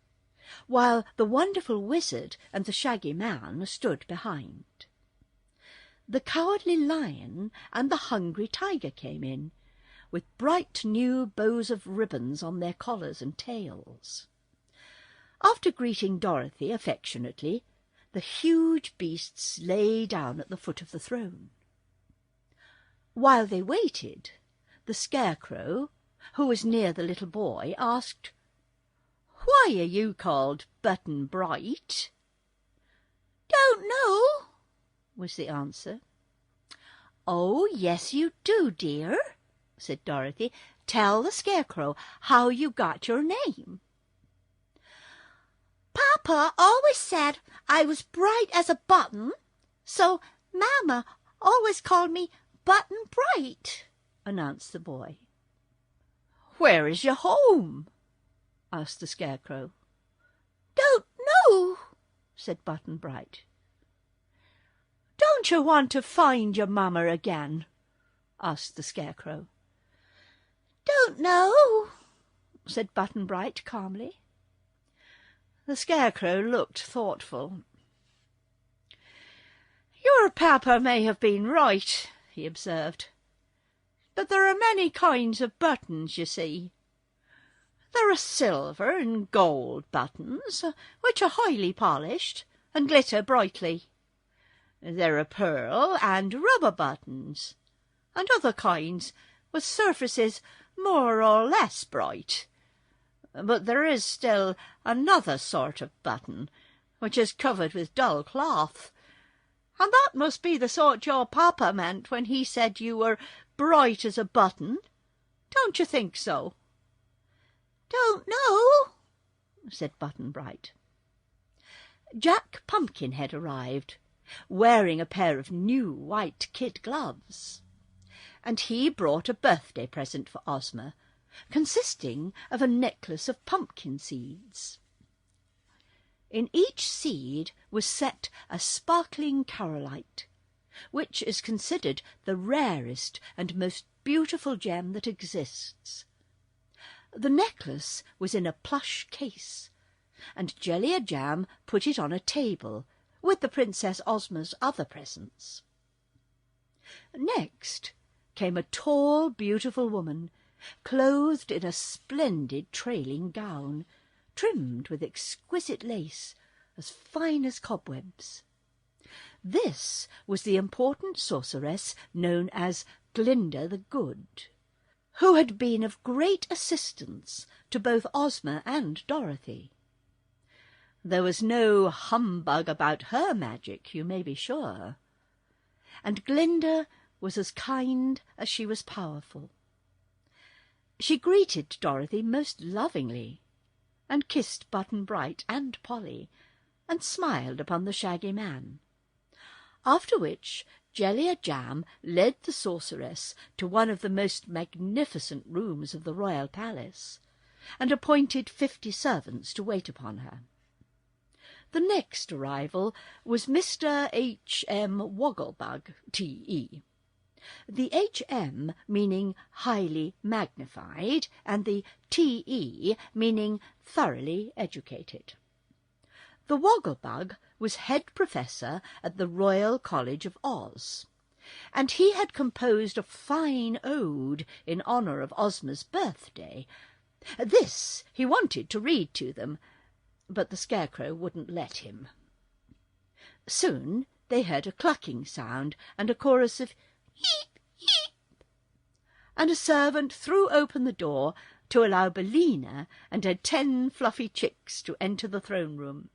while the wonderful Wizard and the Shaggy Man stood behind. The Cowardly Lion and the Hungry Tiger came in, with bright new bows of ribbons on their collars and tails. After greeting Dorothy affectionately, the huge beasts lay down at the foot of the throne. While they waited, the Scarecrow, who was near the little boy, asked, "Why are you called Button-Bright?" "Don't know," was the answer. "Oh, yes, you do, dear," said Dorothy. "Tell the Scarecrow how you got your name." "Papa always said I was bright as a button, so Mama always called me Button-Bright," announced the boy. "Where is your home?" asked the Scarecrow. "Don't know," said Button-Bright. "Don't you want to find your mamma again?" asked the Scarecrow. "Don't know," said Button-Bright calmly. The Scarecrow looked thoughtful. "Your papa may have been right," he observed, "but there are many kinds of buttons, you see. There are silver and gold buttons, which are highly polished and glitter brightly. There are pearl and rubber buttons, and other kinds with surfaces more or less bright. But there is still another sort of button, which is covered with dull cloth, and that must be the sort your papa meant when he said you were bright as a button. Don't you think so?" "Don't know," said Button-Bright. Jack Pumpkinhead arrived, wearing a pair of new white kid gloves, and he brought a birthday present for Ozma, consisting of a necklace of pumpkin seeds. In each seed was set a sparkling carolite, which is considered the rarest and most beautiful gem that exists. The necklace was in a plush case, and Jellia-Jam put it on a table with the Princess Ozma's other presents. Next came a tall, beautiful woman, clothed in a splendid trailing gown, trimmed with exquisite lace, as fine as cobwebs. This was the important sorceress known as Glinda the Good, who had been of great assistance to both Ozma and Dorothy. There was no humbug about her magic, you may be sure, and Glinda was as kind as she was powerful. She greeted Dorothy most lovingly, and kissed Button-Bright and Polly, and smiled upon the Shaggy Man. After which Jellia-Jam led the sorceress to one of the most magnificent rooms of the royal palace, and appointed 50 servants to wait upon her. The next arrival was Mr. H.M. Wogglebug, T.E., the H.M. meaning highly magnified, and the T.E. meaning thoroughly educated. The Wogglebug was head professor at the Royal College of Oz, and he had composed a fine ode in honour of Ozma's birthday. This he wanted to read to them, but the Scarecrow wouldn't let him. Soon they heard a clucking sound and a chorus of "Heep, heep," and a servant threw open the door to allow Billina and her 10 fluffy chicks to enter the throne-room.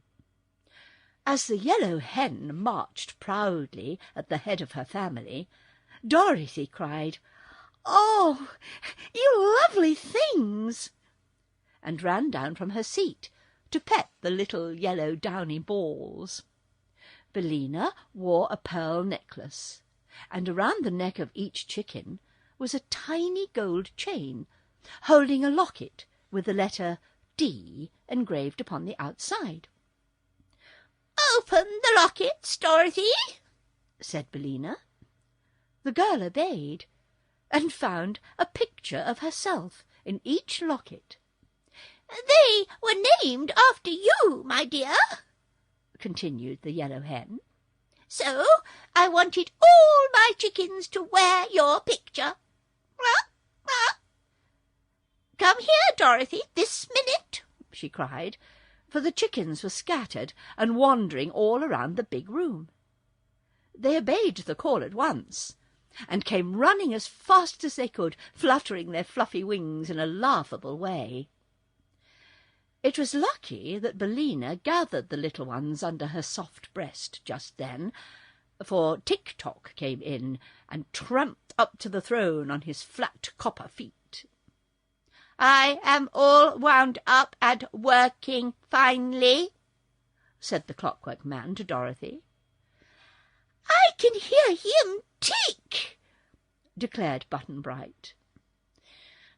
As the yellow hen marched proudly at the head of her family, Dorothy cried, "Oh, you lovely things!" and ran down from her seat to pet the little yellow downy balls. Billina wore a pearl necklace, and around the neck of each chicken was a tiny gold chain, holding a locket with the letter D engraved upon the outside. "Open the lockets, Dorothy," said Billina. The girl obeyed, and found a picture of herself in each locket. "They were named after you, my dear," continued the yellow hen. "So I wanted all my chickens to wear your picture. Come here, Dorothy, this minute," she cried, for the chickens were scattered and wandering all around the big room. They obeyed the call at once, and came running as fast as they could, fluttering their fluffy wings in a laughable way. It was lucky that Billina gathered the little ones under her soft breast just then, for Tick-Tock came in and tramped up to the throne on his flat copper feet. "I am all wound up and working finely," said the Clockwork Man to Dorothy. "I can hear him tick," declared Button-Bright.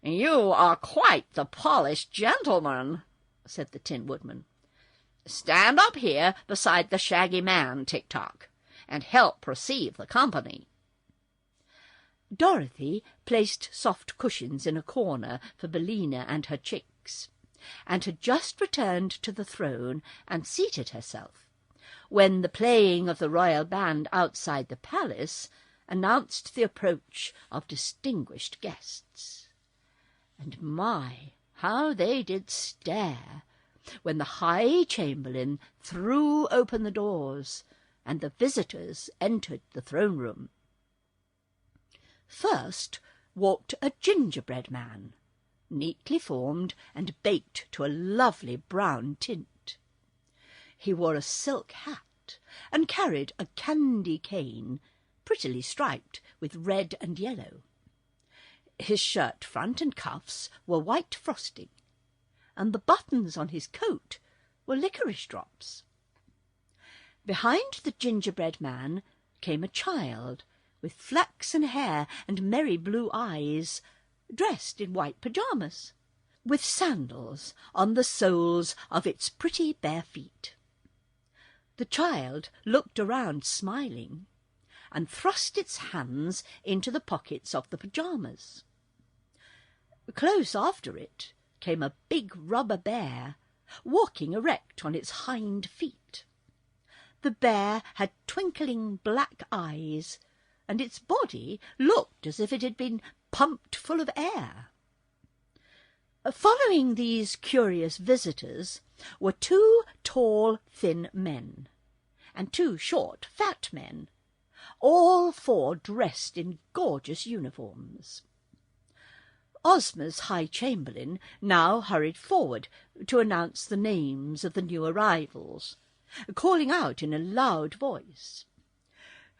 "You are quite the polished gentleman," said the Tin Woodman. Stand up here beside the Shaggy Man, Tick-Tock, and help receive the company." Dorothy placed soft cushions in a corner for Billina and her chicks, and had just returned to the throne and seated herself, when the playing of the royal band outside the palace announced the approach of distinguished guests. And my, how they did stare when the High Chamberlain threw open the doors and the visitors entered the throne-room. First walked a gingerbread man, neatly formed and baked to a lovely brown tint. He wore a silk hat and carried a candy cane, prettily striped with red and yellow. His shirt front and cuffs were white frosting, and the buttons on his coat were licorice drops. Behind the gingerbread man came a child with flaxen hair and merry blue eyes, dressed in white pyjamas, with sandals on the soles of its pretty bare feet. The child looked around smiling, and thrust its hands into the pockets of the pyjamas. Close after it came a big rubber bear, walking erect on its hind feet. The bear had twinkling black eyes, and its body looked as if it had been pumped full of air. Following these curious visitors were 2 tall, thin men, and 2 short, fat men, all 4 dressed in gorgeous uniforms. Ozma's High Chamberlain now hurried forward to announce the names of the new arrivals, calling out in a loud voice,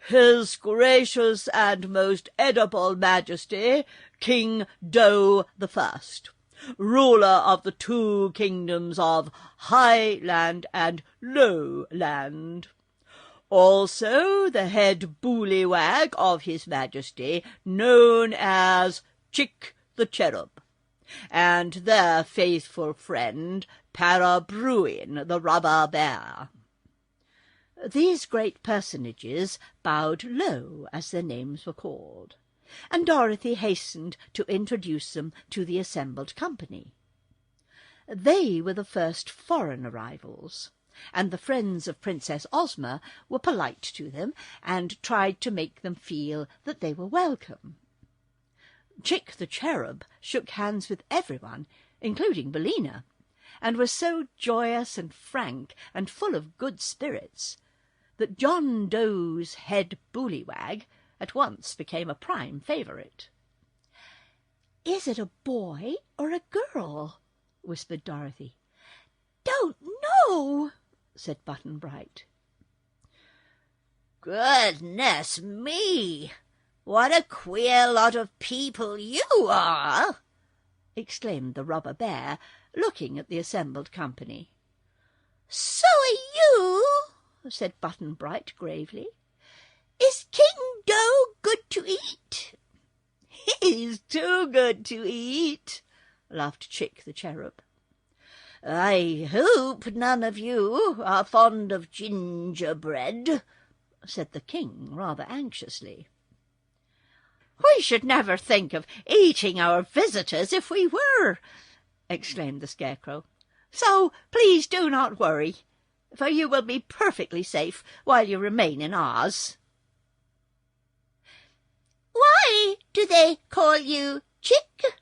"His gracious and most edible Majesty, King Do the First, ruler of the 2 kingdoms of Highland and Lowland. Also the head bullywag of His Majesty, known as Chick the Cherub, and their faithful friend, Para-Bruin the Rubber Bear." These great personages bowed low as their names were called, and Dorothy hastened to introduce them to the assembled company. They were the first foreign arrivals, and the friends of Princess Ozma were polite to them and tried to make them feel that they were welcome. Chick the Cherub shook hands with everyone, including Billina, and was so joyous and frank and full of good spirits that John Doe's head bullywag at once became a prime favourite. "Is it a boy or a girl?" whispered Dorothy. "Don't know," said Button-Bright. "Goodness me! What a queer lot of people you are!" exclaimed the Rubber Bear, looking at the assembled company. "So are you," said Button-Bright gravely. "Is King Do good to eat?" "He's too good to eat," laughed Chick the Cherub. "I hope none of you are fond of gingerbread," said the King rather anxiously. "We should never think of eating our visitors if we were," exclaimed the Scarecrow. "So please do not worry, for you will be perfectly safe while you remain in Oz." "Why do they call you Chick?"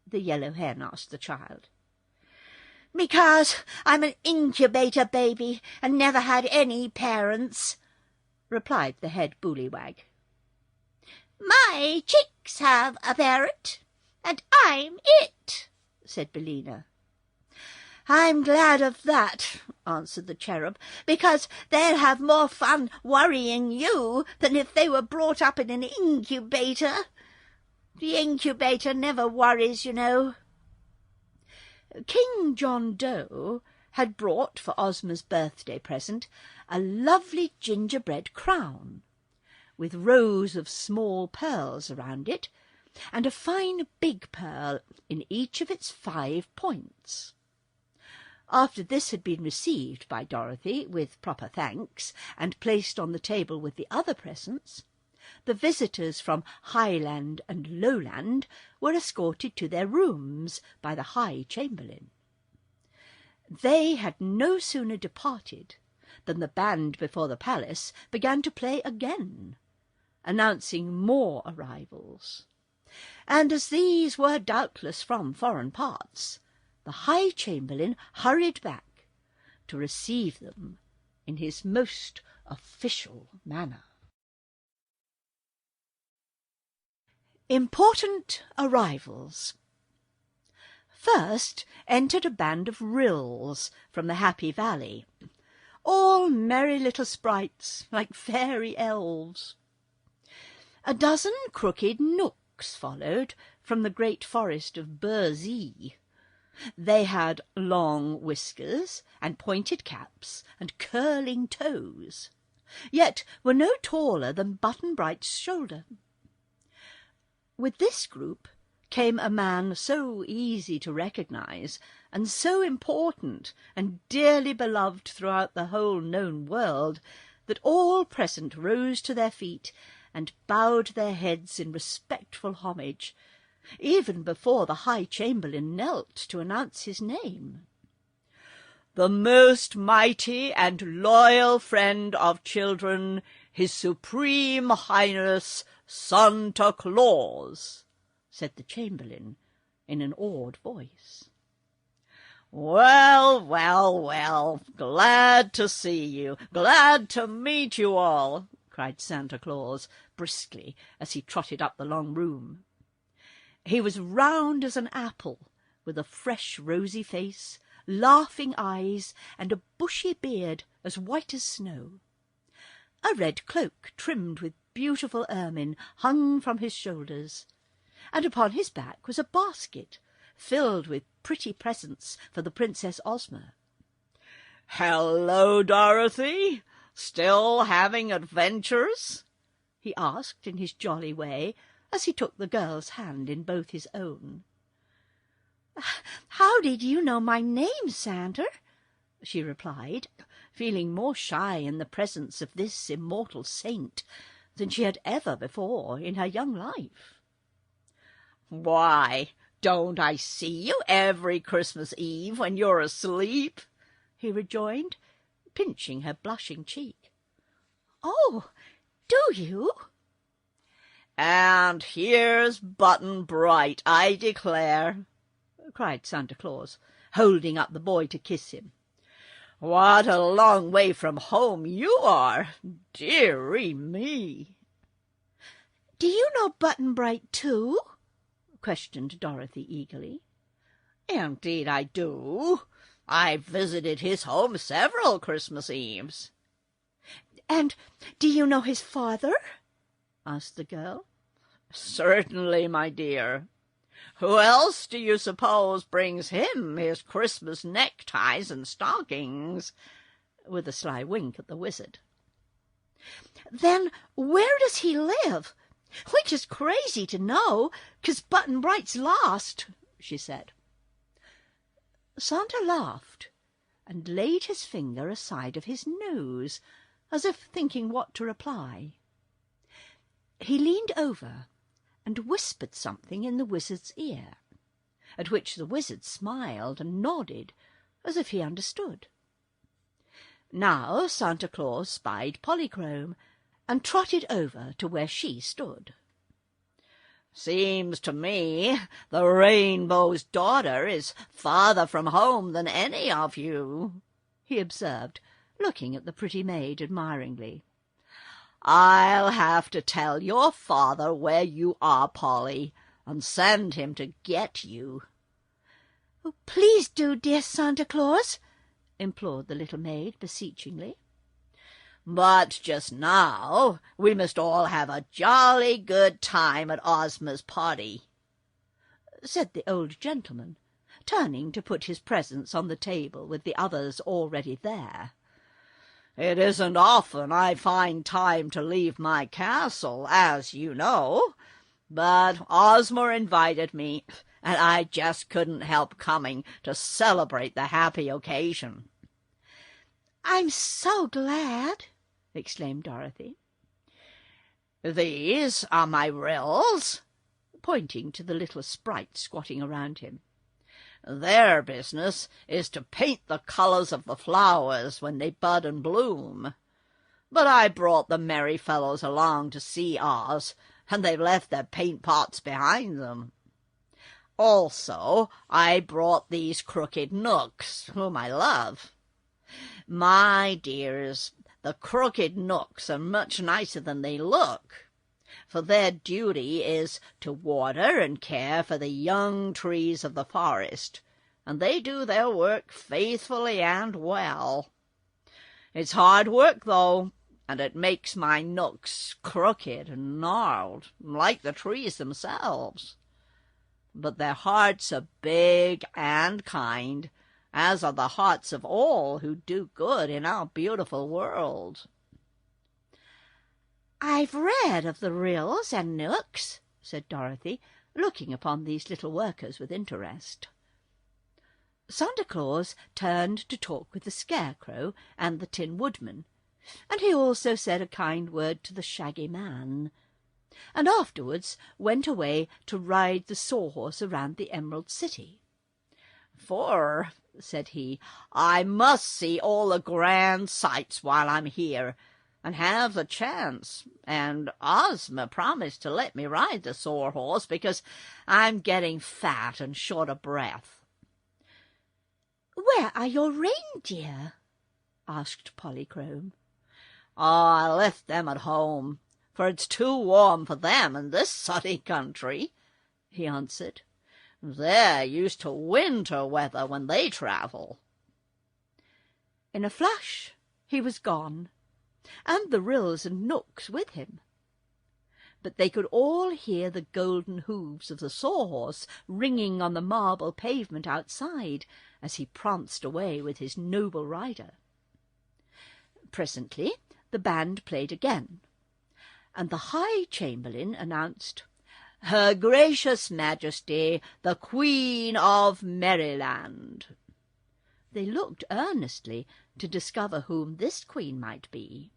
the Yellow Hen asked the child. "Because I'm an incubator baby and never had any parents," replied the head bullywag. "My chicks have a parent, and I'm it," said Billina. "I'm glad of that," answered the Cherub, "because they'll have more fun worrying you than if they were brought up in an incubator. The incubator never worries, you know." King John Doe had brought for Ozma's birthday present a lovely gingerbread crown, with rows of small pearls around it, and a fine big pearl in each of its 5 points. After this had been received by Dorothy with proper thanks, and placed on the table with the other presents, the visitors from Highland and Lowland were escorted to their rooms by the High Chamberlain. They had no sooner departed than the band before the palace began to play again, announcing more arrivals, and as these were doubtless from foreign parts, the High Chamberlain hurried back to receive them in his most official manner. Important arrivals. First entered a band of Ryls from the Happy Valley, all merry little sprites like fairy elves. A dozen crooked Knooks followed from the great forest of Burzee. They had long whiskers and pointed caps and curling toes, yet were no taller than Button-Bright's shoulder. With this group came a man so easy to recognize, and so important and dearly beloved throughout the whole known world, that all present rose to their feet and bowed their heads in respectful homage, even before the High Chamberlain knelt to announce his name. "The most mighty and loyal friend of children, His Supreme Highness Santa Claus," said the Chamberlain in an awed voice. "Well, well, well, glad to see you, glad to meet you all," cried Santa Claus briskly as he trotted up the long room. He was round as an apple, with a fresh rosy face, laughing eyes, and a bushy beard as white as snow. A red cloak trimmed with beautiful ermine hung from his shoulders, and upon his back was a basket filled with pretty presents for the Princess Ozma. "Hello, Dorothy! Still having adventures?" he asked in his jolly way, as he took the girl's hand in both his own. "How did you know my name, Santa?" she replied, feeling more shy in the presence of this immortal saint than she had ever before in her young life. "Why, don't I see you every Christmas Eve when you're asleep?" he rejoined, pinching her blushing cheek. "Oh, do you?" "And here's Button-Bright, I declare," cried Santa Claus, holding up the boy to kiss him. "What a long way from home you are, dearie me!" "Do you know Button-Bright too?" questioned Dorothy eagerly. "Indeed I do. I've visited his home several Christmas Eves." "And do you know his father?" asked the girl. "Certainly, my dear. Who else do you suppose brings him his Christmas neckties and stockings?" with a sly wink at the wizard. "Then where does he live? We're just crazy to know, 'cause Button-Bright's lost," she said. Santa laughed and laid his finger aside of his nose, as if thinking what to reply. He leaned over and whispered something in the wizard's ear, at which the wizard smiled and nodded as if he understood. Now Santa Claus spied Polychrome and trotted over to where she stood. "Seems to me the Rainbow's daughter is farther from home than any of you," he observed, looking at the pretty maid admiringly. "I'll have to tell your father where you are, Polly, and send him to get you." "Oh, please do, dear Santa Claus," implored the little maid beseechingly. "But just now we must all have a jolly good time at Ozma's party," said the old gentleman, turning to put his presents on the table with the others already there. "It isn't often I find time to leave my castle, as you know, but Ozma invited me, and I just couldn't help coming to celebrate the happy occasion." "I'm so glad!" exclaimed Dorothy. "These are my Ryls," pointing to the little sprites squatting around him. "Their business is to paint the colours of the flowers when they bud and bloom. But I brought the merry fellows along to see Oz, and they've left their paint pots behind them. Also, I brought these crooked Knooks, whom I love. My dears, the crooked Knooks are much nicer than they look, for their duty is to water and care for the young trees of the forest, and they do their work faithfully and well. It's hard work, though, and it makes my Knooks crooked and gnarled, like the trees themselves. But their hearts are big and kind, as are the hearts of all who do good in our beautiful world." "I've read of the Ryls and Knooks," said Dorothy, looking upon these little workers with interest. Santa Claus turned to talk with the Scarecrow and the Tin Woodman, and he also said a kind word to the Shaggy Man, and afterwards went away to ride the Sawhorse around the Emerald City. "For," said he, "I must see all the grand sights while I'm here, and have the chance, and Ozma promised to let me ride the Sawhorse because I'm getting fat and short of breath." "Where are your reindeer?" asked Polychrome. "Oh, I left them at home, for it's too warm for them in this sunny country," he answered. "They're used to winter weather when they travel." In a flash he was gone, and the Ryls and Knooks with him. But they could all hear the golden hooves of the Sawhorse ringing on the marble pavement outside as he pranced away with his noble rider. Presently the band played again, and the High Chamberlain announced, "Her Gracious Majesty, the Queen of Merryland." They looked earnestly to discover whom this queen might be,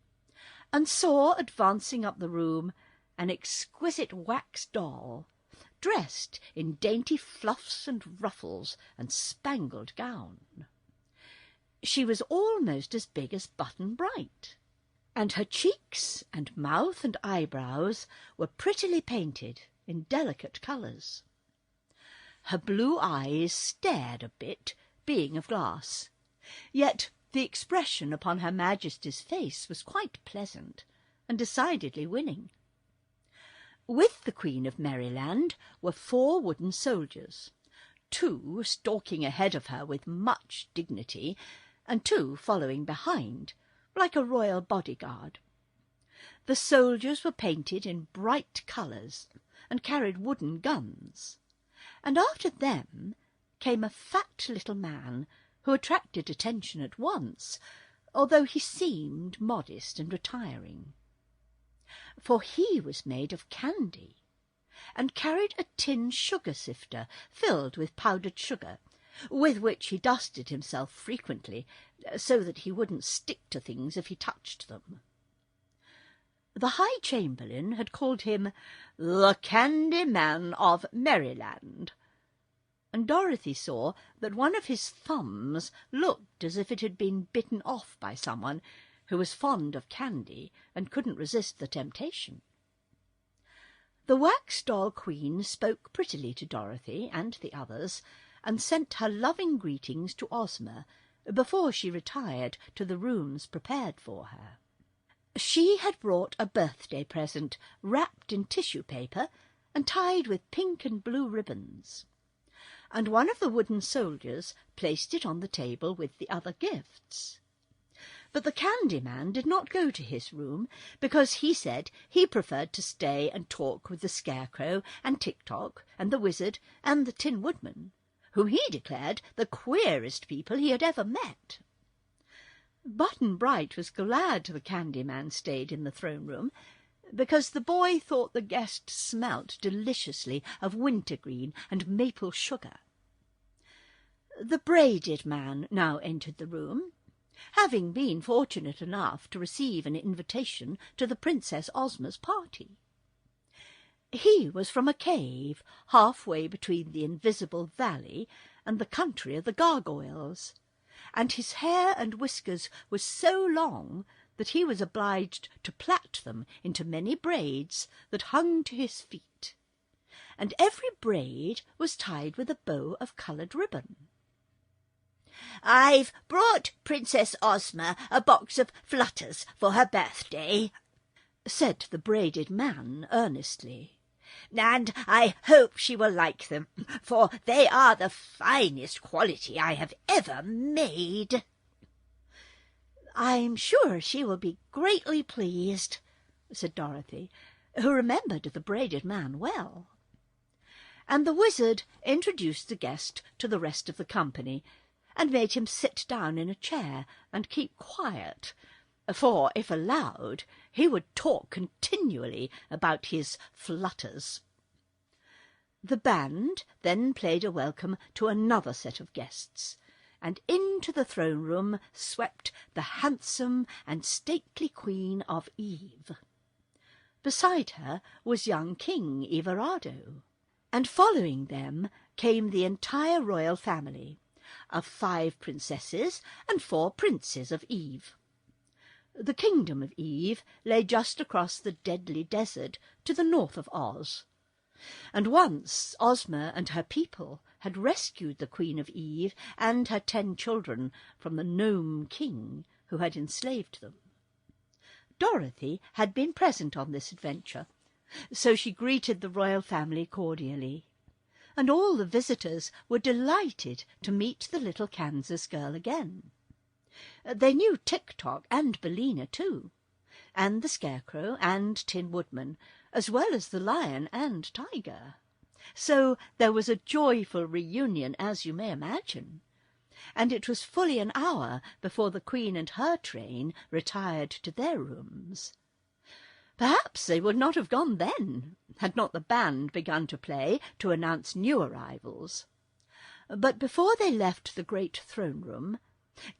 and saw advancing up the room an exquisite wax doll, dressed in dainty fluffs and ruffles and spangled gown. She was almost as big as Button-Bright, and her cheeks and mouth and eyebrows were prettily painted in delicate colours. Her blue eyes stared a bit, being of glass, yet the expression upon Her Majesty's face was quite pleasant and decidedly winning. With the Queen of Merryland were 4 wooden soldiers, 2 stalking ahead of her with much dignity, and 2 following behind, like a royal bodyguard. The soldiers were painted in bright colours and carried wooden guns, and after them came a fat little man who attracted attention at once, although he seemed modest and retiring. For he was made of candy, and carried a tin sugar-sifter filled with powdered sugar, with which he dusted himself frequently, so that he wouldn't stick to things if he touched them. The High Chamberlain had called him the Candy Man of Merryland, and Dorothy saw that one of his thumbs looked as if it had been bitten off by someone who was fond of candy and couldn't resist the temptation. The wax doll queen spoke prettily to Dorothy and the others, and sent her loving greetings to Ozma before she retired to the rooms prepared for her. She had brought a birthday present wrapped in tissue paper and tied with pink and blue ribbons, and one of the wooden soldiers placed it on the table with the other gifts. But the Candy Man did not go to his room, because he said he preferred to stay and talk with the Scarecrow and Tick-Tock and the Wizard and the Tin Woodman, whom he declared the queerest people he had ever met. Button-Bright was glad the Candy Man stayed in the throne-room, because the boy thought the guest smelt deliciously of wintergreen and maple sugar. The braided man now entered the room, having been fortunate enough to receive an invitation to the Princess Ozma's party. He was from a cave halfway between the invisible valley and the country of the gargoyles, and his hair and whiskers were so long that he was obliged to plait them into many braids that hung to his feet, and every braid was tied with a bow of coloured ribbon. "I've brought Princess Ozma a box of flutters for her birthday," said the braided man earnestly, "and I hope she will like them, for they are the finest quality I have ever made." "I'm sure she will be greatly pleased," said Dorothy, who remembered the braided man well. And the wizard introduced the guest to the rest of the company, and made him sit down in a chair and keep quiet, for, if allowed, he would talk continually about his flutters. The band then played a welcome to another set of guests, and into the throne-room swept the handsome and stately Queen of Eve. Beside her was young King Everardo, and following them came the entire royal family, of 5 princesses and 4 princes of Eve. The kingdom of Eve lay just across the deadly desert to the north of Oz, and once Ozma and her people had rescued the Queen of Eve and her 10 children from the gnome king who had enslaved them. Dorothy had been present on this adventure, so she greeted the royal family cordially, and all the visitors were delighted to meet the little Kansas girl again. They knew Tick-Tock and Billina too, and the Scarecrow and Tin Woodman, as well as the Lion and Tiger. So there was a joyful reunion, as you may imagine, and it was fully an hour before the Queen and her train retired to their rooms. Perhaps they would not have gone then, had not the band begun to play to announce new arrivals. But before they left the great throne-room,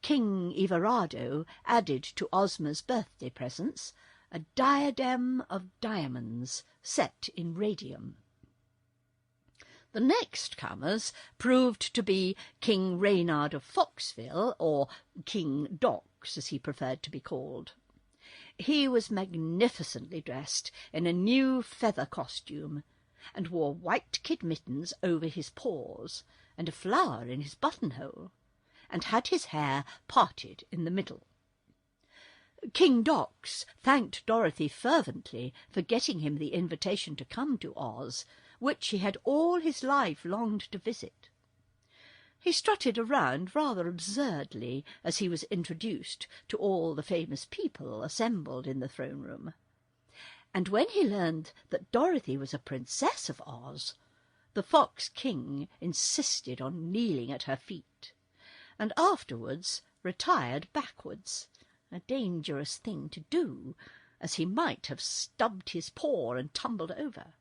King Everardo added to Ozma's birthday presents a diadem of diamonds set in radium. The next comers proved to be King Reynard of Foxville, or King Dox, as he preferred to be called. He was magnificently dressed in a new feather costume, and wore white kid mittens over his paws, and a flower in his buttonhole, and had his hair parted in the middle. King Dox thanked Dorothy fervently for getting him the invitation to come to Oz, which he had all his life longed to visit. He strutted around rather absurdly as he was introduced to all the famous people assembled in the throne-room, and when he learned that Dorothy was a princess of Oz, the Fox King insisted on kneeling at her feet, and afterwards retired backwards, a dangerous thing to do, as he might have stubbed his paw and tumbled over.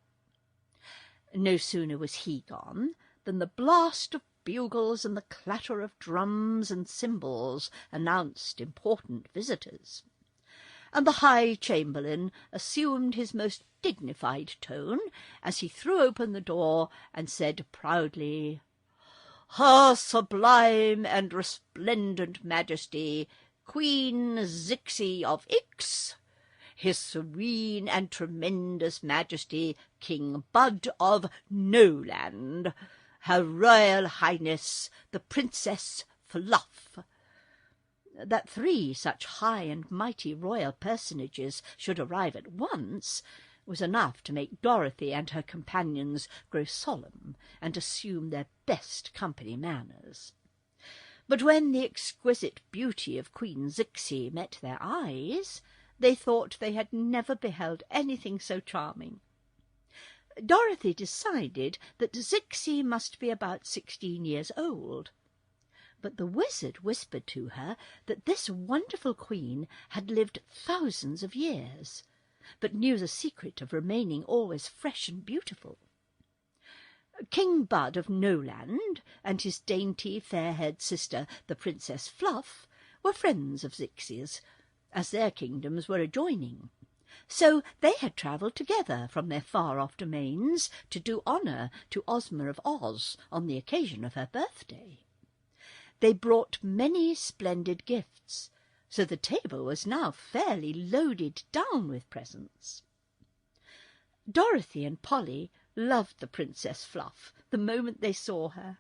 No sooner was he gone than the blast of bugles and the clatter of drums and cymbals announced important visitors, and the High Chamberlain assumed his most dignified tone as he threw open the door and said proudly, "Her sublime and resplendent Majesty, Queen Zixi of Ix, His Serene and Tremendous Majesty, King Bud of No-Land, Her Royal Highness, the Princess Fluff." That 3 such high and mighty royal personages should arrive at once was enough to make Dorothy and her companions grow solemn and assume their best company manners. But when the exquisite beauty of Queen Zixi met their eyes, they thought they had never beheld anything so charming. Dorothy decided that Zixi must be about 16 years old, but the wizard whispered to her that this wonderful queen had lived thousands of years, but knew the secret of remaining always fresh and beautiful. King Bud of Noland and his dainty, fair-haired sister, the Princess Fluff, were friends of Zix's, as their kingdoms were adjoining. So they had travelled together from their far-off domains to do honour to Ozma of Oz on the occasion of her birthday. They brought many splendid gifts, so the table was now fairly loaded down with presents. Dorothy and Polly loved the Princess Fluff the moment they saw her,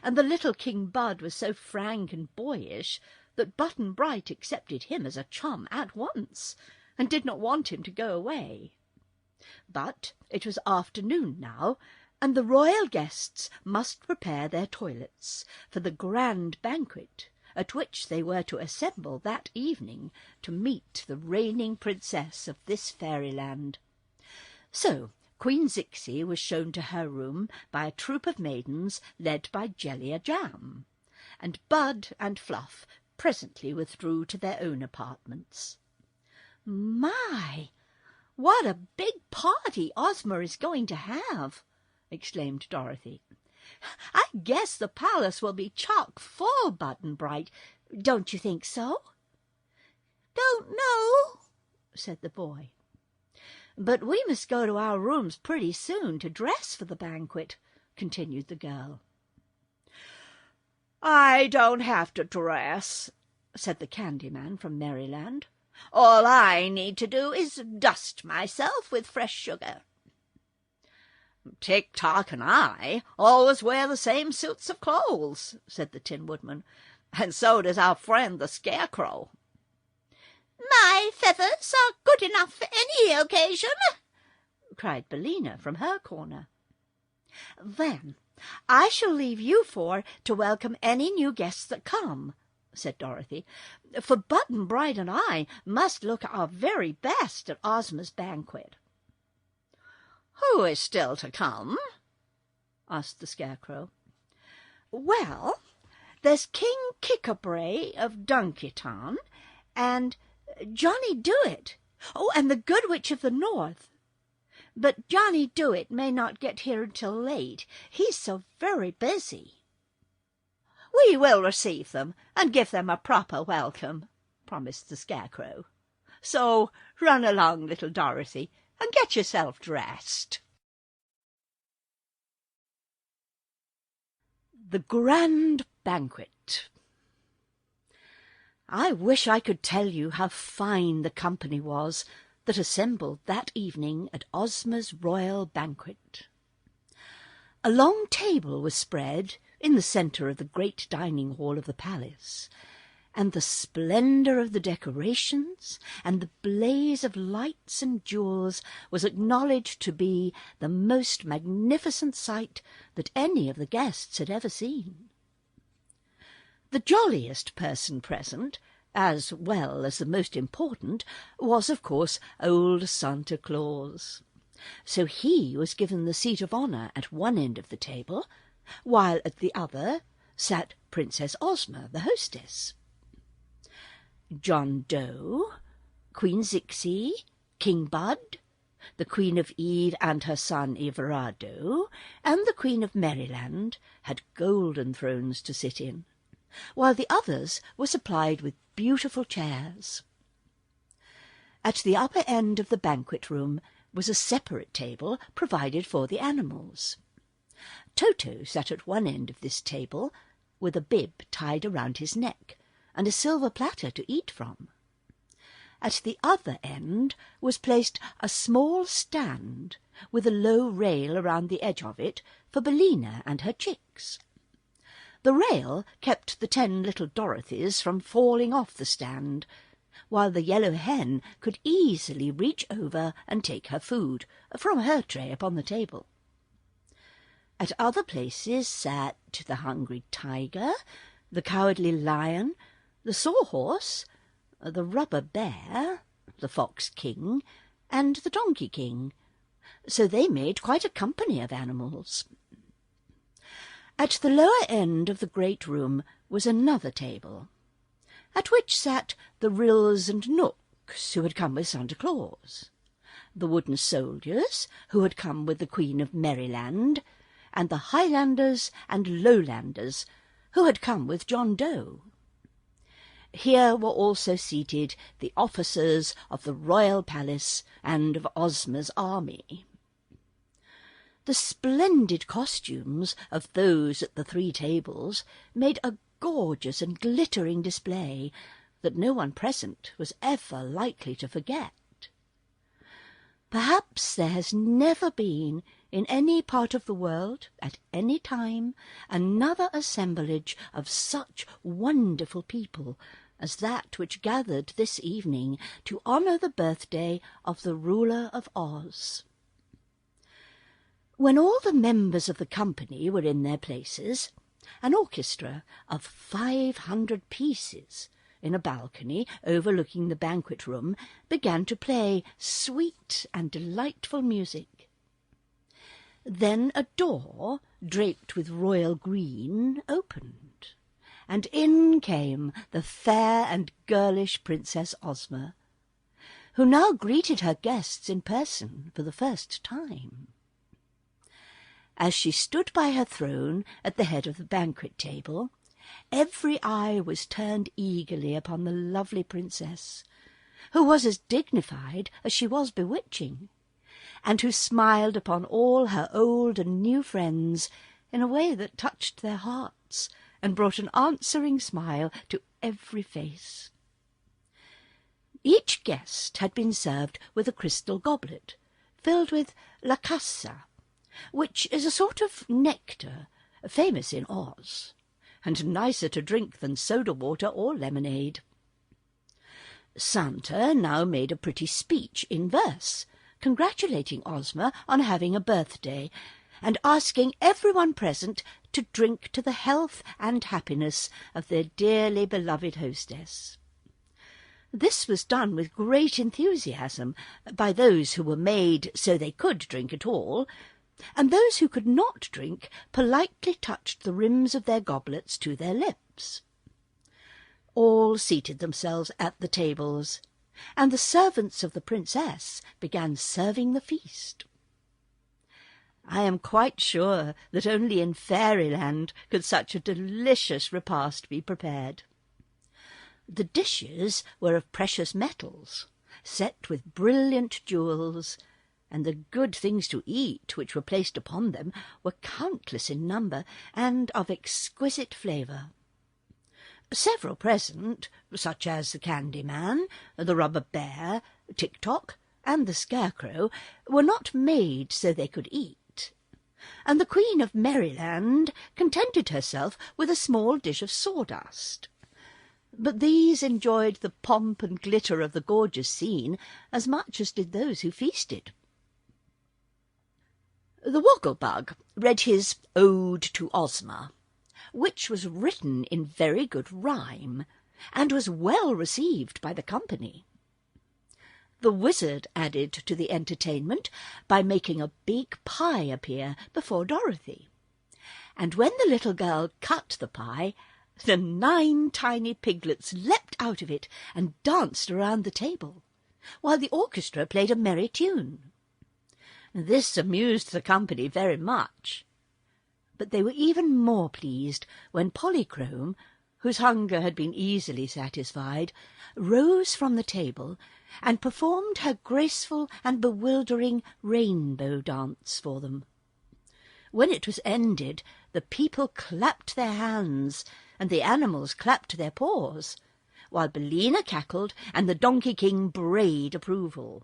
and the little King Bud was so frank and boyish that Button-Bright accepted him as a chum at once, and did not want him to go away. But it was afternoon now, and the royal guests must prepare their toilets for the grand banquet at which they were to assemble that evening to meet the reigning princess of this fairyland. So Queen Zixi was shown to her room by a troop of maidens led by Jelly-a-Jam, and Bud and Fluff presently withdrew to their own apartments. "My, what a big party Ozma is going to have!" exclaimed Dorothy. "I guess the palace will be chock full, Button-Bright. Don't you think so?" "Don't know," said the boy. "But we must go to our rooms pretty soon to dress for the banquet," continued the girl. "I don't have to dress," said the Candy Man from Merryland. "All I need to do is dust myself with fresh sugar." "Tick-Tock and I always wear the same suits of clothes," said the Tin Woodman, "and so does our friend the Scarecrow." "My feathers are good enough for any occasion," cried Billina from her corner. "Then I shall leave you four to welcome any new guests that come," said Dorothy, "for Button-Bright and I must look our very best at Ozma's banquet." "Who is still to come?" asked the Scarecrow. "Well, there's King Kikabray of Dunkiton, and Johnny Dooit, and the Good Witch of the North. But Johnny Dooit may not get here until late. He's so very busy." "We will receive them and give them a proper welcome," promised the Scarecrow. "So run along, little Dorothy, and get yourself dressed." The Grand Banquet. I wish I could tell you how fine the company was that assembled that evening at Ozma's royal banquet. A long table was spread in the centre of the great dining hall of the palace, and the splendour of the decorations and the blaze of lights and jewels was acknowledged to be the most magnificent sight that any of the guests had ever seen. The jolliest person present, as well as the most important, was, of course, old Santa Claus. So he was given the seat of honour at one end of the table, while at the other sat Princess Ozma, the hostess. John Doe, Queen Zixi, King Bud, the Queen of Eve and her son Everardo, and the Queen of Merryland had golden thrones to sit in, while the others were supplied with beautiful chairs. At the upper end of the banquet room was a separate table provided for the animals. Toto sat at one end of this table, with a bib tied around his neck, and a silver platter to eat from. At the other end was placed a small stand, with a low rail around the edge of it for Billina and her chicks. The rail kept the 10 little Dorothys from falling off the stand, while the yellow hen could easily reach over and take her food from her tray upon the table. At other places sat the hungry tiger, the cowardly lion, the sawhorse, the rubber bear, the fox king, and the donkey king, so they made quite a company of animals. At the lower end of the great room was another table, at which sat the Ryls and Knooks who had come with Santa Claus. the wooden soldiers, who had come with the Queen of Merryland, and the Highlanders and Lowlanders, who had come with John Doe. Here were also seated the officers of the royal palace and of Ozma's army. The splendid costumes of those at the 3 tables made a gorgeous and glittering display that no one present was ever likely to forget. Perhaps there has never been in any part of the world, at any time, another assemblage of such wonderful people as that which gathered this evening to honour the birthday of the ruler of Oz. When all the members of the company were in their places, an orchestra of 500 pieces in a balcony overlooking the banquet room began to play sweet and delightful music. Then a door, draped with royal green, opened, and in came the fair and girlish Princess Ozma, who now greeted her guests in person for the first time. As she stood by her throne at the head of the banquet table, every eye was turned eagerly upon the lovely princess, who was as dignified as she was bewitching, and who smiled upon all her old and new friends in a way that touched their hearts and brought an answering smile to every face. Each guest had been served with a crystal goblet filled with la cassa, which is a sort of nectar famous in Oz, and nicer to drink than soda water or lemonade. Santa now made a pretty speech in verse, congratulating Ozma on having a birthday, and asking everyone present to drink to the health and happiness of their dearly beloved hostess. This was done with great enthusiasm by those who were made so they could drink at all, and those who could not drink politely touched the rims of their goblets to their lips. All seated themselves at the tables, and the servants of the princess began serving the feast. I am quite sure that only in fairyland could such a delicious repast be prepared. The dishes were of precious metals, set with brilliant jewels, and the good things to eat which were placed upon them were countless in number and of exquisite flavour. Several present, such as the Candy Man, the Rubber Bear, Tick-Tock, and the Scarecrow, were not made so they could eat, and the Queen of Merryland contented herself with a small dish of sawdust. But these enjoyed the pomp and glitter of the gorgeous scene as much as did those who feasted. The Woggle-Bug read his Ode to Ozma, which was written in very good rhyme, and was well received by the company. The Wizard added to the entertainment by making a big pie appear before Dorothy, and when the little girl cut the pie, the 9 tiny piglets leapt out of it and danced around the table, while the orchestra played a merry tune. This amused the company very much, but they were even more pleased when Polychrome, whose hunger had been easily satisfied, rose from the table and performed her graceful and bewildering rainbow dance for them. When it was ended, the people clapped their hands, and the animals clapped their paws, while Billina cackled and the Donkey King brayed approval.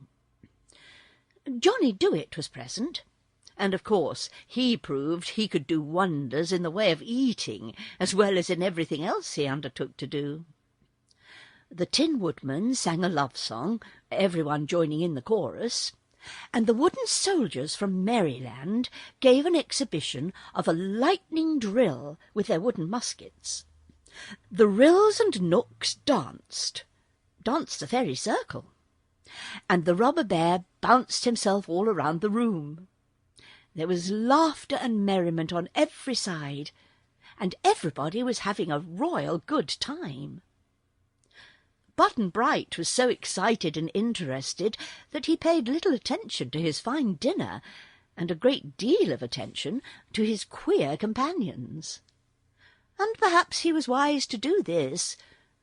Johnny Dewett was present, and of course he proved he could do wonders in the way of eating as well as in everything else he undertook to do. The Tin Woodman sang a love song, everyone joining in the chorus, and the wooden soldiers from Merryland gave an exhibition of a lightning drill with their wooden muskets. The Ryls and Knooks danced the fairy circle, and the Rubber Bear bounced himself all around the room. There was laughter and merriment on every side, and everybody was having a royal good time. Button-Bright was so excited and interested that he paid little attention to his fine dinner, and a great deal of attention to his queer companions. And perhaps he was wise to do this,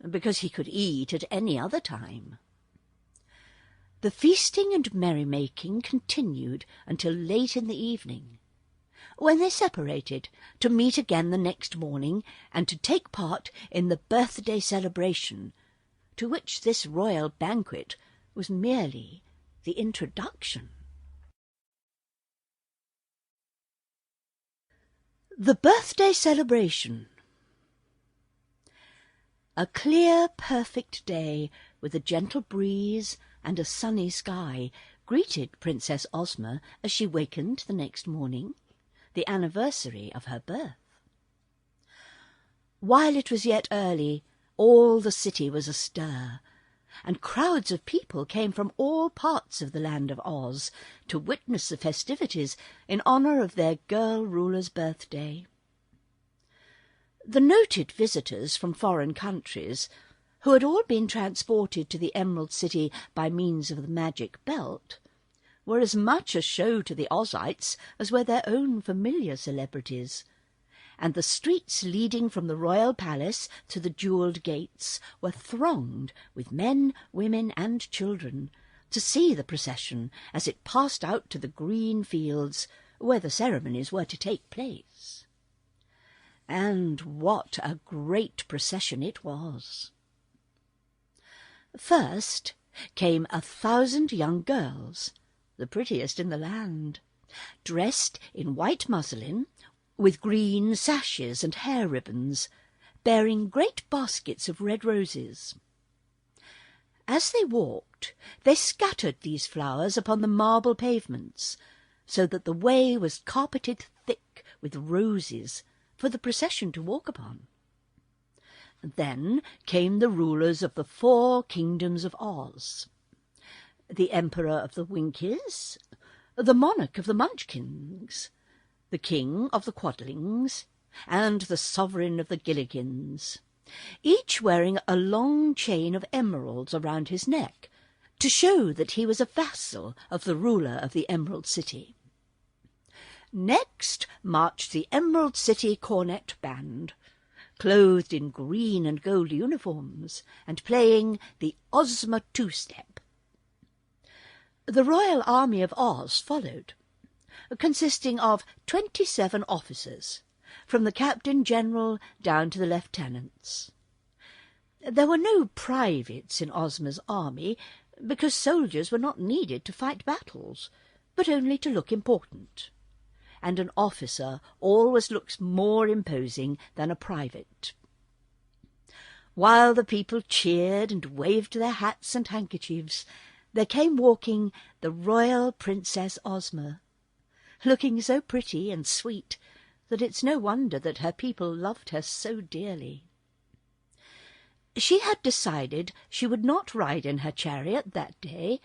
because he could eat at any other time. The feasting and merrymaking continued until late in the evening, when they separated to meet again the next morning and to take part in the birthday celebration, to which this royal banquet was merely the introduction. The birthday celebration. A clear, perfect day, with a gentle breeze and a sunny sky, greeted Princess Ozma as she wakened the next morning, the anniversary of her birth. While it was yet early, all the city was astir, and crowds of people came from all parts of the land of Oz to witness the festivities in honour of their girl ruler's birthday. The noted visitors from foreign countries, who had all been transported to the Emerald City by means of the magic belt, were as much a show to the Ozites as were their own familiar celebrities, and the streets leading from the royal palace to the jewelled gates were thronged with men, women, and children to see the procession as it passed out to the green fields where the ceremonies were to take place. And what a great procession it was! First came 1,000 young girls, the prettiest in the land, dressed in white muslin, with green sashes and hair ribbons, bearing great baskets of red roses. As they walked, they scattered these flowers upon the marble pavements, so that the way was carpeted thick with roses for the procession to walk upon. Then came the rulers of the 4 kingdoms of Oz, the Emperor of the Winkies, the Monarch of the Munchkins, the King of the Quadlings, and the Sovereign of the Gilligans, each wearing a long chain of emeralds around his neck, to show that he was a vassal of the ruler of the Emerald City. Next marched the Emerald City Cornet Band, clothed in green and gold uniforms, and playing the Ozma two-step. The Royal Army of Oz followed, consisting of 27 officers, from the Captain General down to the lieutenants. There were no privates in Ozma's army, because soldiers were not needed to fight battles, but only to look important, and an officer always looks more imposing than a private. While the people cheered and waved their hats and handkerchiefs, there came walking the royal Princess Ozma, looking so pretty and sweet that it's no wonder that her people loved her so dearly. She had decided she would not ride in her chariot that day,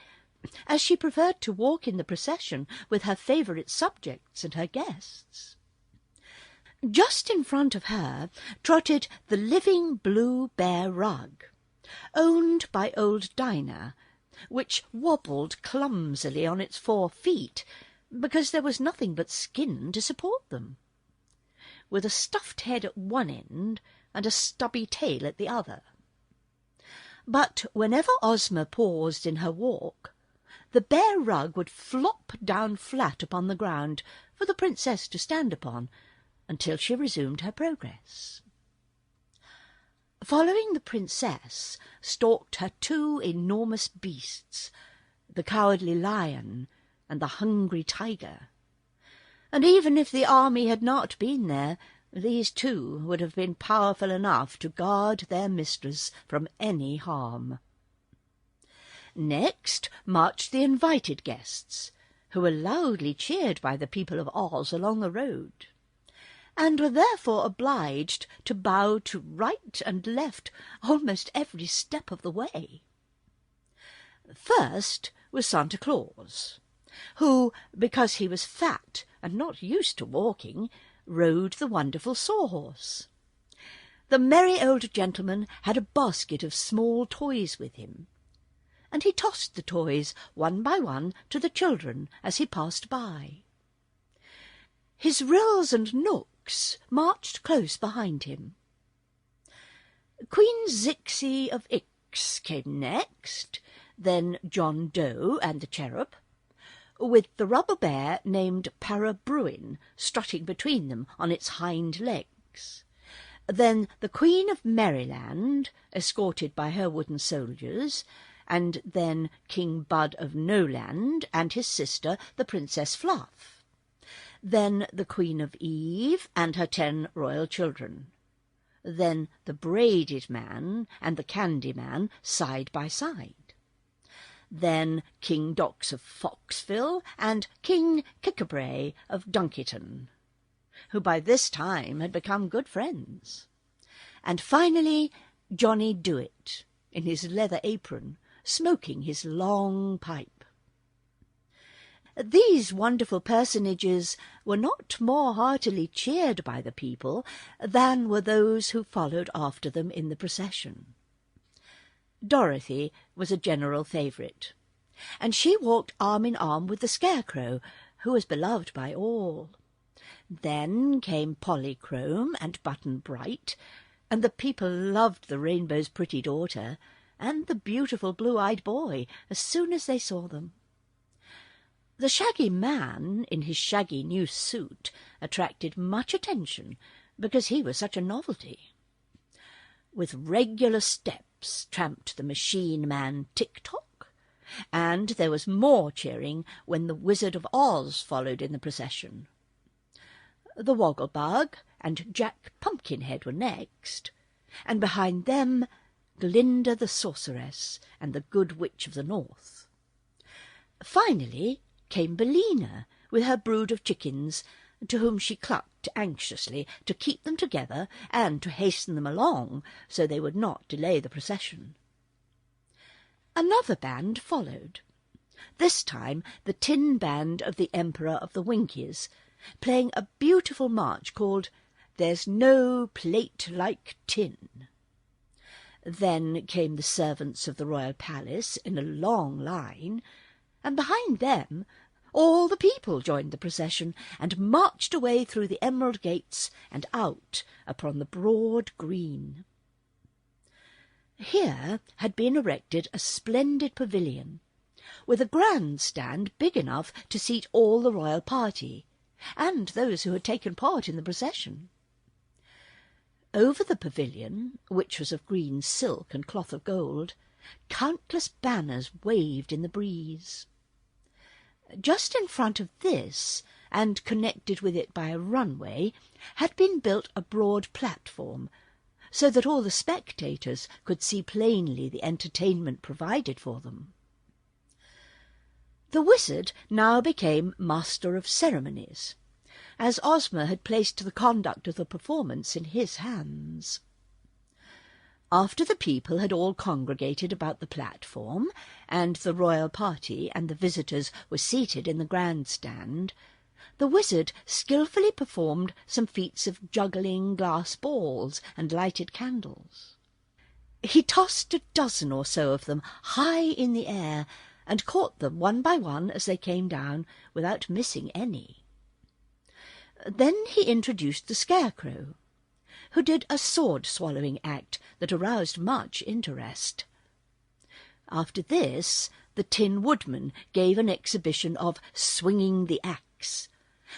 as she preferred to walk in the procession with her favourite subjects and her guests. Just in front of her trotted the living blue bear rug, owned by old Dinah, which wobbled clumsily on its 4 feet, because there was nothing but skin to support them, with a stuffed head at one end and a stubby tail at the other. But whenever Ozma paused in her walk, the bear rug would flop down flat upon the ground for the princess to stand upon, until she resumed her progress. Following the princess stalked her 2 enormous beasts, the Cowardly Lion and the Hungry Tiger, and even if the army had not been there, these 2 would have been powerful enough to guard their mistress from any harm. Next marched the invited guests, who were loudly cheered by the people of Oz along the road, and were therefore obliged to bow to right and left almost every step of the way. First was Santa Claus, who, because he was fat and not used to walking, rode the wonderful sawhorse. The merry old gentleman had a basket of small toys with him, and he tossed the toys one by one to the children as he passed by. His Ryls and Knooks marched close behind him. Queen Zixi of Ix came next, then John Doe and the Cherub, with the rubber bear named Para Bruin strutting between them on its hind legs. Then the Queen of Merryland, escorted by her wooden soldiers, and then King Bud of Noland and his sister, the Princess Fluff. Then the Queen of Eve and her 10 royal children. Then the Braided Man and the Candy Man side by side. Then King Dox of Foxville and King Kickabray of Dunkiton, who by this time had become good friends. And finally Johnny Dewit, in his leather apron, smoking his long pipe. These wonderful personages were not more heartily cheered by the people than were those who followed after them in the procession. Dorothy was a general favourite, and she walked arm in arm with the Scarecrow, who was beloved by all. Then came Polychrome and Button-Bright, and the people loved the Rainbow's pretty daughter and the beautiful blue-eyed boy as soon as they saw them. The Shaggy Man, in his shaggy new suit, attracted much attention because he was such a novelty. With regular steps tramped the machine man Tick-Tock, and there was more cheering when the Wizard of Oz followed in the procession. The Woggle-Bug and Jack Pumpkinhead were next, and behind them Glinda the Sorceress and the Good Witch of the North. Finally came Billina with her brood of chickens, to whom she clucked anxiously to keep them together and to hasten them along so they would not delay the procession. Another band followed, this time the tin band of the Emperor of the Winkies, playing a beautiful march called "There's No Plate Like Tin." Then came the servants of the royal palace in a long line, and behind them all the people joined the procession and marched away through the emerald gates and out upon the broad green. Here had been erected a splendid pavilion, with a grandstand big enough to seat all the royal party, and those who had taken part in the procession. Over the pavilion, which was of green silk and cloth of gold, countless banners waved in the breeze. Just in front of this, and connected with it by a runway, had been built a broad platform, so that all the spectators could see plainly the entertainment provided for them. The wizard now became Master of Ceremonies, as Ozma had placed the conduct of the performance in his hands. After the people had all congregated about the platform, and the royal party and the visitors were seated in the grandstand, the wizard skilfully performed some feats of juggling glass balls and lighted candles. He tossed a dozen or so of them high in the air, and caught them one by one as they came down, without missing any. Then he introduced the Scarecrow, who did a sword-swallowing act that aroused much interest. After this, the Tin Woodman gave an exhibition of swinging the axe,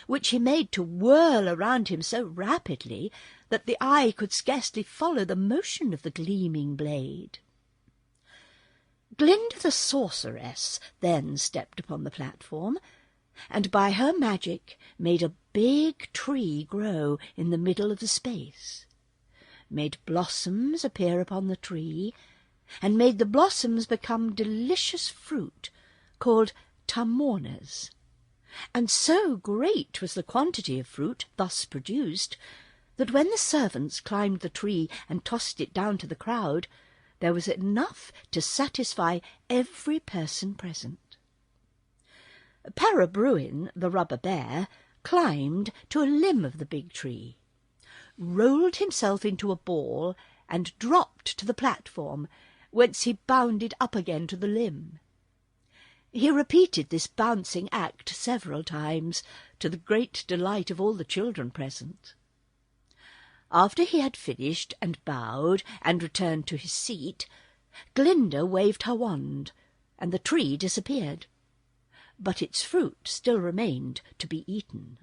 which he made to whirl around him so rapidly that the eye could scarcely follow the motion of the gleaming blade. Glinda the Sorceress then stepped upon the platform, and by her magic made a big tree grow in the middle of the space, made blossoms appear upon the tree, and made the blossoms become delicious fruit called tamornas. And so great was the quantity of fruit thus produced that when the servants climbed the tree and tossed it down to the crowd, there was enough to satisfy every person present. Para Bruin, the rubber bear, climbed to a limb of the big tree, rolled himself into a ball and dropped to the platform, whence he bounded up again to the limb. He repeated this bouncing act several times, to the great delight of all the children present. After he had finished and bowed and returned to his seat, Glinda waved her wand, and the tree disappeared, but its fruit still remained to be eaten.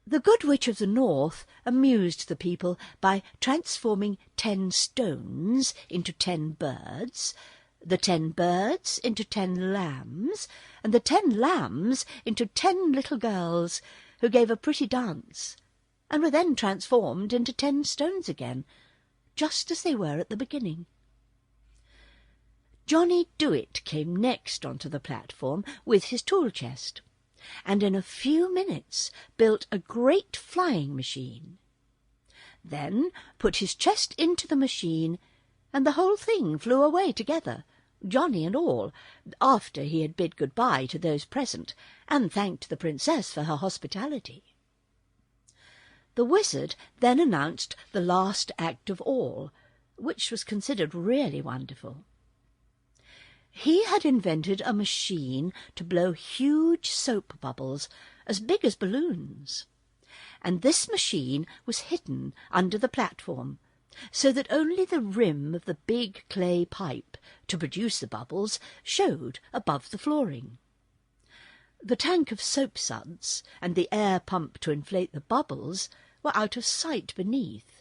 The Good Witch of the North amused the people by transforming 10 stones into 10 birds, the 10 birds into 10 lambs, and the 10 lambs into 10 little girls, who gave a pretty dance, and were then transformed into 10 stones again, just as they were at the beginning. Johnny Dewit came next onto the platform with his tool-chest, and in a few minutes built a great flying machine. Then put his chest into the machine, and the whole thing flew away together, Johnny and all, after he had bid good-bye to those present, and thanked the princess for her hospitality. The wizard then announced the last act of all, which was considered really wonderful. He had invented a machine to blow huge soap bubbles as big as balloons, and this machine was hidden under the platform, so that only the rim of the big clay pipe to produce the bubbles showed above the flooring. The tank of soap suds and the air pump to inflate the bubbles were out of sight beneath,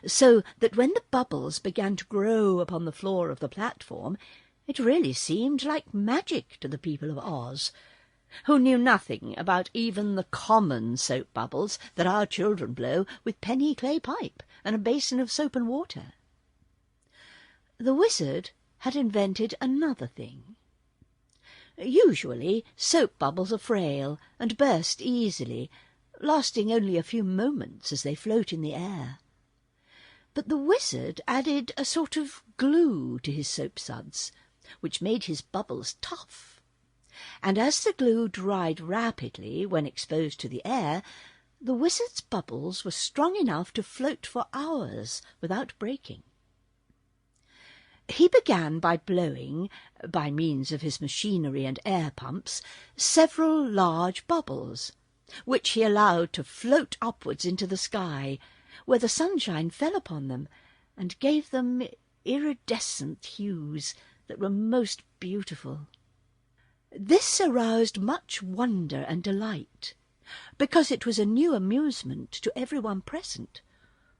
so that when the bubbles began to grow upon the floor of the platform, it really seemed like magic to the people of Oz, who knew nothing about even the common soap bubbles that our children blow with penny clay pipe and a basin of soap and water. The wizard had invented another thing. Usually soap bubbles are frail and burst easily, lasting only a few moments as they float in the air. But the wizard added a sort of glue to his soap suds, which made his bubbles tough, and as the glue dried rapidly when exposed to the air, the wizard's bubbles were strong enough to float for hours without breaking. He began by blowing, by means of his machinery and air pumps, several large bubbles, which he allowed to float upwards into the sky, where the sunshine fell upon them and gave them iridescent hues that were most beautiful. This aroused much wonder and delight, because it was a new amusement to everyone present,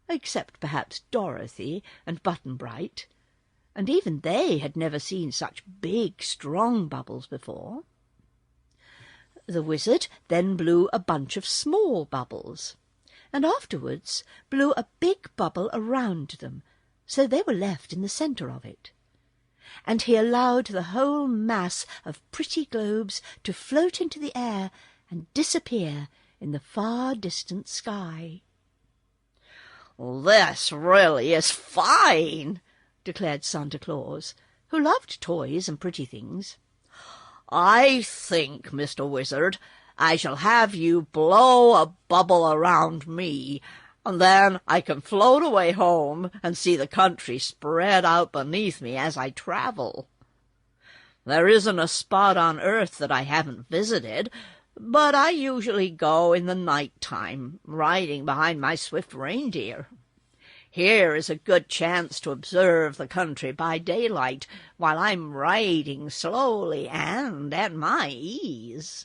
except perhaps Dorothy and Button-Bright, and even they had never seen such big, strong bubbles before. The wizard then blew a bunch of small bubbles, and afterwards blew a big bubble around them, so they were left in the centre of it, and he allowed the whole mass of pretty globes to float into the air and disappear in the far distant sky. "This really is fine," declared Santa Claus, who loved toys and pretty things. "I think, Mr. Wizard, I shall have you blow a bubble around me, and then I can float away home and see the country spread out beneath me as I travel. There isn't a spot on earth that I haven't visited, but I usually go in the night time, riding behind my swift reindeer. Here is a good chance to observe the country by daylight, while I'm riding slowly and at my ease."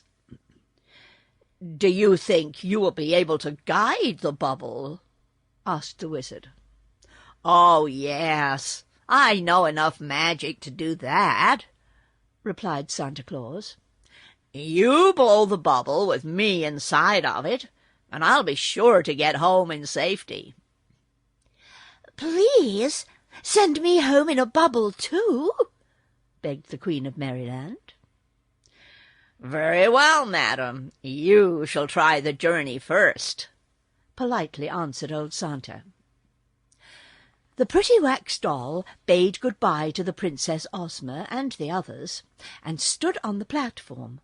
"Do you think you will be able to guide the bubble?" asked the wizard. "Oh, yes, I know enough magic to do that," replied Santa Claus. "You blow the bubble with me inside of it, and I'll be sure to get home in safety." "Please send me home in a bubble too," begged the Queen of Merryland. "Very well, madam. You shall try the journey first," politely answered old Santa. The pretty wax doll bade good-bye to the Princess Ozma and the others, and stood on the platform,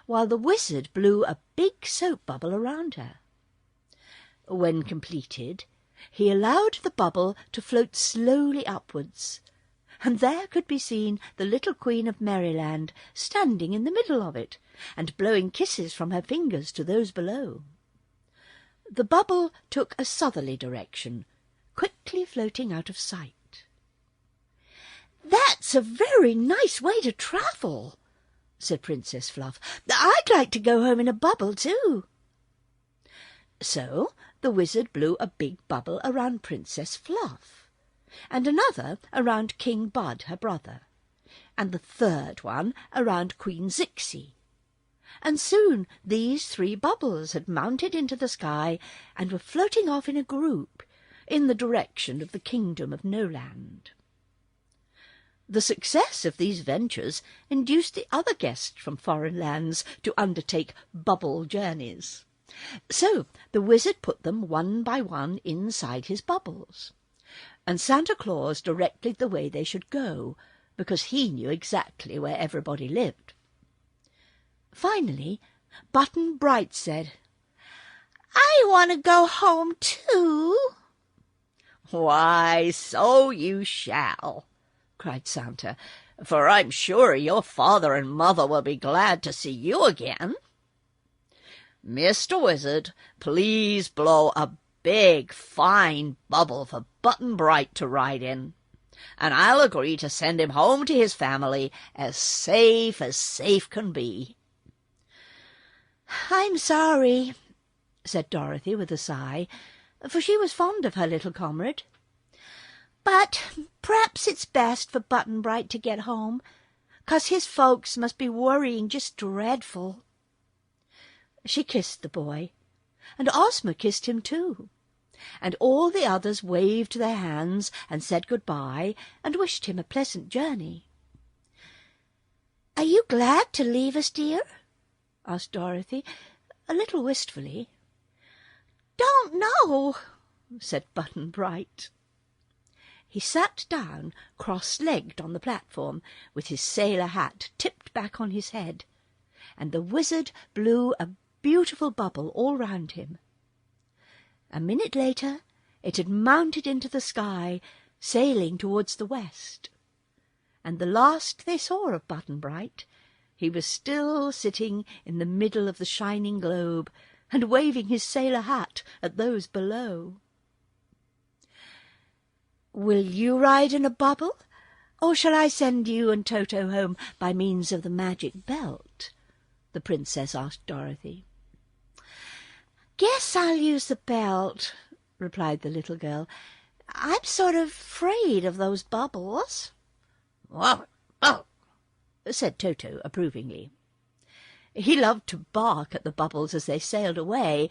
while the wizard blew a big soap bubble around her. When completed, he allowed the bubble to float slowly upwards, and there could be seen the little Queen of Merryland standing in the middle of it, and blowing kisses from her fingers to those below. The bubble took a southerly direction, quickly floating out of sight. "That's a very nice way to travel," said Princess Fluff. "I'd like to go home in a bubble too." So the wizard blew a big bubble around Princess Fluff, and another around King Bud, her brother, and the third one around Queen Zixi. And soon these 3 bubbles had mounted into the sky and were floating off in a group in the direction of the kingdom of Noland. The success of these ventures induced the other guests from foreign lands to undertake bubble journeys. So the wizard put them one by one inside his bubbles, and Santa Claus directed the way they should go, because he knew exactly where everybody lived. Finally, Button-Bright said, "I want to go home too." "Why, so you shall," cried Santa, "for I'm sure your father and mother will be glad to see you again. Mr. Wizard, please blow a big, fine bubble for Button-Bright to ride in, and I'll agree to send him home to his family as safe can be." "I'm sorry," said Dorothy with a sigh, for she was fond of her little comrade. "But perhaps it's best for Button-Bright to get home, 'cause his folks must be worrying just dreadful." She kissed the boy, and Ozma kissed him too, and all the others waved their hands and said good-bye and wished him a pleasant journey. "Are you glad to leave us, dear?" asked Dorothy, a little wistfully. "Don't know," said Button-Bright. He sat down cross-legged on the platform, with his sailor hat tipped back on his head, and the wizard blew a beautiful bubble all round him. A minute later it had mounted into the sky, sailing towards the west, and the last they saw of Button-Bright, he was still sitting in the middle of the shining globe and waving his sailor hat at those below. "Will you ride in a bubble, or shall I send you and Toto home by means of the magic belt?" the princess asked Dorothy. "Guess I'll use the belt," replied the little girl. "I'm sort of afraid of those bubbles." "Oh, oh," said Toto approvingly. He loved to bark at the bubbles as they sailed away,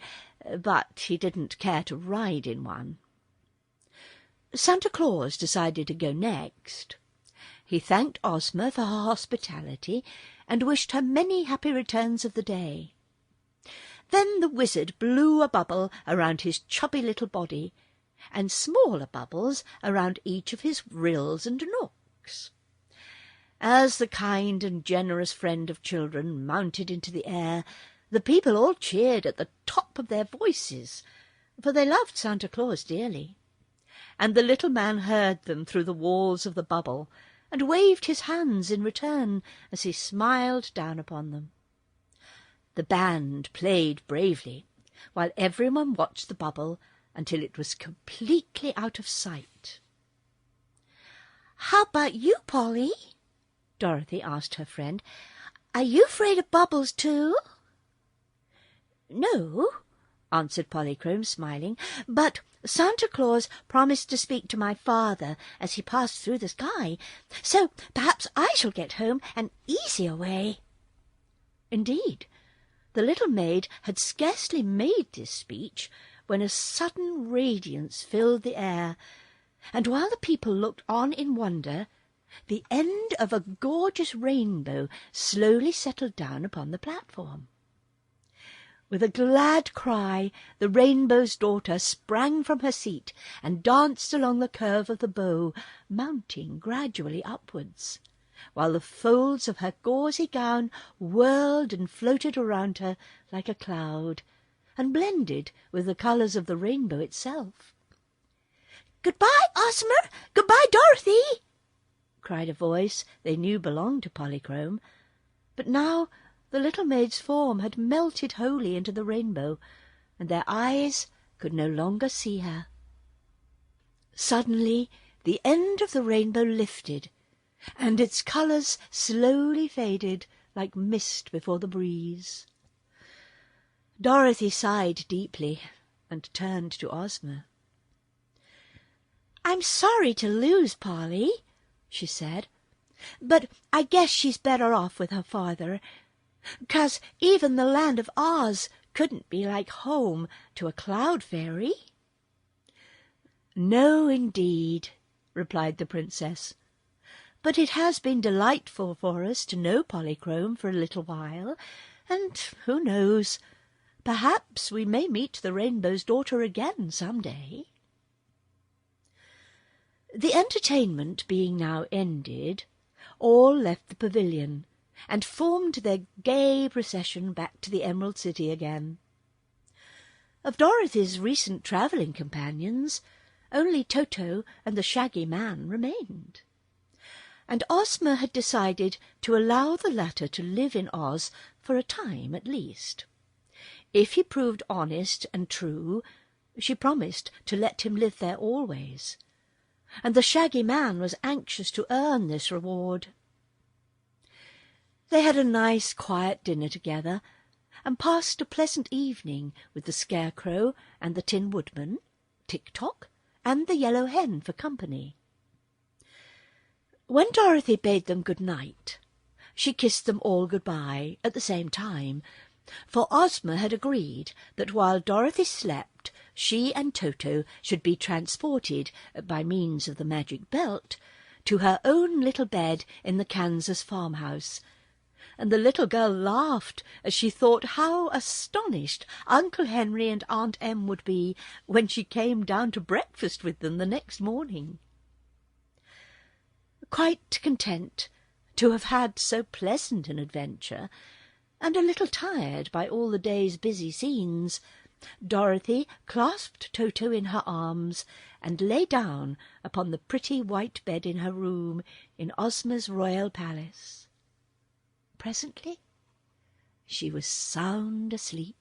but he didn't care to ride in one. Santa Claus decided to go next. He thanked Ozma for her hospitality and wished her many happy returns of the day. Then the wizard blew a bubble around his chubby little body, and smaller bubbles around each of his rills and nooks. As the kind and generous friend of children mounted into the air, the people all cheered at the top of their voices, for they loved Santa Claus dearly, and the little man heard them through the walls of the bubble, and waved his hands in return as he smiled down upon them. The band played bravely, while everyone watched the bubble until it was completely out of sight. "How about you, Polly?" Dorothy asked her friend. "Are you afraid of bubbles too?" "No," answered Polychrome, smiling, "but Santa Claus promised to speak to my father as he passed through the sky, so perhaps I shall get home an easier way." Indeed, the little maid had scarcely made this speech when a sudden radiance filled the air, and while the people looked on in wonder, the end of a gorgeous rainbow slowly settled down upon the platform. With a glad cry, the Rainbow's daughter sprang from her seat and danced along the curve of the bow, mounting gradually upwards, while the folds of her gauzy gown whirled and floated around her like a cloud, and blended with the colours of the rainbow itself. "Goodbye, Ozma! Goodbye, Dorothy!" cried a voice they knew belonged to Polychrome. But now the little maid's form had melted wholly into the rainbow, and their eyes could no longer see her. Suddenly the end of the rainbow lifted, and its colours slowly faded like mist before the breeze. Dorothy sighed deeply and turned to Ozma. "I'm sorry to lose Polly," she said, "but I guess she's better off with her father, 'cause even the land of Oz couldn't be like home to a cloud fairy." "No, indeed," replied the princess. "But it has been delightful for us to know Polychrome for a little while, and who knows, perhaps we may meet the Rainbow's daughter again some day." The entertainment being now ended, all left the pavilion and formed their gay procession back to the Emerald City again. Of Dorothy's recent travelling companions, only Toto and the Shaggy Man remained, and Ozma had decided to allow the latter to live in Oz for a time at least. If he proved honest and true, she promised to let him live there always, and the Shaggy Man was anxious to earn this reward. They had a nice quiet dinner together, and passed a pleasant evening with the Scarecrow and the Tin Woodman, Tick-Tock, and the Yellow Hen for company. When Dorothy bade them good night, she kissed them all good-bye at the same time, for Ozma had agreed that while Dorothy slept, she and Toto should be transported, by means of the magic belt, to her own little bed in the Kansas farmhouse, and the little girl laughed as she thought how astonished Uncle Henry and Aunt Em would be when she came down to breakfast with them the next morning. Quite content to have had so pleasant an adventure, and a little tired by all the day's busy scenes, Dorothy clasped Toto in her arms and lay down upon the pretty white bed in her room in Ozma's royal palace. Presently she was sound asleep.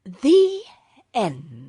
The end.